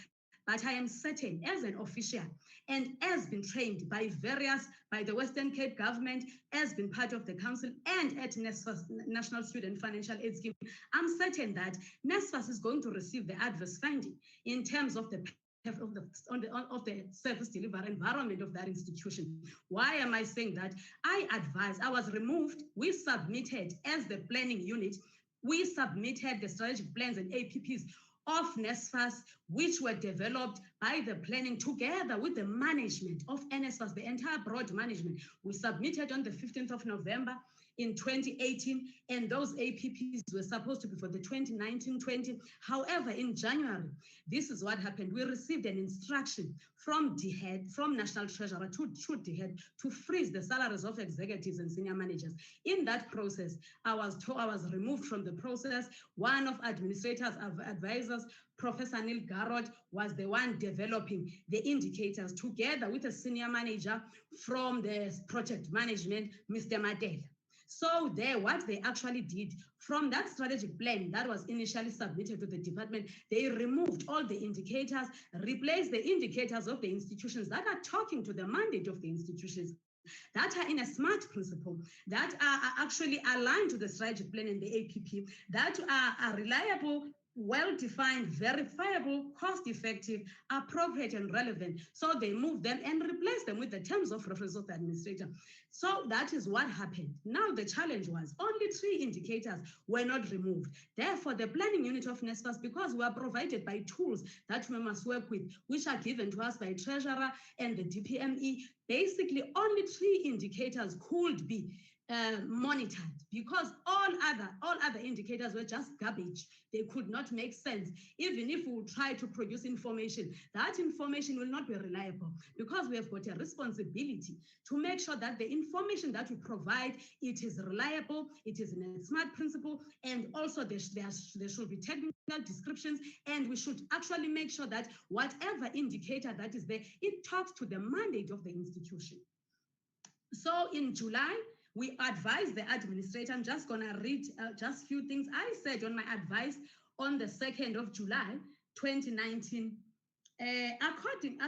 But I am certain, as an official and as been trained by the Western Cape government, as been part of the council and at NSFAS, National Student Financial Aid Scheme, I'm certain that NSFAS is going to receive the adverse finding in terms of the service delivery environment of that institution. Why am I saying that? I was removed. We submitted, as the planning unit, we submitted the strategic plans and APPs of NSFAS, which were developed by the planning together with the management of NSFAS, the entire broad management. We submitted on the 15th of November in 2018, and those APPs were supposed to be for the 2019-20. However, in January, this is what happened. We received an instruction from DHED, from National Treasurer to DHED, to freeze the salaries of executives and senior managers. In that process, I was removed from the process. One of administrators, advisors, Professor Neil Garrod, was the one developing the indicators together with a senior manager from the project management, Mr. Matela. So what they actually did from that strategic plan that was initially submitted to the department, they removed all the indicators, replaced the indicators of the institutions that are talking to the mandate of the institutions, that are in a SMART principle, that are actually aligned to the strategic plan and the APP, that are reliable, well-defined, verifiable, cost-effective, appropriate, and relevant. So they moved them and replaced them with the terms of reference of the administrator. So that is what happened. Now the challenge was only 3 indicators were not removed. Therefore, the planning unit of NSFAS, because we are provided by tools that we must work with, which are given to us by Treasurer and the DPME, basically only 3 indicators could be monitored, because all other indicators were just garbage. They could not make sense. Even if we try to produce information, that information will not be reliable, because we have got a responsibility to make sure that the information that we provide, it is reliable, it is in a smart principle, and also there should be technical descriptions, and we should actually make sure that whatever indicator that is there, it talks to the mandate of the institution. So in July, we advised the administrator. I'm just going to read just a few things I said on my advice on the 2nd of July, 2019. I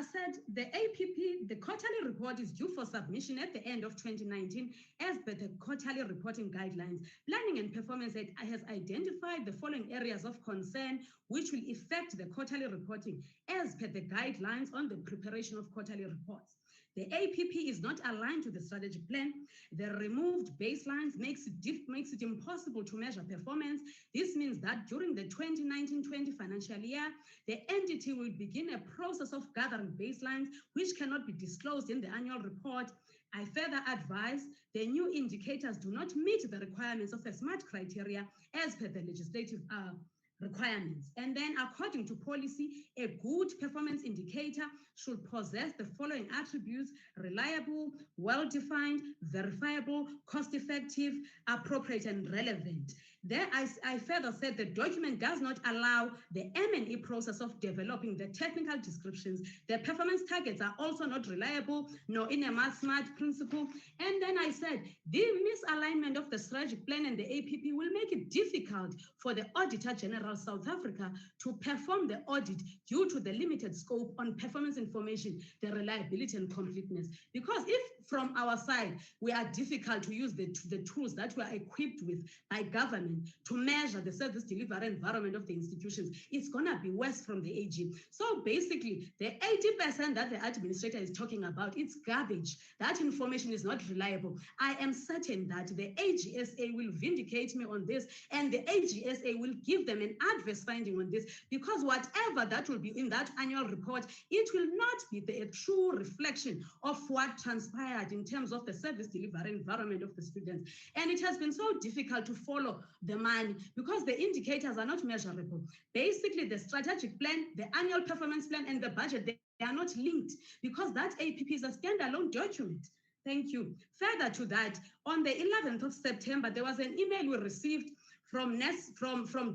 said the APP, the quarterly report is due for submission at the end of 2019 as per the quarterly reporting guidelines. Planning and Performance has identified the following areas of concern which will affect the quarterly reporting as per the guidelines on the preparation of quarterly reports. The APP is not aligned to the strategic plan. The removed baselines makes it impossible to measure performance. This means that during the 2019-20 financial year, the entity will begin a process of gathering baselines, which cannot be disclosed in the annual report. I further advise the new indicators do not meet the requirements of a SMART criteria as per the legislative requirements. And then according to policy, a good performance indicator should possess the following attributes: reliable, well-defined, verifiable, cost-effective, appropriate, and relevant. There, I further said the document does not allow the M&E process of developing the technical descriptions. The performance targets are also not reliable, nor in a SMART principle. And then I said the misalignment of the strategic plan and the APP will make it difficult for the Auditor General South Africa to perform the audit due to the limited scope on performance information, the reliability and completeness. Because if from our side, we are difficult to use the tools that we are equipped with by government to measure the service delivery environment of the institutions, it's going to be worse from the AG. So basically, the 80% that the administrator is talking about, it's garbage. That information is not reliable. I am certain that the AGSA will vindicate me on this, and the AGSA will give them an adverse finding on this, because whatever that will be in that annual report, it will not be the true reflection of what transpired in terms of the service delivery environment of the students. And it has been so difficult to follow the money because the indicators are not measurable. Basically, the strategic plan, the annual performance plan, and the budget, they are not linked, because that APP is a standalone document. Thank you. Further to that, on the 11th of September, there was an email we received from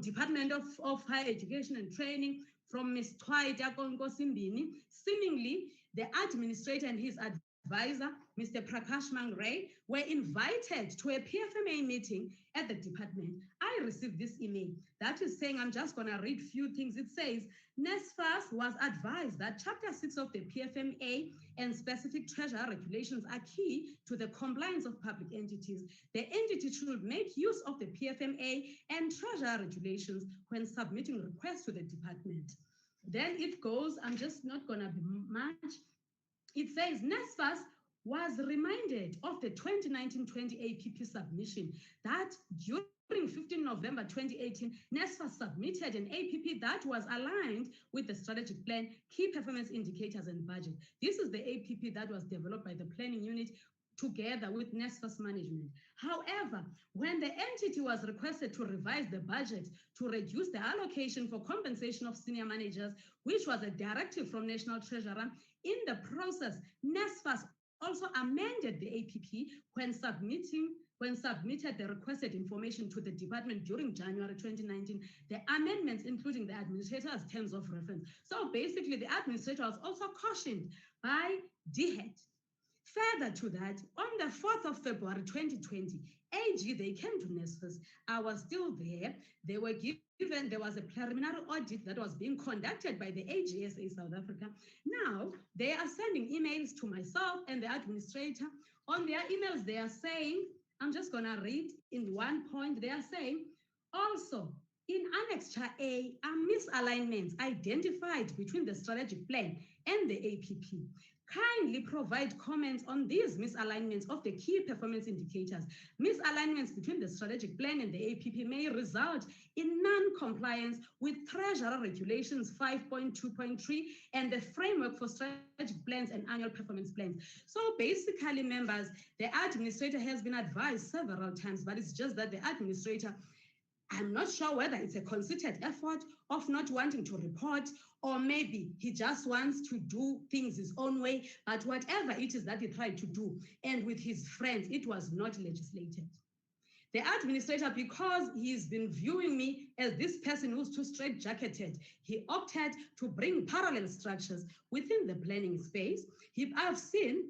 Department of Higher Education and Training, from Ms. Twaita Simbini. Seemingly, the administrator and his advisor, Mr. Prakash Mangray, were invited to a PFMA meeting at the department. I received this email that is saying, I'm just going to read a few things. It says, NSFAS was advised that Chapter 6 of the PFMA and specific treasury regulations are key to the compliance of public entities. The entity should make use of the PFMA and treasury regulations when submitting requests to the department. Then it goes, I'm just not going to be much. It says NSFAS was reminded of the 2019-20 APP submission that during 15 November 2018, NSFAS submitted an APP that was aligned with the strategic plan, key performance indicators, and budget. This is the APP that was developed by the planning unit together with NSFAS management. However, when the entity was requested to revise the budget to reduce the allocation for compensation of senior managers, which was a directive from National Treasurer, in the process, NSFAS also amended the APP when submitted the requested information to the department during January 2019. The amendments, including the administrator's terms of reference. So basically, the administrator was also cautioned by DHET. Further to that, on the 4th of February 2020, AG, they came to NSFAS. I was still there. They were given, there was a preliminary audit that was being conducted by the AGSA South Africa. Now, they are sending emails to myself and the administrator. On their emails, they are saying, I'm just going to read in one point, they are saying, also, In Annexure A are misalignments identified between the strategic plan and the APP. Kindly provide comments on these misalignments of the key performance indicators. Misalignments between the strategic plan and the APP may result in non-compliance with Treasury Regulations 5.2.3 and the Framework for Strategic Plans and Annual Performance Plans. So basically, members, the administrator has been advised several times, but it's just that the administrator, I'm not sure whether it's a concerted effort of not wanting to report, or maybe he just wants to do things his own way, but whatever it is that he tried to do, and with his friends, it was not legislated. The administrator, because he's been viewing me as this person who's too straight-jacketed, he opted to bring parallel structures within the planning space. I've seen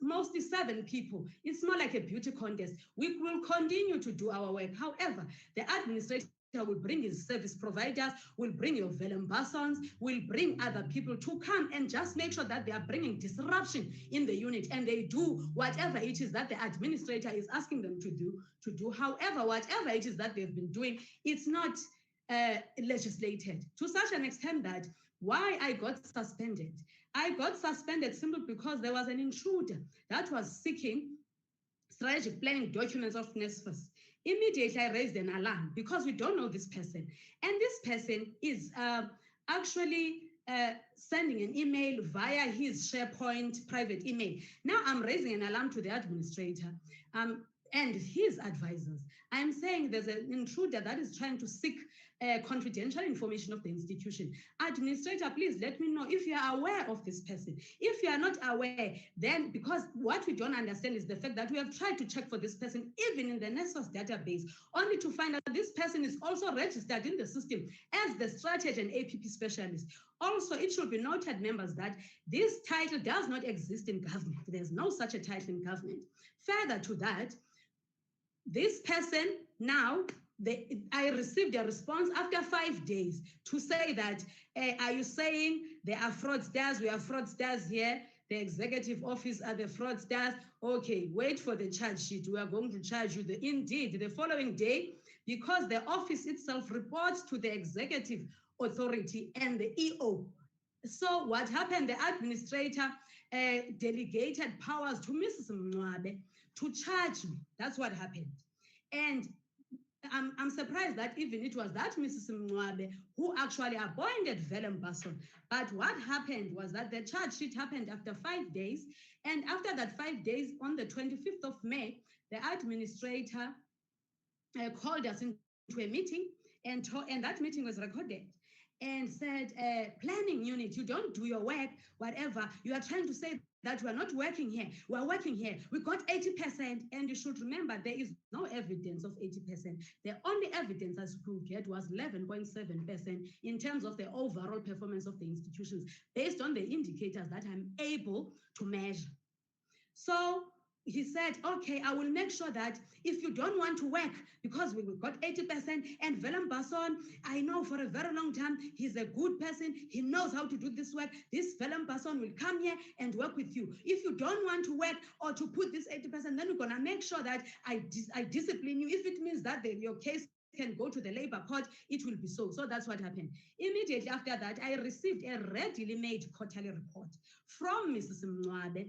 mostly 7 people. It's more like a beauty contest. We will continue to do our work. However, the administrator will bring his service providers, will bring your Velembasons, will bring other people to come and just make sure that they are bringing disruption in the unit and they do whatever it is that the administrator is asking them to do. However, whatever it is that they've been doing, it's not legislated to such an extent that why I got suspended. I got suspended simply because there was an intruder that was seeking strategic planning documents of NSFAS. Immediately, I raised an alarm because we don't know this person. And this person is actually sending an email via his SharePoint private email. Now I'm raising an alarm to the administrator and his advisors. I'm saying there's an intruder that is trying to seek confidential information of the institution. Administrator, please let me know if you are aware of this person. If you are not aware, then because what we don't understand is the fact that we have tried to check for this person even in the NSFAS database, only to find out this person is also registered in the system as the strategy and APP specialist. Also, it should be noted, members, that this title does not exist in government. There's no such a title in government. Further to that, this person now, I received a response after 5 days to say that, are you saying there are fraudsters? We are fraudsters here. The executive office are the fraudsters. Okay, wait for the charge sheet. We are going to charge you. Indeed, the following day, because the office itself reports to the executive authority and the EO. So what happened, the administrator delegated powers to Mrs. Mncwabe to charge me. That's what happened. And I'm surprised that even it was that Mrs. Mncwabe who actually appointed Velembasson. But what happened was that the charge sheet happened after 5 days. And after that 5 days, on the 25th of May, the administrator called us into a meeting, and that meeting was recorded, and said, planning unit, you don't do your work, whatever. You are trying to say that we are not working here. We are working here. We got 80%. And you should remember, there is no evidence of 80%. The only evidence I could get was 11.7% in terms of the overall performance of the institutions, based on the indicators that I'm able to measure. So he said, okay, I will make sure that if you don't want to work, because we got 80%, and Velembasson, I know for a very long time, he's a good person, he knows how to do this work, this Velembasson will come here and work with you. If you don't want to work or to put this 80%, then we're gonna make sure that I discipline you. If it means that your case can go to the labor court, it will be so. So that's what happened. Immediately after that, I received a readily made quarterly report from Mrs. Mncwabe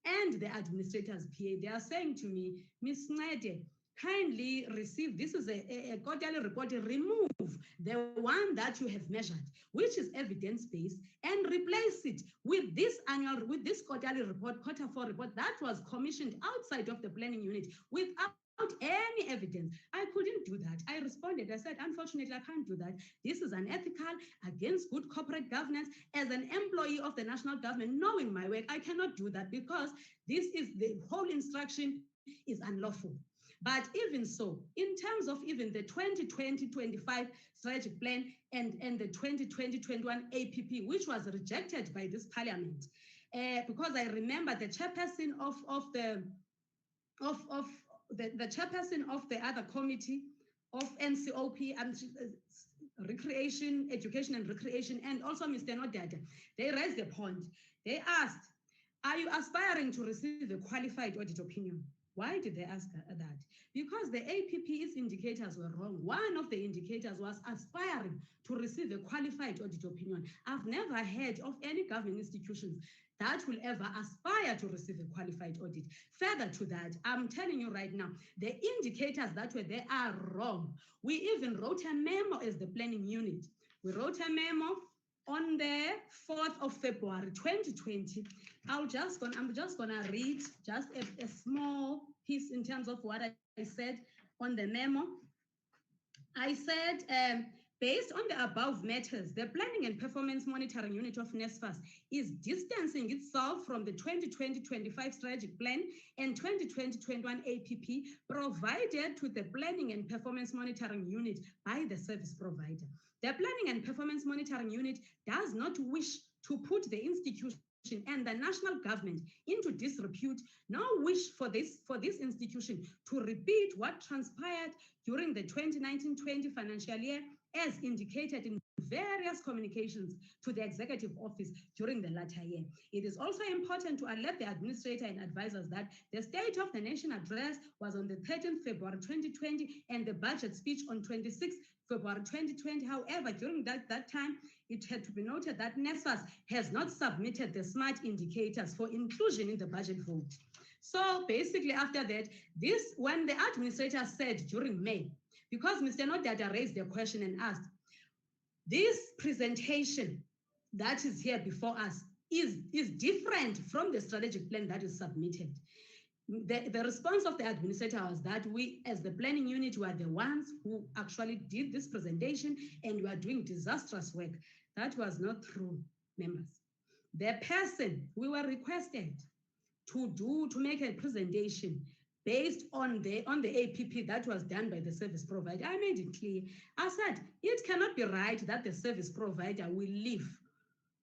and the administrator's PA. They are saying to me, Ms. Ncede, kindly receive, this is a quarterly report, remove the one that you have measured, which is evidence-based, and replace it with this quarterly report, quarter 4 report that was commissioned outside of the planning unit without any evidence. I couldn't do that. I responded. I said, unfortunately, I can't do that. This is unethical, against good corporate governance. As an employee of the national government, knowing my work, I cannot do that because this is the whole instruction is unlawful. But even so, in terms of even the 2020-25 strategic plan and the 2020-21 APP, which was rejected by this parliament, because I remember the chairperson of the chairperson of the other committee of NCOP, Recreation, Education and Recreation, and also Mr. Nodada, they raised a point. They asked, are you aspiring to receive a qualified audit opinion? Why did they ask that? Because the APP's indicators were wrong. One of the indicators was aspiring to receive a qualified audit opinion. I've never heard of any government institutions that will ever aspire to receive a qualified audit. Further to that, I'm telling you right now, the indicators that were there are wrong. We even wrote a memo as the planning unit. We wrote a memo on the 4th of February, 2020. I'm just gonna read just a small piece in terms of what I said on the memo. I said, based on the above matters, the Planning and Performance Monitoring Unit of NSFAS is distancing itself from the 2020-25 Strategic Plan and 2020-21 APP provided to the Planning and Performance Monitoring Unit by the service provider. The Planning and Performance Monitoring Unit does not wish to put the institution and the national government into disrepute, nor wish for this institution to repeat what transpired during the 2019-20 financial year as indicated in various communications to the Executive Office during the latter year. It is also important to alert the administrator and advisors that the State of the Nation address was on the 13th February 2020 and the budget speech on 26th February 2020. However, during that time, it had to be noted that NSFAS has not submitted the SMART indicators for inclusion in the budget vote. So basically after that, when the administrator said during May, because Mr. Nodada raised the question and asked, this presentation that is here before us is different from the strategic plan that is submitted. The response of the administrator was that we, as the planning unit, were the ones who actually did this presentation and were doing disastrous work. That was not true, members. The person we were requested to make a presentation based on the APP that was done by the service provider. I made it clear. I said, it cannot be right that the service provider will leave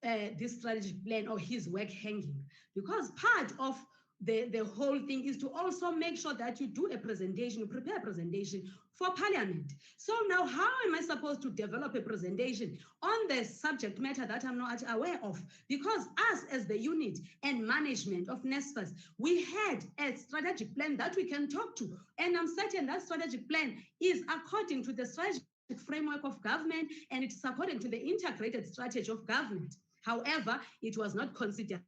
this strategic plan or his work hanging, because part of the whole thing is to also make sure that you do a presentation, you prepare a presentation for Parliament. So now how am I supposed to develop a presentation on the subject matter that I'm not aware of? Because us as the unit and management of NSFAS, we had a strategic plan that we can talk to. And I'm certain that strategic plan is according to the strategic framework of government, and it's according to the integrated strategy of government. However, it was not considered,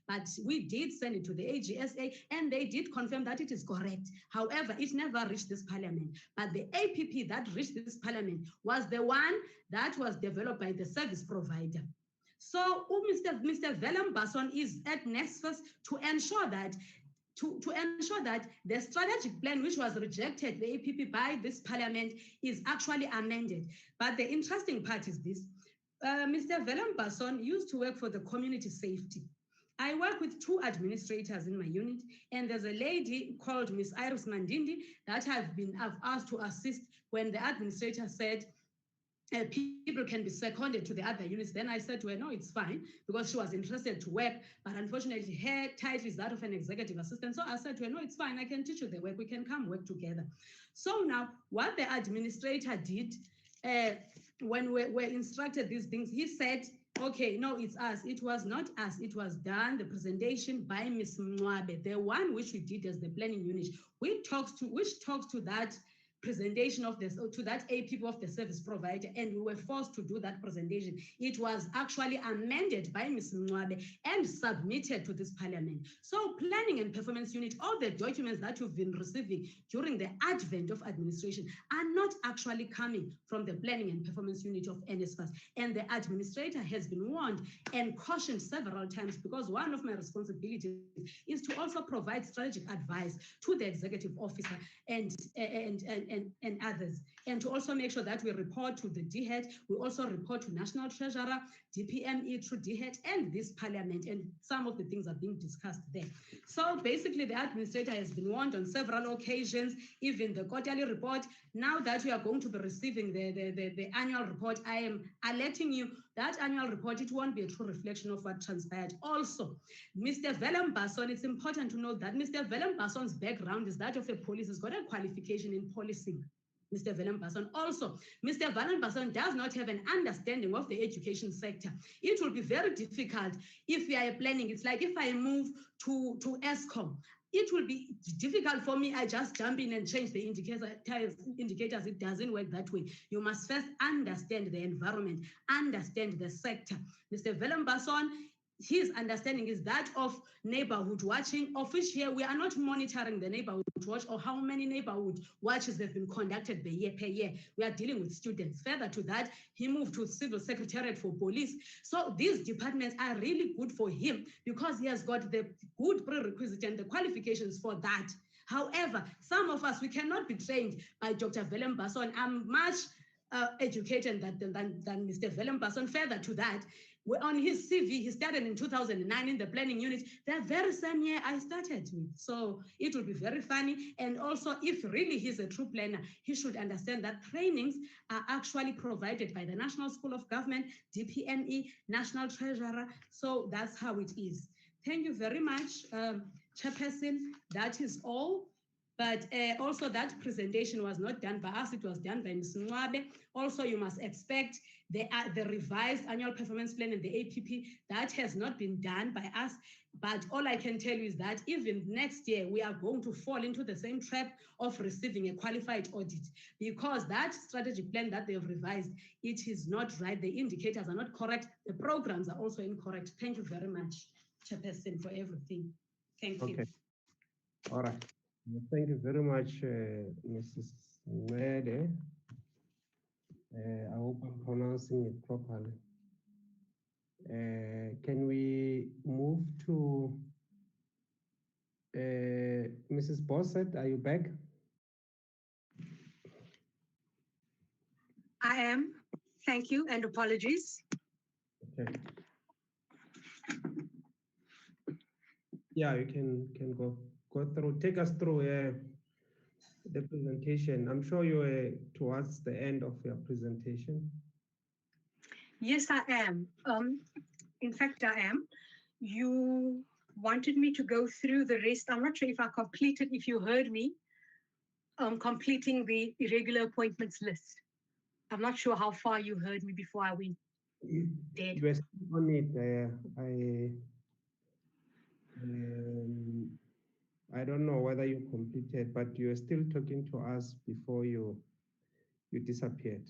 but we did send it to the AGSA and they did confirm that it is correct. However, it never reached this parliament, but the APP that reached this parliament was the one that was developed by the service provider. So Mr. Velem Basson is at NSFAS to ensure that the strategic plan, which was rejected, the APP, by this parliament, is actually amended. But the interesting part is this. Mr. Velem Basson used to work for the community safety. I work with two administrators in my unit, and there's a lady called Miss Iris Mandindi that I've asked to assist when the administrator said people can be seconded to the other units. Then I said to her, no, it's fine, because she was interested to work, but unfortunately her title is that of an executive assistant. So I said to her, no, it's fine, I can teach you the work, we can come work together. So now what the administrator did, when we were instructed these things, he said, okay, no, it's us. It was not us. It was done, the presentation by Ms. Mwabe, the one which we did as the planning unit, which talks to that presentation of this, to that APP of the service provider, and we were forced to do that presentation. It was actually amended by Ms. Mwabe and submitted to this parliament. So planning and performance unit, all the documents that you've been receiving during the advent of administration are not actually coming from the planning and performance unit of NSFAS. And the administrator has been warned and cautioned several times, because one of my responsibilities is to also provide strategic advice to the executive officer and others, and to also make sure that we report to the DHET, we also report to National Treasurer, DPME through DHET, and this parliament, and some of the things are being discussed there. So basically the administrator has been warned on several occasions, even the quarterly report. Now that we are going to be receiving the annual report, I am alerting you that annual report, it won't be a true reflection of what transpired. Also, Mr. Velem Basson, it's important to note that Mr. Velem Basson's background is that of a police. He's got a qualification in policing. Mr. Velem Basson. Also, Mr. Velem Basson does not have an understanding of the education sector. It will be very difficult if we are planning. It's like if I move to ESCOM. it will be difficult for me. I just jump in and change the indicators. It doesn't work that way. You must first understand the environment, understand the sector. Mr. Vellembason, his understanding is that of neighborhood watching, of which here we are not monitoring the neighborhood watch or how many neighborhood watches have been conducted per year. We are dealing with students. Further to that, he moved to Civil Secretariat for Police. So these departments are really good for him because he has got the good prerequisite and the qualifications for that. However, some of us, we cannot be trained by Dr. Vellembason. I'm much educated than Mr. Vellembason. Further to that, on his CV, he started in 2009 in the planning unit. The very same year I started with. So it will be very funny. And also, if really he's a true planner, he should understand that trainings are actually provided by the National School of Government, DPME, National Treasurer. So that's how it is. Thank you very much, Chairperson. That is all. But also that presentation was not done by us, it was done by Ms. Mwabe. Also, you must expect the revised annual performance plan and the APP, that has not been done by us. But all I can tell you is that even next year, we are going to fall into the same trap of receiving a qualified audit because that strategy plan that they have revised, it is not right. The indicators are not correct. The programs are also incorrect. Thank you very much, Chairperson, for everything. Thank you. All right. Thank you very much, Mrs. Mede. I hope I'm pronouncing it properly. Can we move to Mrs. Bossett? Are you back? I am. Thank you and apologies. Okay. Yeah, you can go through. Take us through the presentation. I'm sure you're towards the end of your presentation. Yes, I am. In fact, I am. You wanted me to go through the rest. I'm not sure if I completed, if you heard me, completing the irregular appointments list. I'm not sure how far you heard me before I went dead. You were still on it. I don't know whether you completed, but you were still talking to us before you disappeared.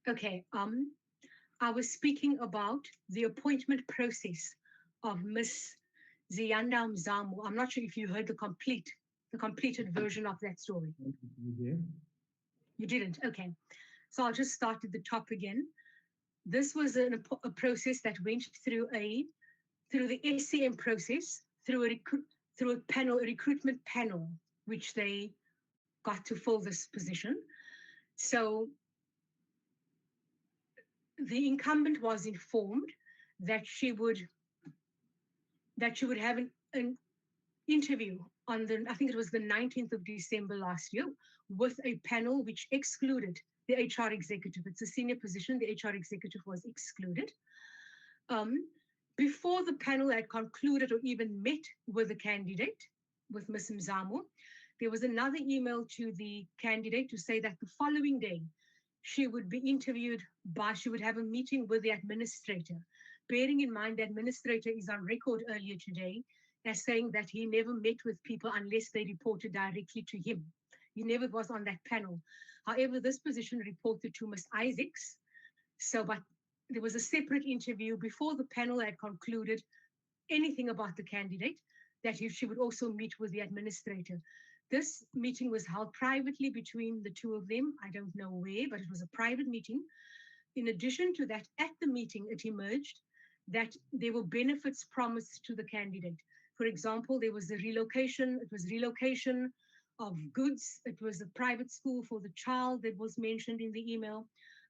Okay. I was speaking about the appointment process of Miss Ziyanda Mzamo. I'm not sure if you heard the completed version of that story. Yeah. You didn't? Okay. So I'll just start at the top again. This was a process that went through the SCM process, through a recruitment panel, which they got to fill this position. So the incumbent was informed that she would have an interview on I think it was the 19th of December last year, with a panel which excluded the HR executive. It's a senior position, the HR executive was excluded. Before the panel had concluded or even met with the candidate, with Ms. Mzamo, there was another email to the candidate to say that the following day, she would be interviewed she would have a meeting with the administrator. Bearing in mind the administrator is on record earlier today as saying that he never met with people unless they reported directly to him. He never was on that panel. However, this position reported to Ms. Isaacs. But there was a separate interview before the panel had concluded anything about the candidate, that she would also meet with the administrator. This meeting was held privately between the two of them. I don't know where, but it was a private meeting. In addition to that, at the meeting, it emerged that there were benefits promised to the candidate. For example, there was relocation of goods. It was a private school for the child that was mentioned in the email,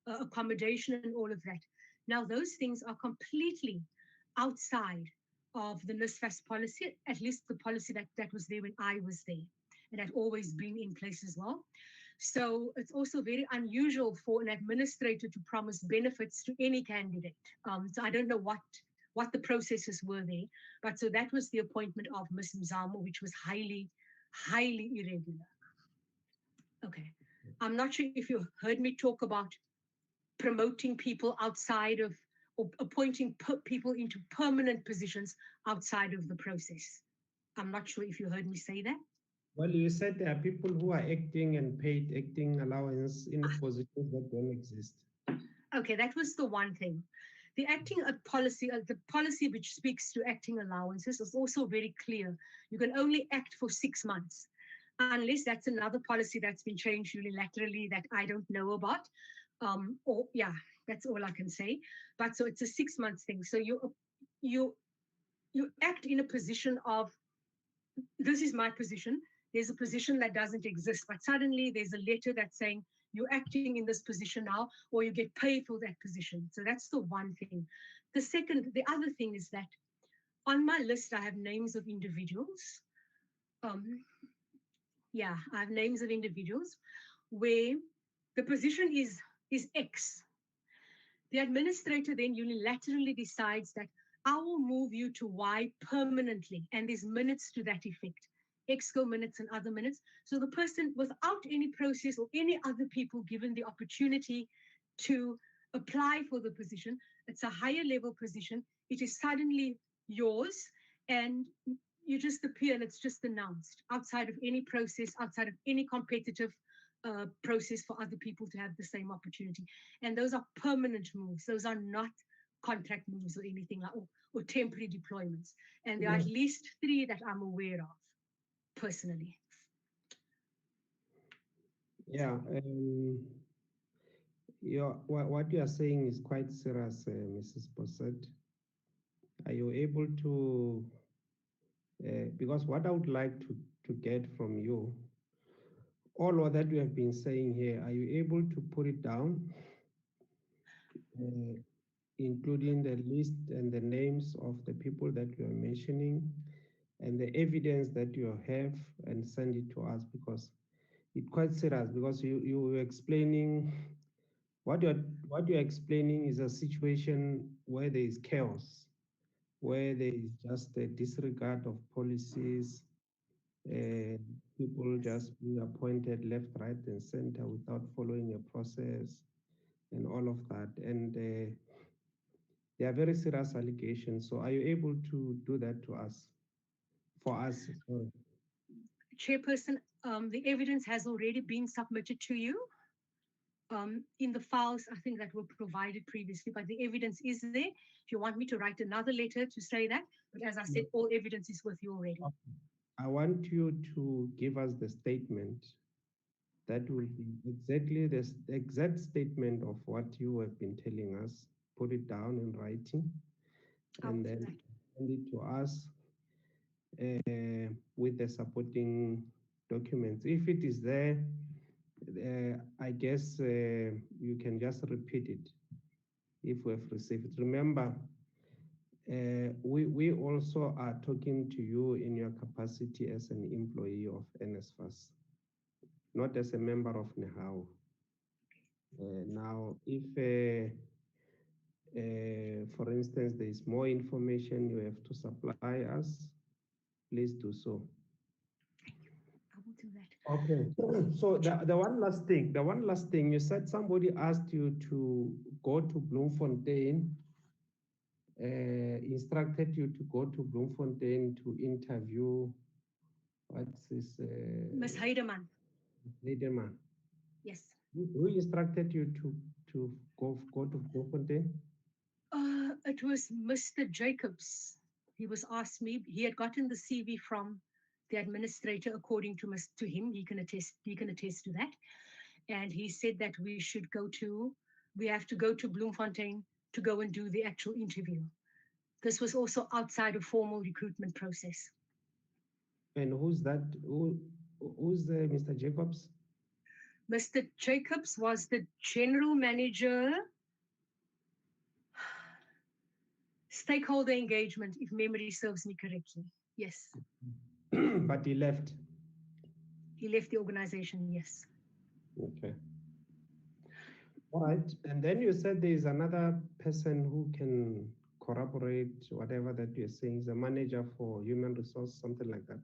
accommodation and all of that. Now, those things are completely outside of the NSFAS policy, at least the policy that was there when I was there, and had always been in place as well. So it's also very unusual for an administrator to promise benefits to any candidate. So I don't know what the processes were there, but so that was the appointment of Ms. Mzamo, which was highly, highly irregular. Okay, I'm not sure if you heard me talk about promoting people outside of, or appointing people into permanent positions outside of the process. I'm not sure if you heard me say that. Well, you said there are people who are acting and paid acting allowance in positions that don't exist. Okay, that was the one thing. The acting policy, the policy which speaks to acting allowances is also very clear. You can only act for 6 months, unless that's another policy that's been changed unilaterally that I don't know about. Or yeah, that's all I can say. But so it's a 6 month thing. So you act in a position of, this is my position. There's a position that doesn't exist, but suddenly there's a letter that's saying you're acting in this position now, or you get paid for that position. So that's the one thing. The other thing is that on my list, I have names of individuals. Yeah, I have names of individuals where the position is X. The administrator then unilaterally decides that I will move you to Y permanently, and there's minutes to that effect. Exco minutes and other minutes. So the person, without any process or any other people given the opportunity to apply for the position, it's a higher level position, it is suddenly yours, and you just appear and it's just announced outside of any process, outside of any competitive process for other people to have the same opportunity. And those are permanent moves. Those are not contract moves or anything like, or temporary deployments. And there are at least 3 that I'm aware of. Personally. Yeah, what you are saying is quite serious, Mrs. Bossett. Are you able to, because what I would like to get from you, all of that you have been saying here, are you able to put it down, including the list and the names of the people that you are mentioning, and the evidence that you have, and send it to us, because it's quite serious, because you were explaining what you're explaining is a situation where there is chaos, where there is just a disregard of policies, people just being appointed left, right, and center without following a process, and all of that. And they are very serious allegations. So are you able to do that to us? For us, sorry. Chairperson, the evidence has already been submitted to you in the files, I think, that were provided previously, but the evidence is there. If you want me to write another letter to say that, but as I said, all evidence is with you already. I want you to give us the statement that will be exactly the exact statement of what you have been telling us. Put it down in writing, and then send it to us with the supporting documents. If it is there, I guess you can just repeat it if we have received it. Remember, we also are talking to you in your capacity as an employee of NSFAS, not as a member of NEHAWU. Now, if, for instance, there is more information you have to supply us, please do so. I will do that. Okay. So the one last thing, you said somebody asked you to go to Bloemfontein, instructed you to go to Bloemfontein to interview, what's this? Ms. Heidemann. Heidemann. Yes. Who instructed you to go to Bloemfontein? It was Mr. Jacobs. He was asked me, he had gotten the CV from the administrator, according to him, he can attest to that. And he said that we have to go to Bloemfontein to go and do the actual interview. This was also outside of formal recruitment process. And who's that? Who's Mr. Jacobs? Mr. Jacobs was the general manager, stakeholder engagement, if memory serves me correctly. Yes. But he left. He left the organization, yes. Okay. All right. And then you said there is another person who can corroborate whatever that you're saying, is a manager for human resource, something like that.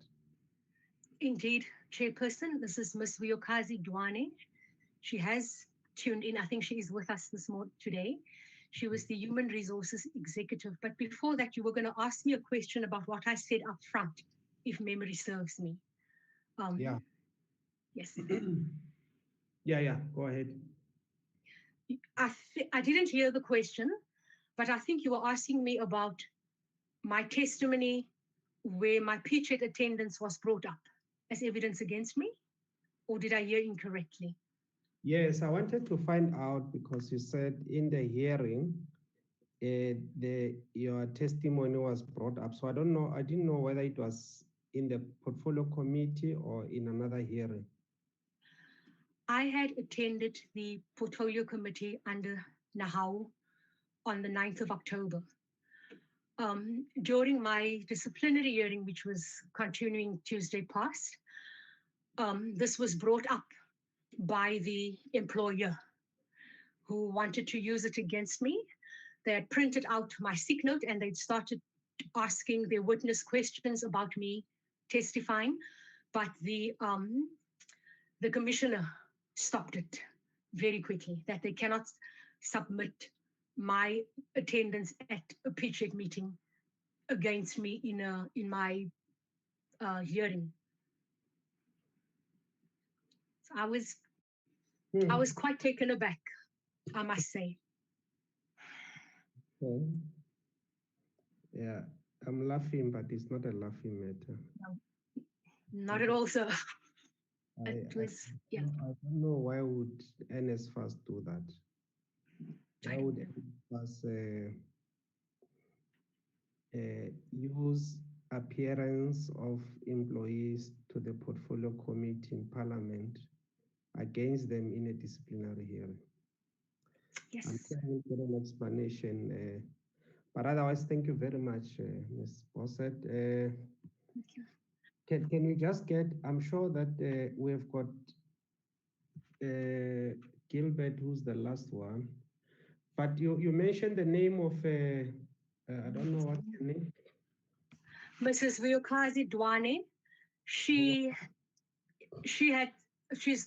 Indeed, Chairperson, this is Ms. Vuyokazi Dwane. She has tuned in. I think she is with us today. She was the Human Resources Executive. But before that, you were going to ask me a question about what I said up front. if memory serves me. Yeah. Yes. Yeah, go ahead. I didn't hear the question, but I think you were asking me about my testimony where my paycheck attendance was brought up as evidence against me, or did I hear incorrectly? Yes, I wanted to find out because you said in the hearing, your testimony was brought up. So I didn't know whether it was in the portfolio committee or in another hearing. I had attended the portfolio committee under NEHAWU on the 9th of October. During my disciplinary hearing, which was continuing Tuesday past, this was brought up by the employer who wanted to use it against me. They had printed out my sick note and they'd started asking their witness questions about me testifying, but the commissioner stopped it very quickly, that they cannot submit my attendance at a paycheck meeting against me in my hearing. So I was quite taken aback, I must say. Okay. Yeah, I'm laughing, but it's not a laughing matter. No, not at all, sir. I don't know why would NSFAS do that. Why would NSFAS use appearance of employees to the portfolio committee in Parliament against them in a disciplinary hearing? Yes. I'm trying to get an explanation. But otherwise, thank you very much, Ms. Bossett. Thank you. Can we just get, I'm sure that we've got Gilbert, who's the last one. But you mentioned the name of, I don't know what's her name. Mrs. Vuyokazi Dwane. She's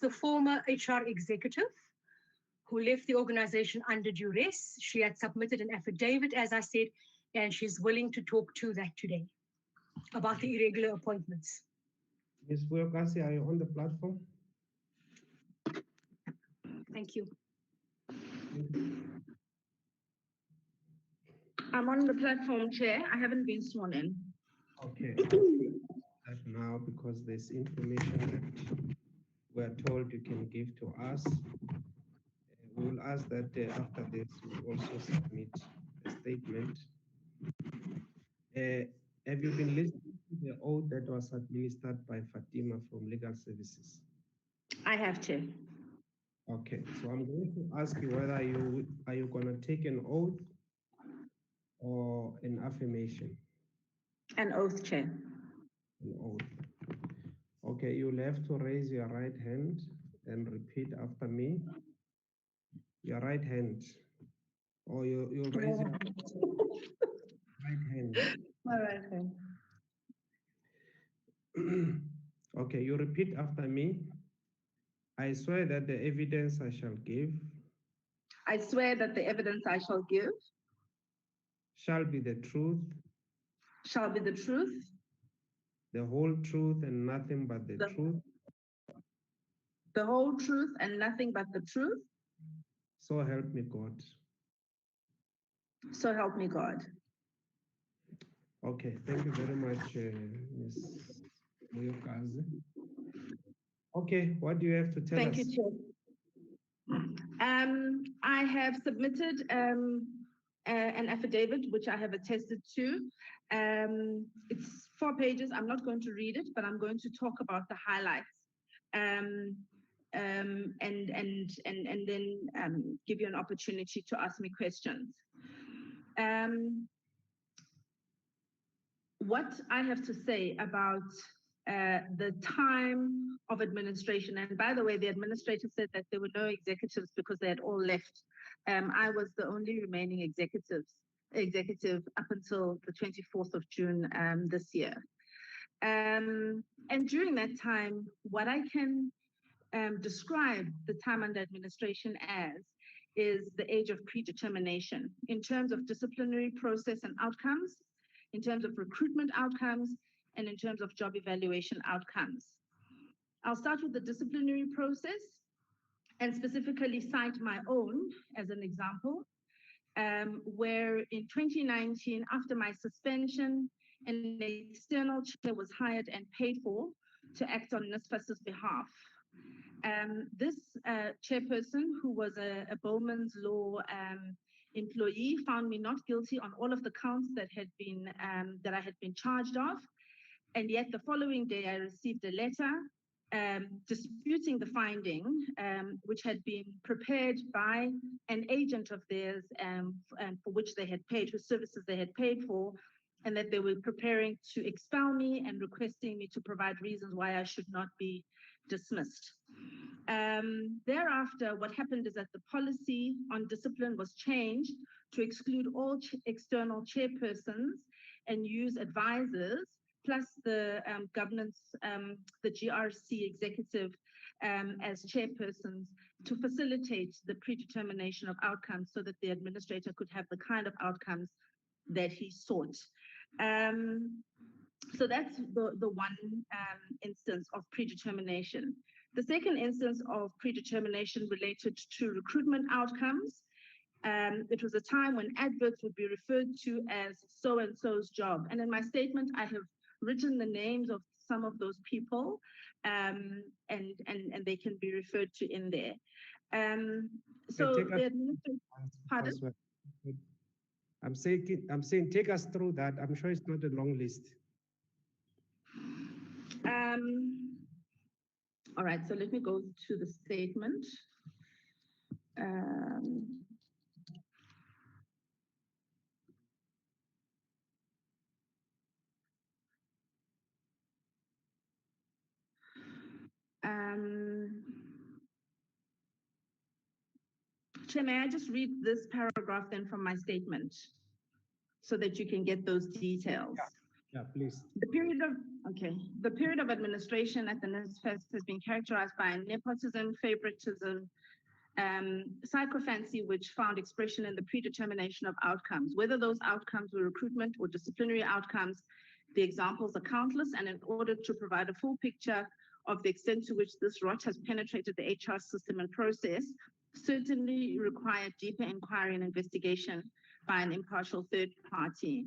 the former HR executive who left the organization under duress. She had submitted an affidavit, as I said, and she's willing to talk to that today about the irregular appointments. Ms. Vuyokazi, are you on the platform? Thank you. I'm on the platform, Chair. I haven't been sworn in. Okay. That now, because there's information that we're told you can give to us. We will ask that after this, we also submit a statement. Have you been listening to the oath that was administered by Fatima from Legal Services? I have, Chair. Okay, so I'm going to ask you whether are you going to take an oath or an affirmation? An oath, Chair. An oath. Okay, you'll have to raise your right hand and repeat after me. Your right hand. Or you'll raise your right hand. My right hand. Okay, you repeat after me. I swear that the evidence I shall give. I swear that the evidence I shall give. Shall be the truth. Shall be the truth. The whole truth and nothing but the truth. The whole truth and nothing but the truth. So help me God. So help me God. Okay, thank you very much, Ms. Vuyokazi. Okay, what do you have to tell us? Thank you, Chair. I have submitted an affidavit, which I have attested to. It's 4 pages. I'm not going to read it, but I'm going to talk about the highlights. And then give you an opportunity to ask me questions. What I have to say about the time of administration, and by the way, the administrator said that there were no executives because they had all left. I was the only remaining executive up until the 24th of June this year. And during that time, what I can describe the time under administration as is the age of predetermination in terms of disciplinary process and outcomes, in terms of recruitment outcomes, and in terms of job evaluation outcomes. I'll start with the disciplinary process and specifically cite my own as an example, where in 2019, after my suspension, an external chair was hired and paid for to act on NSFAS's behalf. This chairperson, who was a Bowman's Law employee, found me not guilty on all of the counts that I had been charged of, and yet the following day I received a letter disputing the finding, which had been prepared by an agent of theirs for which they had paid, whose services they had paid for, and that they were preparing to expel me and requesting me to provide reasons why I should not be dismissed. Thereafter, what happened is that the policy on discipline was changed to exclude all external chairpersons and use advisors, plus the governance, the GRC executive as chairpersons, to facilitate the predetermination of outcomes so that the administrator could have the kind of outcomes that he sought. So that's the one instance of predetermination. The second instance of predetermination related to recruitment outcomes. It was a time when adverts would be referred to as so-and-so's job. And in my statement, I have written the names of some of those people, and they can be referred to in there. So the administration, pardon? I'm saying take us through that. I'm sure it's not a long list. All right, so let me go to the statement. Chair, may I just read this paragraph then from my statement so that you can get those details? Yeah, please. The period of administration at the NSFAS has been characterized by nepotism, favoritism, sycophancy, which found expression in the predetermination of outcomes. Whether those outcomes were recruitment or disciplinary outcomes, the examples are countless, and in order to provide a full picture of the extent to which this rot has penetrated the HR system and process, certainly required deeper inquiry and investigation by an impartial third party.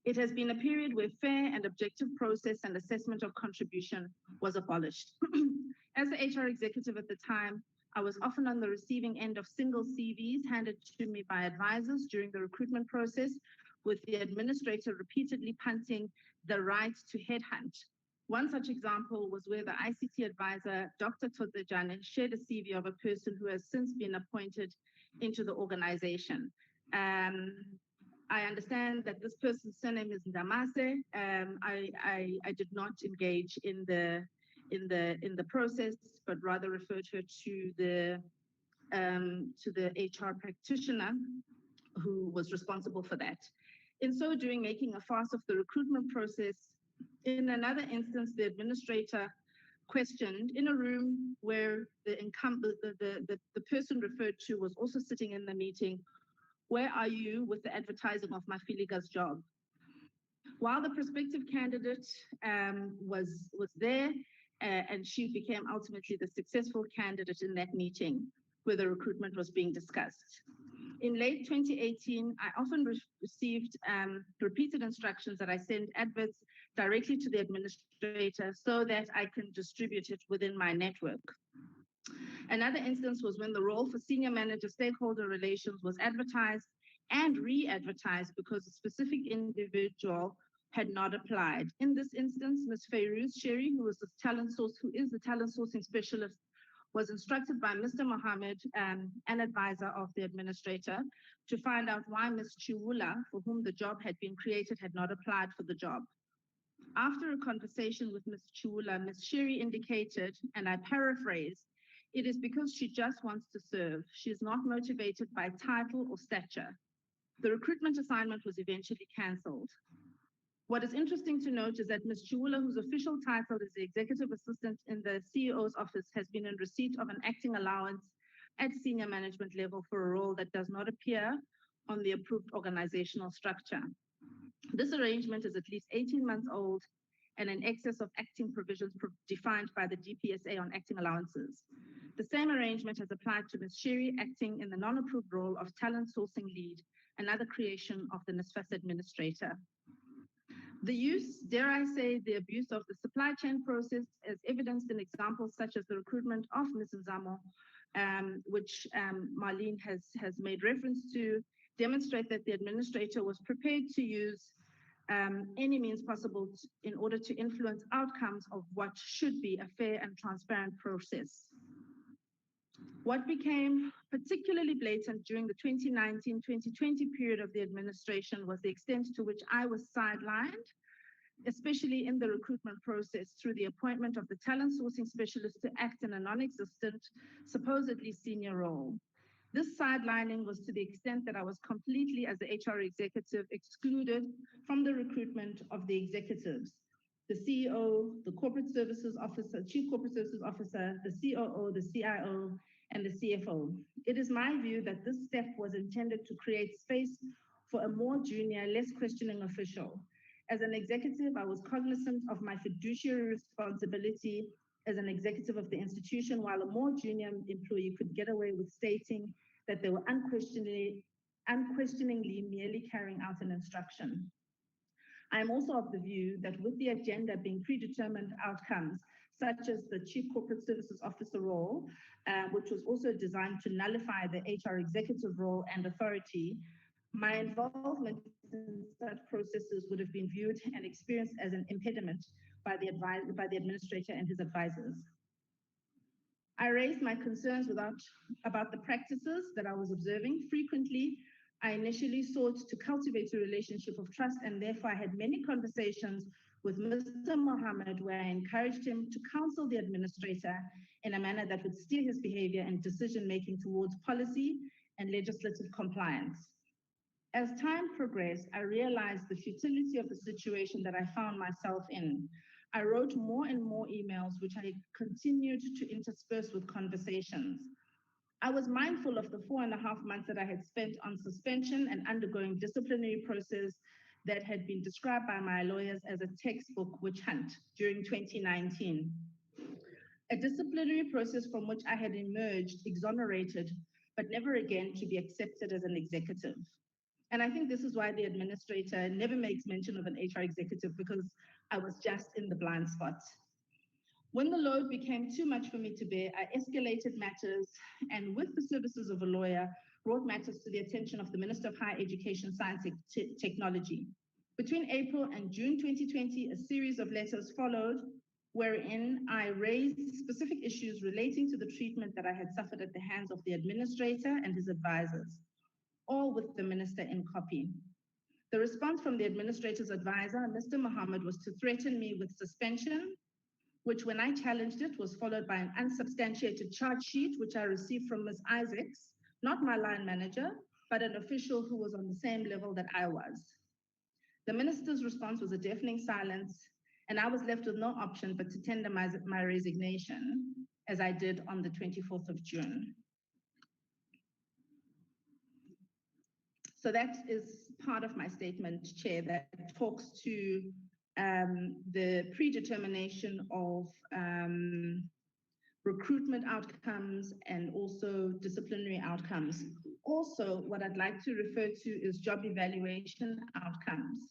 It has been a period where fair and objective process and assessment of contribution was abolished. As the HR executive at the time, I was often on the receiving end of single CVs handed to me by advisors during the recruitment process, with the administrator repeatedly punting the right to headhunt. One such example was where the ICT advisor, Dr. Todejane, shared a CV of a person who has since been appointed into the organization. I understand that this person's surname is Ndamase. I did not engage in the process, but rather referred her to the HR practitioner who was responsible for that. In so doing, making a farce of the recruitment process. In another instance, the administrator questioned in a room where the person referred to was also sitting in the meeting, "Where are you with the advertising of Mafiliga's job?" While the prospective candidate was there, and she became ultimately the successful candidate in that meeting where the recruitment was being discussed. In late 2018, I often received repeated instructions that I send adverts directly to the administrator so that I can distribute it within my network. Another instance was when the role for senior manager stakeholder relations was advertised and re-advertised because a specific individual had not applied. In this instance, Ms. Fairuz Sherry, who is the talent sourcing specialist, was instructed by Mr. Mohammed, an advisor of the administrator, to find out why Ms. Chiwula, for whom the job had been created, had not applied for the job. After a conversation with Ms. Chiwula, Ms. Sherry indicated, and I paraphrase, "It is because she just wants to serve. She is not motivated by title or stature." The recruitment assignment was eventually cancelled. What is interesting to note is that Ms. Chiwula, whose official title is the executive assistant in the CEO's office, has been in receipt of an acting allowance at senior management level for a role that does not appear on the approved organizational structure. This arrangement is at least 18 months old and in excess of acting provisions defined by the DPSA on acting allowances. The same arrangement has applied to Ms. Sherry, acting in the non-approved role of talent sourcing lead, another creation of the NSFAS administrator. The use, dare I say, the abuse of the supply chain process as evidenced in examples such as the recruitment of Ms. Nzamo, which Marlene has made reference to, demonstrate that the administrator was prepared to use any means possible in order to influence outcomes of what should be a fair and transparent process. What became particularly blatant during the 2019-2020 period of the administration was the extent to which I was sidelined, especially in the recruitment process, through the appointment of the talent sourcing specialist to act in a non-existent, supposedly senior role. This sidelining was to the extent that I was completely, as the HR executive, excluded from the recruitment of the executives. The CEO, the corporate services officer, chief corporate services officer, the COO, the CIO, and the CFO. It is my view that this step was intended to create space for a more junior, less questioning official. As an executive, I was cognizant of my fiduciary responsibility as an executive of the institution, while a more junior employee could get away with stating that they were unquestioningly merely carrying out an instruction. I am also of the view that with the agenda being predetermined outcomes, such as the Chief Corporate Services Officer role, which was also designed to nullify the HR executive role and authority, my involvement in such processes would have been viewed and experienced as an impediment by the administrator and his advisors. I raised my concerns about the practices that I was observing. Frequently, I initially sought to cultivate a relationship of trust, and therefore I had many conversations with Mr. Mohammed where I encouraged him to counsel the administrator in a manner that would steer his behavior and decision-making towards policy and legislative compliance. As time progressed, I realized the futility of the situation that I found myself in. I wrote more and more emails, which I continued to intersperse with conversations. I was mindful of the 4.5 months that I had spent on suspension and undergoing disciplinary process that had been described by my lawyers as a textbook witch hunt during 2019. A disciplinary process from which I had emerged exonerated, but never again to be accepted as an executive. And I think this is why the administrator never makes mention of an HR executive, because I was just in the blind spot. When the load became too much for me to bear, I escalated matters and with the services of a lawyer, brought matters to the attention of the Minister of Higher Education, Science and Technology. Between April and June 2020, a series of letters followed wherein I raised specific issues relating to the treatment that I had suffered at the hands of the administrator and his advisors, all with the minister in copy. The response from the administrator's advisor, Mr. Mohammed, was to threaten me with suspension, which when I challenged it was followed by an unsubstantiated charge sheet, which I received from Ms. Isaacs, not my line manager, but an official who was on the same level that I was. The minister's response was a deafening silence, and I was left with no option but to tender my resignation, as I did on the 24th of June. So that is part of my statement, Chair, that talks to the predetermination of recruitment outcomes and also disciplinary outcomes. Also, what I'd like to refer to is job evaluation outcomes.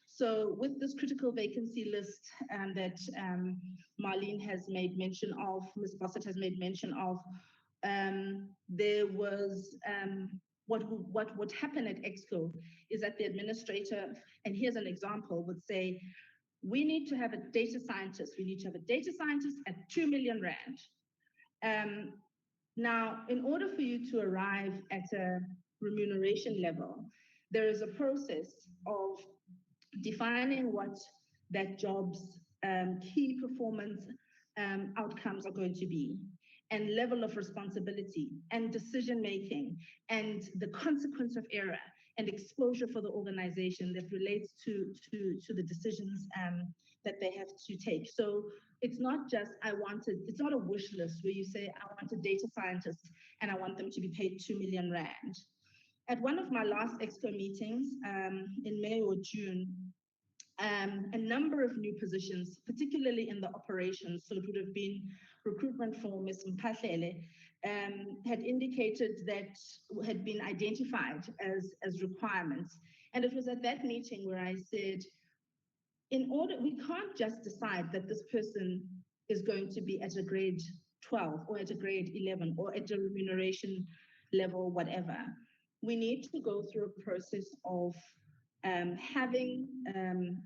So with this critical vacancy list that Marlene has made mention of, Ms. Bossett has made mention of, there was what would happen at EXCO is that the administrator, and here's an example, would say, we need to have a data scientist. We need to have a data scientist at 2 million rand. Now, in order for you to arrive at a remuneration level, there is a process of defining what that job's key performance outcomes are going to be, and level of responsibility and decision-making and the consequence of error and exposure for the organization that relates to the decisions that they have to take. So it's not just, it's not a wish list where you say, I want a data scientist and I want them to be paid 2 million rand. At one of my last EXCO meetings in May or June, a number of new positions, particularly in the operations. So it would have been recruitment for Ms. Mpahlele, had indicated that had been identified as requirements. And it was at that meeting where I said, we can't just decide that this person is going to be at a grade 12 or at a grade 11 or at a remuneration level, whatever. We need to go through a process of having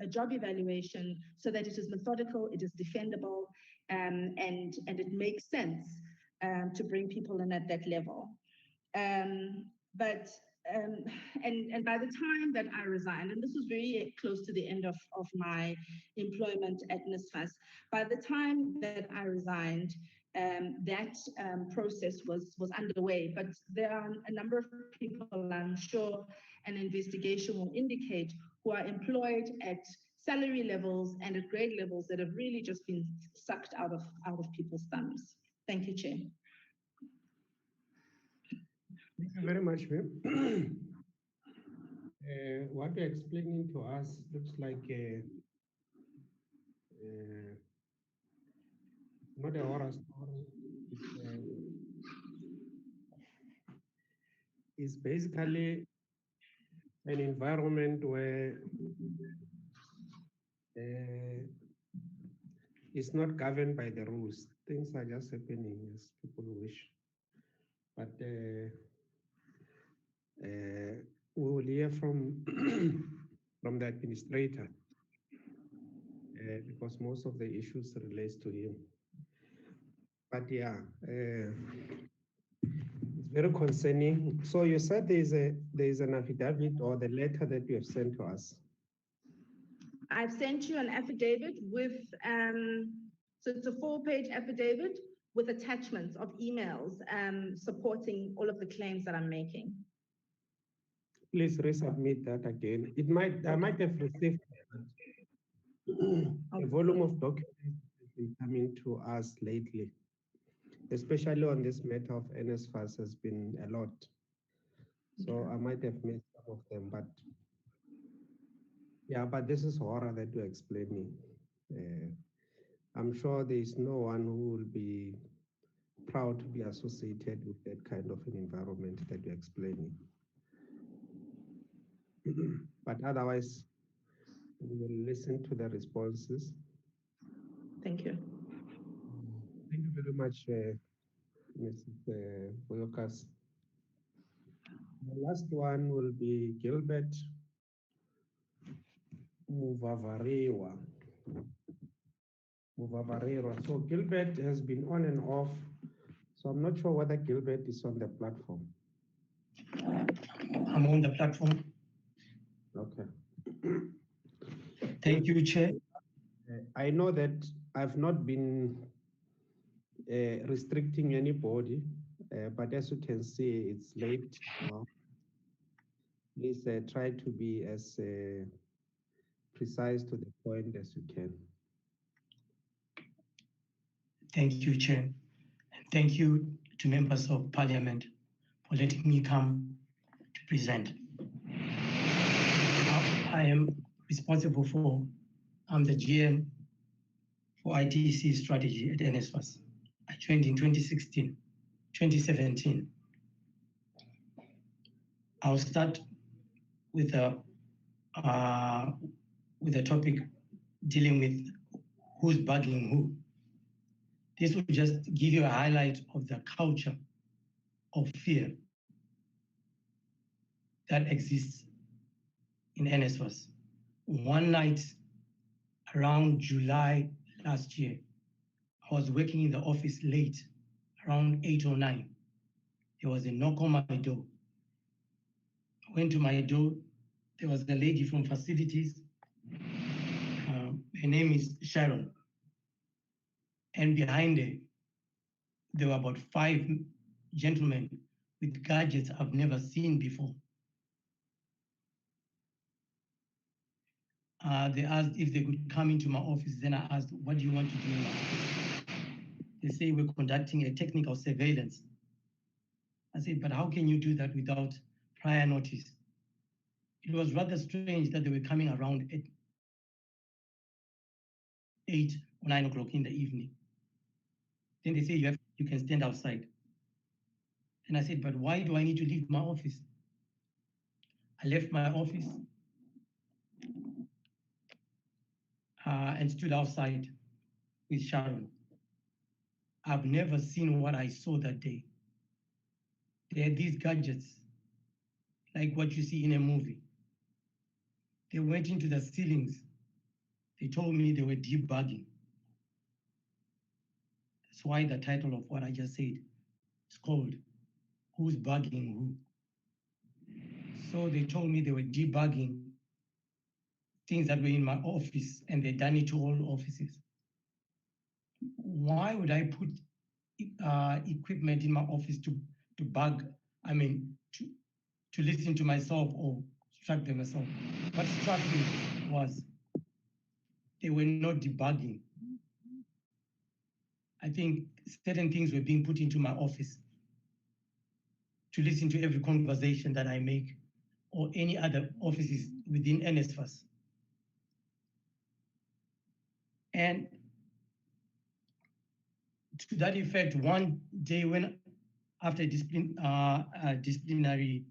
a job evaluation so that it is methodical, it is defendable, and it makes sense to bring people in at that level. And by the time that I resigned, and this was very close to the end of my employment at NSFAS, by the time that I resigned, that process was underway. But there are a number of people, I'm sure an investigation will indicate, who are employed at salary levels and at grade levels that have really just been sucked out of people's thumbs. Thank you, Chair. Thank you very much, ma'am. What you're explaining to us looks like not a horror story. It's basically an environment where it's not governed by the rules. Things are just happening as people wish. But we will hear from from the administrator because most of the issues relates to him. But yeah, it's very concerning. So you said there is an affidavit or the letter that you have sent to us. I've sent you an affidavit with, so it's a 4-page affidavit with attachments of emails supporting all of the claims that I'm making. Please resubmit that again. I might have received a volume of documents that been coming to us lately, especially on this matter of NSFAS has been a lot. So I might have missed some of them, but yeah, but this is horror that you're explaining. I'm sure there is no one who will be proud to be associated with that kind of an environment that you're explaining. But otherwise, we will listen to the responses. Thank you. Thank you very much, Mrs. Boyokas. The last one will be Gilbert Muvavarewa. So Gilbert has been on and off. So I'm not sure whether Gilbert is on the platform. I'm on the platform. Okay. Thank you, Chair. I know that I've not been restricting anybody, but as you can see, it's late now. Please try to be as precise to the point as you can. Thank you, Chair. And thank you to members of Parliament for letting me come to present. I am responsible for, I'm the GM for ITC strategy at NSFAS. I joined in 2017. I'll start with a topic dealing with who's bugging who. This will just give you a highlight of the culture of fear that exists in NSFAS. One night around July last year, I was working in the office late, around 8 or 9. There was a knock on my door. I went to my door. There was a lady from facilities. Her name is Sharon. And behind her, there were about 5 gentlemen with gadgets I've never seen before. They asked if they could come into my office. Then I asked, what do you want to do in my office? They say we're conducting a technical surveillance. I said, but how can you do that without prior notice? It was rather strange that they were coming around at 8 or 9 o'clock in the evening. Then they say you can stand outside. And I said, but why do I need to leave my office? I left my office and stood outside with Sharon. I've never seen what I saw that day. They had these gadgets, like what you see in a movie. They went into the ceilings. They told me they were debugging. That's why the title of what I just said is called Who's Bugging Who? So they told me they were debugging things that were in my office, and they'd done it to all offices. Why would I put equipment in my office to bug, to listen to myself or struck them myself? What struck me was they were not debugging. I think certain things were being put into my office to listen to every conversation that I make or any other offices within NSFAS. And to that effect, one day when after disciplinary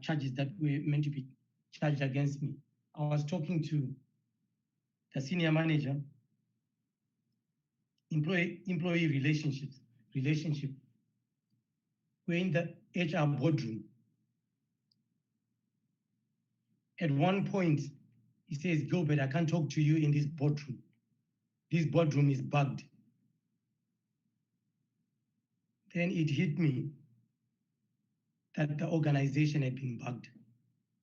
charges that were meant to be charged against me, I was talking to the senior manager, employee relationship. We're in the HR boardroom. At one point, he says, Gilbert, I can't talk to you in this boardroom. This boardroom is bugged. Then it hit me that the organization had been bugged.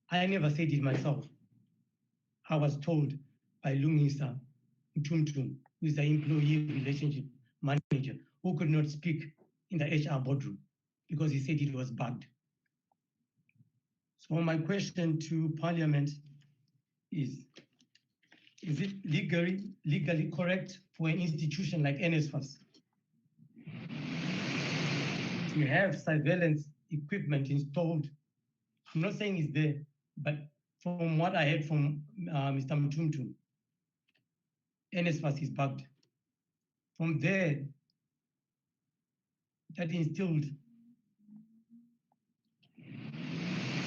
I never said it myself. I was told by Lungisa Mtumtum, who is the employee relationship manager, who could not speak in the HR boardroom because he said it was bugged. So my question to Parliament is it legally correct for an institution like NSFAS to have surveillance equipment installed? I'm not saying it's there, but from what I heard from Mr. Mtumtum, NSFAS is bugged. From there, that instilled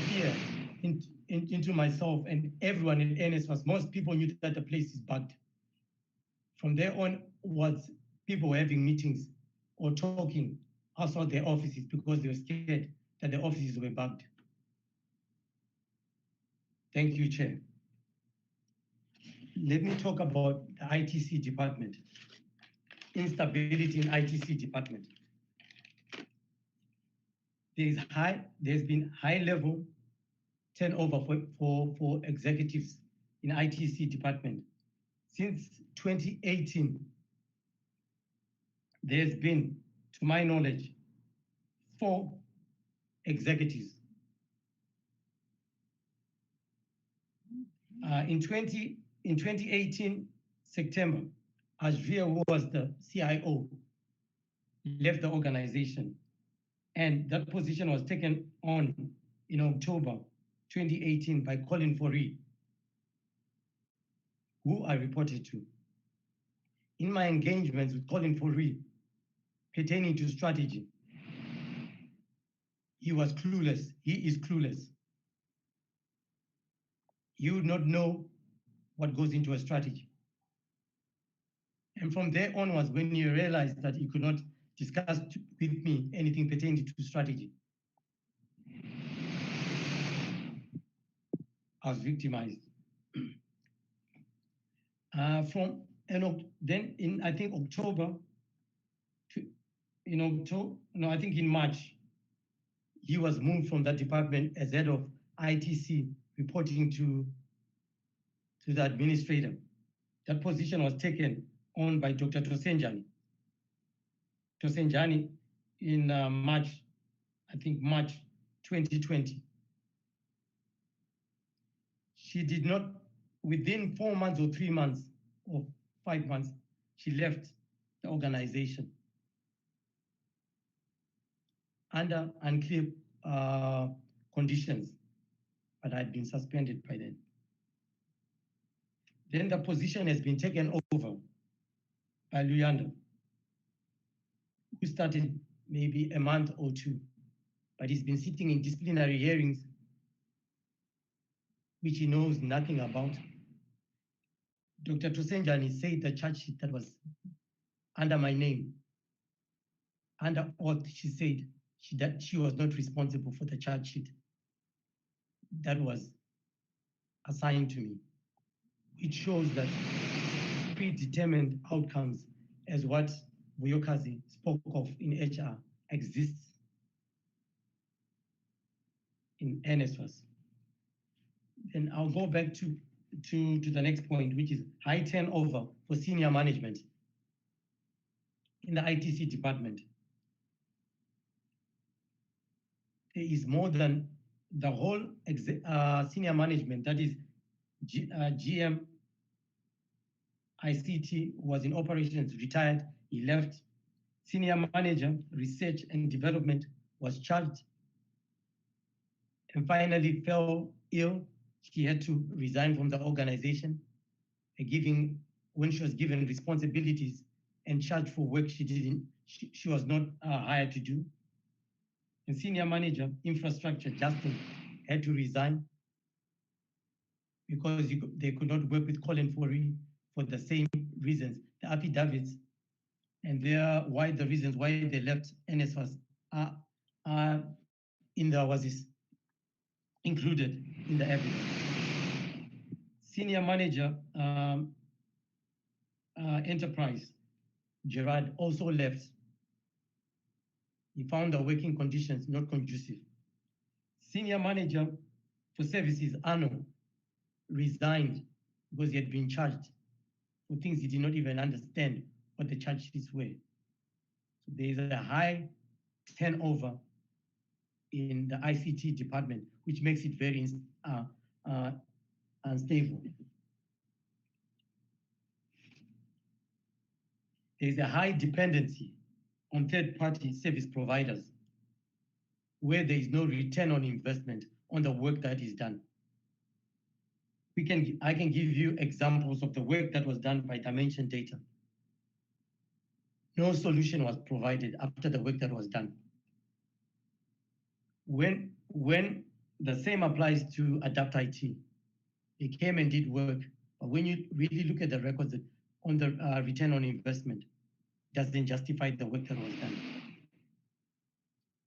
fear into myself and everyone in NSFAS. Most people knew that the place is bugged. From there on, was people were having meetings or talking outside their offices because they were scared that the offices were bugged. Thank you, Chair. Let me talk about the ITC department. Instability in ITC department. There's been high level turnover for executives in ITC department. Since 2018, there's been, to my knowledge, 4 executives. In 2018, September, Azria, who was the CIO, left the organization. And that position was taken on in October 2018 by Colin Foree, who I reported to. In my engagements with Colin Foree pertaining to strategy, he was clueless. He is clueless. He would not know what goes into a strategy. And from there onwards, when he realized that he could not discuss with me anything pertaining to strategy, I was victimized. Then in, I think, October, I think in March, he was moved from that department as head of ITC, reporting to the administrator. That position was taken on by Dr. Tosenjani. Tosenjani in March 2020. She did not, within 4 months or 3 months or 5 months, she left the organization under unclear conditions, but I had been suspended by then. Then the position has been taken over by Luyanda, who started maybe a month or two, but he's been sitting in disciplinary hearings, which he knows nothing about. Dr. Tusenjani said the charge sheet that was under my name, under oath, she said that she was not responsible for the charge sheet that was assigned to me. It shows that predetermined outcomes, as what Vuyokazi spoke of in HR, exists in NSFAS. Then I'll go back to the next point, which is high turnover for senior management in the ITC department. There is more than the whole senior management, that is GM ICT was in operations, retired, he left. Senior manager, research and development was charged and finally fell ill. She had to resign from the organization, when she was given responsibilities and charged for work she was not hired to do. And senior manager, infrastructure, Justin, had to resign because they could not work with Colin Forey for the same reasons. The affidavits and the reasons why they left NSFAS are in the included in the evidence. Senior manager, enterprise, Gerard, also left. He found the working conditions not conducive. Senior manager for services, Arno, resigned because he had been charged for things he did not even understand what the charges were. So there is a high turnover in the ICT department, which makes it very unstable. There is a high dependency on third-party service providers where there is no return on investment on the work that is done. I can give you examples of the work that was done by Dimension Data. No solution was provided after the work that was done. When the same applies to Adapt IT, they came and did work, but when you really look at the records on the return on investment, doesn't justify the work that was done.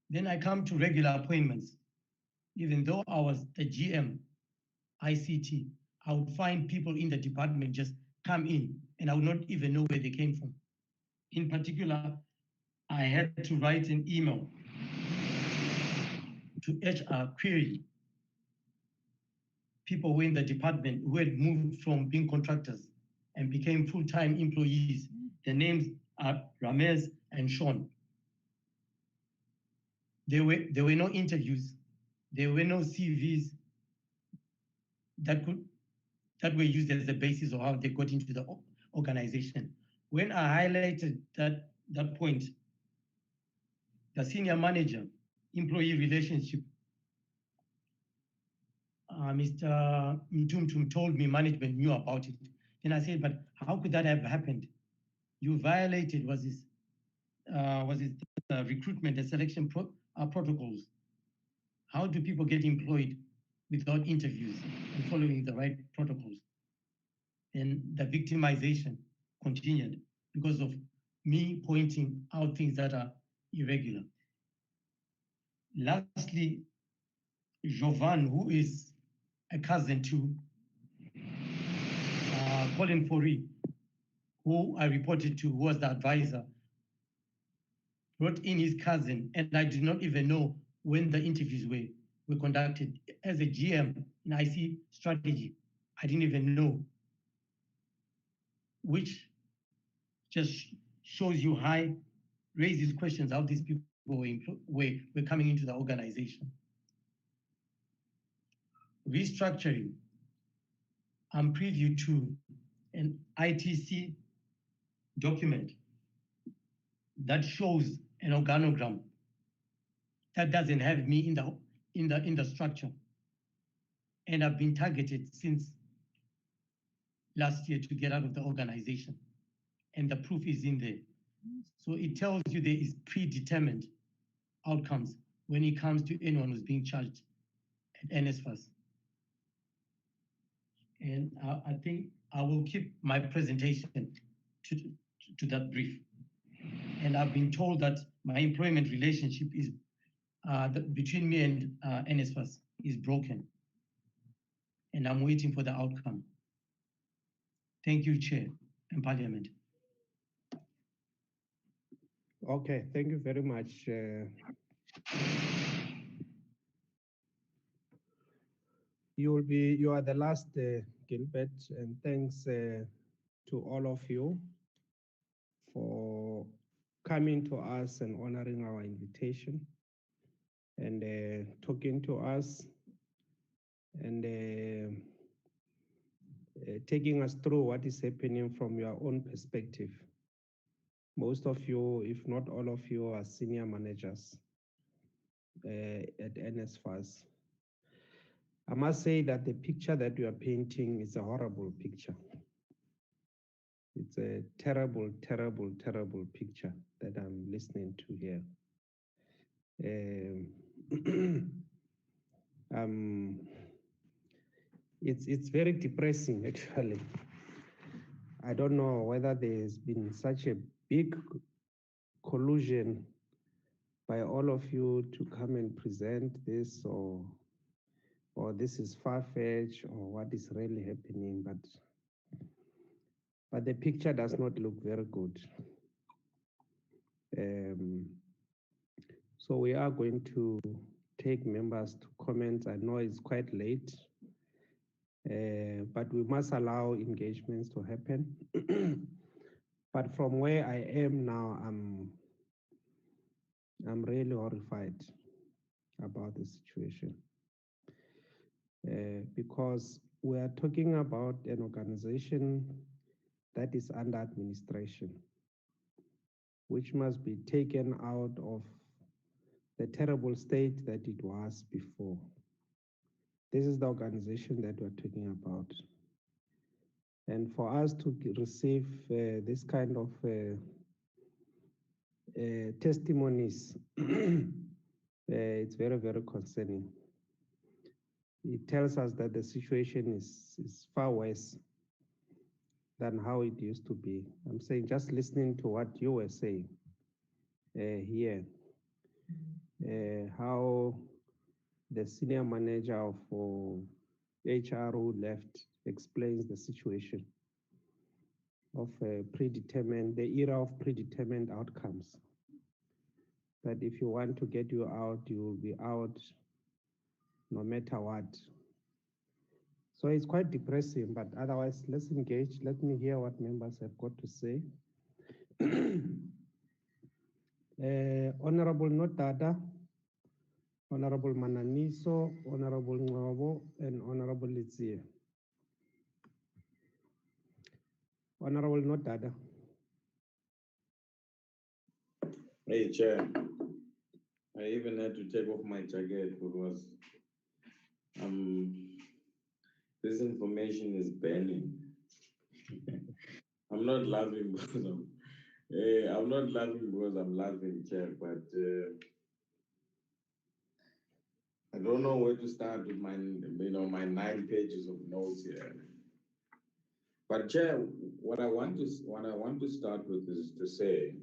Then I come to regular appointments. Even though I was the GM, ICT, I would find people in the department just come in and I would not even know where they came from. In particular, I had to write an email to HR query people who were in the department who had moved from being contractors and became full-time employees. The names are Ramez and Sean. There were no interviews. There were no CVs that were used as the basis of how they got into the organization. When I highlighted that point, the senior manager, employee relationship, Mr. Mtumtum told me management knew about it. Then I said, but how could that have happened? You violated recruitment and selection protocols. How do people get employed without interviews and following the right protocols? And the victimization continued because of me pointing out things that are irregular. Lastly, Jovan, who is a cousin to Colin Forey, who I reported to, who was the advisor, brought in his cousin, and I did not even know when the interviews were conducted. As a GM in IC strategy, I didn't even know, which just shows you raises questions how these people were coming into the organization. Restructuring. I'm privy to an ITC document that shows an organogram that doesn't have me in the structure. And I've been targeted since last year to get out of the organization. And the proof is in there. So it tells you there is predetermined outcomes when it comes to anyone who's being charged at NSFAS. And I think I will keep my presentation to that brief. And I've been told that my employment relationship is between me and NSFAS is broken. And I'm waiting for the outcome. Thank you, Chair and Parliament. Okay, thank you very much. You are the last, Gilbert, and thanks to all of you for coming to us and honoring our invitation and talking to us and taking us through what is happening from your own perspective. Most of you, if not all of you, are senior managers at NSFAS. I must say that the picture that you are painting is a horrible picture. It's a terrible, terrible, terrible picture that I'm listening to here. It's very depressing, actually. I don't know whether there's been such a big collusion by all of you to come and present this, or this is far-fetched, or what is really happening, but the picture does not look very good. So we are going to take members to comment. I know it's quite late, but we must allow engagements to happen. But from where I am now, I'm really horrified about the situation. Because we are talking about an organization that is under administration, which must be taken out of the terrible state that it was before. This is the organization that we're talking about. And for us to receive this kind of testimonies, it's very, very concerning. It tells us that the situation is far worse than how it used to be. I'm saying, just listening to what you were saying here, how the senior manager of HR who left explains the situation of the era of predetermined outcomes. That if you want to get you out, you will be out no matter what. So it's quite depressing, but otherwise, let's engage. Let me hear what members have got to say. Honorable Nodada, Honorable Mananiso, Honorable Ngobo, and Honorable Litsie. Honorable Nodada. Hey, Chair. I even had to take off my jacket because this information is burning. I'm not laughing because I'm laughing, Chair, but I don't know where to start with my 9 pages of notes here. But Chair, what I want to start with is to say,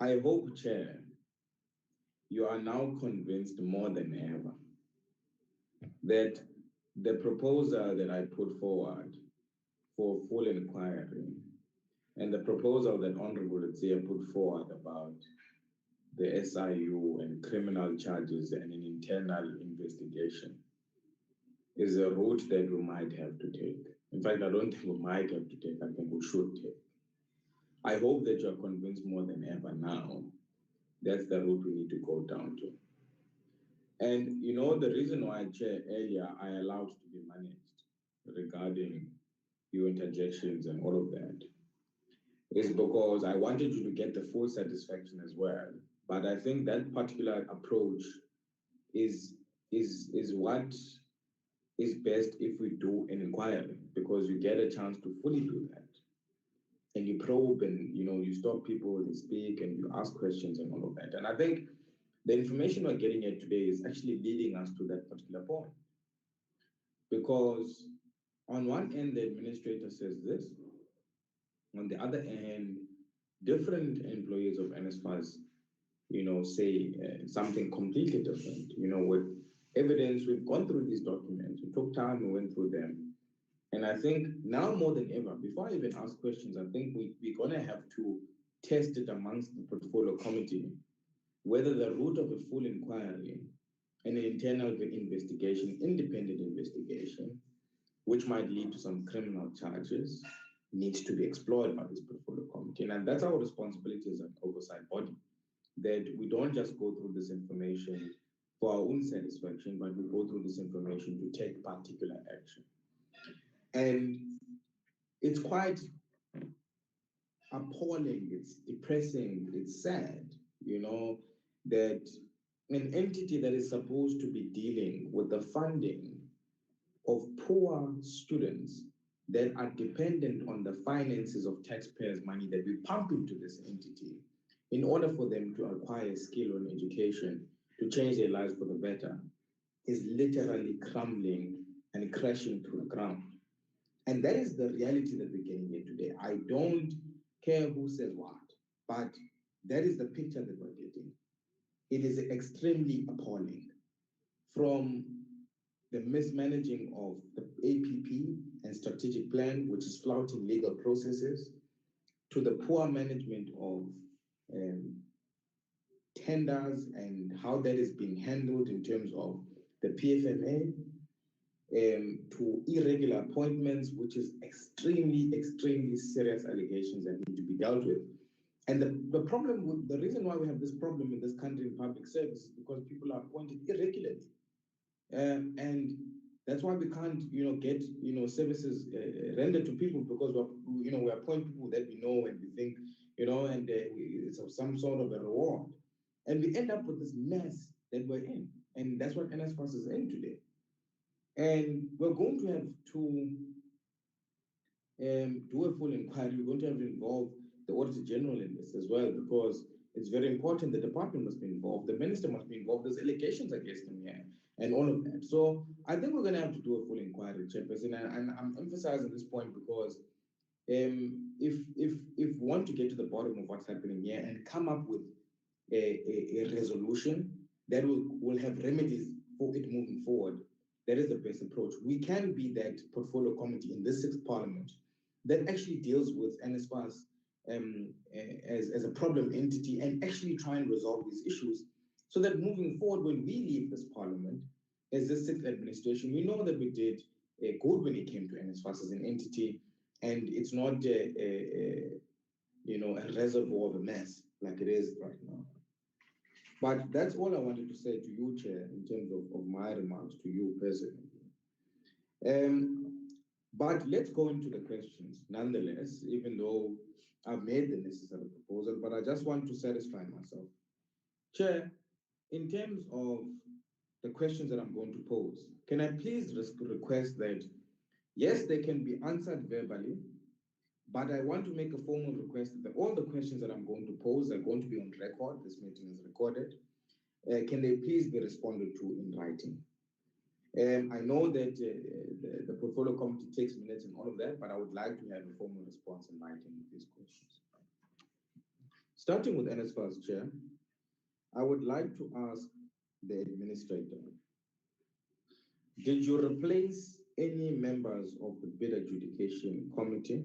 I hope, Chair, you are now convinced more than ever that the proposal that I put forward for full inquiry and the proposal that Honorable Litsia put forward about the SIU and criminal charges and an internal investigation is a route that we might have to take. In fact, I don't think we might have to take, I think we should take. I hope that you're convinced more than ever now that's the route we need to go down to. And you know, the reason why, Chair, earlier I allowed to be managed regarding your interjections and all of that is because I wanted you to get the full satisfaction as well. But I think that particular approach is what is best if we do an inquiry, because you get a chance to fully do that. And you probe and, you stop people, they speak, and you ask questions and all of that. And I think the information we're getting here today is actually leading us to that particular point. Because on one end, the administrator says this. On the other hand, different employees of NSFAS, say something completely different. With evidence, we've gone through these documents, we took time, we went through them. And I think now more than ever, before I even ask questions, I think we're going to have to test it amongst the portfolio committee, whether the route of a full inquiry and an internal investigation, independent investigation, which might lead to some criminal charges, needs to be explored by this portfolio committee. And that's our responsibility as an oversight body, that we don't just go through this information for our own satisfaction, but we go through this information to take particular action. And it's quite appalling, it's depressing, it's sad, that an entity that is supposed to be dealing with the funding of poor students that are dependent on the finances of taxpayers' money that we pump into this entity in order for them to acquire skill or education to change their lives for the better, is literally crumbling and crashing to the ground. And that is the reality that we're getting here today. I don't care who says what, but that is the picture that we're getting. It is extremely appalling. From the mismanaging of the APP and strategic plan, which is flouting legal processes, to the poor management of tenders and how that is being handled in terms of the PFMA, to irregular appointments, which is extremely, extremely serious allegations that need to be dealt with. And the reason why we have this problem in this country in public service is because people are appointed irregularly. And that's why we can't, get, services rendered to people, because we appoint people that we know and we think, and it's of some sort of a reward. And we end up with this mess that we're in. And that's what NSFAS is in today. And we're going to have to do a full inquiry. We're going to have to involve the Auditor General in this as well, because it's very important. The department must be involved. The minister must be involved. There's allegations against him here and all of that. So I think we're going to have to do a full inquiry, Chairperson. And I'm emphasizing this point because if we want to get to the bottom of what's happening here and come up with a resolution that will have remedies for it moving forward, that is the best approach. We can be that portfolio committee in this 6th Parliament that actually deals with NSFAS as a problem entity and actually try and resolve these issues, so that moving forward, when we leave this Parliament as the 6th administration, we know that we did good when it came to NSFAS as an entity, and it's not a reservoir of a mess like it is right now. But that's all I wanted to say to you, Chair, in terms of my remarks to you personally. But let's go into the questions nonetheless, even though I've made the necessary proposal, but I just want to satisfy myself. Chair, in terms of the questions that I'm going to pose, can I please request that, yes, they can be answered verbally, but I want to make a formal request that all the questions that I'm going to pose are going to be on record. This meeting is recorded. Can they please be responded to in writing? I know that the portfolio committee takes minutes and all of that, but I would like to have a formal response in writing to these questions. Starting with NSFAS, Chair, I would like to ask the administrator, did you replace any members of the bid adjudication committee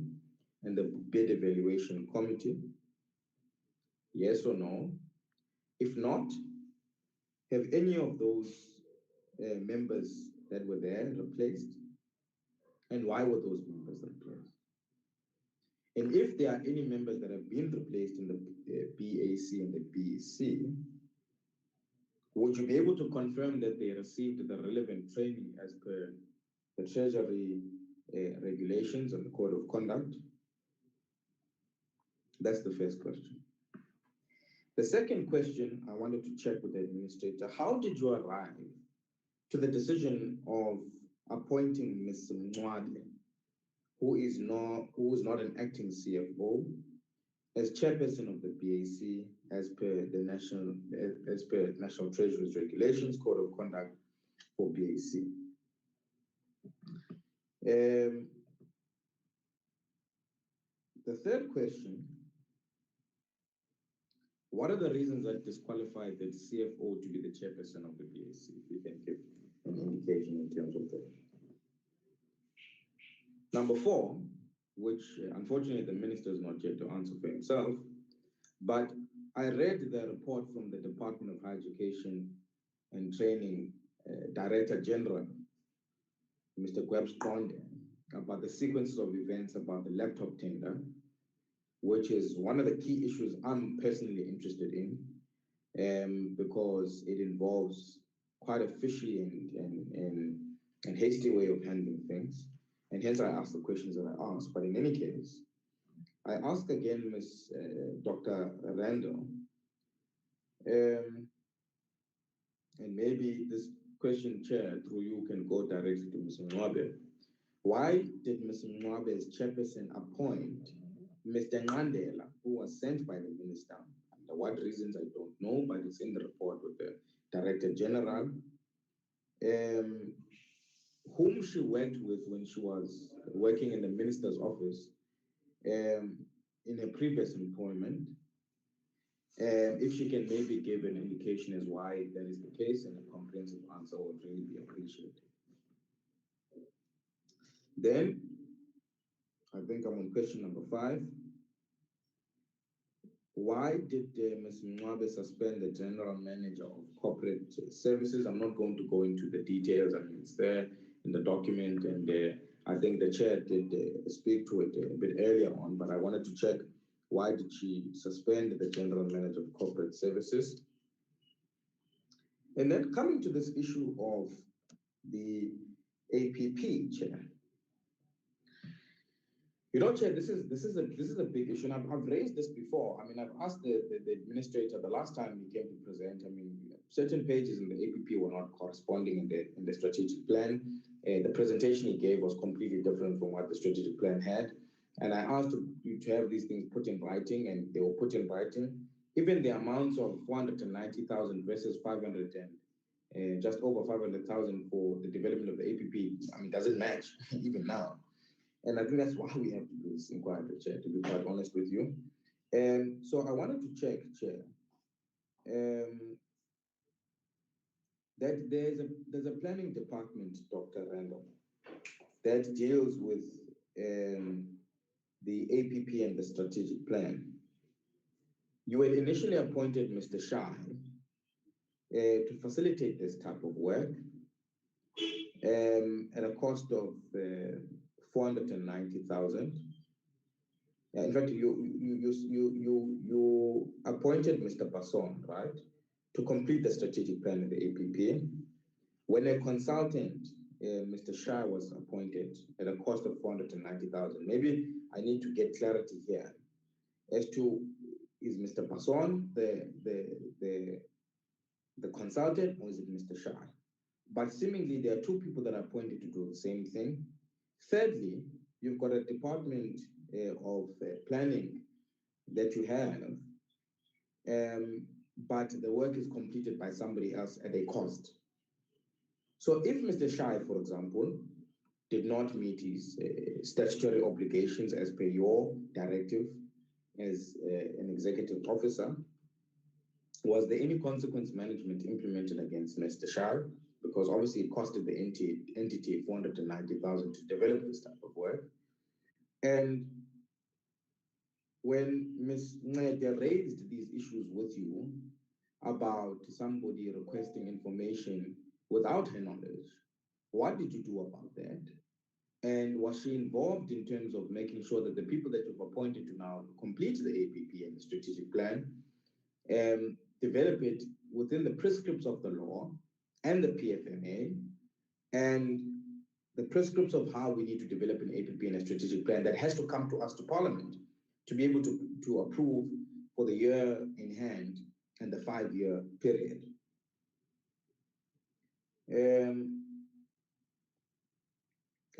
and the bid evaluation committee? Yes or no? If not, have any of those members that were there replaced? And why were those members replaced? And if there are any members that have been replaced in the BAC and the BEC, would you be able to confirm that they received the relevant training as per the Treasury regulations and the Code of Conduct? That's the first question. The second question I wanted to check with the administrator, how did you arrive to the decision of appointing Ms. Mncwabe, who is not an acting CFO, as chairperson of the BAC as per National Treasury's Regulations Code of Conduct for BAC. The third question: what are the reasons that disqualified the CFO to be the chairperson of the BAC? If you can give an indication in terms of that. Number 4, which unfortunately the minister is not yet to answer for himself, but I read the report from the Department of Higher Education and Training Director General, Mr. Gwebs Konde, about the sequences of events about the laptop tender, which is one of the key issues I'm personally interested in, because it involves quite a fishy and hasty way of handling things. And hence I asked the questions that I asked. But in any case, I ask again, Ms. Dr. Randall, and maybe this question, Chair, through you can go directly to Ms. Mncwabe. Why did Ms. Mncwabe as chairperson appoint Mr. Ngandela, who was sent by the minister? Under what reasons, I don't know, but it's in the report with the Director General, whom she worked with when she was working in the minister's office in her previous employment. If she can maybe give an indication as why that is the case, and a comprehensive answer would really be appreciated. Then, I think I'm on question number 5. Why did Ms. Mncwabe suspend the General Manager of Corporate Services? I'm not going to go into the details. I mean, it's there in the document, and I think the chair did speak to it a bit earlier on, but I wanted to check why did she suspend the General Manager of Corporate Services? And then coming to this issue of the APP, Chair. You know, Chair, this is a big issue, and I've raised this before. I mean, I've asked the administrator the last time he came to present. I mean, certain pages in the APP were not corresponding in the strategic plan. The presentation he gave was completely different from what the strategic plan had. And I asked you to have these things put in writing, and they were put in writing. Even the amounts of 490,000 versus 500 and just over 500,000 for the development of the APP, I mean, doesn't match even now. And I think that's why we have to do this inquiry, Chair, to be quite honest with you. So I wanted to check, Chair, that there's a planning department, Dr. Randall, that deals with the APP and the strategic plan. You had initially appointed Mr. Shah to facilitate this type of work at a cost of 490,000. In fact, you appointed Mr. Basson, right, to complete the strategic plan of the APP. When a consultant, Mr. Shah, was appointed at a cost of 490,000. Maybe I need to get clarity here as to, is Mr. Basson the consultant, or is it Mr. Shah? But seemingly there are two people that are appointed to do the same thing. Thirdly, you've got a department of planning that you have, but the work is completed by somebody else at a cost. So if Mr. Shai, for example, did not meet his statutory obligations as per your directive as an executive officer, was there any consequence management implemented against Mr. Shai? Because obviously it costed the entity 490,000 to develop this type of work. And when Ms. Ncede raised these issues with you about somebody requesting information without her knowledge, what did you do about that? And was she involved in terms of making sure that the people that you've appointed to now complete the APP and the strategic plan, develop it within the prescripts of the law and the PFMA, and the prescripts of how we need to develop an APP and a strategic plan that has to come to us, to Parliament, to be able to approve for the year in hand and the 5-year period.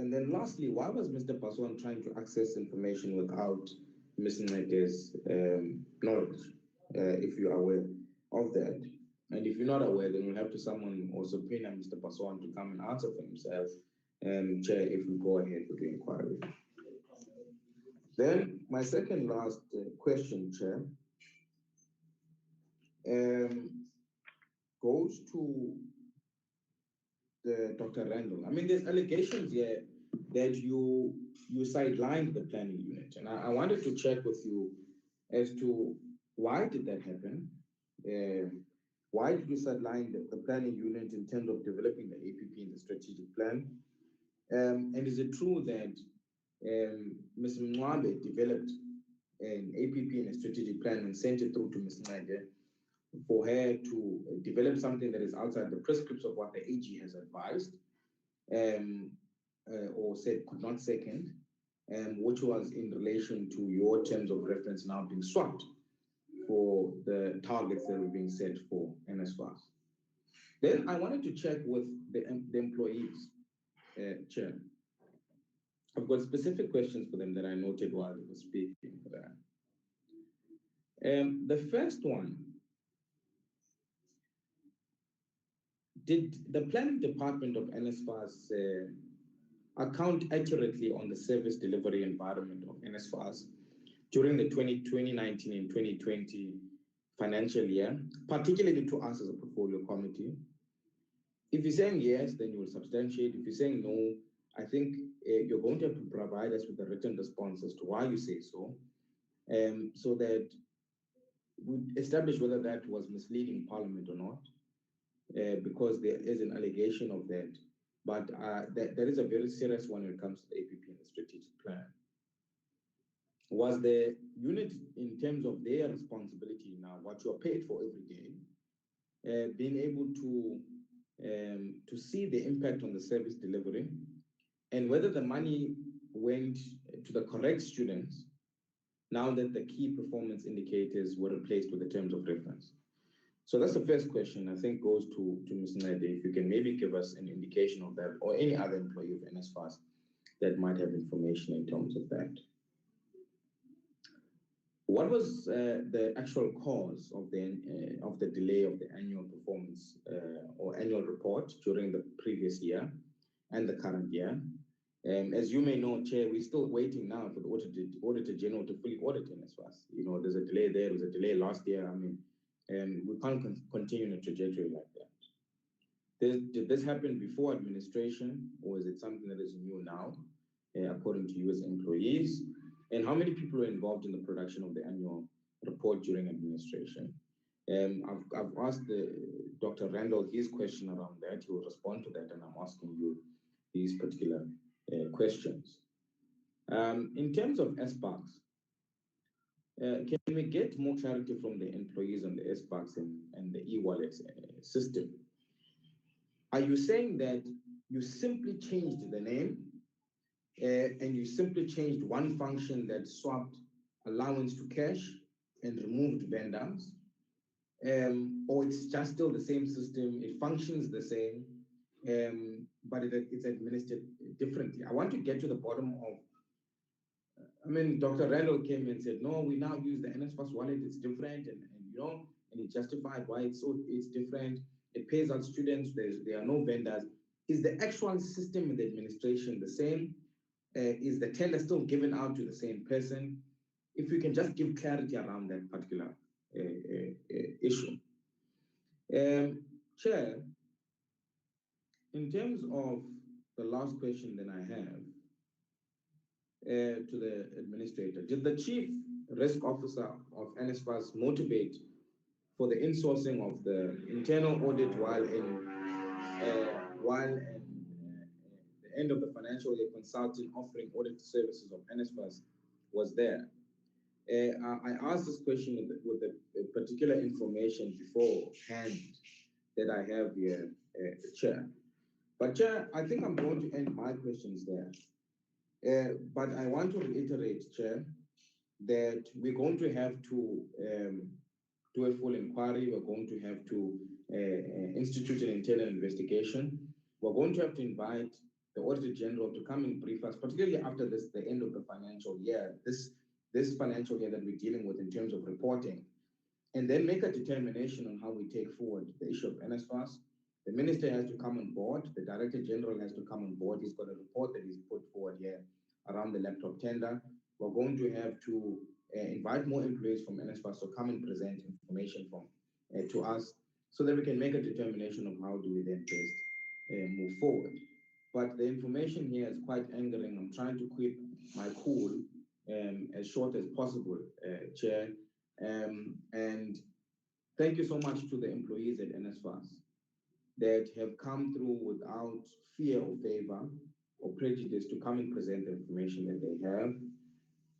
And then lastly, why was Mr. Paswan trying to access information without Ms. Naide's knowledge, if you are aware of that? And if you're not aware, then we'll have to summon or subpoena Mr. Paswan to come and answer for himself, Chair, if we go ahead with the inquiry. Then my second last question, Chair, goes to Dr. Randall. I mean, there's allegations here that you sidelined the planning unit, and I wanted to check with you as to why did that happen? Why did you sideline the planning unit in terms of developing the APP and the strategic plan? And is it true that Ms. Mwabe developed an APP and a strategic plan and sent it through to Ms. Naide for her to develop something that is outside the prescripts of what the AG has advised, or said could not second, which was in relation to your terms of reference now being swapped for the targets that were being set for NSFAS. Then I wanted to check with the employees, Chair. I've got specific questions for them that I noted while they were speaking. The first one, did the planning department of NSFAS account accurately on the service delivery environment of NSFAS during the 2019 and 2020 financial year, particularly to us as a portfolio committee? If you're saying yes, then you will substantiate. If you're saying no, I think you're going to have to provide us with a written response as to why you say so, so that we establish whether that was misleading Parliament or not, because there is an allegation of that. But that is a very serious one when it comes to the APP and the strategic plan. Was the unit, in terms of their responsibility now, what you are paid for every day, being able to see the impact on the service delivery, and whether the money went to the correct students now that the key performance indicators were replaced with the terms of reference? So that's the first question, I think, goes to Ms. Naide. If you can maybe give us an indication of that, or any other employee of NSFAS that might have information in terms of that. What was the actual cause of the delay of the annual performance or annual report during the previous year and the current year? As you may know, Chair, we're still waiting now for the Auditor General to fully audit NSFAS. You know, there's a delay there. There was a delay last year. I mean, we can't continue in a trajectory like that. Did this happen before administration, or is it something that is new now, according to you as employees? And how many people were involved in the production of the annual report during administration? I've asked Dr. Randall his question around that. He will respond to that, and I'm asking you these particular questions. In terms of SPACs, can we get more clarity from the employees on the SPACs and the e-wallet system? Are you saying that you simply changed the name and you simply changed one function that swapped allowance to cash and removed vendors? Or it's just still the same system, it functions the same, but it's administered differently? I want to get to the bottom of, I mean, Dr. Randall came and said, no, we now use the NSFAS wallet, it's different, and you know, and he justified why it's different. It pays out students, there are no vendors. Is the actual system in the administration the same? Is the tender still given out to the same person? If you can just give clarity around that particular issue. Chair, in terms of the last question that I have, to the administrator, did the Chief Risk Officer of NSFAS motivate for the insourcing of the internal audit while the end of the financial year, consulting offering audit services of NSFAS was there? I asked this question with the particular information beforehand that I have here, Chair. But Chair, I think I'm going to end my questions there. But I want to reiterate, Chair, that we're going to have to do a full inquiry. We're going to have to institute an internal investigation. We're going to have to invite the Auditor General to come and brief us, particularly after the end of the financial year, this financial year that we're dealing with in terms of reporting, and then make a determination on how we take forward the issue of NSFAS. The Minister has to come on board, the Director General has to come on board. He's got a report that he's put forward here around the laptop tender. We're going to have to invite more employees from NSFAS to come and present information from to us so that we can make a determination of how do we then best move forward. But the information here is quite angering. I'm trying to keep my cool as short as possible, Chair. And thank you so much to the employees at NSFAS that have come through without fear or favor or prejudice to come and present the information that they have.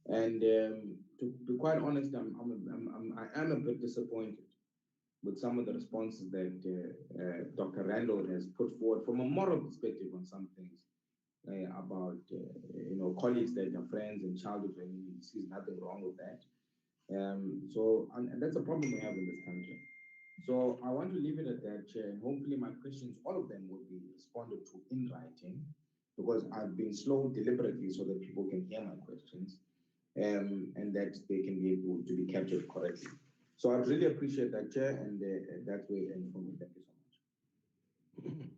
And to be quite honest, I am a bit disappointed with some of the responses that Dr. Randall has put forward from a moral perspective on some things about colleagues that are friends and childhood, and he sees nothing wrong with that. And that's a problem we have in this country. So I want to leave it at that, Chair, and hopefully my questions, all of them, will be responded to in writing, because I've been slow deliberately so that people can hear my questions and that they can be able to be captured correctly. So I really appreciate that, Chair, and that way, and for me, thank you so much.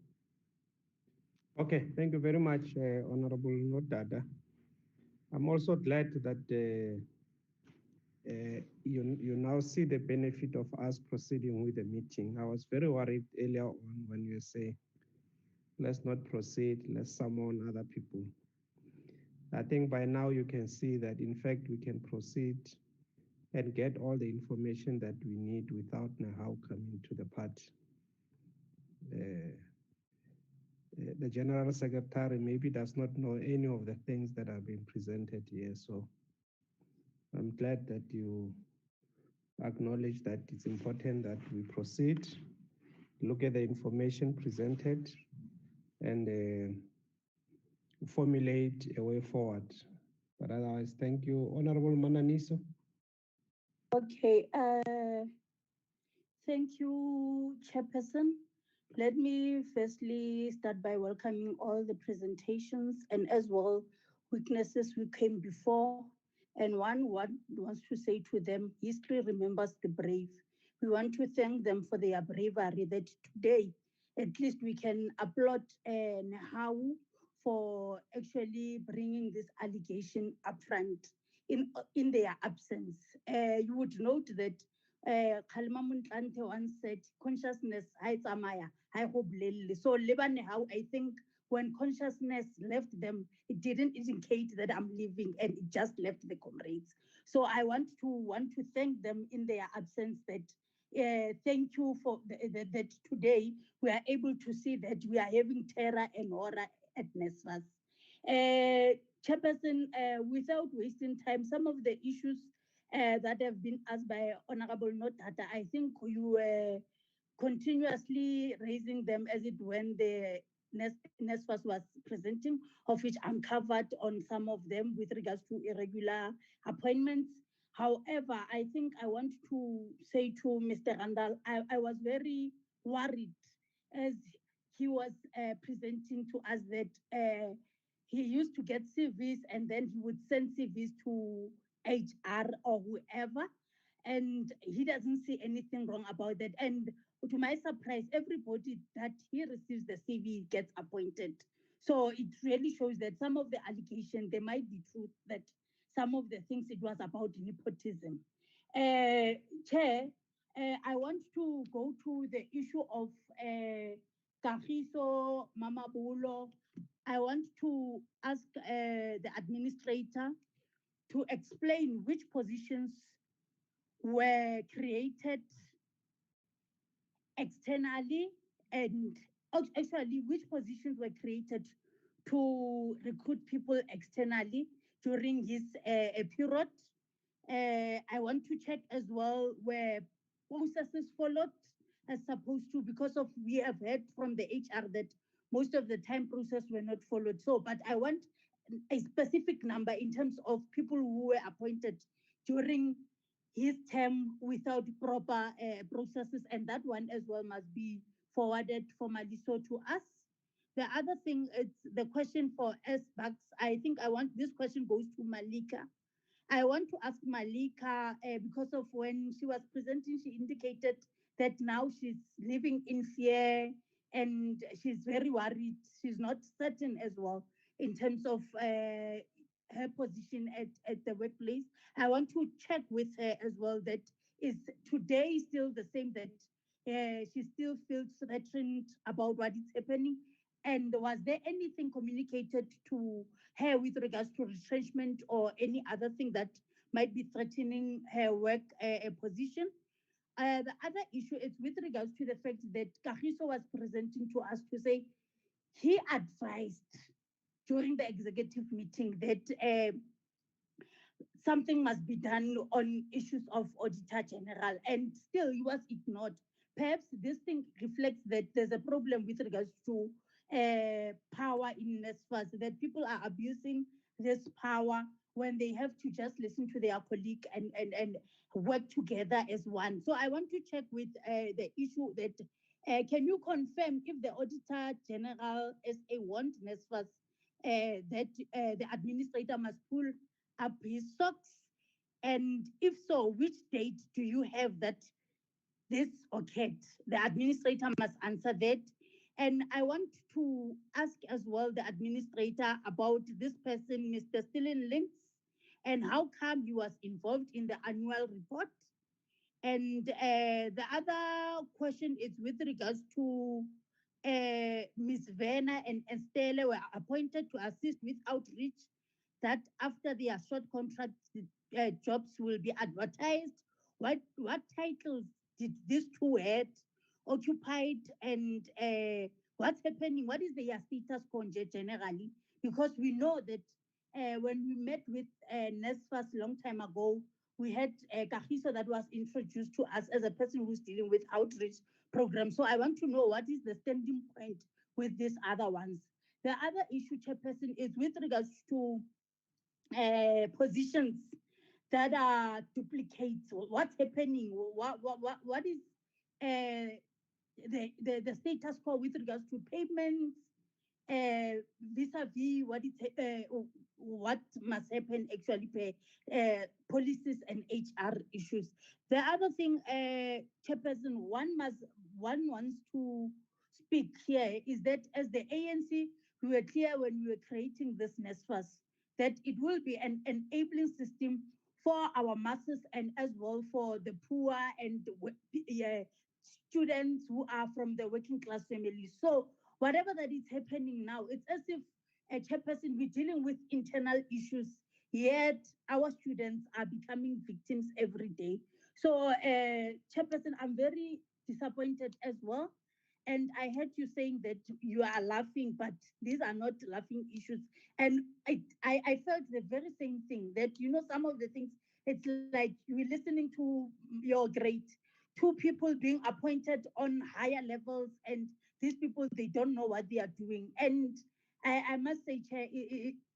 Okay, thank you very much, Honorable Nodada. I'm also glad that you now see the benefit of us proceeding with the meeting. I was very worried earlier on when you say, let's not proceed, let's summon other people. I think by now you can see that, in fact, we can proceed and get all the information that we need without NEHAWU coming to the party. The General Secretary maybe does not know any of the things that have been presented here, so I'm glad that you acknowledge that it's important that we proceed, look at the information presented, and formulate a way forward. But otherwise, thank you. Honorable Mananiso. Okay, thank you, Chairperson. Let me firstly start by welcoming all the presentations and as well witnesses who came before. And one wants to say to them, history remembers the brave. We want to thank them for their bravery that today, at least we can applaud NEHAWU for actually bringing this allegation up front in their absence. You would note that Khalima Muntlante once said, consciousness, so NEHAWU, I think when consciousness left them, it didn't indicate that I'm leaving, and it just left the comrades. So I want to thank them in their absence. That thank you for that today we are able to see that we are having terror and horror at NSFAS. Chairperson, without wasting time, some of the issues that have been asked by Honorable Nodada, I think you were continuously raising them as it when the NSFAS was presenting, of which I'm covered on some of them with regards to irregular appointments. However, I think I want to say to Mr. Randall, I was very worried as he was presenting to us that he used to get CVs and then he would send CVs to HR or whoever, and he doesn't see anything wrong about that. And to my surprise, everybody that he receives the CV gets appointed. So it really shows that some of the allegations, they might be true, that some of the things it was about nepotism. Chair, I want to go to the issue of Kagiso Mamabulo. I want to ask the administrator to explain which positions were created externally and actually which positions were created to recruit people externally during his period. I want to check as well where processes followed as supposed to, because of we have heard from the HR that most of the time process were not followed. So, but I want a specific number in terms of people who were appointed during his term without proper processes, and that one as well must be forwarded formally so to us. The other thing, it's the question for SBACs. I think this question goes to Malika. I want to ask Malika, because of when she was presenting, she indicated that now she's living in fear and she's very worried. She's not certain as well in terms of her position at the workplace. I want to check with her as well that is today still the same, that she still feels threatened about what is happening. And was there anything communicated to her with regards to retrenchment or any other thing that might be threatening her work position? The other issue is with regards to the fact that Kagiso was presenting to us to say he advised during the executive meeting that something must be done on issues of Auditor General, and still he was ignored. Perhaps this thing reflects that there's a problem with regards to power in NSFAS, that people are abusing this power when they have to just listen to their colleague and work together as one. So I want to check with the issue that can you confirm if the Auditor General SA want NSFAS that the administrator must pull up his socks? And if so, which date do you have that this occurred? The administrator must answer that. And I want to ask as well the administrator about this person, Mr. Stellan Links, and how come he was involved in the annual report. And the other question is with regards to Ms. Werner and Stella were appointed to assist with outreach, that after their short contract jobs will be advertised. What titles did these two had occupied, and what's happening? What is their status generally? Because we know that when we met with NSFAS a long time ago, we had Kagiso that was introduced to us as a person who's dealing with outreach programs. So I want to know what is the standing point with these other ones. The other issue, Chairperson, is with regards to positions that are duplicates. What's happening? What is the status quo with regards to payments vis-a-vis what must happen actually per policies and HR issues. The other thing, Chairperson, one wants to speak here is that as the ANC, we were clear when we were creating this NSFAS that it will be an enabling system for our masses and as well for the poor and students who are from the working class families. So whatever that is happening now, it's as if a Chairperson, we're dealing with internal issues, yet our students are becoming victims every day. So Chairperson, I'm very disappointed as well. And I heard you saying that you are laughing, but these are not laughing issues. And I felt the very same thing, that, you know, some of the things, it's like you're listening to your great two people being appointed on higher levels, and these people, they don't know what they are doing. And I must say, Chair,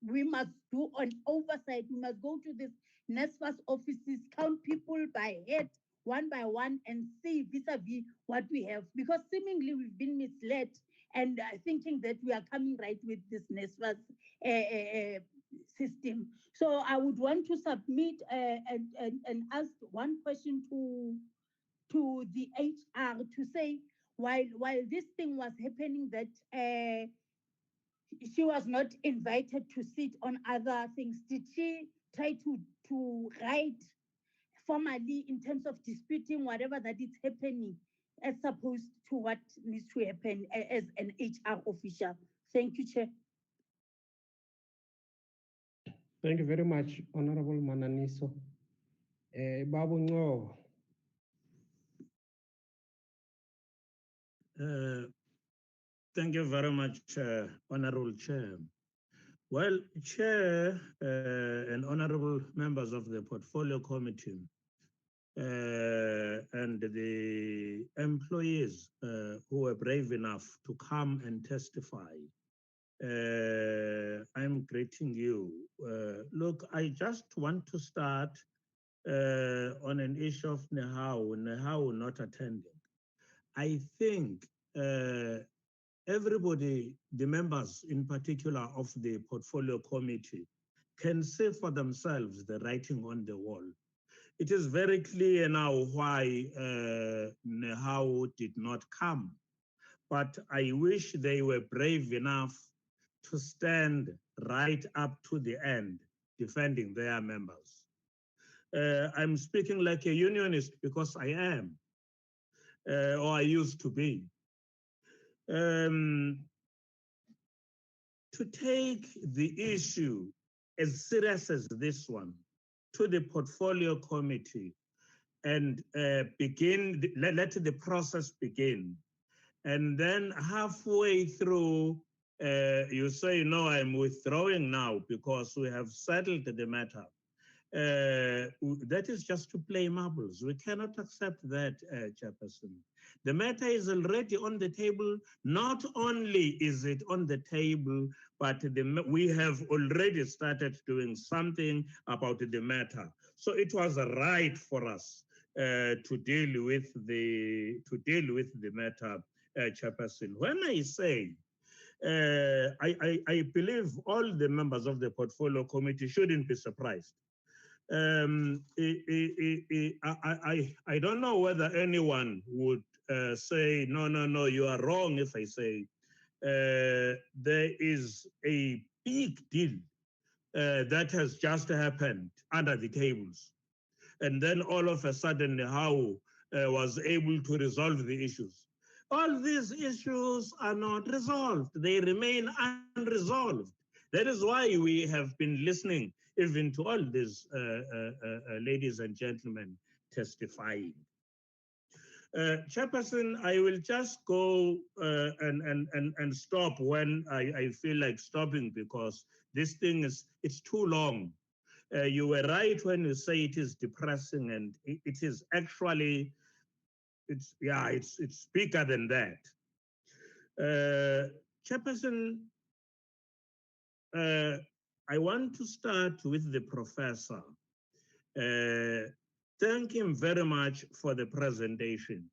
we must do an oversight. We must go to these NSFAS offices, count people by head, one by one, and see vis-a-vis what we have. Because seemingly we've been misled and thinking that we are coming right with this NSFAS system. So I would want to submit and ask one question to the HR to say, while this thing was happening, that she was not invited to sit on other things. Did she try to write formally in terms of disputing whatever that is happening as opposed to what needs to happen as an HR official? Thank you, Chair. Thank you very much, Honorable Mananiso. Babu Ngo. Thank you very much, Honorable Chair. Well, Chair and honorable members of the Portfolio Committee and the employees who were brave enough to come and testify, I'm greeting you. Look, I just want to start on an issue of NEHAWU not attending. I think everybody, the members in particular of the portfolio committee, can see for themselves the writing on the wall. It is very clear now why NEHAWU did not come, but I wish they were brave enough to stand right up to the end, defending their members. I'm speaking like a unionist because I am, or I used to be. To take the issue as serious as this one to the portfolio committee and let the process begin. And then halfway through, you say, no, I'm withdrawing now because we have settled the matter. That is just to play marbles. We cannot accept that, Chairperson. The matter is already on the table. Not only is it on the table, but we have already started doing something about the matter. So it was right for us to deal with the matter, Chairperson. When I say I believe all the members of the portfolio committee shouldn't be surprised. I don't know whether anyone would say, no, you are wrong if I say there is a big deal that has just happened under the tables. And then all of a sudden, NEHAWU was able to resolve the issues. All these issues are not resolved. They remain unresolved. That is why we have been listening even to all these ladies and gentlemen testifying. Chairperson, I will just go and stop when I feel like stopping because this thing it's too long. You were right when you say it is depressing, and it is actually, it's bigger than that. Chairperson, I want to start with the professor. Thank him very much for the presentation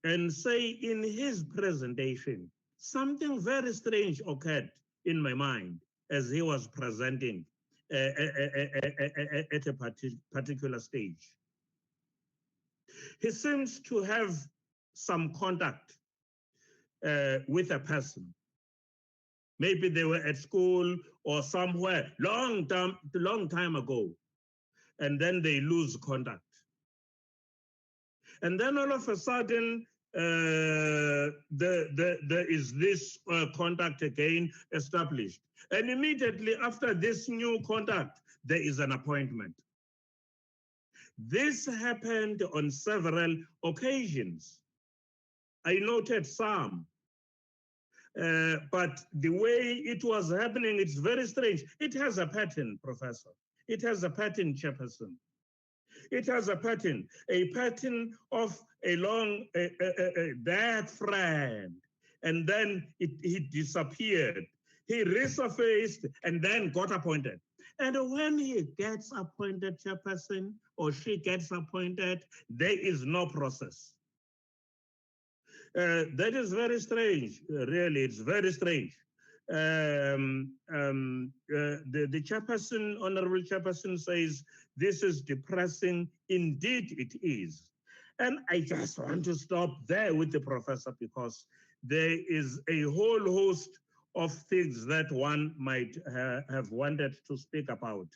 and say in his presentation, something very strange occurred in my mind as he was presenting at a particular stage. He seems to have some contact with a person. Maybe they were at school or somewhere long time ago, and then they lose contact. And then all of a sudden, there is this contact again established. And immediately after this new contact, there is an appointment. This happened on several occasions. I noted some. But the way it was happening, it's very strange. It has a pattern, Professor. It has a pattern, Chairperson. It has a pattern of a long, bad friend. And then he disappeared. He resurfaced and then got appointed. And when he gets appointed, Chairperson, or she gets appointed, there is no process. That is very strange, really, it's very strange. The chairperson, Honorable Chairperson says, this is depressing, indeed it is. And I just want to stop there with the professor because there is a whole host of things that one might have wanted to speak about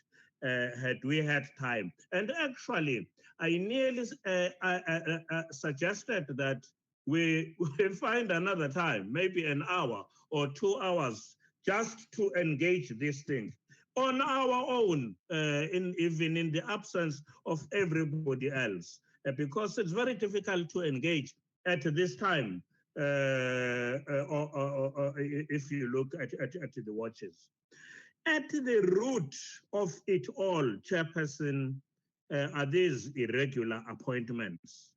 had we had time. And actually, I nearly suggested that we find another time, maybe an hour or 2 hours, just to engage these things on our own, even in the absence of everybody else, because it's very difficult to engage at this time, if you look at the watches. At the root of it all, Chairperson, are these irregular appointments.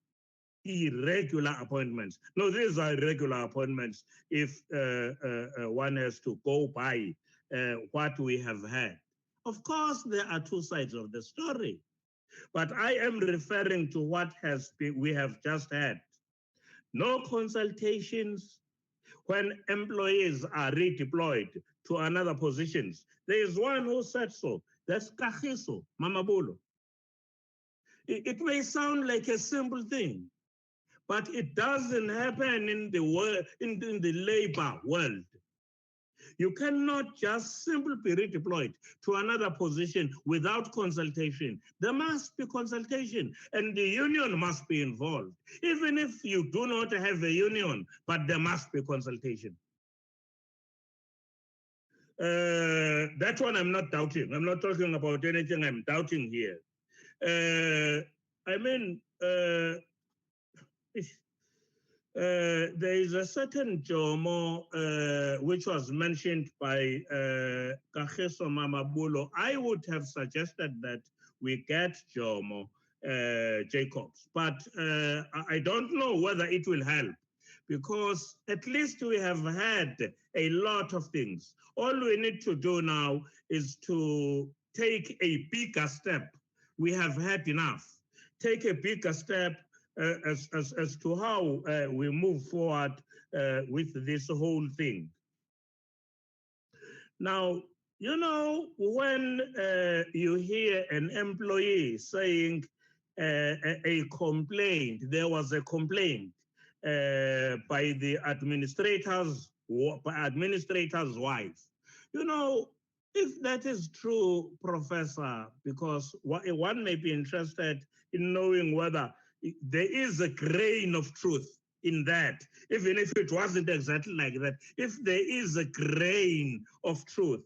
Irregular appointments. No, these are irregular appointments if one has to go by what we have had. Of course, there are two sides of the story, but I am referring to what we have just had. No consultations, when employees are redeployed to another positions. There is one who said so. That's Kagiso Mamabolo. It may sound like a simple thing, but it doesn't happen in the world, in the labor world. You cannot just simply be redeployed to another position without consultation. There must be consultation, and the union must be involved. Even if you do not have a union, but there must be consultation. That one I'm not doubting. I'm not talking about anything I'm doubting here. There is a certain Jomo which was mentioned by Kagiso Mamabolo. I would have suggested that we get Jomo Jacobs, but I don't know whether it will help, because at least we have had a lot of things. All we need to do now is to take a bigger step. We have had enough. Take a bigger step as to how we move forward with this whole thing. Now, you know, when you hear an employee saying a complaint, there was a complaint by the administrator's wife. You know, if that is true, Professor, because one may be interested in knowing whether there is a grain of truth in that, even if it wasn't exactly like that. If there is a grain of truth,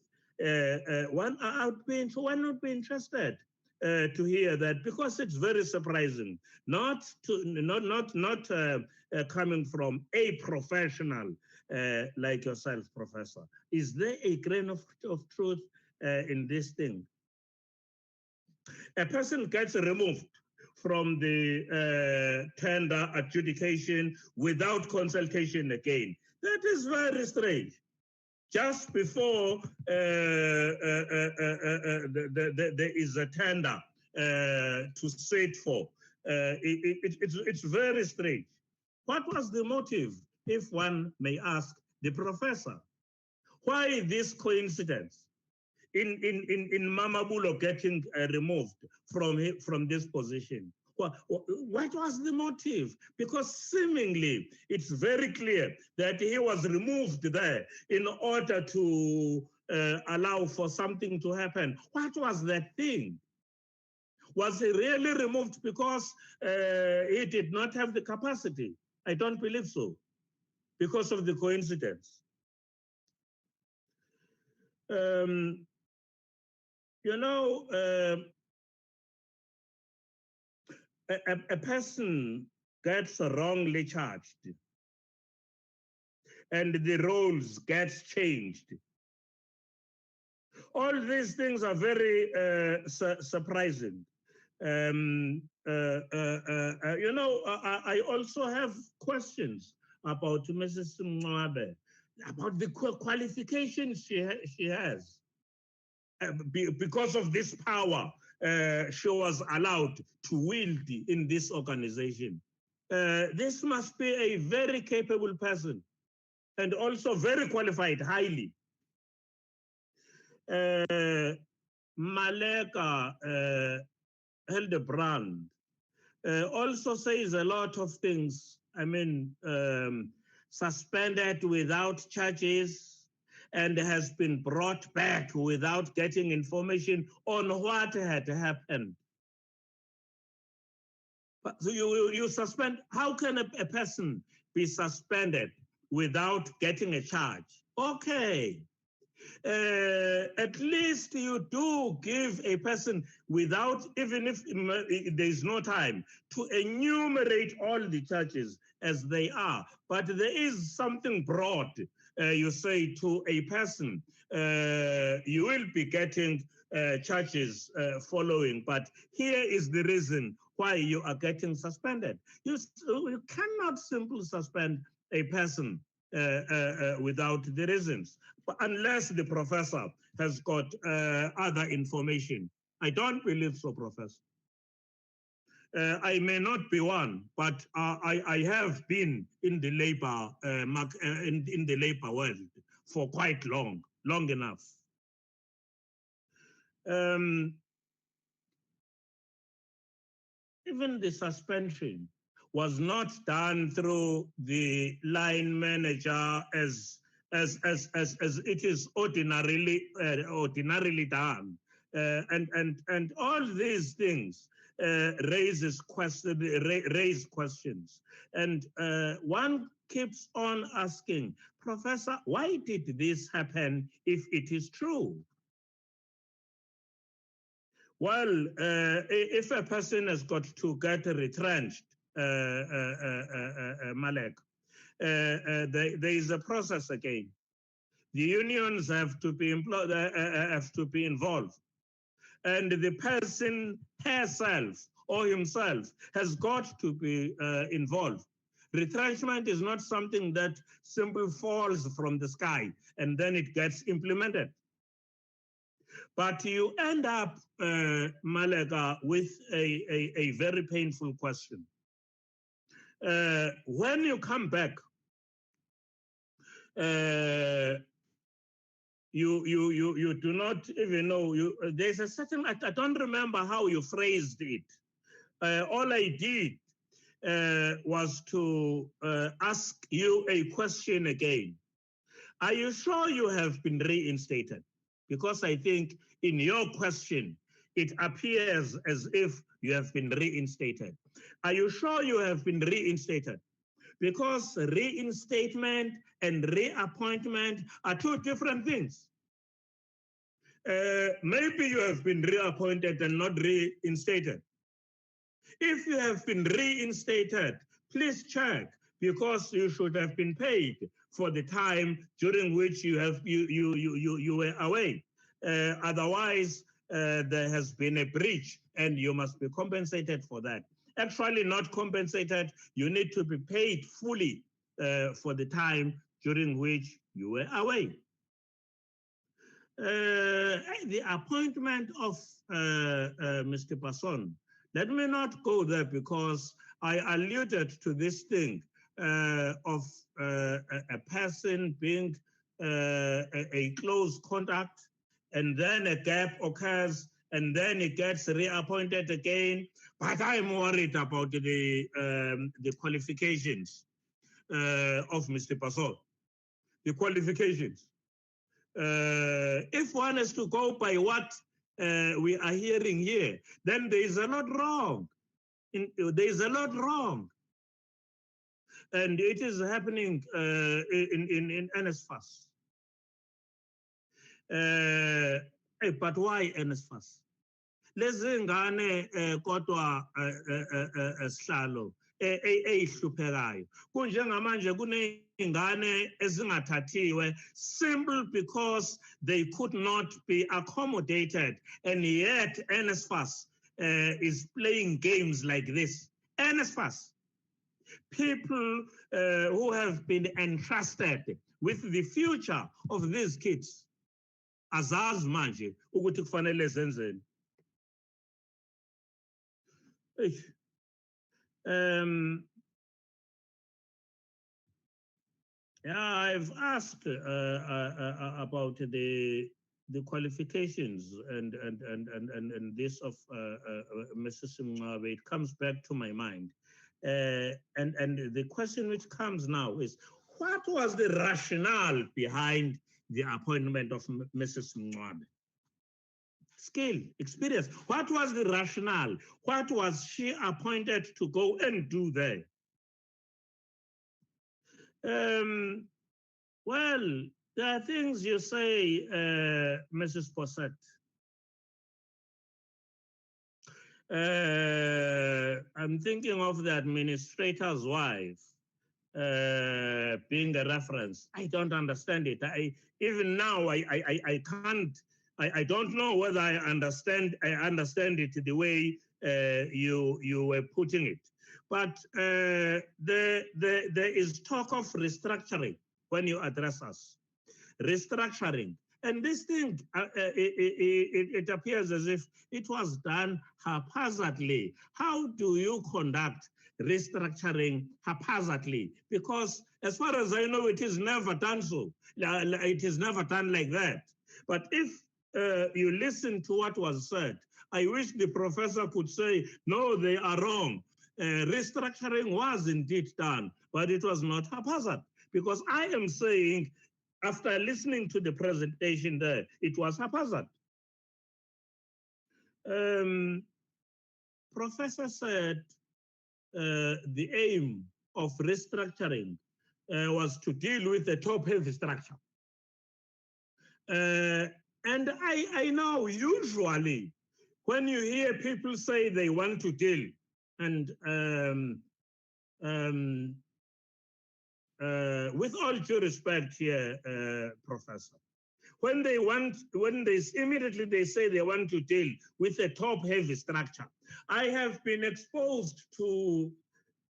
one would be interested to hear that, because it's very surprising, not coming from a professional like yourself, Professor. Is there a grain of truth in this thing? A person gets removed from the tender adjudication without consultation again. That is very strange. Just before there is a tender to sit for, it's very strange. What was the motive, if one may ask the professor? Why this coincidence in Mamabulo getting removed from this position? What was the motive? Because seemingly it's very clear that he was removed there in order to allow for something to happen. What was that thing? Was he really removed because he did not have the capacity? I don't believe so, because of the coincidence. You know, a person gets wrongly charged and the roles gets changed. All these things are very surprising. You know, I also have questions about Mrs. Mwabe, about the qualifications she has. Because of this power she was allowed to wield in this organization. This must be a very capable person and also very qualified, highly. Malika Hildebrand also says a lot of things. I mean, suspended without charges, and has been brought back without getting information on what had happened. But so you suspend, how can a person be suspended without getting a charge? Okay. At least you do give a person without, even if there is no time, to enumerate all the charges as they are. But there is something broad, you say to a person, you will be getting charges following, but here is the reason why you are getting suspended. You cannot simply suspend a person without the reasons, but unless the professor has got other information. I don't believe so, Professor. I may not be one, but I have been in the labor in the labor world for quite long enough. Even the suspension was not done through the line manager as it is ordinarily done, and all these things raise questions, and one keeps on asking, Professor, why did this happen if it is true? Well, if a person has got to get retrenched, Malek, there is a process again. The unions have to be involved, and the person herself or himself has got to be involved. Retrenchment is not something that simply falls from the sky and then it gets implemented. But you end up, Malika, with a very painful question. When you come back, you do not even know. There's a certain, I don't remember how you phrased it. All I did was to ask you a question again. Are you sure you have been reinstated? Because I think in your question, it appears as if you have been reinstated. Are you sure you have been reinstated? Because reinstatement and reappointment are two different things. Maybe you have been reappointed and not reinstated. If you have been reinstated, please check, because you should have been paid for the time during which you were away. Otherwise, there has been a breach and you must be compensated for that. Actually not compensated, you need to be paid fully for the time during which you were away. The appointment of Mr. Passon, let me not go there because I alluded to this thing of a person being a close contact, and then a gap occurs, and then it gets reappointed again. But I'm worried about the qualifications of Mr. Passon. The qualifications. If one is to go by what we are hearing here, then there is a lot wrong. There is a lot wrong. And it is happening in NSFAS. But why NSFAS? Lezingane kodwa sihlalo eyihluphekayo kunjengamanje kuneyingane ezingathathiwe simple because they could not be accommodated, and yet NSFAS is playing games like this. NSFAS, people who have been entrusted with the future of these kids, azazi manje ukuthi kufanele zenzeni. Yeah, I've asked about the qualifications and this of Mrs. Mwabe. It comes back to my mind, and the question which comes now is, what was the rationale behind the appointment of Mrs. Mwabe? Skill, experience. What was the rationale? What was she appointed to go and do there? Well, there are things you say, Mrs. Posset. I'm thinking of the administrator's wife being a reference. I don't understand it. Even now, I can't. I don't know whether I understand it the way you were putting it. But there is talk of restructuring when you address us. Restructuring. And this thing, it appears as if it was done haphazardly. How do you conduct restructuring haphazardly? Because as far as I know, it is never done so. It is never done like that. But if you listen to what was said, I wish the professor could say, no, they are wrong. Restructuring was indeed done, but it was not haphazard. Because I am saying, after listening to the presentation there, it was haphazard. Professor said the aim of restructuring was to deal with the top-heavy structure. And I know usually when you hear people say they want to deal, and with all due respect here, Professor, when they immediately they say they want to deal with a top-heavy structure, I have been exposed to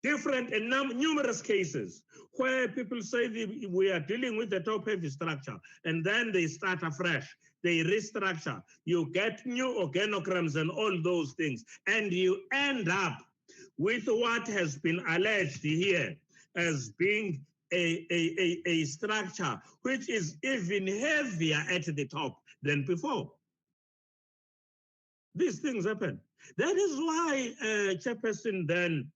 different and numerous cases where people say we are dealing with the top-heavy structure, and then they start afresh. They restructure. You get new organograms and all those things, and you end up with what has been alleged here as being a structure which is even heavier at the top than before. These things happen. That is why Chairperson then,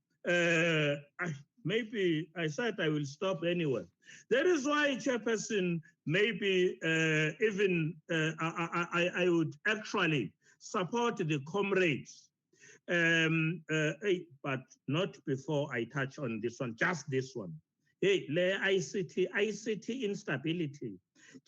maybe I said I will stop anyway. That is why Chairperson, maybe even I would actually support the comrades, but not before I touch on this one, just this one. Hey, ICT instability.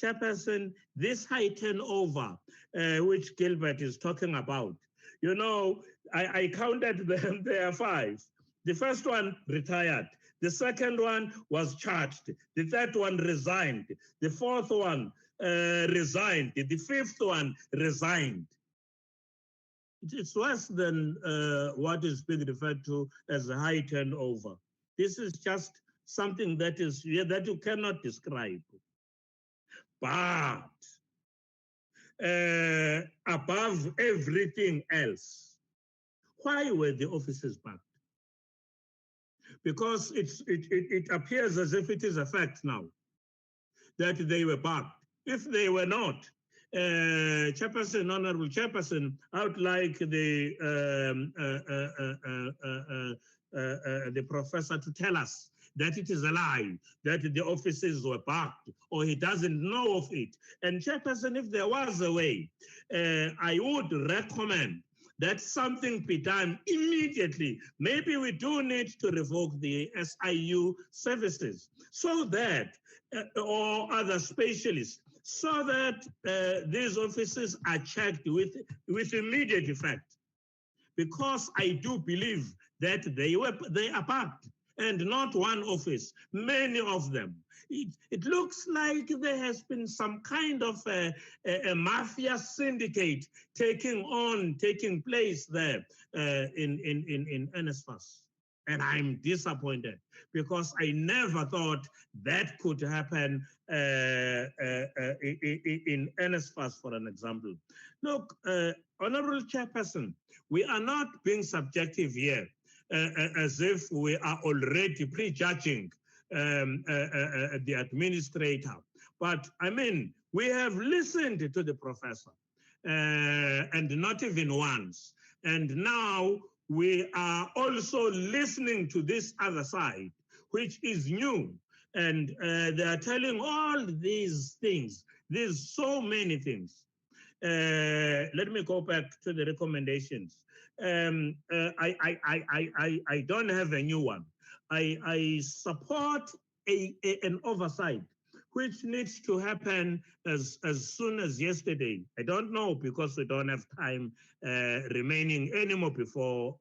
Chairperson, this high turnover, which Gilbert is talking about, you know, I counted them, there are 5. The first one retired. The second one was charged. The third one resigned. The fourth one resigned. The fifth one resigned. It's worse than what is being referred to as a high turnover. This is just something that is that you cannot describe. But above everything else, why were the offices backed? Because it appears as if it is a fact now that they were backed. If they were not, Chairperson, Honorable Chairperson, I would like the professor to tell us that it is a lie, that the offices were backed, or he doesn't know of it. And Chairperson, if there was a way, I would recommend that something be done immediately. Maybe we do need to revoke the SIU services so that, or other specialists, so that these offices are checked with immediate effect. Because I do believe that they are packed, and not one office, many of them. It looks like there has been some kind of a mafia syndicate taking place there in NSFAS. And I'm disappointed because I never thought that could happen in NSFAS, for an example. Look, Honorable Chairperson, we are not being subjective here as if we are already prejudging the administrator. But I mean, we have listened to the professor and not even once. And now we are also listening to this other side, which is new. And they are telling all these things. There's so many things. Let me go back to the recommendations. I don't have a new one. I support an oversight, which needs to happen as soon as yesterday. I don't know because we don't have time remaining anymore before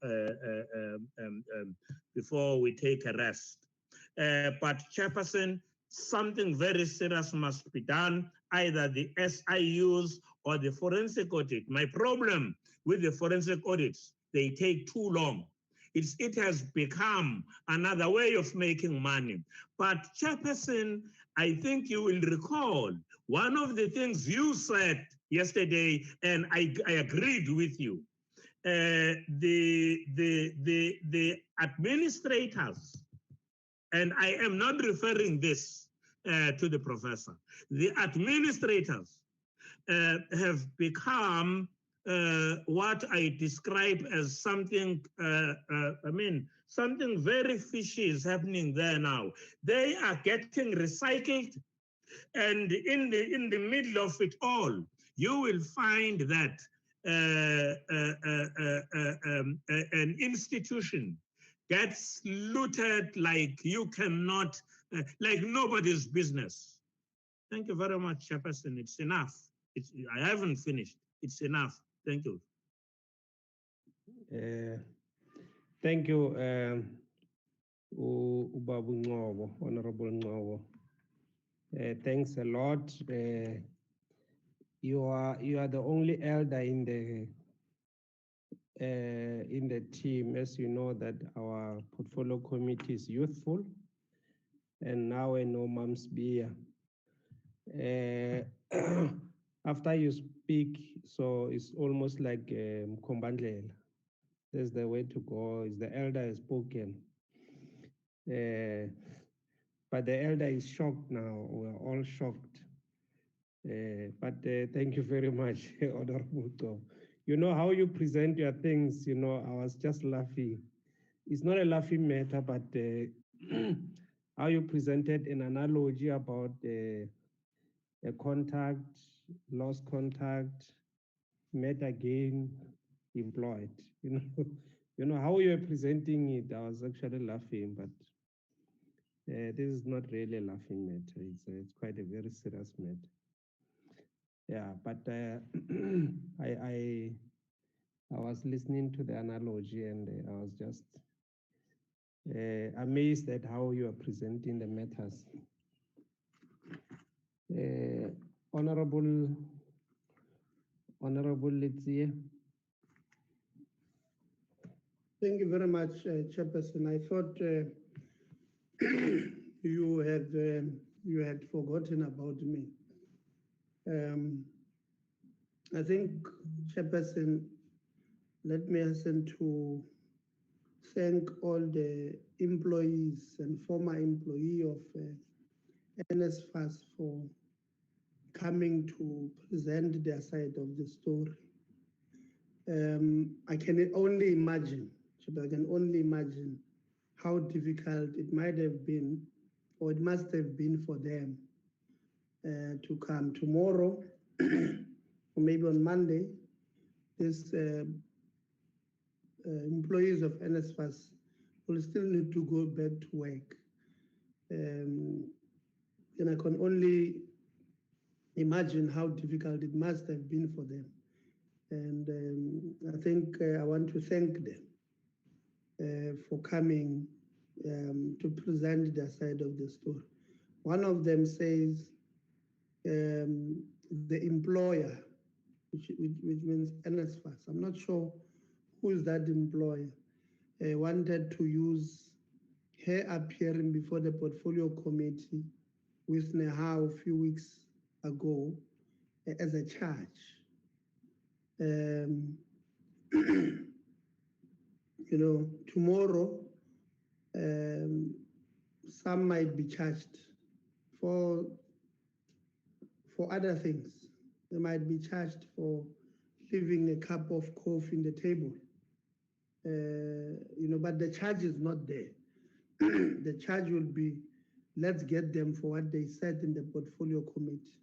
we take a rest. But Chairperson, something very serious must be done, either the SIUs or the forensic audit. My problem with the forensic audits, they take too long. It has become another way of making money. But Chairperson, I think you will recall one of the things you said yesterday, and I agreed with you. The administrators, and I am not referring this to the professor, the administrators have become what I describe as something, something very fishy is happening there now. They are getting recycled, and in the middle of it all, you will find that an institution gets looted like you cannot, like nobody's business. Thank you very much, Chairperson. It's enough. I haven't finished. It's enough. Thank you. Thank you, Ubabu Ngobo, Honorable Ngobo. Thanks a lot. You are the only elder in the team. As you know, that our portfolio committee is youthful, and now I know Mom's beer. After you speak, so it's almost like Kombandlela. That's the way to go. Is the elder has spoken. But the elder is shocked now. We're all shocked. But thank you very much, Honorable Tom. You know how you present your things, you know, I was just laughing. It's not a laughing matter, but how you presented an analogy about a contact, lost contact, met again, employed. You know how you were presenting it. I was actually laughing, but this is not really a laughing matter. It's quite a very serious matter. Yeah, but I was listening to the analogy, and I was just amazed at how you are presenting the matters. Honorable Litzie. Thank you very much, Chairperson. I thought you had forgotten about me. I think, Chairperson, let me hasten to thank all the employees and former employee of NSFAS for coming to present their side of the story. I can only imagine how difficult it might have been, or it must have been for them to come tomorrow, or maybe on Monday. These employees of NSFAS will still need to go back to work. And I can only imagine how difficult it must have been for them. And I think I want to thank them for coming to present their side of the story. One of them says the employer, which means NSFAS, I'm not sure who is that employer, wanted to use her appearing before the portfolio committee with NEHAWU a few weeks ago as a charge. Tomorrow, some might be charged for other things. They might be charged for leaving a cup of coffee in the table. But the charge is not there. The charge will be, let's get them for what they said in the portfolio committee.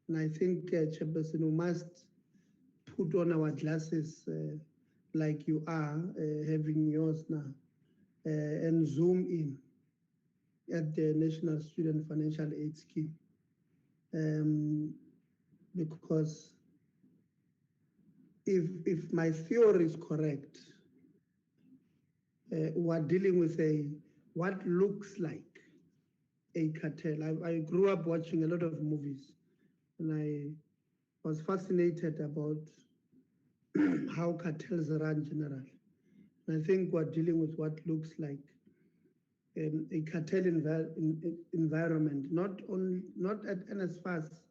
And I think, Chairperson, we must put on our glasses like you are having yours now, and zoom in at the National Student Financial Aid Scheme. Because if my theory is correct, we're dealing with what looks like a cartel. I grew up watching a lot of movies, and I was fascinated about how cartels run generally. And I think we're dealing with what looks like a cartel environment, not at NSFAS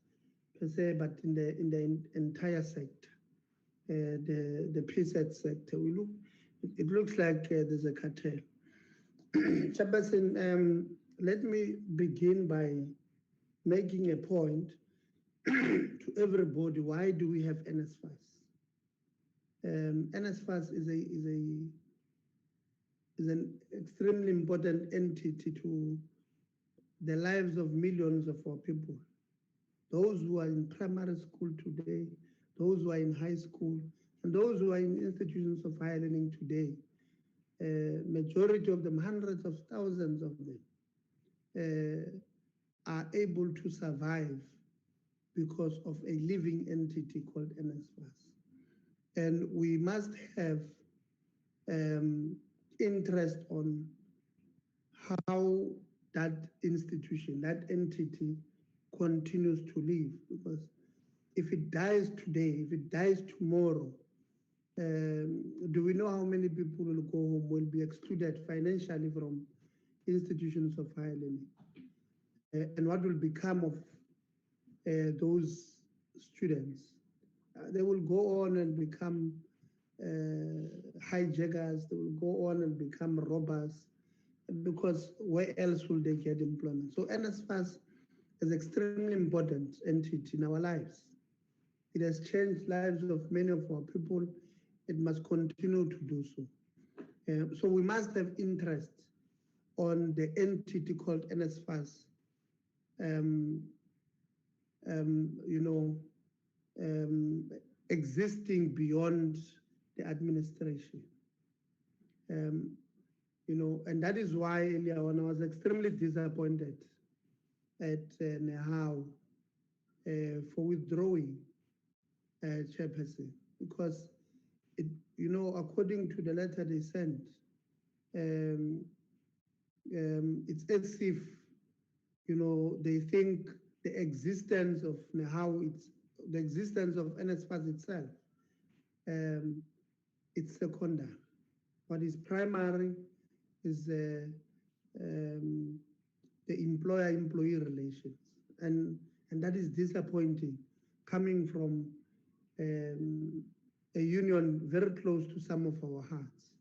per se, but in the entire sector, the PSET sector. It looks like there's a cartel. Chairperson, let me begin by making a point to everybody. Why do we have NSFAS? NSFAS is an extremely important entity to the lives of millions of our people. Those who are in primary school today, those who are in high school, and those who are in institutions of higher learning today. Majority of them, hundreds of thousands of them, are able to survive because of a living entity called NSFAS. And we must have interest on how that institution, that entity continues to live. Because if it dies today, if it dies tomorrow, do we know how many people will go home, will be excluded financially from institutions of higher learning? And what will become of those students? They will go on and become hijackers, they will go on and become robbers, because where else will they get employment? So NSFAS is extremely important entity in our lives. It has changed lives of many of our people. It must continue to do so. So we must have interest on the entity called NSFAS, existing beyond the administration. And that is why earlier on I was extremely disappointed at NEHAWU for withdrawing Chairperson, because according to the letter they sent, it's as if they think the existence of NEHAWU, the existence of NSFAS itself, it's secondary. What is primary is the employer-employee relations, and that is disappointing, coming from a union very close to some of our hearts.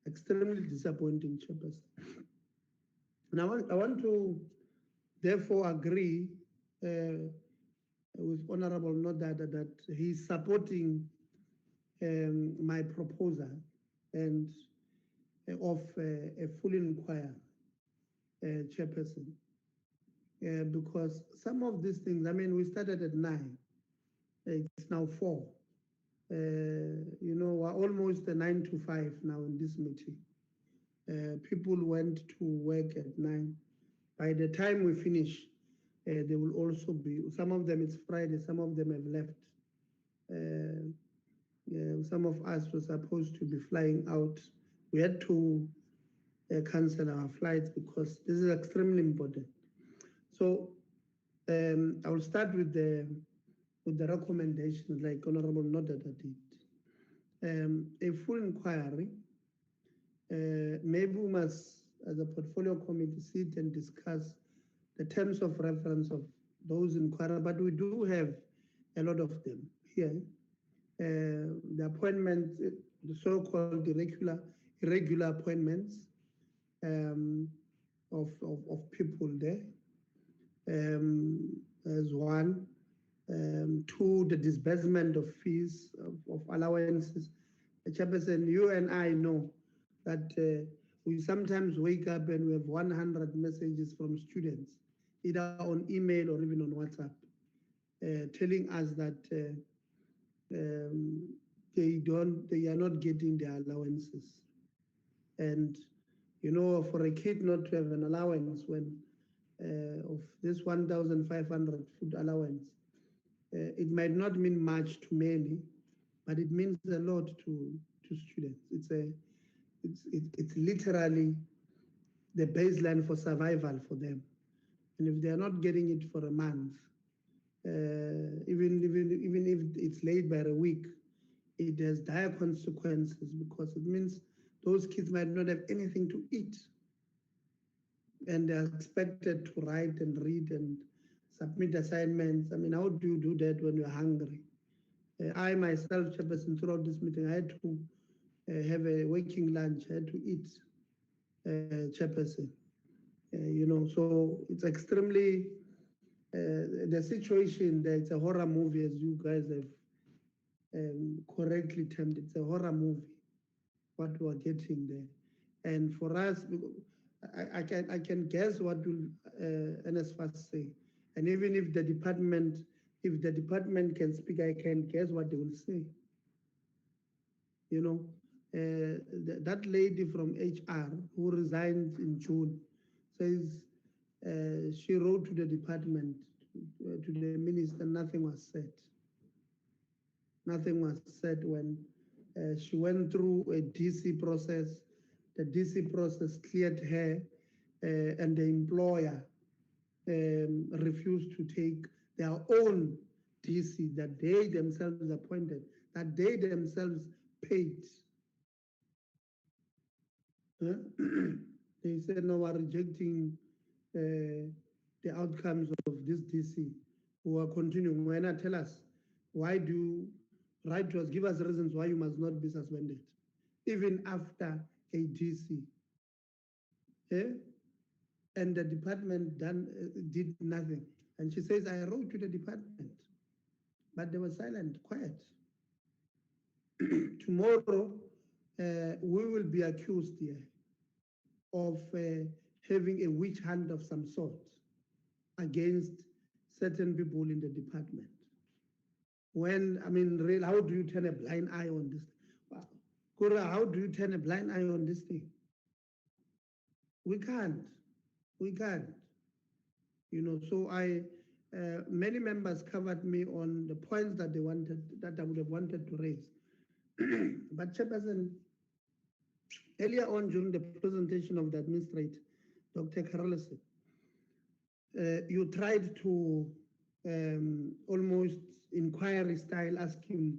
Extremely disappointing, Chairperson. And I want to therefore agree with Honorable Nodada that he's supporting my proposal and of a full inquiry, Chairperson, because some of these things, I mean, we started at 9, it's now 4. We're almost 9 to 5 now in this meeting. People went to work at 9. By the time we finish, there will also be, some of them it's Friday, some of them have left. Some of us were supposed to be flying out. We had to cancel our flights because this is extremely important. So I will start with the recommendations like Honorable Nodada did. A full inquiry, maybe we must, as a portfolio committee, sit and discuss the terms of reference of those inquiries, but we do have a lot of them here. The appointments, the so-called irregular appointments of people there, as one. 2, the disbursement of fees, of allowances. Chairperson, you and I know that we sometimes wake up and we have 100 messages from students, either on email or even on WhatsApp, telling us that they are not getting their allowances. And for a kid not to have an allowance when of this 1,500 food allowance, it might not mean much to many, but it means a lot to students. It's literally the baseline for survival for them. And if they are not getting it for a month, even if it's late by a week, it has dire consequences, because it means those kids might not have anything to eat. And they're expected to write and read and submit assignments. I mean, how do you do that when you're hungry? I myself, Chairperson, throughout this meeting, I had to have a waking lunch, I had to eat, Chairperson. You know, so it's extremely, the situation there, it's a horror movie, as you guys have correctly termed it. It's a horror movie, what we're getting there. And for us, I can guess what will NSFAS say. And even if the department can speak, I can guess what they will say. You know, that lady from HR who resigned in June says she wrote to the department, to the minister, nothing was said. Nothing was said when she went through a DC process. The DC process cleared her, and the employer refused to take their own DC that they themselves appointed, that they themselves paid. They said, no, we're rejecting the outcomes of this DC. Who are continuing. When I tell us, why do you write to us, give us reasons why you must not be suspended, even after a DC. And the department did nothing. And she says, I wrote to the department, but they were silent, quiet. Tomorrow, we will be accused here of having a witch hunt of some sort against certain people in the department. When, I mean, real, how do you turn a blind eye on this? Wow. Kura, how do you turn a blind eye on this thing? We can't. You know, so many members covered me on the points that they wanted, that I would have wanted to raise. But Chairperson, earlier on during the presentation of the administrator, Dr. Carolson, you tried to almost inquiry style ask him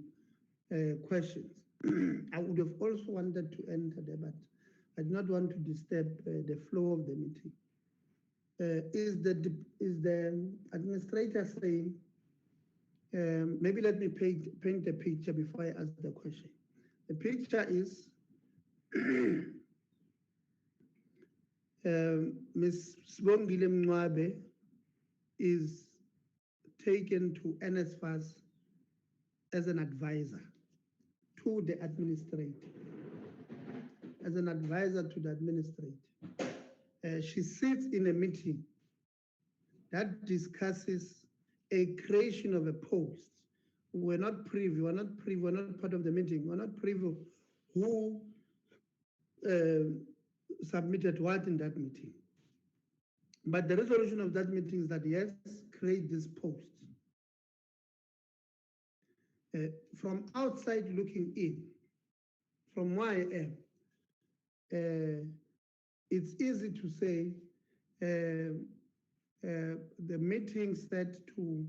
questions. I would have also wanted to enter there, but I did not want to disturb the flow of the meeting. Is the administrator saying, maybe let me paint a picture before I ask the question. The picture is Ms. Sibongile Mncwabe is taken to NSFAS as an advisor to the administrator. As an advisor to the administrator. She sits in a meeting that discusses a creation of a post. We're not privy, we're not part of the meeting, we're not privy who submitted what in that meeting. But the resolution of that meeting is that, yes, create this post. From outside looking in, from where I am, it's easy to say the meeting set to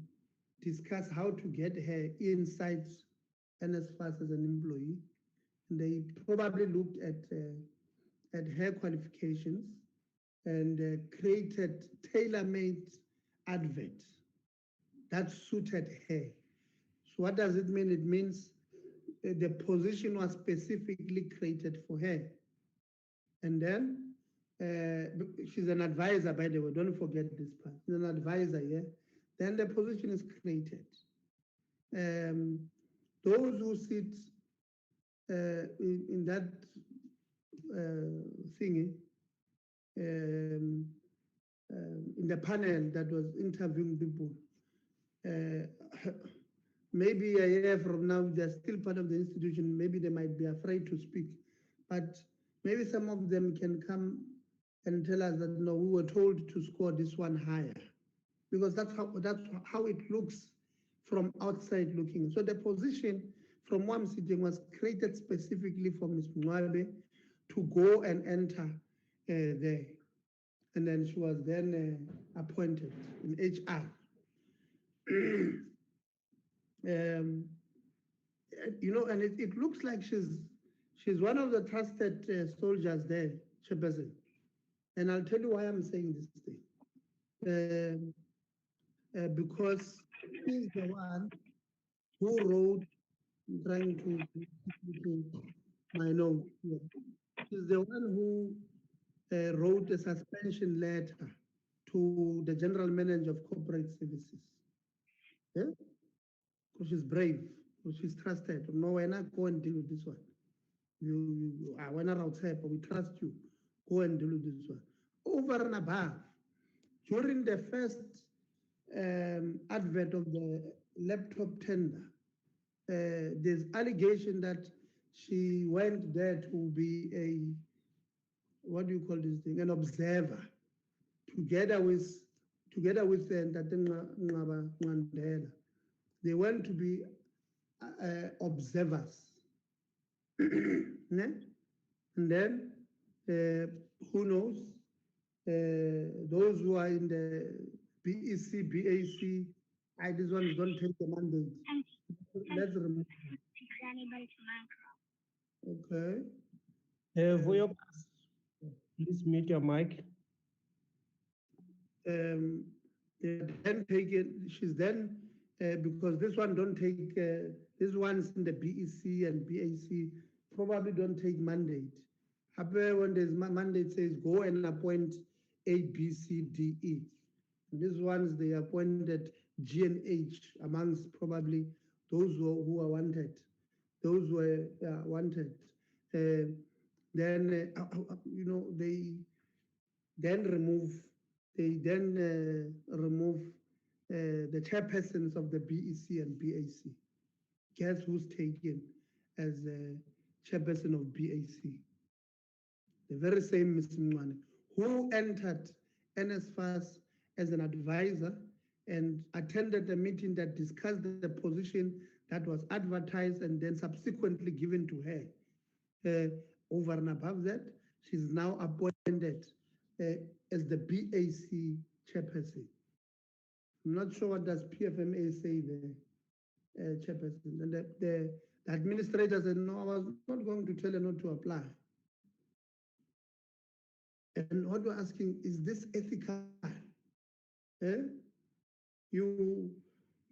discuss how to get her inside NSFAS as an employee. And they probably looked at her qualifications and created tailor-made advert that suited her. So what does it mean? It means the position was specifically created for her. And then she's an advisor, by the way, don't forget this part. She's an advisor, yeah? Then the position is created. Those who sit in that thingy, in the panel that was interviewing people, maybe a year from now, they're still part of the institution, maybe they might be afraid to speak, but maybe some of them can come and tell us that, no, we were told to score this one higher, because that's how it looks from outside looking. So the position from where I'm sitting was created specifically for Ms. Mncwabe to go and enter there. And then she was then appointed in HR. You know, and it looks like she's She's one of the trusted soldiers there, Chairperson. And I'll tell you why I'm saying this thing. Because she's the one who wrote, I'm trying to my note here. She's the one who wrote a suspension letter to the General Manager of Corporate Services. Yeah? Because she's brave, because she's trusted. No, we're not going to deal with this one. When I we trust you. Go and deal with this one. Over and above, during the first advent of the laptop tender, there's allegation that she went there to be a, what do you call this thing, an observer, together with Ngaba Mandela. They went to be observers. And then, who knows, those who are in the BEC, BAC, these ones don't take the mandate. Let's remove them. Okay. Vuyo, please mute your mic. Then she's then, because this one don't take, these ones in the BEC and BAC probably don't take mandate. However, when there's mandate says go and appoint A, B, C, D, E. And these ones, they appointed G and H amongst probably those who are wanted. Those were wanted. Then, they then remove the chairpersons of the BEC and BAC. Guess who's taken as chairperson of BAC? The very same Mr. Mwane, who entered NSFAS as an advisor and attended a meeting that discussed the position that was advertised and then subsequently given to her. Over and above that, she's now appointed as the BAC chairperson. I'm not sure what does PFMA say there, chairperson. And the administrator said, no, I was not going to tell her not to apply. And what we're asking, is this ethical? You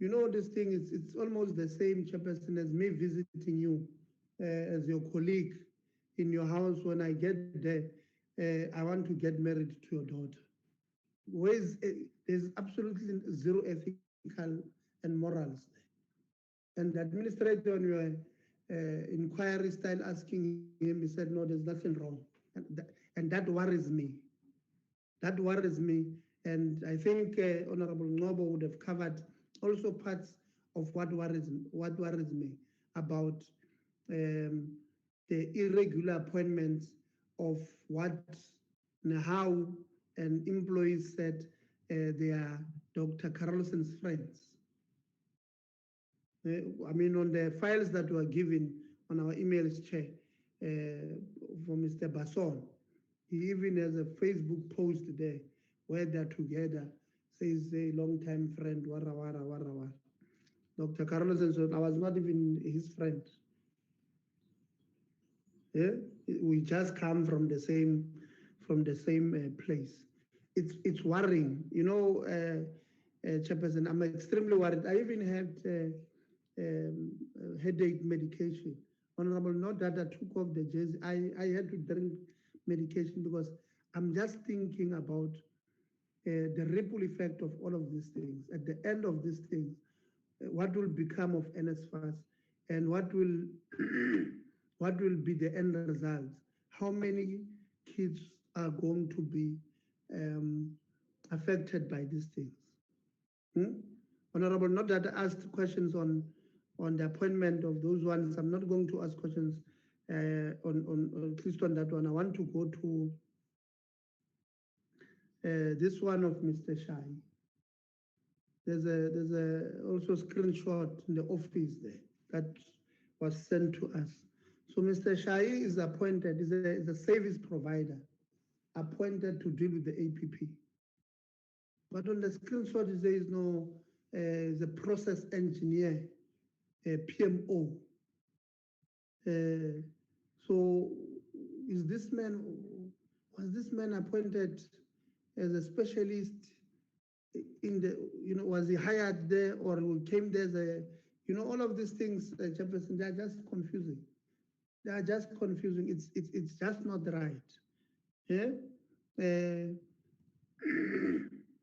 know this thing, it's almost the same, chairperson, as me visiting you as your colleague in your house. When I get there, I want to get married to your daughter. There's absolutely zero ethical and morals there. And the administrator, on your inquiry style asking him, he said, no, there's nothing wrong. And that worries me. That worries me. And I think Honorable Ngobo would have covered also parts of what worries me about the irregular appointments of what NEHAWU and employees said they are Dr. Carlson's friends. I mean, on the files that were given on our emails chair for Mr. Basson, he even has a Facebook post there where they're together, says a long-time friend, wara, wara, wara, wara. Dr. Carlson said, I was not even his friend. Yeah? We just come from the same place. It's worrying, you know, Chairperson. I'm extremely worried. I even had headache medication. Honorable, not that I took off the jersey. I had to drink medication because I'm just thinking about the ripple effect of all of these things. At the end of these things, what will become of NSFAS and what will what will be the end result? How many kids are going to be affected by these things? Honorable, not that I asked questions on the appointment of those ones. I'm not going to ask questions on at least on that one. I want to go to this one of Mr. Shai. There's a also screenshot in the office there that was sent to us. So Mr. Shai is appointed, is a service provider appointed to deal with the APP. But on the screenshot, there is no, the process engineer, PMO. So was this man appointed as a specialist in the, was he hired there or came there as a, all of these things, Chairperson, they are just confusing. They are just confusing. It's just not right. Yeah?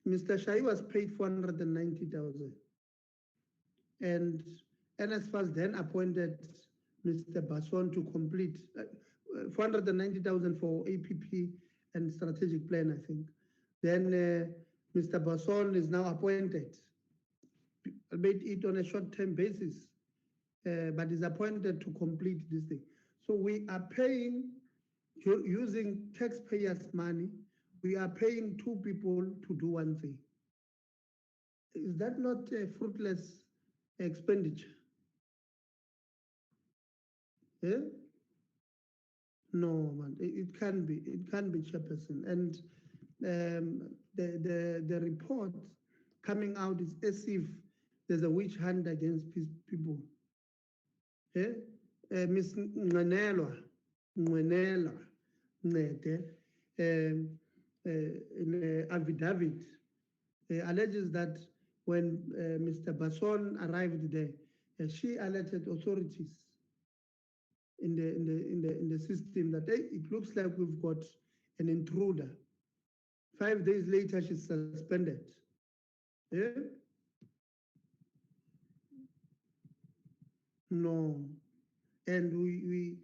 Mr. Shai was paid 490,000. And NSFAS then appointed Mr. Basson to complete 490,000 for APP and strategic plan, I think. Then Mr. Basson is now appointed, albeit it on a short-term basis, but is appointed to complete this thing. So we are paying, using taxpayers' money, we are paying two people to do one thing. Is that not a fruitless expenditure? Yeah? No, man, it can be. It can be, Chairperson. And the report coming out is as if there's a witch hunt against people. Yeah? Ms. Nganelwa, Nede, in affidavit, alleges that when Mr. Basson arrived there, she alerted authorities in the system that hey, it looks like we've got an intruder. 5 days later, she's suspended. Yeah? No, and we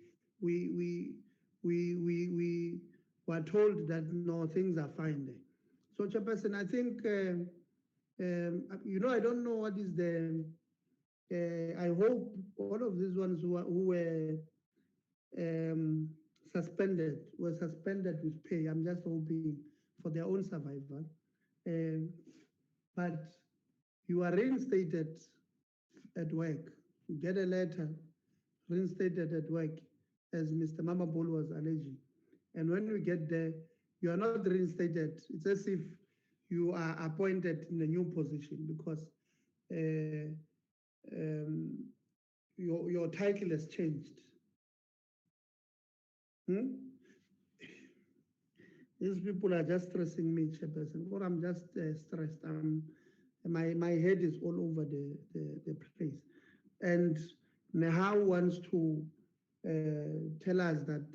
were told that no, things are fine there. So, Chairperson, I think I don't know what is the. I hope all of these ones who were suspended were suspended with pay. I'm just hoping for their own survival. But you are reinstated at work. You get a letter, reinstated at work, as Mr. Mamabolo was alleging. And when we get there, you are not reinstated. It's as if you are appointed in a new position because your title has changed. These people are just stressing me, Chairperson, or I'm just stressed. My head is all over the place. And NEHAWU wants to tell us that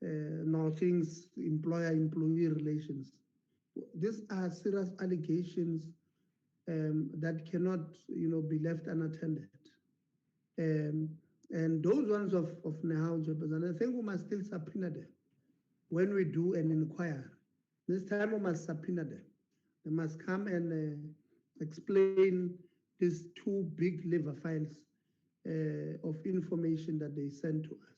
now things, employer-employee relations. These are serious allegations that cannot, be left unattended. And those ones of NEHAWU, Chairperson, I think we must still subpoena them when we do an inquiry. This time we must subpoena them. They must come and explain these two big liver files of information that they sent to us.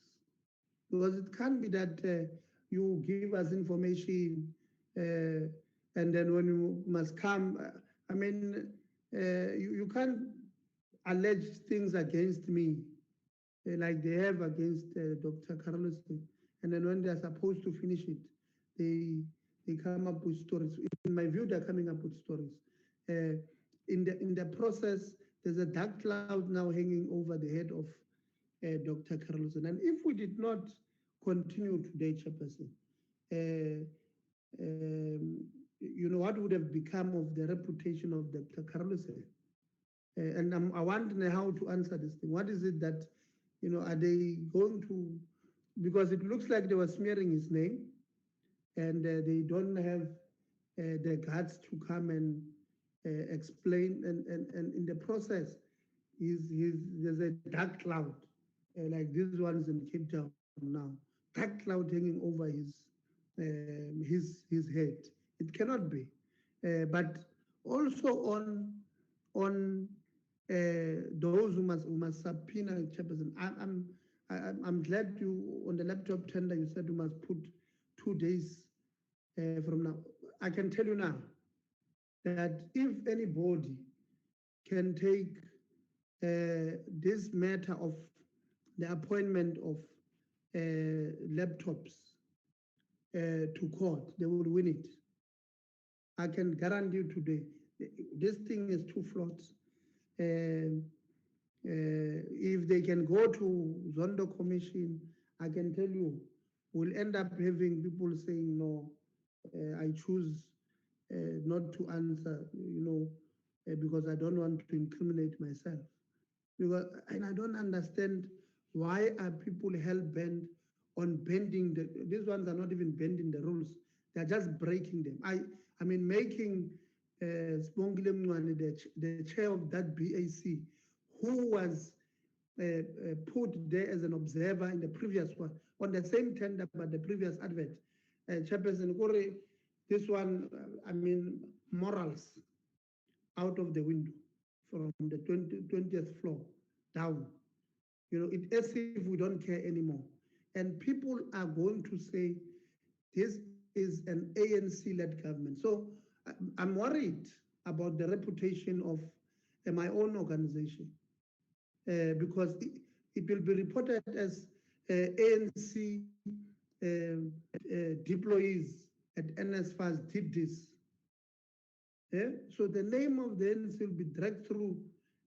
Because it can't be that you give us information and then when you must come, you can't allege things against me like they have against Dr. Carlos. And then when they're supposed to finish it, they come up with stories. In my view, they're coming up with stories. In the process, there's a dark cloud now hanging over the head of Dr. Carlos. And if we did not continue today, Chairperson, what would have become of the reputation of Dr. Carlos? And I want NEHAWU to answer this thing. What is it that, are they going to, because it looks like they were smearing his name and they don't have the guts to come and explain. And in the process, there's a dark cloud, like these ones in Cape Town now, dark cloud hanging over his head. It cannot be. But also on those who must subpoena Chairperson. I'm glad you, on the laptop tender, you said you must put 2 days from now. I can tell you now that if anybody can take this matter of the appointment of laptops to court, they will win it. I can guarantee you today, this thing is too flawed. If they can go to Zondo Commission, I can tell you, we'll end up having people saying, no, I choose not to answer, because I don't want to incriminate myself. And I don't understand why are people hell-bent on bending these ones are not even bending the rules. They're just breaking them. I mean, making Spongile Mngwane the chair of that BAC, who was put there as an observer in the previous one, on the same tender, but the previous advert. Chairperson Kore, this one, I mean, morals out of the window from the 20th floor down. It's as if we don't care anymore. And people are going to say, this is an ANC-led government. So I'm worried about the reputation of my own organization because it will be reported as ANC deployees at NSFAS did this. So the name of the ANC will be dragged through,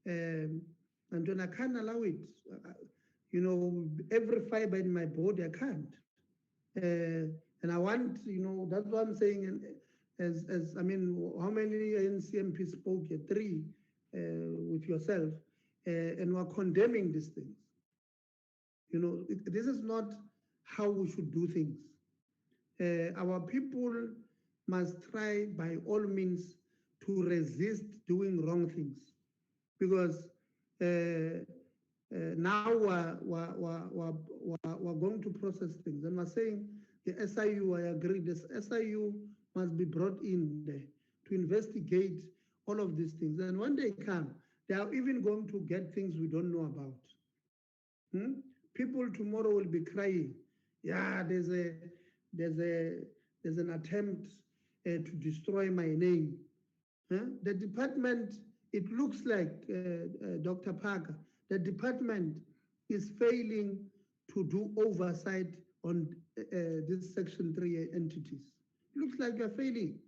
and then I can't allow it. Every fiber in my body, I can't. And I want, that's what I'm saying. I mean, how many ANC MPs spoke here? 3 with yourself, and we're condemning these things. This is not how we should do things. Our people must try by all means to resist doing wrong things, because now we're going to process things, and we're saying the SIU, I agree, this SIU must be brought in there to investigate all of these things. And when they come, they are even going to get things we don't know about. People tomorrow will be crying, yeah, there's an attempt to destroy my name. The department, it looks like, Dr. Parker, the department is failing to do oversight on these Section 3 entities. It looks like you're failing,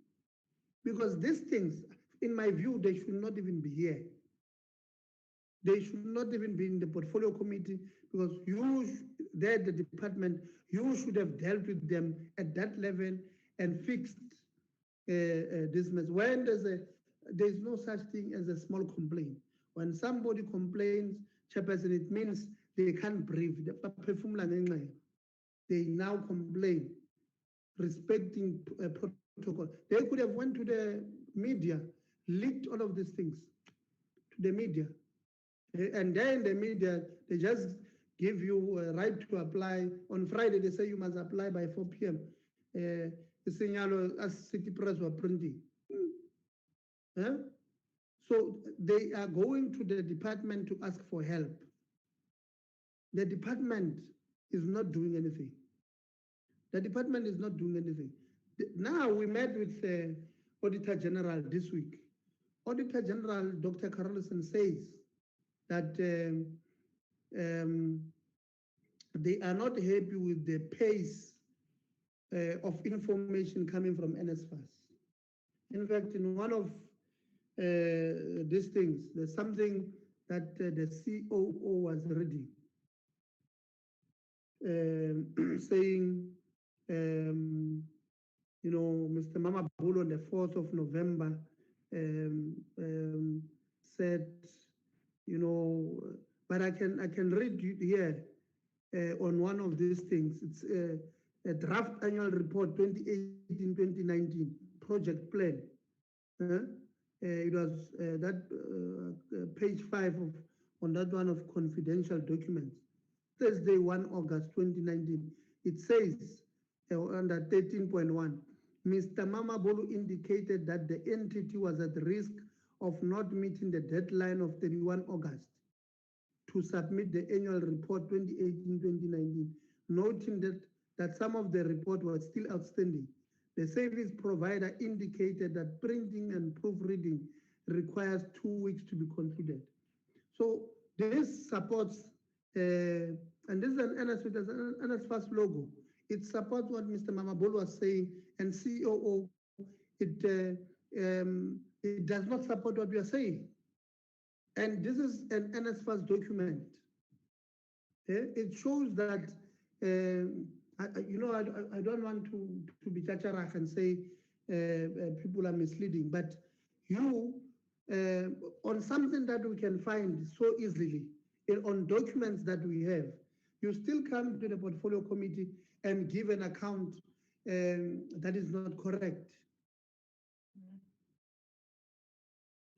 because these things, in my view, they should not even be here. They should not even be in the portfolio committee, because they're the department, you should have dealt with them at that level and fixed this mess. When there's no such thing as a small complaint. When somebody complains, Chairperson, it means they can't breathe. They now complain, respecting protocol. They could have went to the media, leaked all of these things to the media. And then the media, they just give you a right to apply. On Friday, they say you must apply by 4 p.m. The signal as City Press were printing. So they are going to the department to ask for help. The department is not doing anything. The department is not doing anything. Now we met with the Auditor General this week. Auditor General Dr. Carlson says that they are not happy with the pace of information coming from NSFAS. In fact, in one of these things, there's something that the COO was reading, saying, Mr. Mama Bulu on the 4th of November said, but I can read here on one of these things. It's a draft annual report 2018-2019 project plan. It was that page 5 on that one of confidential documents. Thursday, 1 August 2019. It says under 13.1, Mr. Mama Bolu indicated that the entity was at risk of not meeting the deadline of 31 August to submit the annual report 2018-2019, noting that some of the report was still outstanding. The service provider indicated that printing and proofreading requires 2 weeks to be concluded. So this supports, and this is an NSFAS logo. It supports what Mr. Mamabolo was saying, and COO, it does not support what we are saying. And this is an NSFAS document. It shows that I don't want to be chacharach and say people are misleading, but you, on something that we can find so easily, on documents that we have, you still come to the portfolio committee and give an account that is not correct.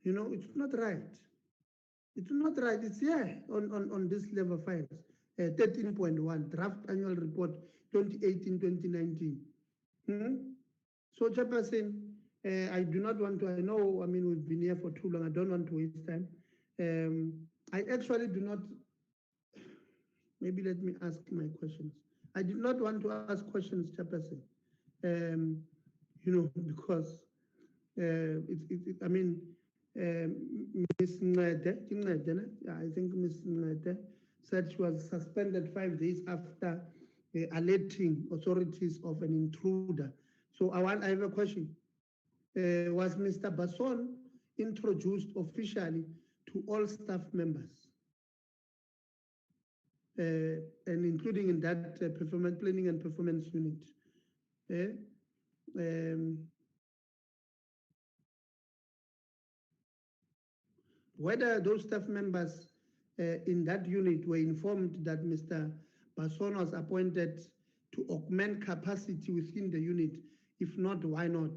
You know, it's not right. It's not right. It's here on this level files. 13.1, draft annual report 2018-2019. So, Chairperson, I do not want to, I mean, we've been here for too long. I don't want to waste time. I actually do not, maybe let me ask my questions. I did not want to ask questions, Chairperson, because I mean, Ms. Ngede, I think Ms. Ngede said she was suspended 5 days after alerting authorities of an intruder. So I have a question. Was Mr. Basson introduced officially to all staff members? And including in that performance planning and performance unit. Whether those staff members in that unit were informed that Mr. Basson was appointed to augment capacity within the unit. If not, why not?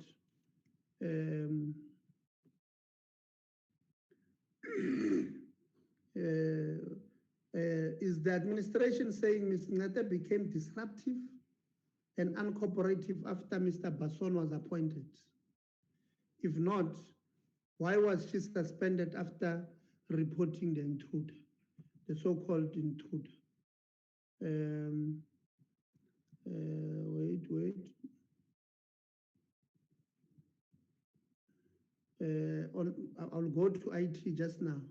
Is the administration saying Ms. Ngete became disruptive and uncooperative after Mr. Basson was appointed? If not, why was she suspended after reporting the intruder, the so-called intruder? Wait. I'll go to IT just now.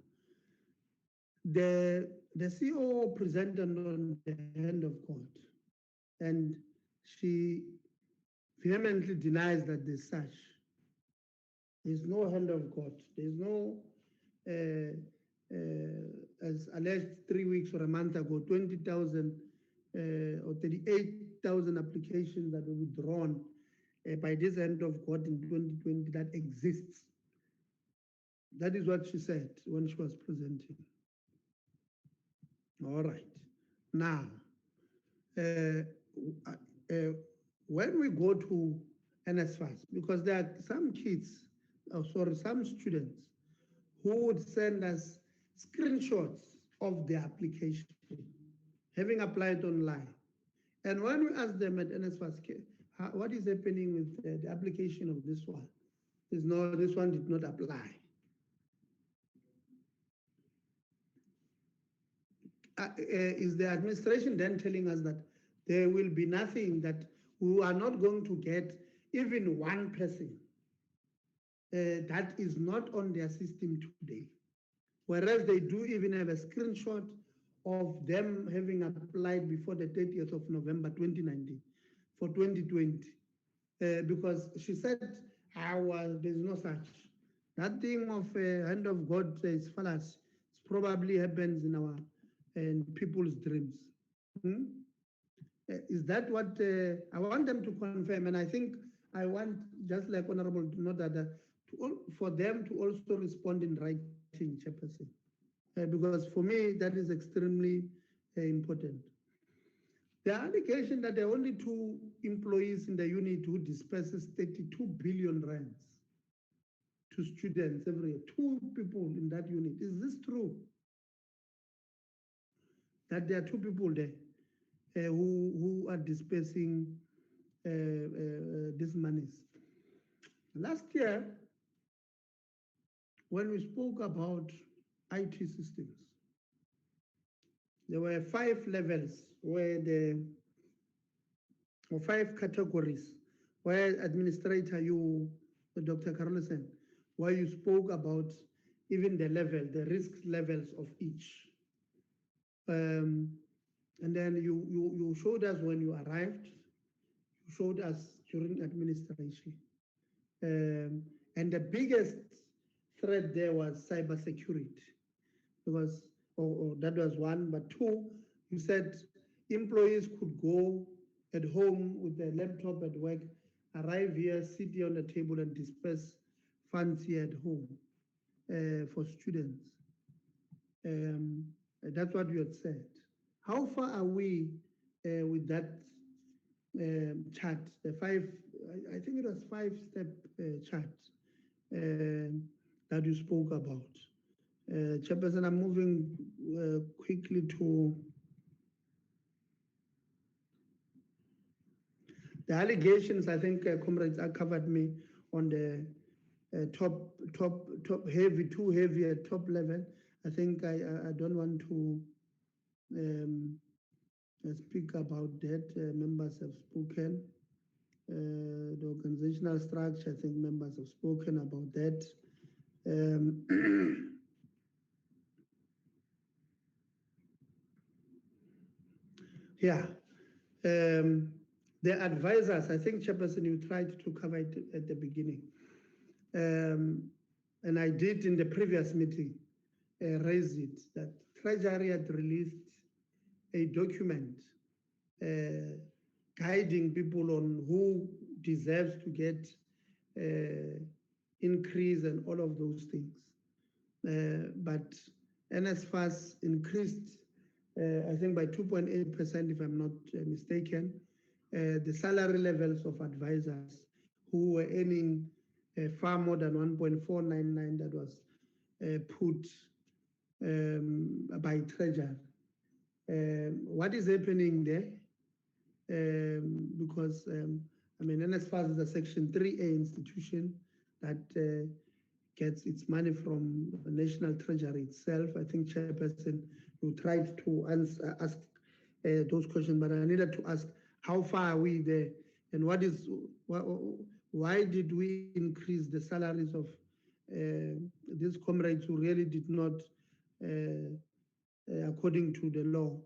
The CEO presented on the hand of God, and she vehemently denies that there's such. There's no hand of God. There's no, as alleged 3 weeks or a month ago, 20,000 or 38,000 applications that were withdrawn by this hand of God in 2020 that exists. That is what she said when she was presenting. All right. Now, when we go to NSFAS, because there are some kids, some students who would send us screenshots of their application, having applied online. And when we ask them at NSFAS, what is happening with the application of this one? This one did not apply. Is the administration then telling us that there will be nothing, that we are not going to get even one person that is not on their system today? Whereas they do even have a screenshot of them having applied before the 30th of November 2019 for 2020. Because she said, there's no such. That thing of hand of God is fallacy. It probably happens in people's dreams. Is that what I want them to confirm? And I think I want, just like Honorable Nodada, for them to also respond in writing, Chairperson. Because for me, that is extremely important. The allegation that there are only 2 employees in the unit who disperses 32 billion rands to students every year. 2 people in that unit. Is this true? That there are 2 people there who are dispersing these monies. Last year, when we spoke about IT systems, there were 5 levels where or 5 categories where administrator, Dr. Carlson, where you spoke about even the risk levels of each. And then you showed us when you arrived, you showed us during administration. And the biggest threat there was cybersecurity, because that was 1, but 2, you said employees could go at home with their laptop at work, arrive here, sit here on the table and disperse funds here at home for students. That's what you had said. How far are we with that chart, the I think it was 5-step chart that you spoke about? Chairperson, I'm moving quickly to the allegations. I think comrades are covered me on the top heavy, too heavy at top level. I think I don't want to speak about that. Members have spoken. The organizational structure, I think members have spoken about that. Yeah. The advisors, I think, Chairperson, you tried to cover it at the beginning. And I did in the previous meeting raise it, that Treasury had released a document guiding people on who deserves to get increase and all of those things. But NSFAS increased, I think, by 2.8%, if I'm not mistaken, the salary levels of advisors who were earning far more than 1.499 that was put by Treasury. What is happening there? Because I mean, NSFAS is a Section 3A institution that gets its money from the National Treasury itself. I think, Chairperson, you tried to ask those questions, but I needed to ask, how far are we there? And why did we increase the salaries of these comrades who really did not, according to the law,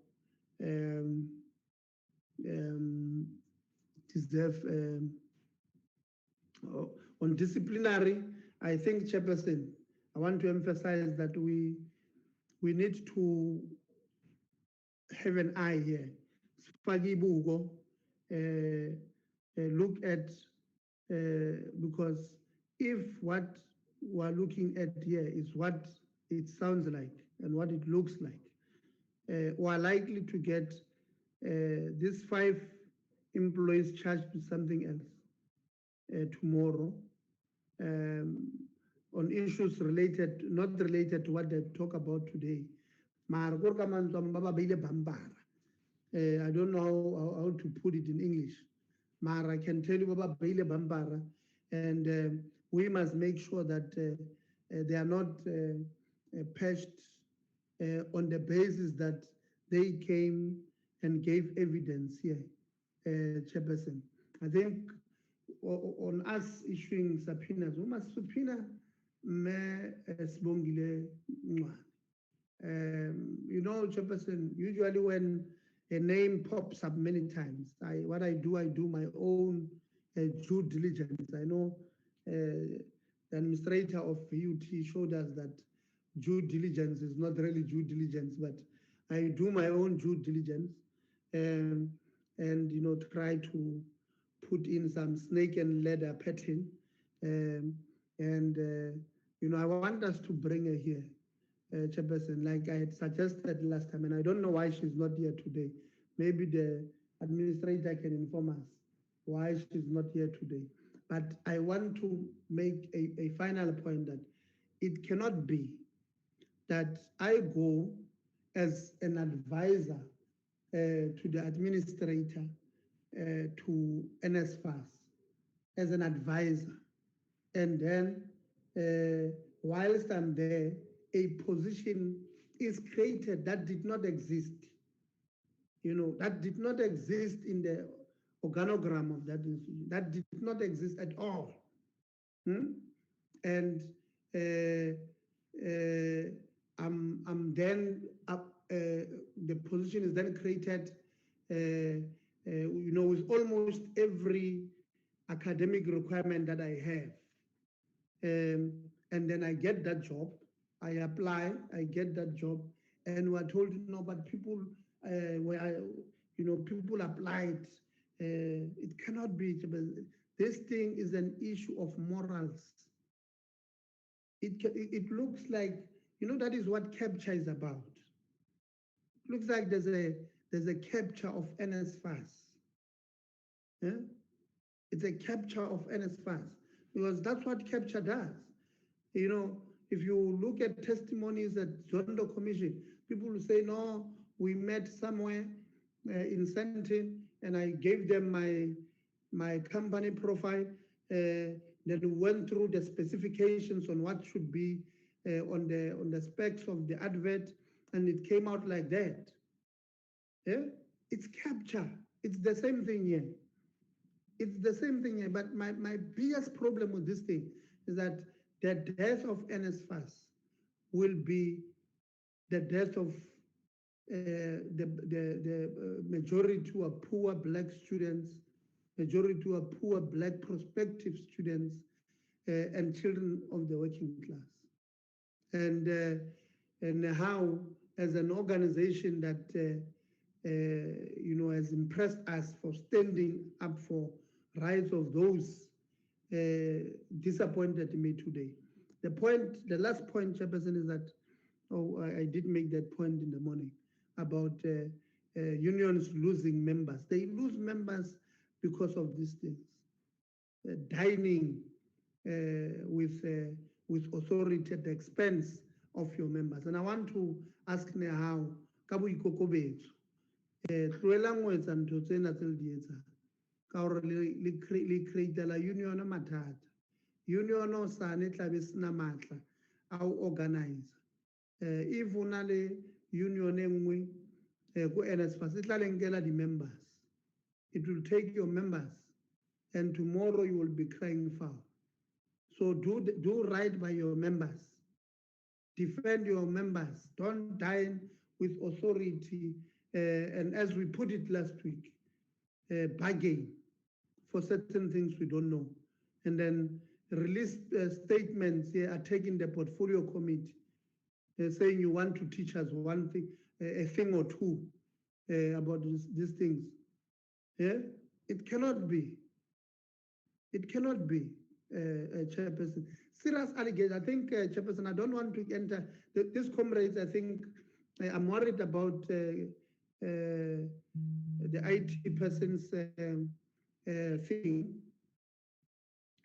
deserve on disciplinary? I think, Chairperson, I want to emphasize that we need to have an eye here. Look at, because if what we're looking at here is what it sounds like and what it looks like, we're likely to get these 5 employees charged with something else tomorrow on issues related, not related to what they talk about today. I don't know how to put it in English. Mara, I can tell you about Baile Bambara, and we must make sure that they are not patched on the basis that they came and gave evidence here, Chairperson. I think on us issuing subpoenas, we must subpoena me Sibongile. You know, Chairperson, usually when a name pops up many times, I do my own due diligence. I know the administrator of UT showed us that due diligence is not really due diligence, but I do my own due diligence and you know, try to put in some snake and ladder pattern. You know, I want us to bring her here, Chairperson, like I had suggested last time, and I don't know why she's not here today. Maybe the administrator can inform us why she's not here today. But I want to make a final point that it cannot be that I go as an advisor to the administrator to NSFAS as an advisor, and then whilst I'm there, a position is created that did not exist. You know, that did not exist in the organogram of that institution. That did not exist at all. And I'm then the position is then created, you know, with almost every academic requirement that I have. And then I get that job, I apply, I get that job, and we're told, no, but people, people applied. It cannot be. This thing is an issue of morals. It looks like, that is what capture is about. It looks like there's a capture of NSFAS. Yeah? It's a capture of NSFAS, because that's what capture does. If you look at testimonies at Zondo Commission, people will say, no, we met somewhere in Sentin, and I gave them my company profile. Then we went through the specifications on what should be on the specs of the advert, and it came out like that. Yeah? It's capture. It's the same thing here. It's the same thing here. But my biggest problem with this thing is that the death of NSFAS will be the death of the majority who are poor Black students, majority who are poor Black prospective students, and children of the working class. And how, as an organization that has impressed us for standing up for rights of those disappointed me today. The last point, Chairperson, is that, I did make that point in the morning about unions losing members. They lose members because of these things. Dining with authority at the expense of your members. And I want to ask NEHAWU, ka boikokobetso, tloelang ho etsa ntho tsena tse le di etsang, ka hore le createla union mathata. Union o sane tla be sena matla a ho organize. If o na le union e nngwe ko NSFAS, e tla le nkela di-members. It will take your members, and tomorrow you will be crying foul. So do right by your members. Defend your members. Don't dine with authority. And as we put it last week, bargain for certain things we don't know. And then release statements here, attacking the portfolio committee, saying you want to teach us one thing, a thing or two about these things. Yeah? It cannot be. It cannot be, Chairperson. Serious allegation. I think, Chairperson, I don't want to enter this comrades. I think I'm worried about the IT person's thing,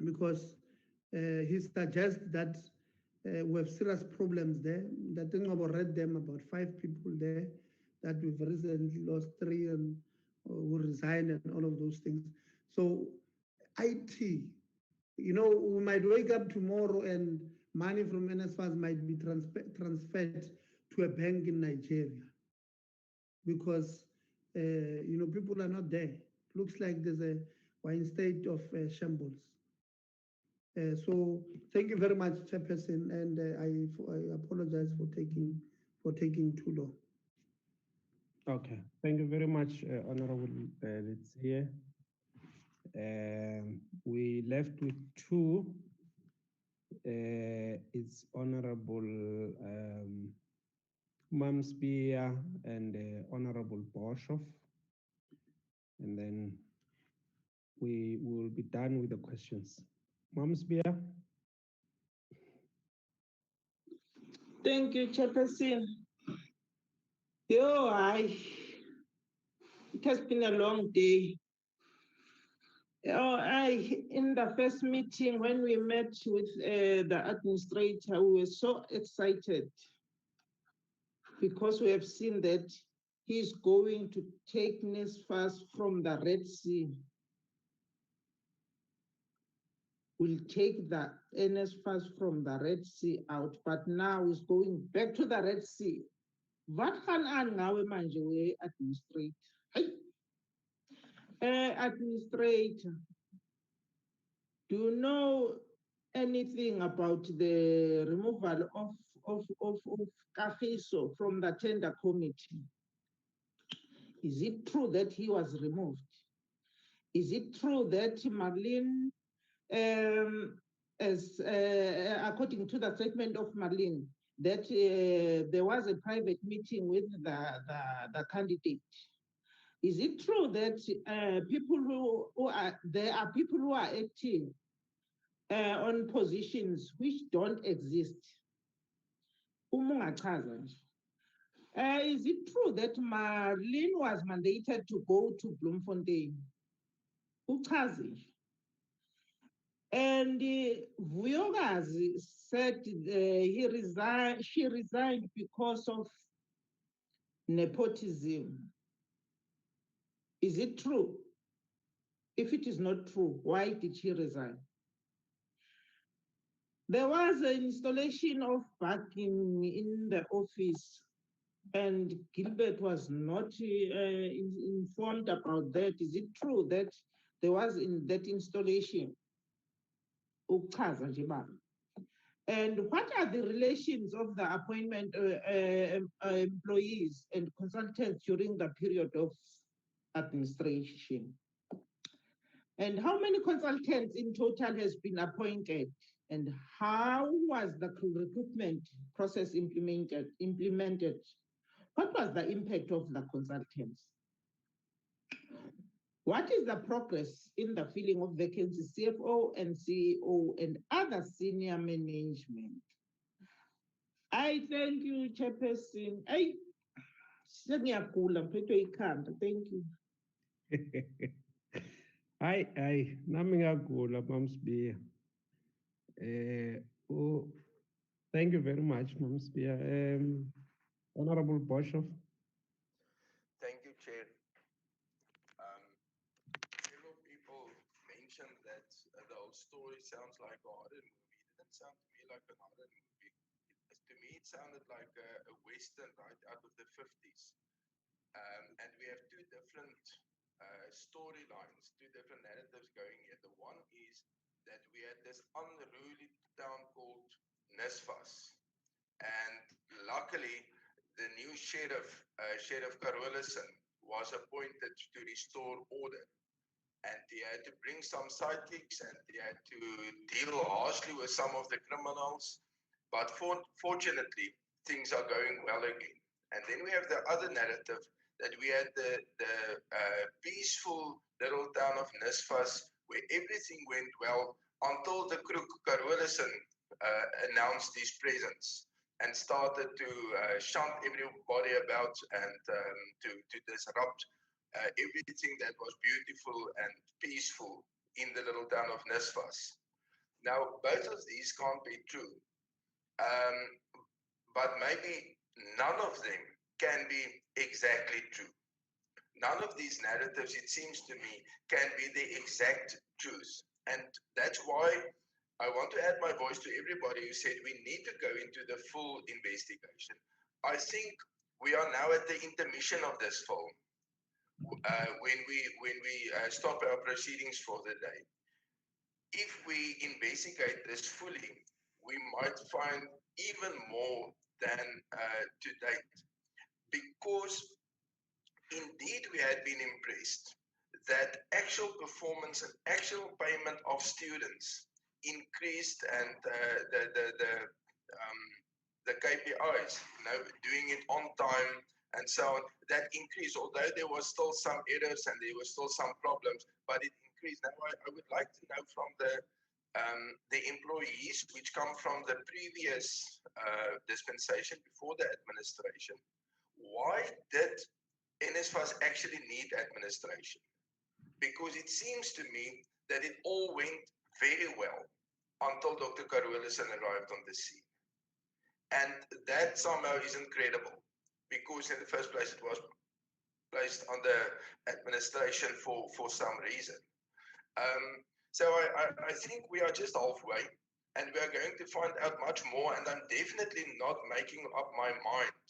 because he suggests that we have serious problems there. The thing I've read them about 5 people there that we've recently lost 3 and who resigned and all of those things. So IT, we might wake up tomorrow and money from NSFAS might be transferred to a bank in Nigeria, because people are not there. Looks like we're in state of shambles. So thank you very much, Chairperson, and I apologize for taking too long. Okay, thank you very much, Honorable Letsie. We left with 2. It's Honorable Mamsbia and Honorable Boshoff. And then we will be done with the questions. Mamsbia. Thank you, Chairperson. It has been a long day. In the first meeting, when we met with the administrator, we were so excited because we have seen that he's going to take NSFAS from the Red Sea. We'll take the NSFAS from the Red Sea out, but now he's going back to the Red Sea. What can I now manje administrator? Administrator, do you know anything about the removal of Kagiso from the tender committee? Is it true that he was removed? Is it true that Marlene, according to the statement of Marlene, that there was a private meeting with the candidate? Is it true that there are people who are acting on positions which don't exist? Is it true that Marlene was mandated to go to Bloemfontein? And Vuyokazi said she resigned because of nepotism. Is it true? If it is not true, why did she resign? There was an installation of parking in the office, and Gilbert was not informed about that. Is it true that there was in that installation? And what are the relations of the appointment employees and consultants during the period of administration? And how many consultants in total has been appointed? And how was the recruitment process implemented? What was the impact of the consultants? What is the progress in the filling of vacancies, CFO and CEO and other senior management? I thank you, Chairperson. Thank you. Hayi, nami ngiyagula Mamsbiya. Thank you very much, Mamsbiya. Honorable Boshoff. Thank you, Chair. Several people mentioned that the whole story sounds like a horror movie. It didn't sound to me like a horror movie. To me, it sounded like a Western right out of the 50s. And we have two different storylines, two different narratives going here. The one is that we had this unruly town called NSFAS. And luckily, the new sheriff, Sheriff Carolison, was appointed to restore order. And he had to bring some sidekicks and he had to deal harshly with some of the criminals. But fortunately, things are going well again. And then we have the other narrative that we had the peaceful little town of NSFAS where everything went well until the crook Carolison announced his presence and started to shunt everybody about and to disrupt everything that was beautiful and peaceful in the little town of NSFAS. Now, both of these can't be true, but maybe none of them can be exactly true. None of these narratives, it seems to me, can be the exact truth. And that's why I want to add my voice to everybody who said we need to go into the full investigation. I think we are now at the intermission of this film when we stop our proceedings for the day. If we investigate this fully, we might find even more than to date, because indeed we had been impressed that actual performance and actual payment of students increased, and the KPIs, doing it on time and so on, that increased, although there was still some errors and there were still some problems, but it increased. Now I would like to know from the employees which come from the previous dispensation before the administration, why did NSFAS actually need administration? Because it seems to me that it all went very well until Dr. Carolison arrived on the scene. And that somehow isn't credible, because in the first place it was placed under administration for some reason. So I think we are just halfway, and we are going to find out much more, and I'm definitely not making up my mind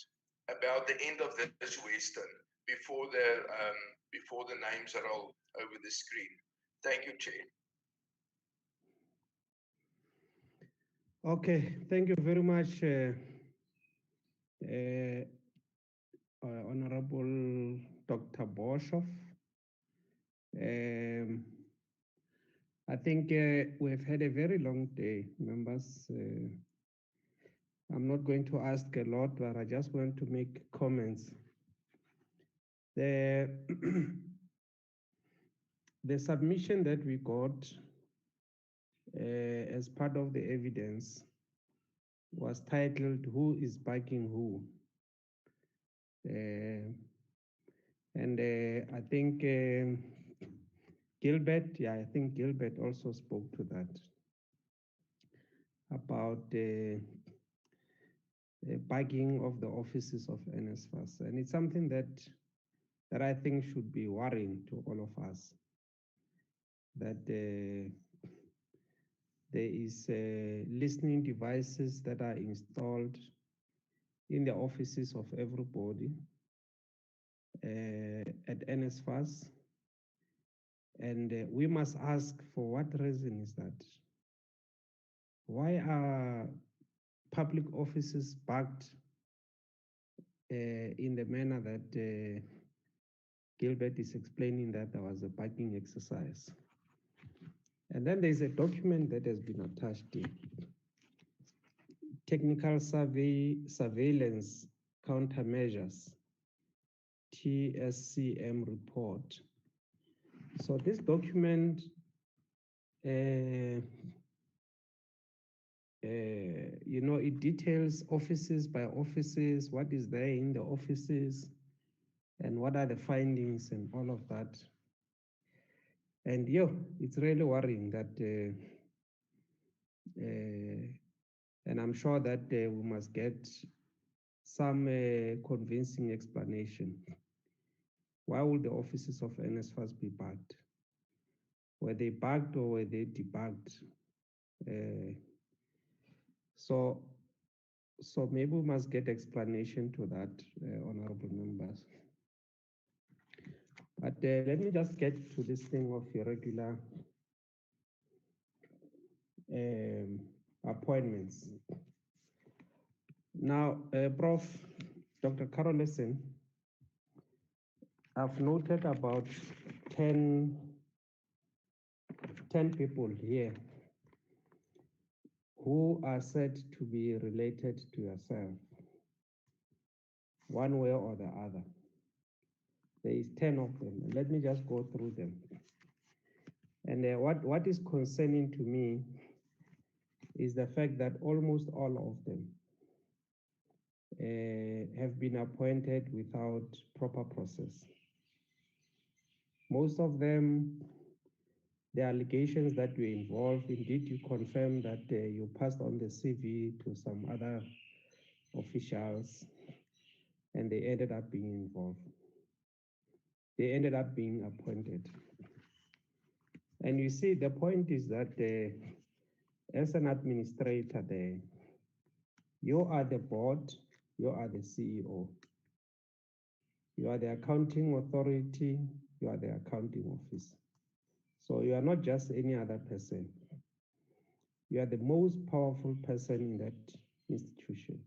about the end of this Western before the names are all over the screen. Thank you, Chair. Okay, thank you very much, Honorable Dr. Boshoff. I think we've had a very long day, members. I'm not going to ask a lot, but I just want to make comments. The, the submission that we got as part of the evidence was titled "Who is Bugging Who?" And I think Gilbert, I think Gilbert also spoke to that about the bugging of the offices of NSFAS. And it's something that I think should be worrying to all of us, that there is listening devices that are installed in the offices of everybody at NSFAS. And we must ask, for what reason is that? Why are public offices bugged in the manner that Gilbert is explaining, that there was a bugging exercise? And then there's a document that has been attached here. Technical Surveillance Countermeasures, TSCM report. So this document, it details offices by offices, what is there in the offices, and what are the findings and all of that. And it's really worrying that, and I'm sure that we must get some convincing explanation. Why would the offices of NSFAS be bugged? Were they bugged or were they debugged? So maybe we must get explanation to that, honorable members. But let me just get to this thing of irregular appointments. Now, Prof. Dr. Carolison, I've noted about 10 people here who are said to be related to yourself, one way or the other. There is 10 of them. Let me just go through them. And what is concerning to me is the fact that almost all of them have been appointed without proper process. Most of them, the allegations that were involved, indeed you confirm that you passed on the CV to some other officials and they ended up being involved. They ended up being appointed. And you see, the point is that as an administrator there, you are the board, you are the CEO. You are the accounting authority, you are the accounting office. So you are not just any other person. You are the most powerful person in that institution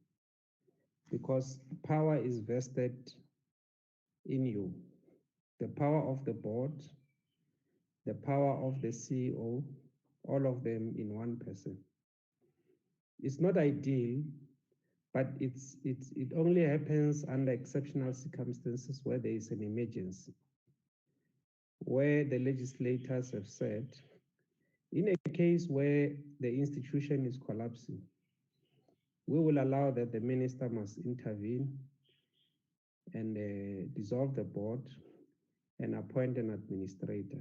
because power is vested in you. The power of the board, the power of the CEO, all of them in one person. It's not ideal, but it only happens under exceptional circumstances where there is an emergency, where the legislators have said, in a case where the institution is collapsing, we will allow that the minister must intervene and dissolve the board and appoint an administrator.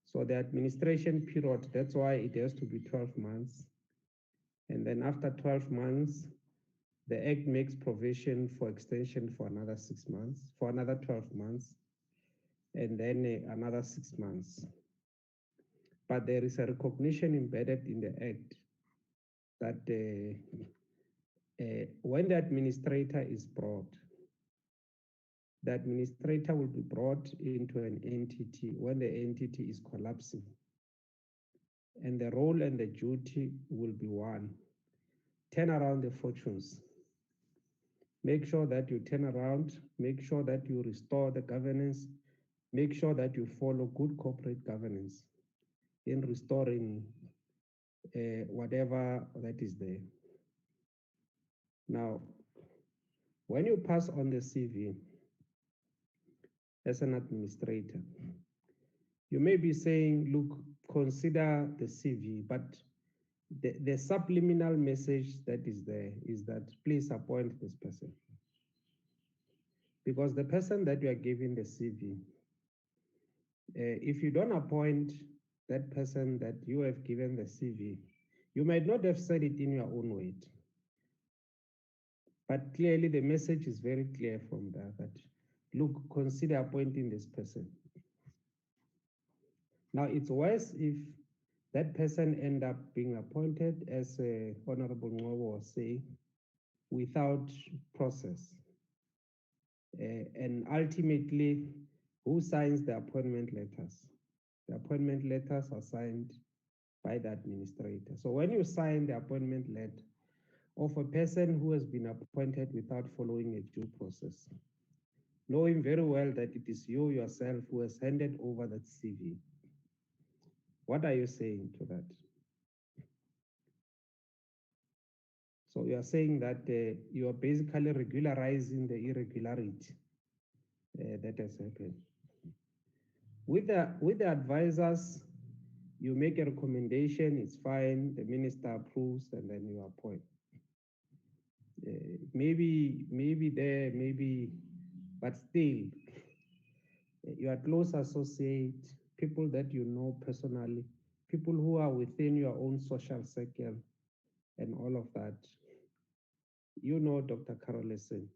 So the administration period, that's why it has to be 12 months. And then after 12 months, the Act makes provision for extension for another 6 months, for another 12 months, and then another 6 months. But there is a recognition embedded in the Act that when the administrator is brought, the administrator will be brought into an entity when the entity is collapsing. And the role and the duty will be one. Turn around the fortunes. Make sure that you turn around, make sure that you restore the governance, make sure that you follow good corporate governance in restoring whatever that is there. Now, when you pass on the CV, as an administrator. You may be saying, look, consider the CV, but the subliminal message that is there is that please appoint this person. Because the person that you are giving the CV, if you don't appoint that person that you have given the CV, you might not have said it in your own weight. But clearly the message is very clear from there that, look, consider appointing this person. Now it's worse if that person end up being appointed, as Honorable Ngobo was saying, without process. And ultimately, who signs the appointment letters? The appointment letters are signed by the administrator. So when you sign the appointment letter of a person who has been appointed without following a due process, knowing very well that it is you yourself who has handed over that CV, what are you saying to that? So you are saying that you are basically regularizing the irregularity that has happened. With the advisors, you make a recommendation, it's fine, the minister approves, and then you appoint. Maybe there, maybe, but still, your close associate, people that you know personally, people who are within your own social circle, and all of that. You know, Dr. Carolison,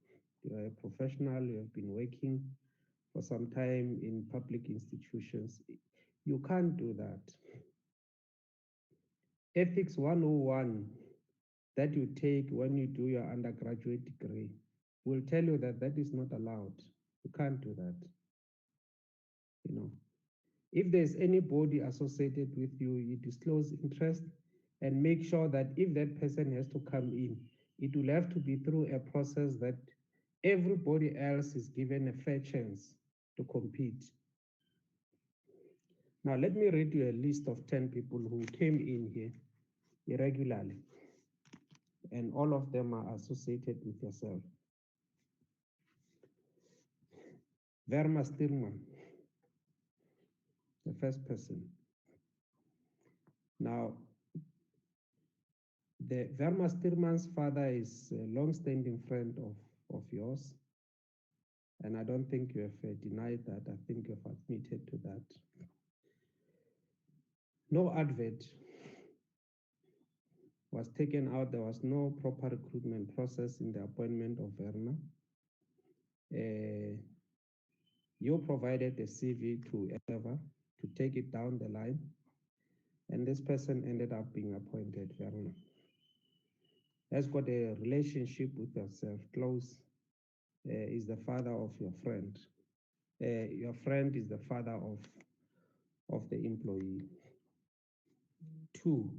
you are a professional, you have been working for some time in public institutions. You can't do that. Ethics 101 that you take when you do your undergraduate degree will tell you that that is not allowed. You can't do that. You know, if there's anybody associated with you, you disclose interest and make sure that if that person has to come in, it will have to be through a process that everybody else is given a fair chance to compete. Now, let me read you a list of 10 people who came in here irregularly, and all of them are associated with yourself. Verma Stirman, the first person. Now, the Verma Stirman's father is a long-standing friend of yours, and I don't think you have denied that. I think you have admitted to that. No advert was taken out. There was no proper recruitment process in the appointment of Verna. You provided a CV to Eva to take it down the line, and this person ended up being appointed, Verna. Has got a relationship with yourself, close, is the father of your friend. Your friend is the father of the employee. 2,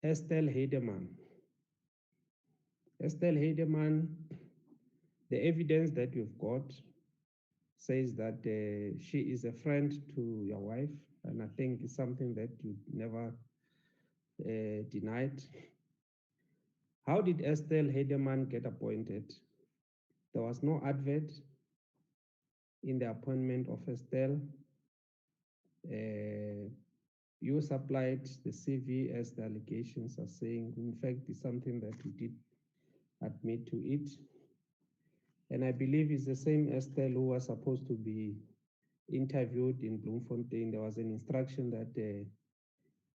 Estelle Heidemann. Estelle Heidemann, the evidence that you've got says that she is a friend to your wife, and I think it's something that you never denied. How did Estelle Heidemann get appointed? There was no advert in the appointment of Estelle. You supplied the CV as the allegations are saying. In fact, it's something that you did admit to it. And I believe it's the same Estelle who was supposed to be interviewed in Bloemfontein. There was an instruction that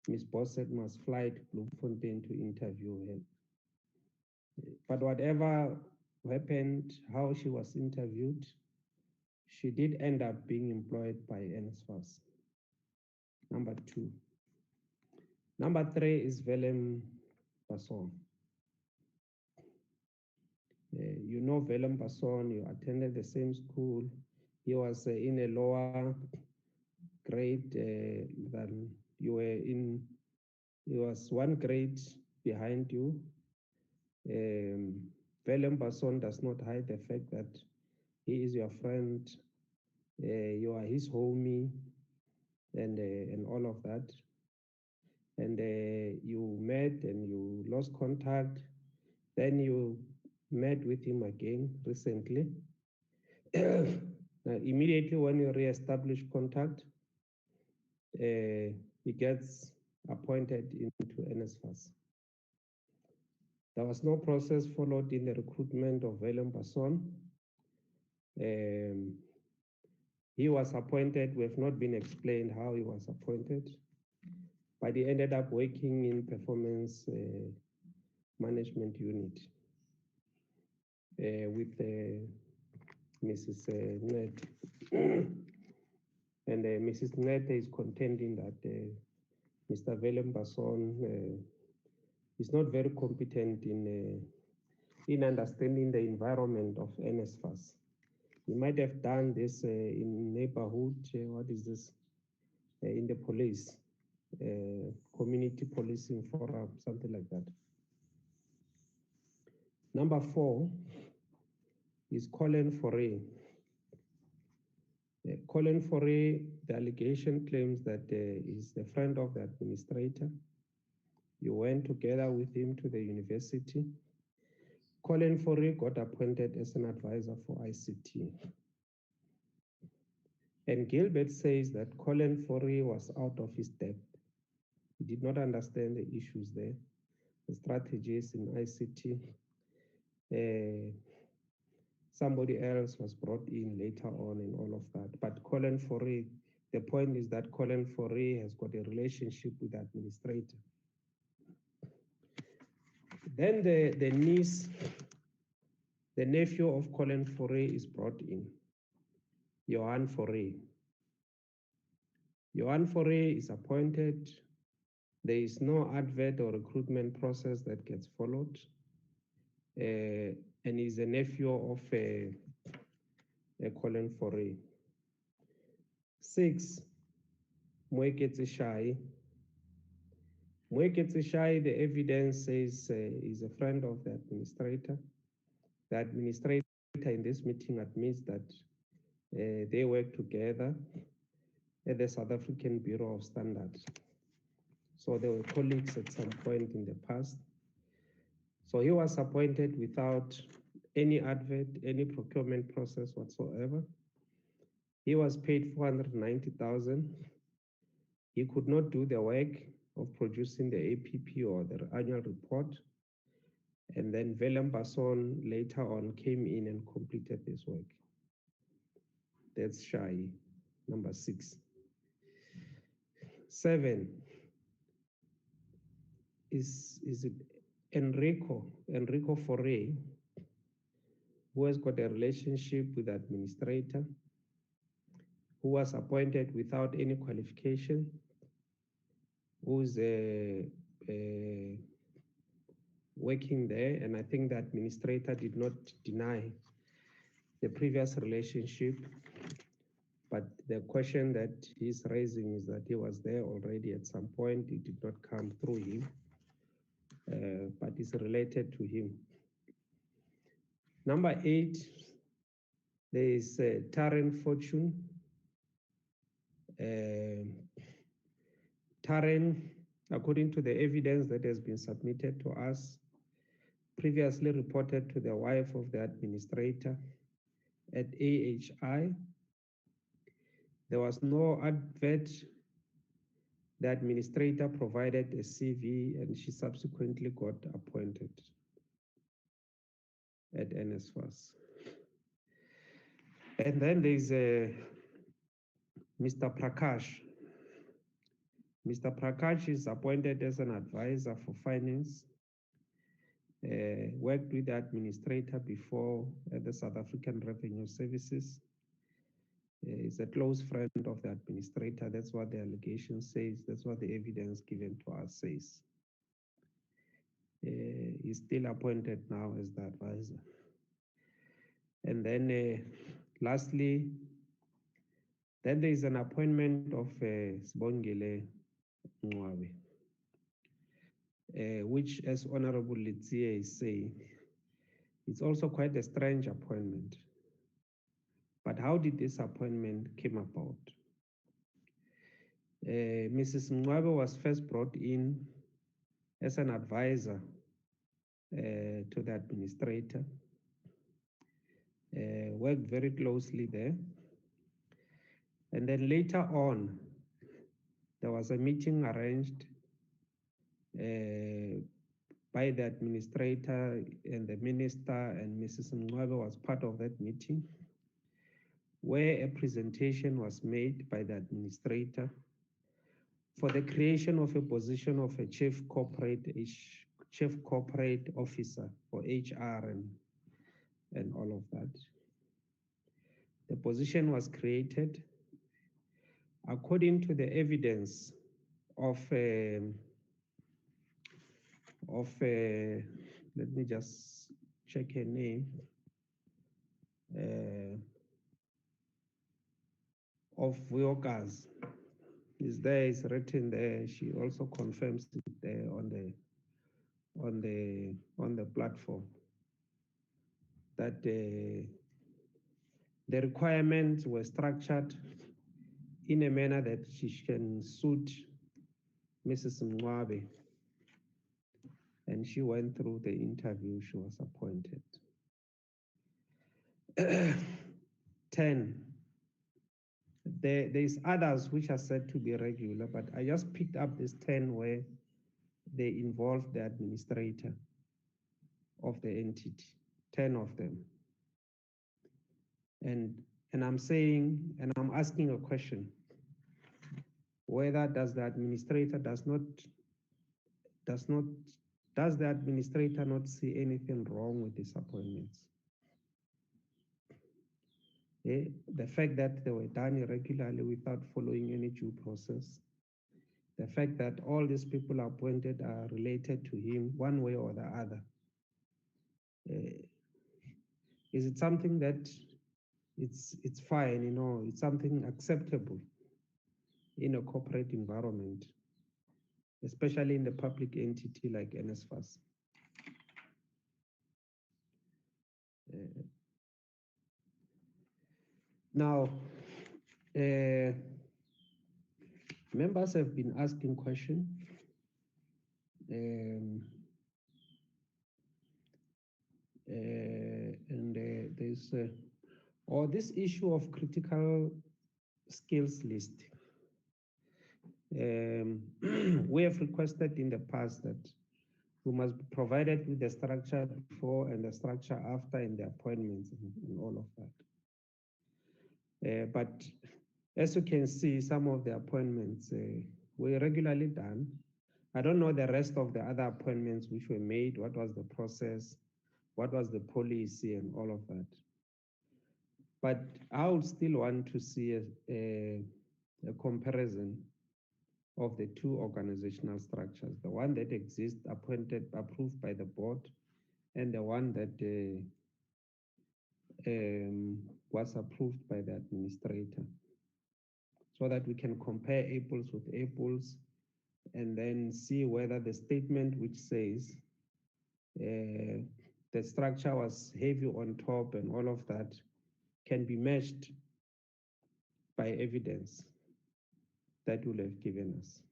Ms. Bossett must fly to Bloemfontein to interview her. But whatever happened, how she was interviewed, she did end up being employed by NSFAS. Number 2. Number 3 is Willem Basson. You know Willem Basson, you attended the same school. He was in a lower grade than you were in. He was 1 grade behind you. Willem Basson does not hide the fact that he is your friend. You are his homie, and all of that. And you met and you lost contact. Then you met with him again recently. Now, immediately when you re-establish contact, he gets appointed into NSFAS. There was no process followed in the recruitment of Willem Basson. He was appointed. We have not been explained how he was appointed, but he ended up working in performance management unit with Mrs. Net. And Mrs. Net is contending that Mr. Willem Basson is not very competent in understanding the environment of NSFAS. He might have done this in neighborhood, what is this, in the police, community policing forum, something like that. Number 4 is Colin Foray. Colin Foray, the allegation claims that he's the friend of the administrator. You went together with him to the university. Colin Foray got appointed as an advisor for ICT. And Gilbert says that Colin Foray was out of his depth. He did not understand the issues there, the strategies in ICT. Somebody else was brought in later on and all of that. But Colin Foray, the point is that Colin Foray has got a relationship with the administrator. Then the niece, the nephew of Colin Foray is brought in, Johan Foray. Johan Foray is appointed. There is no advert or recruitment process that gets followed. And he's a nephew of Colin Foray. 6, Mweketse Shai. Mweketse Shai, the evidence says is a friend of the administrator. The administrator in this meeting admits that they work together at the South African Bureau of Standards. So they were colleagues at some point in the past. So he was appointed without any advert, any procurement process whatsoever. He was paid 490,000. He could not do the work of producing the APP or the annual report. And then Willem Basson later on came in and completed this work. That's Shai, number 6. 7 is it Enrico Foray, who has got a relationship with the administrator, who was appointed without any qualification, who's working there, and I think the administrator did not deny the previous relationship, but the question that he's raising is that he was there already at some point. It did not come through him, but it's related to him. Number 8, there is Taryn Fortune. Taryn, according to the evidence that has been submitted to us, previously reported to the wife of the administrator at AHI. There was no advert. The administrator provided a CV and she subsequently got appointed at NSFAS. And then there's Mr. Prakash. Mr. Prakash is appointed as an advisor for finance. Worked with the administrator before at the South African Revenue Services. Is a close friend of the administrator. That's what the allegation says. That's what the evidence given to us says. He's still appointed now as the advisor. And then lastly, then there is an appointment of Sibongile Mncwabe, which, as Honorable Litsie is saying, it's also quite a strange appointment. But how did this appointment came about? Mrs. Mncwabe was first brought in as an advisor to the administrator, worked very closely there. And then later on, there was a meeting arranged by the administrator and the minister, and Mrs. Mngcwabe was part of that meeting, where a presentation was made by the administrator for the creation of a position of a chief corporate officer for HR and all of that. The position was created according to the evidence of let me just check her name, of Vuyokazi. Is there, is written there. She also confirms it there on the platform that the requirements were structured in a manner that she can suit Mrs. Mngcwabe. And she went through the interview, she was appointed. 10. There's others which are said to be regular, but I just picked up this 10 where they involved the administrator of the entity, 10 of them. And I'm saying, and I'm asking a question, whether does the administrator does the administrator not see anything wrong with these appointments? The fact that they were done irregularly without following any due process, the fact that all these people appointed are related to him one way or the other. Is it something that it's fine, you know, it's something acceptable in a corporate environment, especially in the public entity like NSFAS? Now, members have been asking questions. There's this issue of critical skills list. We have requested in the past that we must be provided with the structure before and the structure after and the appointments and all of that. But as you can see, some of the appointments were regularly done. I don't know the rest of the other appointments which were made, what was the process, what was the policy and all of that. But I would still want to see a comparison of the two organizational structures, the one that exists, approved by the board, and the one that was approved by the administrator, so that we can compare apples with apples and then see whether the statement which says the structure was heavy on top and all of that can be matched by evidence that will have given us.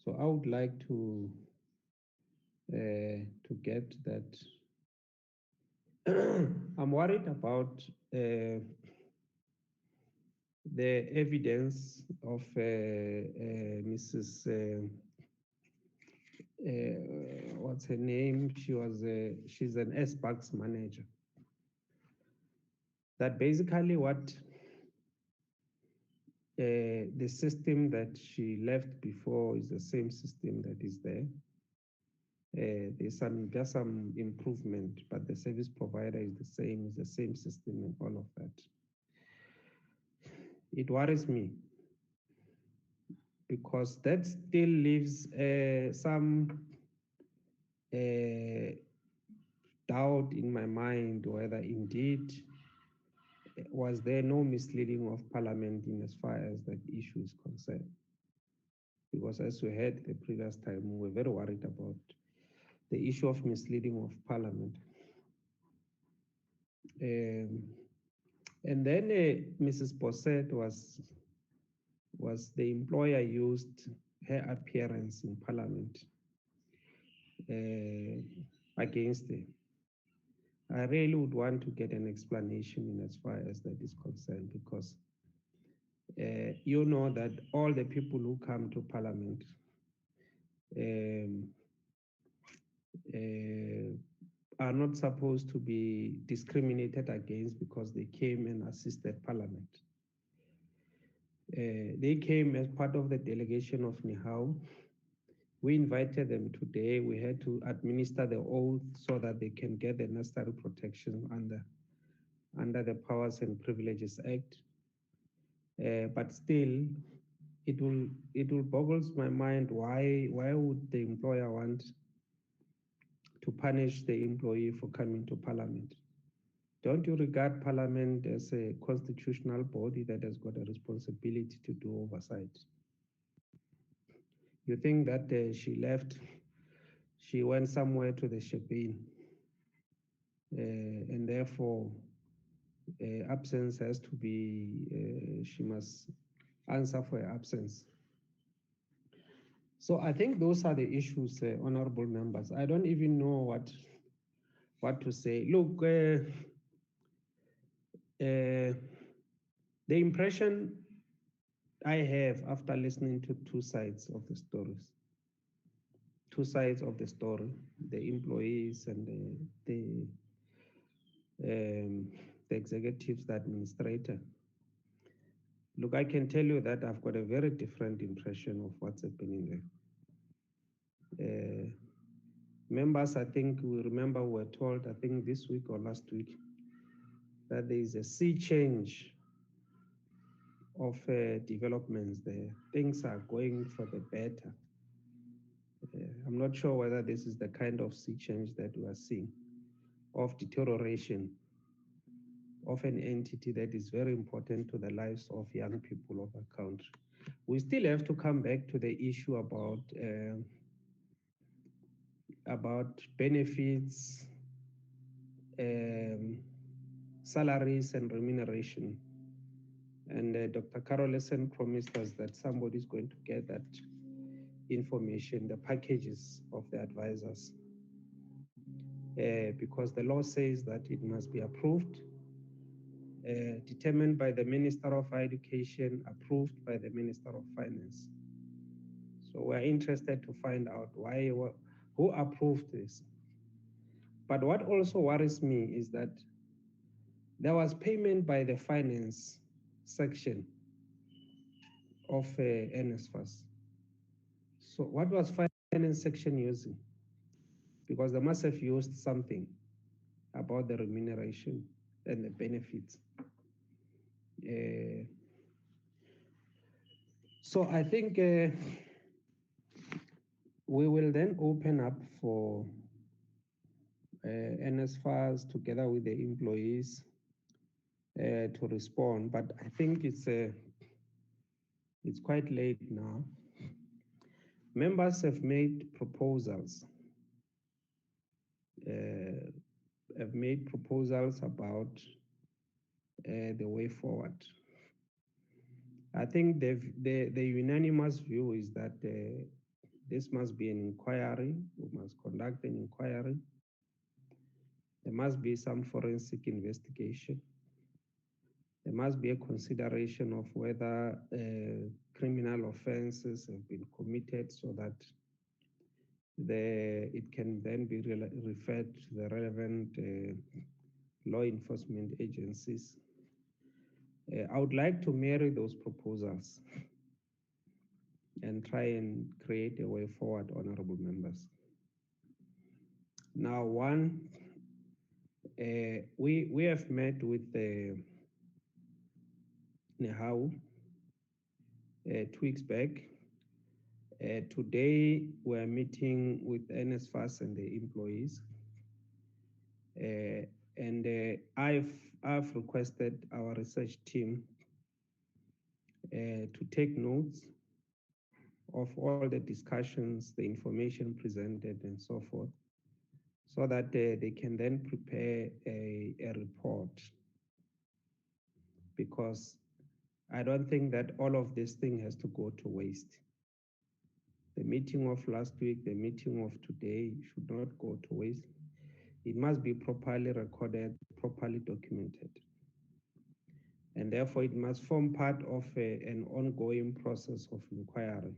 So I would like to get that. I'm worried about the evidence of Mrs. What's her name? She's an SBAX manager. That basically what the system that she left before is the same system that is there. There's just some improvement, but the service provider is the same system and all of that. It worries me because that still leaves some doubt in my mind whether indeed was there no misleading of Parliament in as far as that issue is concerned. Because as we heard the previous time, we were very worried about the issue of misleading of Parliament. And then Mrs. Posset was the employer used her appearance in Parliament against her. I really would want to get an explanation in as far as that is concerned, because you know that all the people who come to Parliament are not supposed to be discriminated against because they came and assisted Parliament. They came as part of the delegation of NEHAWU. We invited them today. We had to administer the oath so that they can get the necessary protection under the Powers and Privileges Act. But still, it will boggles my mind why would the employer want to punish the employee for coming to Parliament? Don't you regard Parliament as a constitutional body that has got a responsibility to do oversight? You think that she left, she went somewhere to the Shebeen, and therefore absence has to be, she must answer for her absence. So I think those are the issues, honorable members. I don't even know what to say. Look, the impression I have after listening to two sides of the stories, two sides of the story, the employees and the executives, the administrator. Look, I can tell you that I've got a very different impression of what's happening there. Members, I think we remember we were told, I think this week or last week, that there is a sea change of developments there. Things are going for the better. I'm not sure whether this is the kind of sea change that we are seeing, of deterioration of an entity that is very important to the lives of young people of our country. We still have to come back to the issue about benefits, salaries and remuneration. And Dr. Carolson promised us that somebody is going to get that information, the packages of the advisors, because the law says that it must be approved, determined by the Minister of Education, approved by the Minister of Finance. So we're interested to find out who approved this. But what also worries me is that there was payment by the finance section of NSFAS. So what was finance section using? Because they must have used something about the remuneration and the benefits. So I think we will then open up for NSFAS together with the employees to respond, but I think it's quite late now. Members have made proposals. About the way forward. I think the unanimous view is that this must be an inquiry. We must conduct an inquiry. There must be some forensic investigation. There must be a consideration of whether criminal offenses have been committed so that it can then be referred to the relevant law enforcement agencies. I would like to marry those proposals and try and create a way forward, honorable members. Now, one, we have met with the NEHAWU 2 weeks back. Today, we're meeting with NSFAS and the employees. I've requested our research team to take notes of all the discussions, the information presented and so forth, so that they can then prepare a report. Because I don't think that all of this thing has to go to waste. The meeting of last week, the meeting of today should not go to waste. It must be properly recorded, properly documented. and therefore it must form part of an ongoing process of inquiry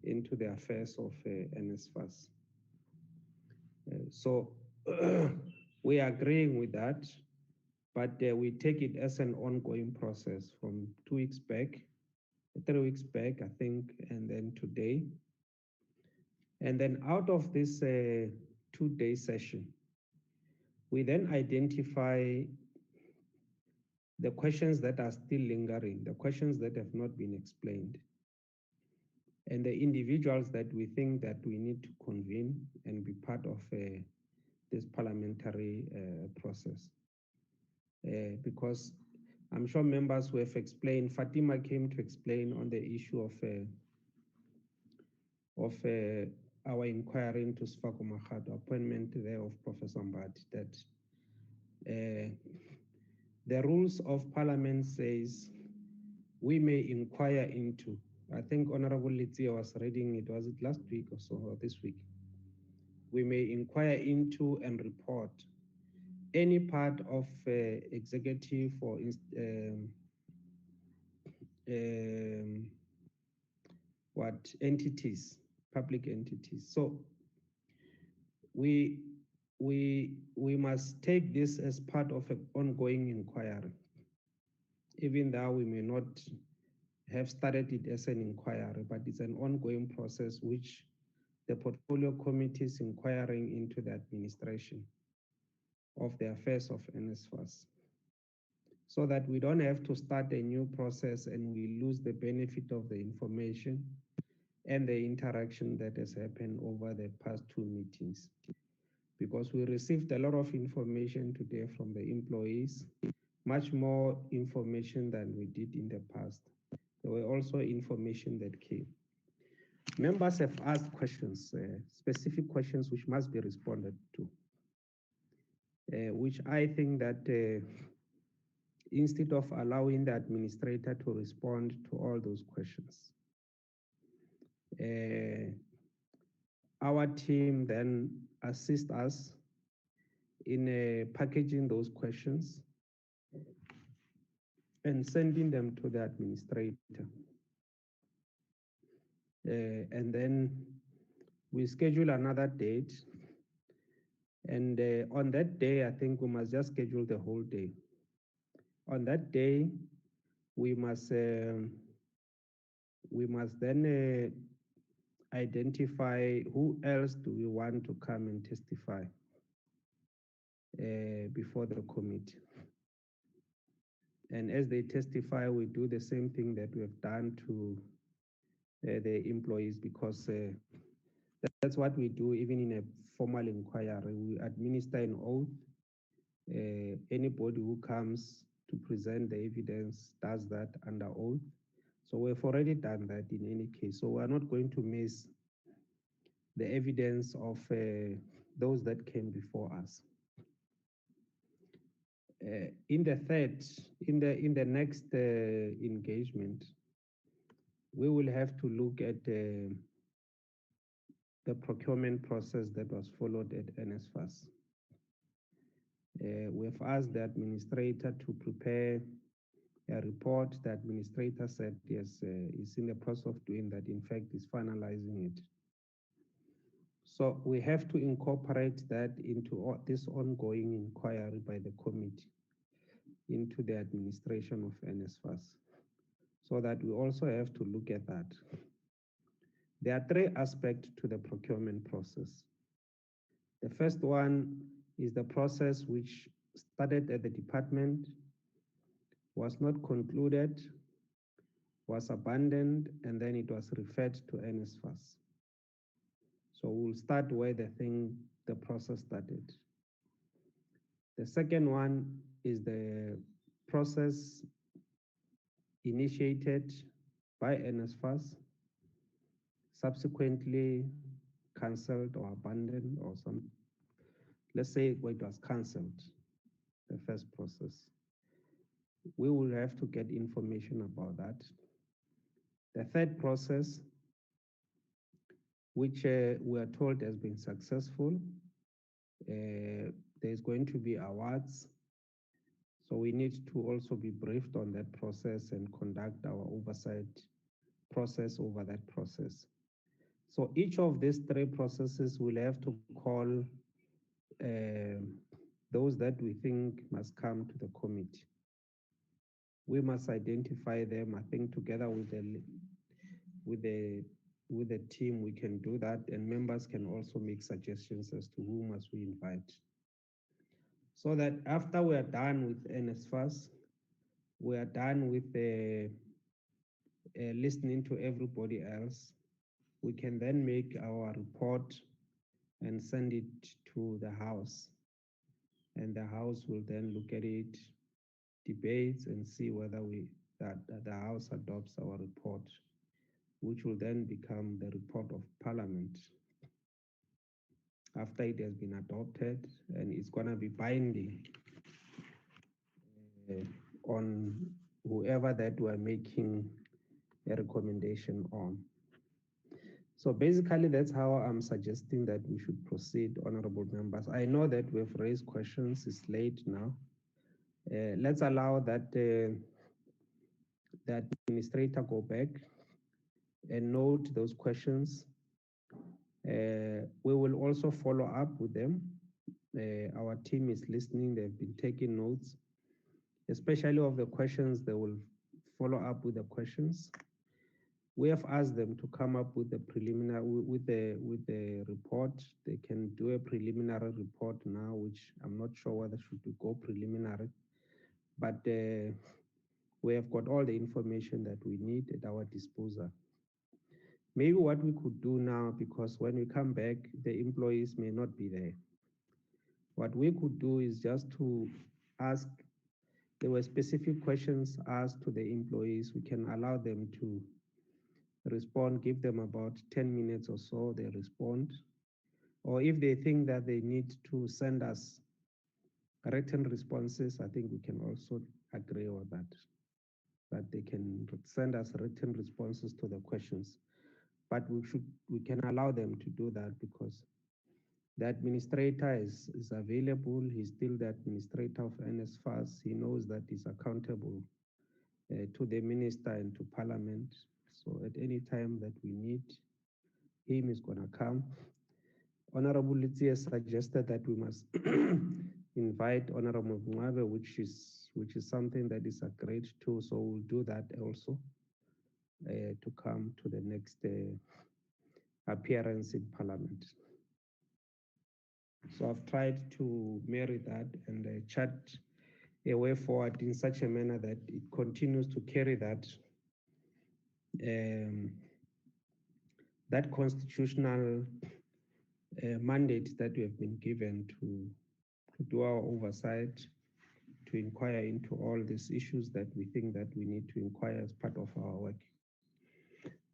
into the affairs of NSFAS. So we are agreeing with that, but we take it as an ongoing process from 2 weeks back, 3 weeks back, I think, and then today. And then out of this 2-day session, we then identify the questions that are still lingering, the questions that have not been explained, and the individuals that we think that we need to convene and be part of this parliamentary process. Because I'm sure members who have explained, Fatima came to explain on the issue of our inquiry into Sfako Makgato, appointment there of Professor Mbati, that the rules of parliament says we may inquire into, I think Honorable Litsia was reading it, was it last week or so, or this week? We may inquire into and report any part of executive or entities, public entities. So we must take this as part of an ongoing inquiry, even though we may not have started it as an inquiry, but it's an ongoing process which the portfolio committee is inquiring into the administration of the affairs of NSFAS, so that we don't have to start a new process and we lose the benefit of the information and the interaction that has happened over the past 2 meetings. Because we received a lot of information today from the employees, much more information than we did in the past. There were also information that came. Members have asked questions, specific questions which must be responded to, which I think that instead of allowing the administrator to respond to all those questions, our team then assists us in packaging those questions and sending them to the administrator. And then we schedule another date. And on that day, I think we must just schedule the whole day. On that day, we must then identify who else do we want to come and testify before the committee. And as they testify, we do the same thing that we have done to the employees, because that's what we do even in a formal inquiry. We administer an oath. Anybody who comes to present the evidence does that under oath. So we've already done that in any case. So we're not going to miss the evidence of those that came before us. In the next engagement, we will have to look at the procurement process that was followed at NSFAS. We've asked the administrator to prepare a report. The administrator said yes, is in the process of doing that. In fact, is finalizing it. So we have to incorporate that into this ongoing inquiry by the committee into the administration of NSFAS, so that we also have to look at that. There are 3 aspects to the procurement process. The first one is the process which started at the department, was not concluded, was abandoned, and then it was referred to NSFAS. So we'll start where the process started. The second one is the process initiated by NSFAS, subsequently cancelled or abandoned or some, let's say it was cancelled, the first process. We will have to get information about that. The third process, which we are told has been successful, there's going to be awards. So we need to also be briefed on that process and conduct our oversight process over that process. So each of these three processes will have to call those that we think must come to the committee. We must identify them. I think together with the team, we can do that, and members can also make suggestions as to who must we invite. So that after we are done with NSFAS, we are done with listening to everybody else, we can then make our report and send it to the House. And the House will then look at it, debate, and see whether that the House adopts our report, which will then become the report of Parliament. After it has been adopted, and it's going to be binding on whoever that we're making a recommendation on. So basically, that's how I'm suggesting that we should proceed, honorable members. I know that we've raised questions, it's late now. Let's allow that that administrator go back and note those questions. We will also follow up with them. Our team is listening, they've been taking notes, especially of the questions. They will follow up with the questions. We have asked them to come up with the preliminary, with the report. They can do a preliminary report now, which I'm not sure whether should we go preliminary, but we have got all the information that we need at our disposal. Maybe what we could do now, because when we come back, the employees may not be there. What we could do is just to ask, there were specific questions asked to the employees. We can allow them to respond, give them about 10 minutes or so, they respond. Or if they think that they need to send us written responses, I think we can also agree on that they can send us written responses to the questions. But we can allow them to do that because the administrator is available. He's still the administrator of NSFAS. He knows that he's accountable to the minister and to Parliament. So at any time that we need him, is going to come. Honorable Litsi has suggested that we must invite Honorable Mwabe, which is something that is agreed to. So we'll do that also to come to the next appearance in Parliament. So I've tried to marry that and chart a way forward in such a manner that it continues to carry that that constitutional mandate that we have been given to do our oversight, to inquire into all these issues that we think that we need to inquire as part of our work.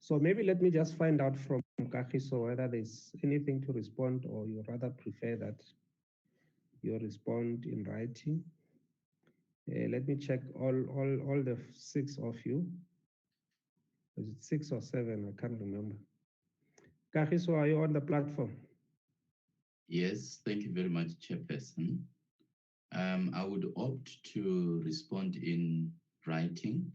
So maybe let me just find out from Kagiso whether there's anything to respond, or you rather prefer that you respond in writing. Let me check all the 6 of you. Is it 6 or 7? I can't remember. Kagiso, are you on the platform? Yes, thank you very much, Chairperson. I would opt to respond in writing,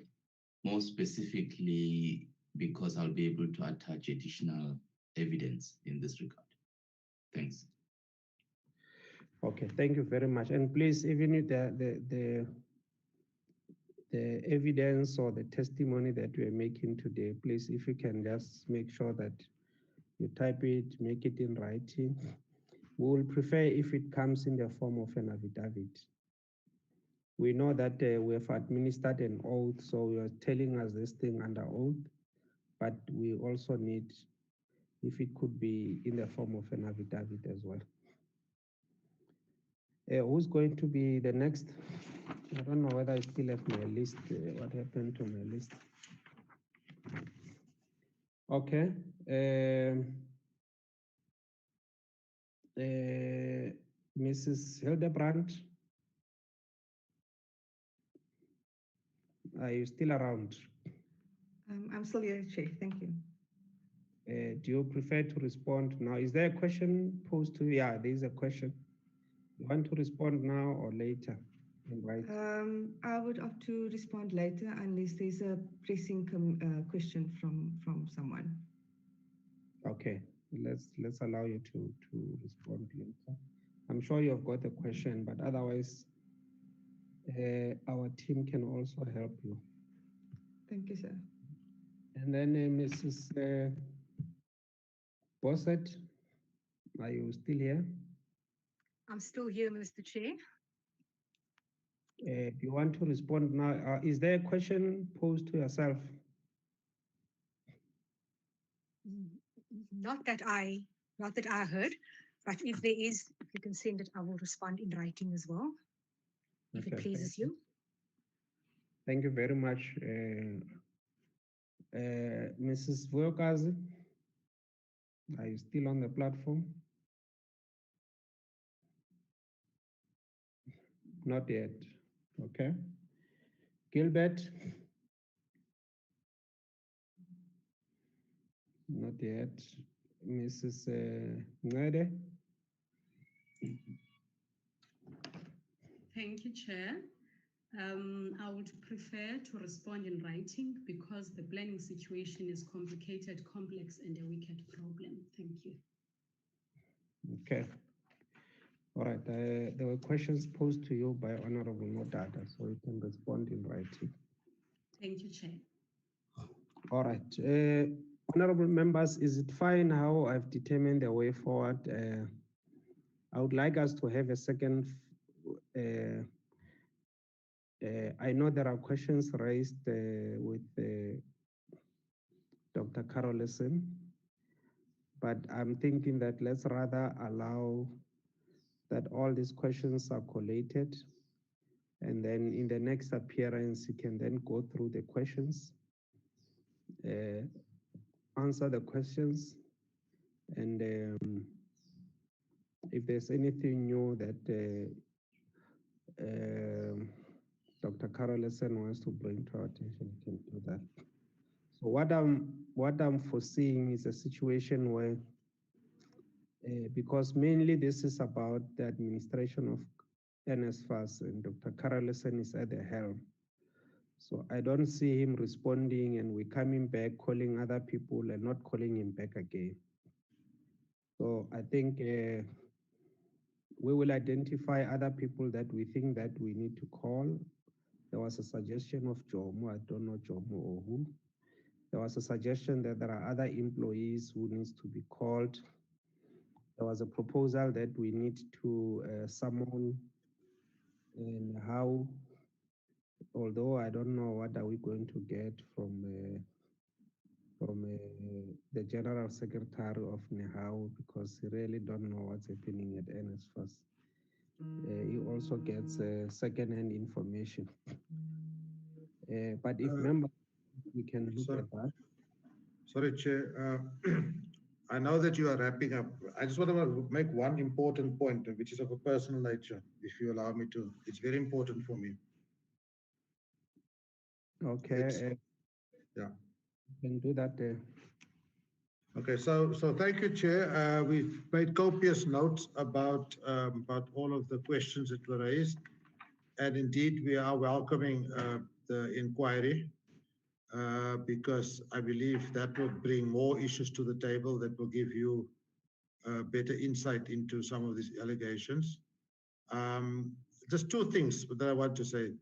more specifically because I'll be able to attach additional evidence in this regard. Thanks. Okay, thank you very much. And please, even if the evidence or the testimony that we are making today, please, if you can just make sure that you type it, make it in writing. We will prefer if it comes in the form of an affidavit. We know that we have administered an oath, so you are telling us this thing under oath, but we also need, if it could be in the form of an affidavit as well. Who's going to be the next? I don't know whether I still have my list. What happened to my list? Okay. Mrs. Hildebrand, are you still around? I'm still here, Chair. Thank you. Do you prefer to respond now? Is there a question posed to you? Yeah, there is a question. You want to respond now or later? Right. I would opt to respond later unless there's a pressing question from someone. Okay, let's allow you to respond later. I'm sure you've got a question, but otherwise, our team can also help you. Thank you, sir. And then Mrs. Bossett, are you still here? I'm still here, Mr. Chair. Do you want to respond now? Is there a question posed to yourself? Not that I heard, but if there is, if you can send it, I will respond in writing as well, if it pleases you. Thank you very much. Mrs. Vuyokazi, are you still on the platform? Not yet. Okay. Gilbert? Not yet. Mrs. Ngade? Thank you, Chair. I would prefer to respond in writing because the planning situation is complicated, complex, and a wicked problem. Thank you. Okay. All right. There were questions posed to you by Honorable Modada, so you can respond in writing. Thank you, Chair. All right. Honorable members, is it fine how I've determined the way forward? I would like us to have a second. I know there are questions raised with Dr. Carolison, but I'm thinking that let's rather allow that all these questions are collated, and then in the next appearance, you can then go through the questions, answer the questions, and if there's anything new that Dr. Carolison wants to bring to our attention, you can do that. So what I'm foreseeing is a situation where, because mainly this is about the administration of NSFAS, and Dr. Carolison is at the helm. So I don't see him responding and we're coming back, calling other people and not calling him back again. So I think we will identify other people that we think that we need to call. There was a suggestion of Jomo, I don't know Jomo or who. There was a suggestion that there are other employees who needs to be called. There was a proposal that we need to summon NEHAWU, although I don't know what are we going to get from the General Secretary of NEHAWU, because he really don't know what's happening at NSFAS. He also gets second-hand information. But if members, we can look at that. Sorry, Chair. I know that you are wrapping up. I just want to make one important point, which is of a personal nature, if you allow me to. It's very important for me. Okay. Yeah. You can do that. Okay, so thank you, Chair. We've made copious notes about all of the questions that were raised, and indeed we are welcoming the inquiry because I believe that will bring more issues to the table that will give you better insight into some of these allegations. Just two things that I want to say.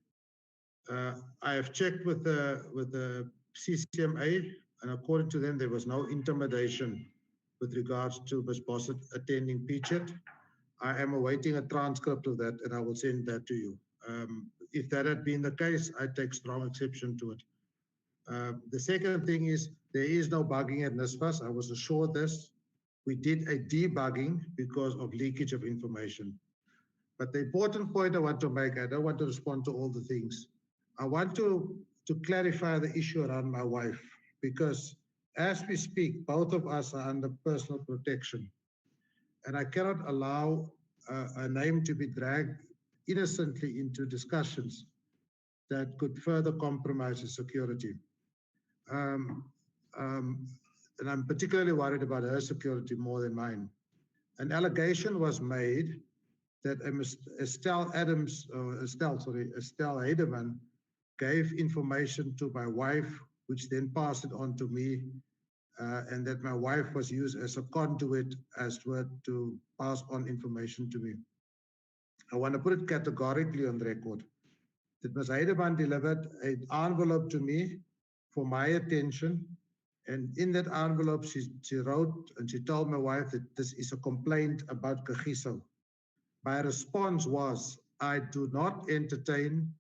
I have checked with the CCMA, and according to them, there was no intimidation with regards to Ms. Bossett attending PCHET. I am awaiting a transcript of that, and I will send that to you. If that had been the case, I take strong exception to it. The second thing is there is no bugging at NSFAS. I was assured this. We did a debugging because of leakage of information. But the important point I want to make, I don't want to respond to all the things. I want to clarify the issue around my wife, because as we speak, both of us are under personal protection. And I cannot allow a name to be dragged innocently into discussions that could further compromise the security. And I'm particularly worried about her security more than mine. An allegation was made that Estelle Heidemann gave information to my wife, which then passed it on to me, and that my wife was used as a conduit to pass on information to me. I want to put it categorically on record that Ms. Heidemann delivered an envelope to me for my attention, and in that envelope she wrote and she told my wife that this is a complaint about Kagiso. My response was, I do not entertain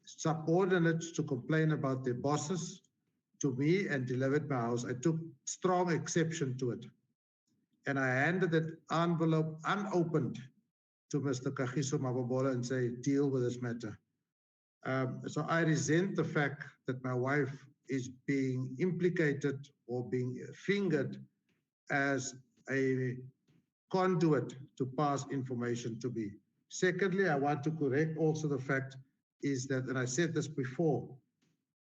subordinates to complain about their bosses to me and delivered my house. I took strong exception to it. And I handed that envelope unopened to Mr. Kagiso Mababola and say, deal with this matter. So I resent the fact that my wife is being implicated or being fingered as a conduit to pass information to me. Secondly, I want to correct also the fact is that, and I said this before,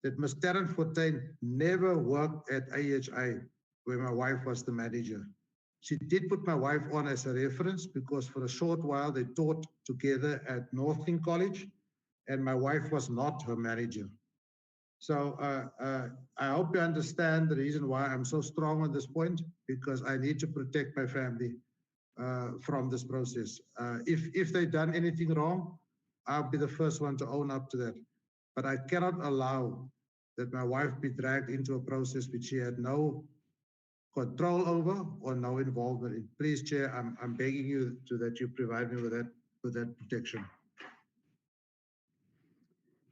that Ms. Tarrant Fortuin never worked at AHI where my wife was the manager. She did put my wife on as a reference because for a short while they taught together at Northing College and my wife was not her manager. So I hope you understand the reason why I'm so strong on this point, because I need to protect my family from this process. If they've done anything wrong, I'll be the first one to own up to that. But I cannot allow that my wife be dragged into a process which she had no control over or no involvement in. Please, Chair, I'm begging you that you provide me with that protection.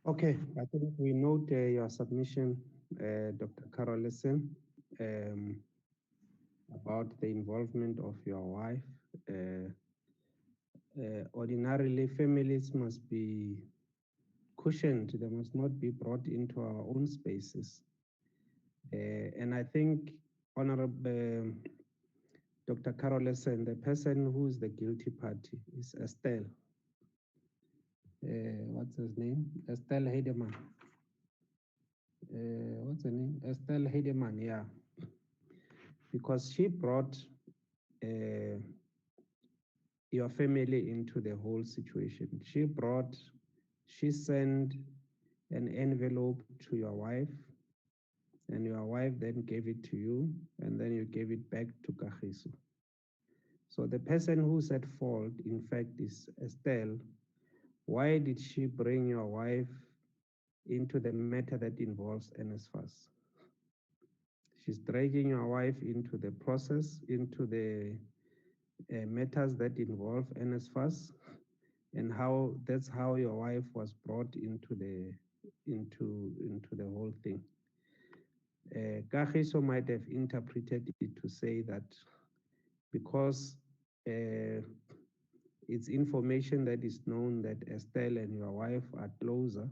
Okay, I think we note your submission, Dr. Carolison, about the involvement of your wife. Ordinarily, families must be cushioned. They must not be brought into our own spaces. And I think, Honorable Dr. Carolison, the person who is the guilty party is Estelle. What's his name? Estelle Heidemann. What's her name? Estelle Heidemann, yeah. Because she brought your family into the whole situation. She sent an envelope to your wife, and your wife then gave it to you, and then you gave it back to Kagiso. So the person who's at fault, in fact, is Estelle. Why did she bring your wife into the matter that involves NSFAS? She's dragging your wife into the process, into the matters that involve NSFAS, and that's how your wife was brought into the whole thing. Kagiso might have interpreted it to say that because it's information that is known that Estelle and your wife are closer,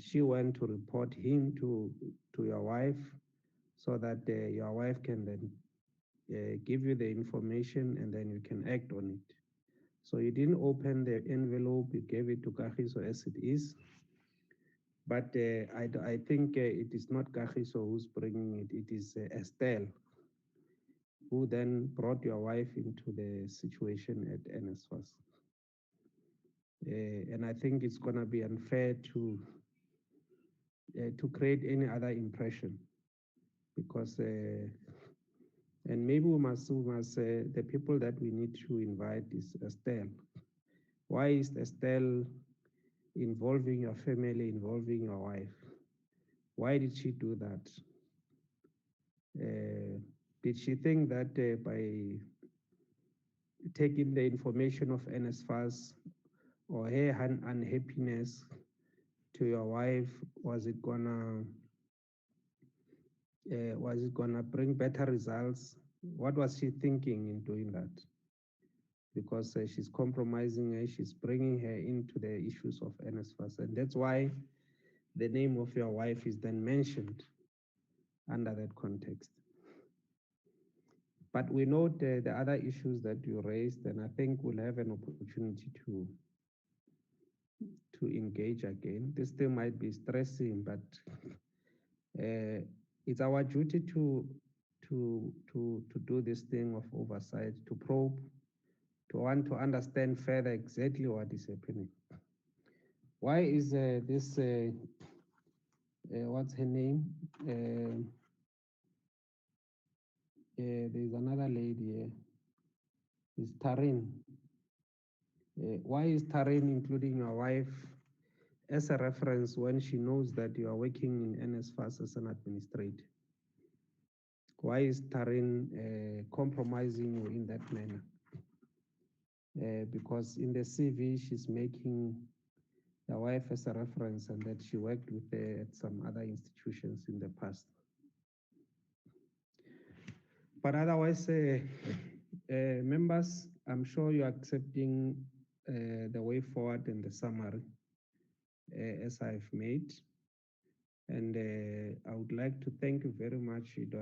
she went to report him to your wife so that your wife can then give you the information and then you can act on it. So you didn't open the envelope, you gave it to Kagiso as it is. But I think it is not Kagiso who's bringing it, it is Estelle, who then brought your wife into the situation at NSFAS. And I think it's gonna be unfair to create any other impression, because and maybe we must the people that we need to invite is Estelle. Why is Estelle involving your family, involving your wife? Why did she do that? Did she think that by taking the information of NSFAS or her unhappiness to your wife, was it gonna bring better results? What was she thinking in doing that? Because she's compromising her, she's bringing her into the issues of NSFAS, and that's why the name of your wife is then mentioned under that context. But we know the other issues that you raised, and I think we'll have an opportunity to engage again. This thing might be stressing, but it's our duty to do this thing of oversight, to probe want to understand further exactly what is happening. Why is this, what's her name? There's another lady here. It's Taryn. Why is Taryn including your wife as a reference when she knows that you are working in NSFAS as an administrator? Why is Taryn compromising you in that manner? Because in the CV, she's making the wife as a reference and that she worked with her at some other institutions in the past. But otherwise, members, I'm sure you're accepting the way forward in the summary as I've made. And I would like to thank you very much. It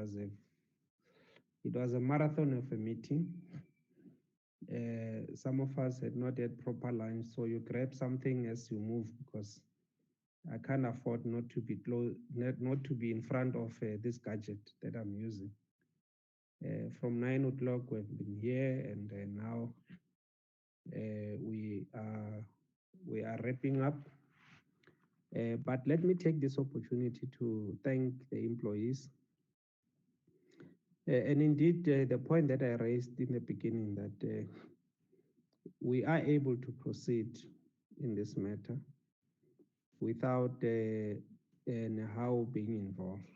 was a marathon of a meeting. Some of us had not had proper lunch, so you grab something as you move, because I can't afford not to be not to be in front of this gadget that I'm using. From 9 o'clock we've been here, and now we are wrapping up. But let me take this opportunity to thank the employees. And indeed, the point that I raised in the beginning, that we are able to proceed in this matter without NEHAWU being involved.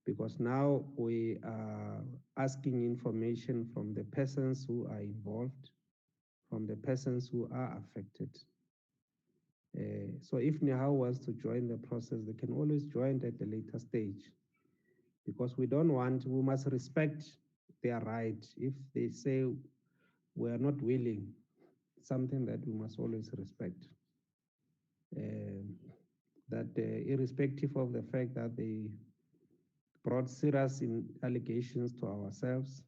Because now we are asking information from the persons who are involved, from the persons who are affected. So if NEHAWU wants to join the process, they can always join at a later stage, because we must respect their right. If they say we are not willing, something that we must always respect. Irrespective of the fact that they brought serious allegations to ourselves,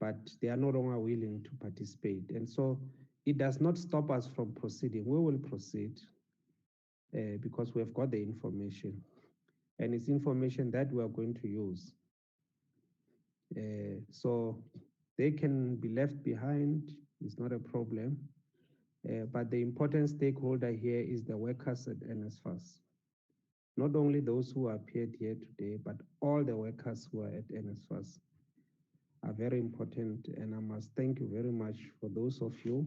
but they are no longer willing to participate. And so it does not stop us from proceeding. We will proceed because we have got the information, and it's information that we are going to use. So they can be left behind, it's not a problem. But the important stakeholder here is the workers at NSFAS. Not only those who appeared here today, but all the workers who are at NSFAS are very important. And I must thank you very much for those of you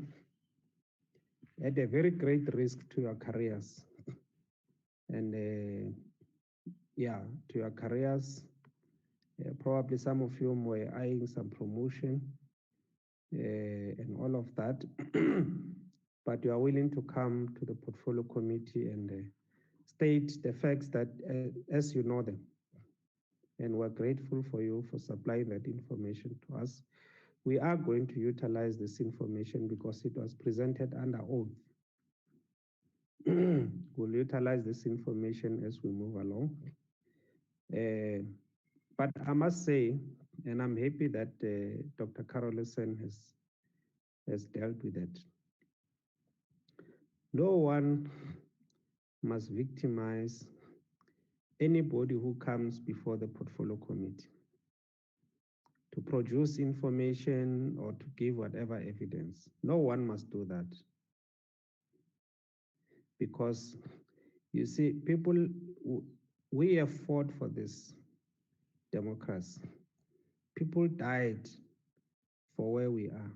at a very great risk to your careers. And to your careers, probably some of you were eyeing some promotion and all of that. But you are willing to come to the portfolio committee and state the facts that as you know them. And we're grateful for you for supplying that information to us. We are going to utilize this information because it was presented under oath. We'll utilize this information as we move along. But I must say, and I'm happy that Dr. Carolson has dealt with it. No one must victimize anybody who comes before the portfolio committee to produce information or to give whatever evidence. No one must do that. Because you see, we have fought for this democracy. People died for where we are.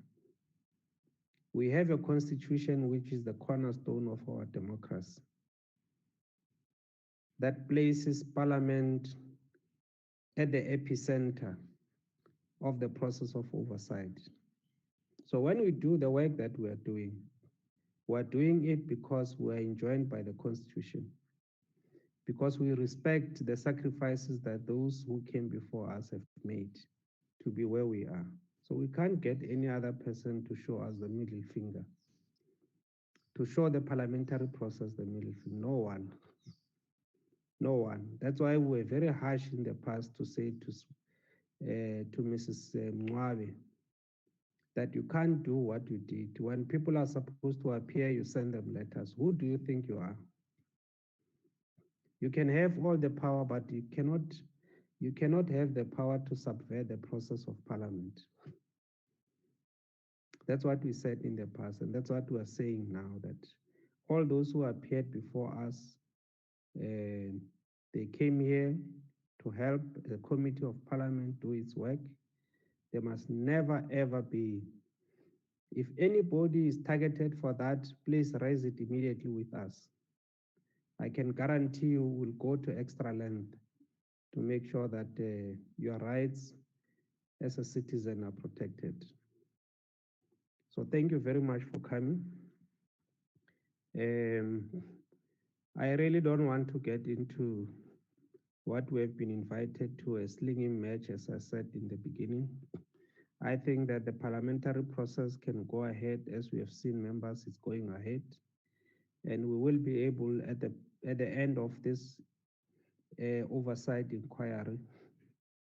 We have a constitution which is the cornerstone of our democracy, that places Parliament at the epicenter of the process of oversight. So when we do the work that we're doing it because we're enjoined by the Constitution, because we respect the sacrifices that those who came before us have made to be where we are. So we can't get any other person to show us the middle finger, to show the parliamentary process the middle finger. No one. No one. That's why we were very harsh in the past to say to Mrs. Mwabe that you can't do what you did. When people are supposed to appear, you send them letters. Who do you think you are? You can have all the power, but you cannot have the power to subvert the process of Parliament. That's what we said in the past, and that's what we are saying now, that all those who appeared before us, they came here to help the Committee of Parliament do its work. There must never, ever be, if anybody is targeted for that, please raise it immediately with us. I can guarantee you will go to extra length to make sure that your rights as a citizen are protected. So thank you very much for coming. I really don't want to get into what we have been invited to, a slinging match, as I said in the beginning. I think that the parliamentary process can go ahead, as we have seen members, it's going ahead. And we will be able, at the end of this oversight inquiry,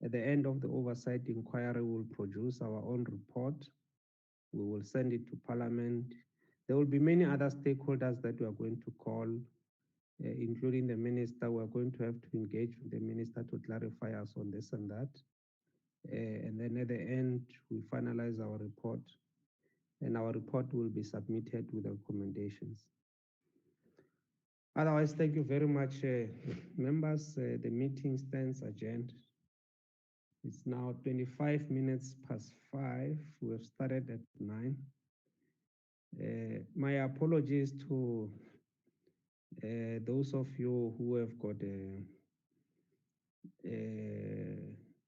at the end of the oversight inquiry, we'll produce our own report. We will send it to Parliament. There will be many other stakeholders that we are going to call, including the minister. We are going to have to engage with the minister to clarify us on this and that. And then at the end, we finalize our report, and our report will be submitted with recommendations. Otherwise, thank you very much, members. The meeting stands adjourned. It's now 25 minutes past 5. We have started at 9. My apologies to those of you who have got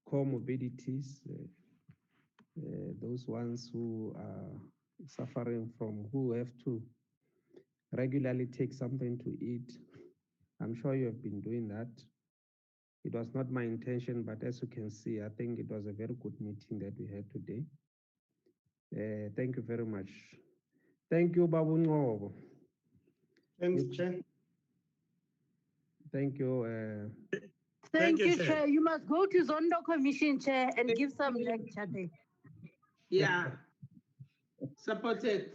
comorbidities, those ones who are suffering from, who have to regularly take something to eat. I'm sure you have been doing that. It was not my intention, but as you can see, I think it was a very good meeting that we had today. Thank you very much. Thank you, Babu Ngobo. Thanks, Chair. Thank you. Thank you, Chair. You must go to Zondo Commission, Chair, and give some lecture there. Yeah, supported.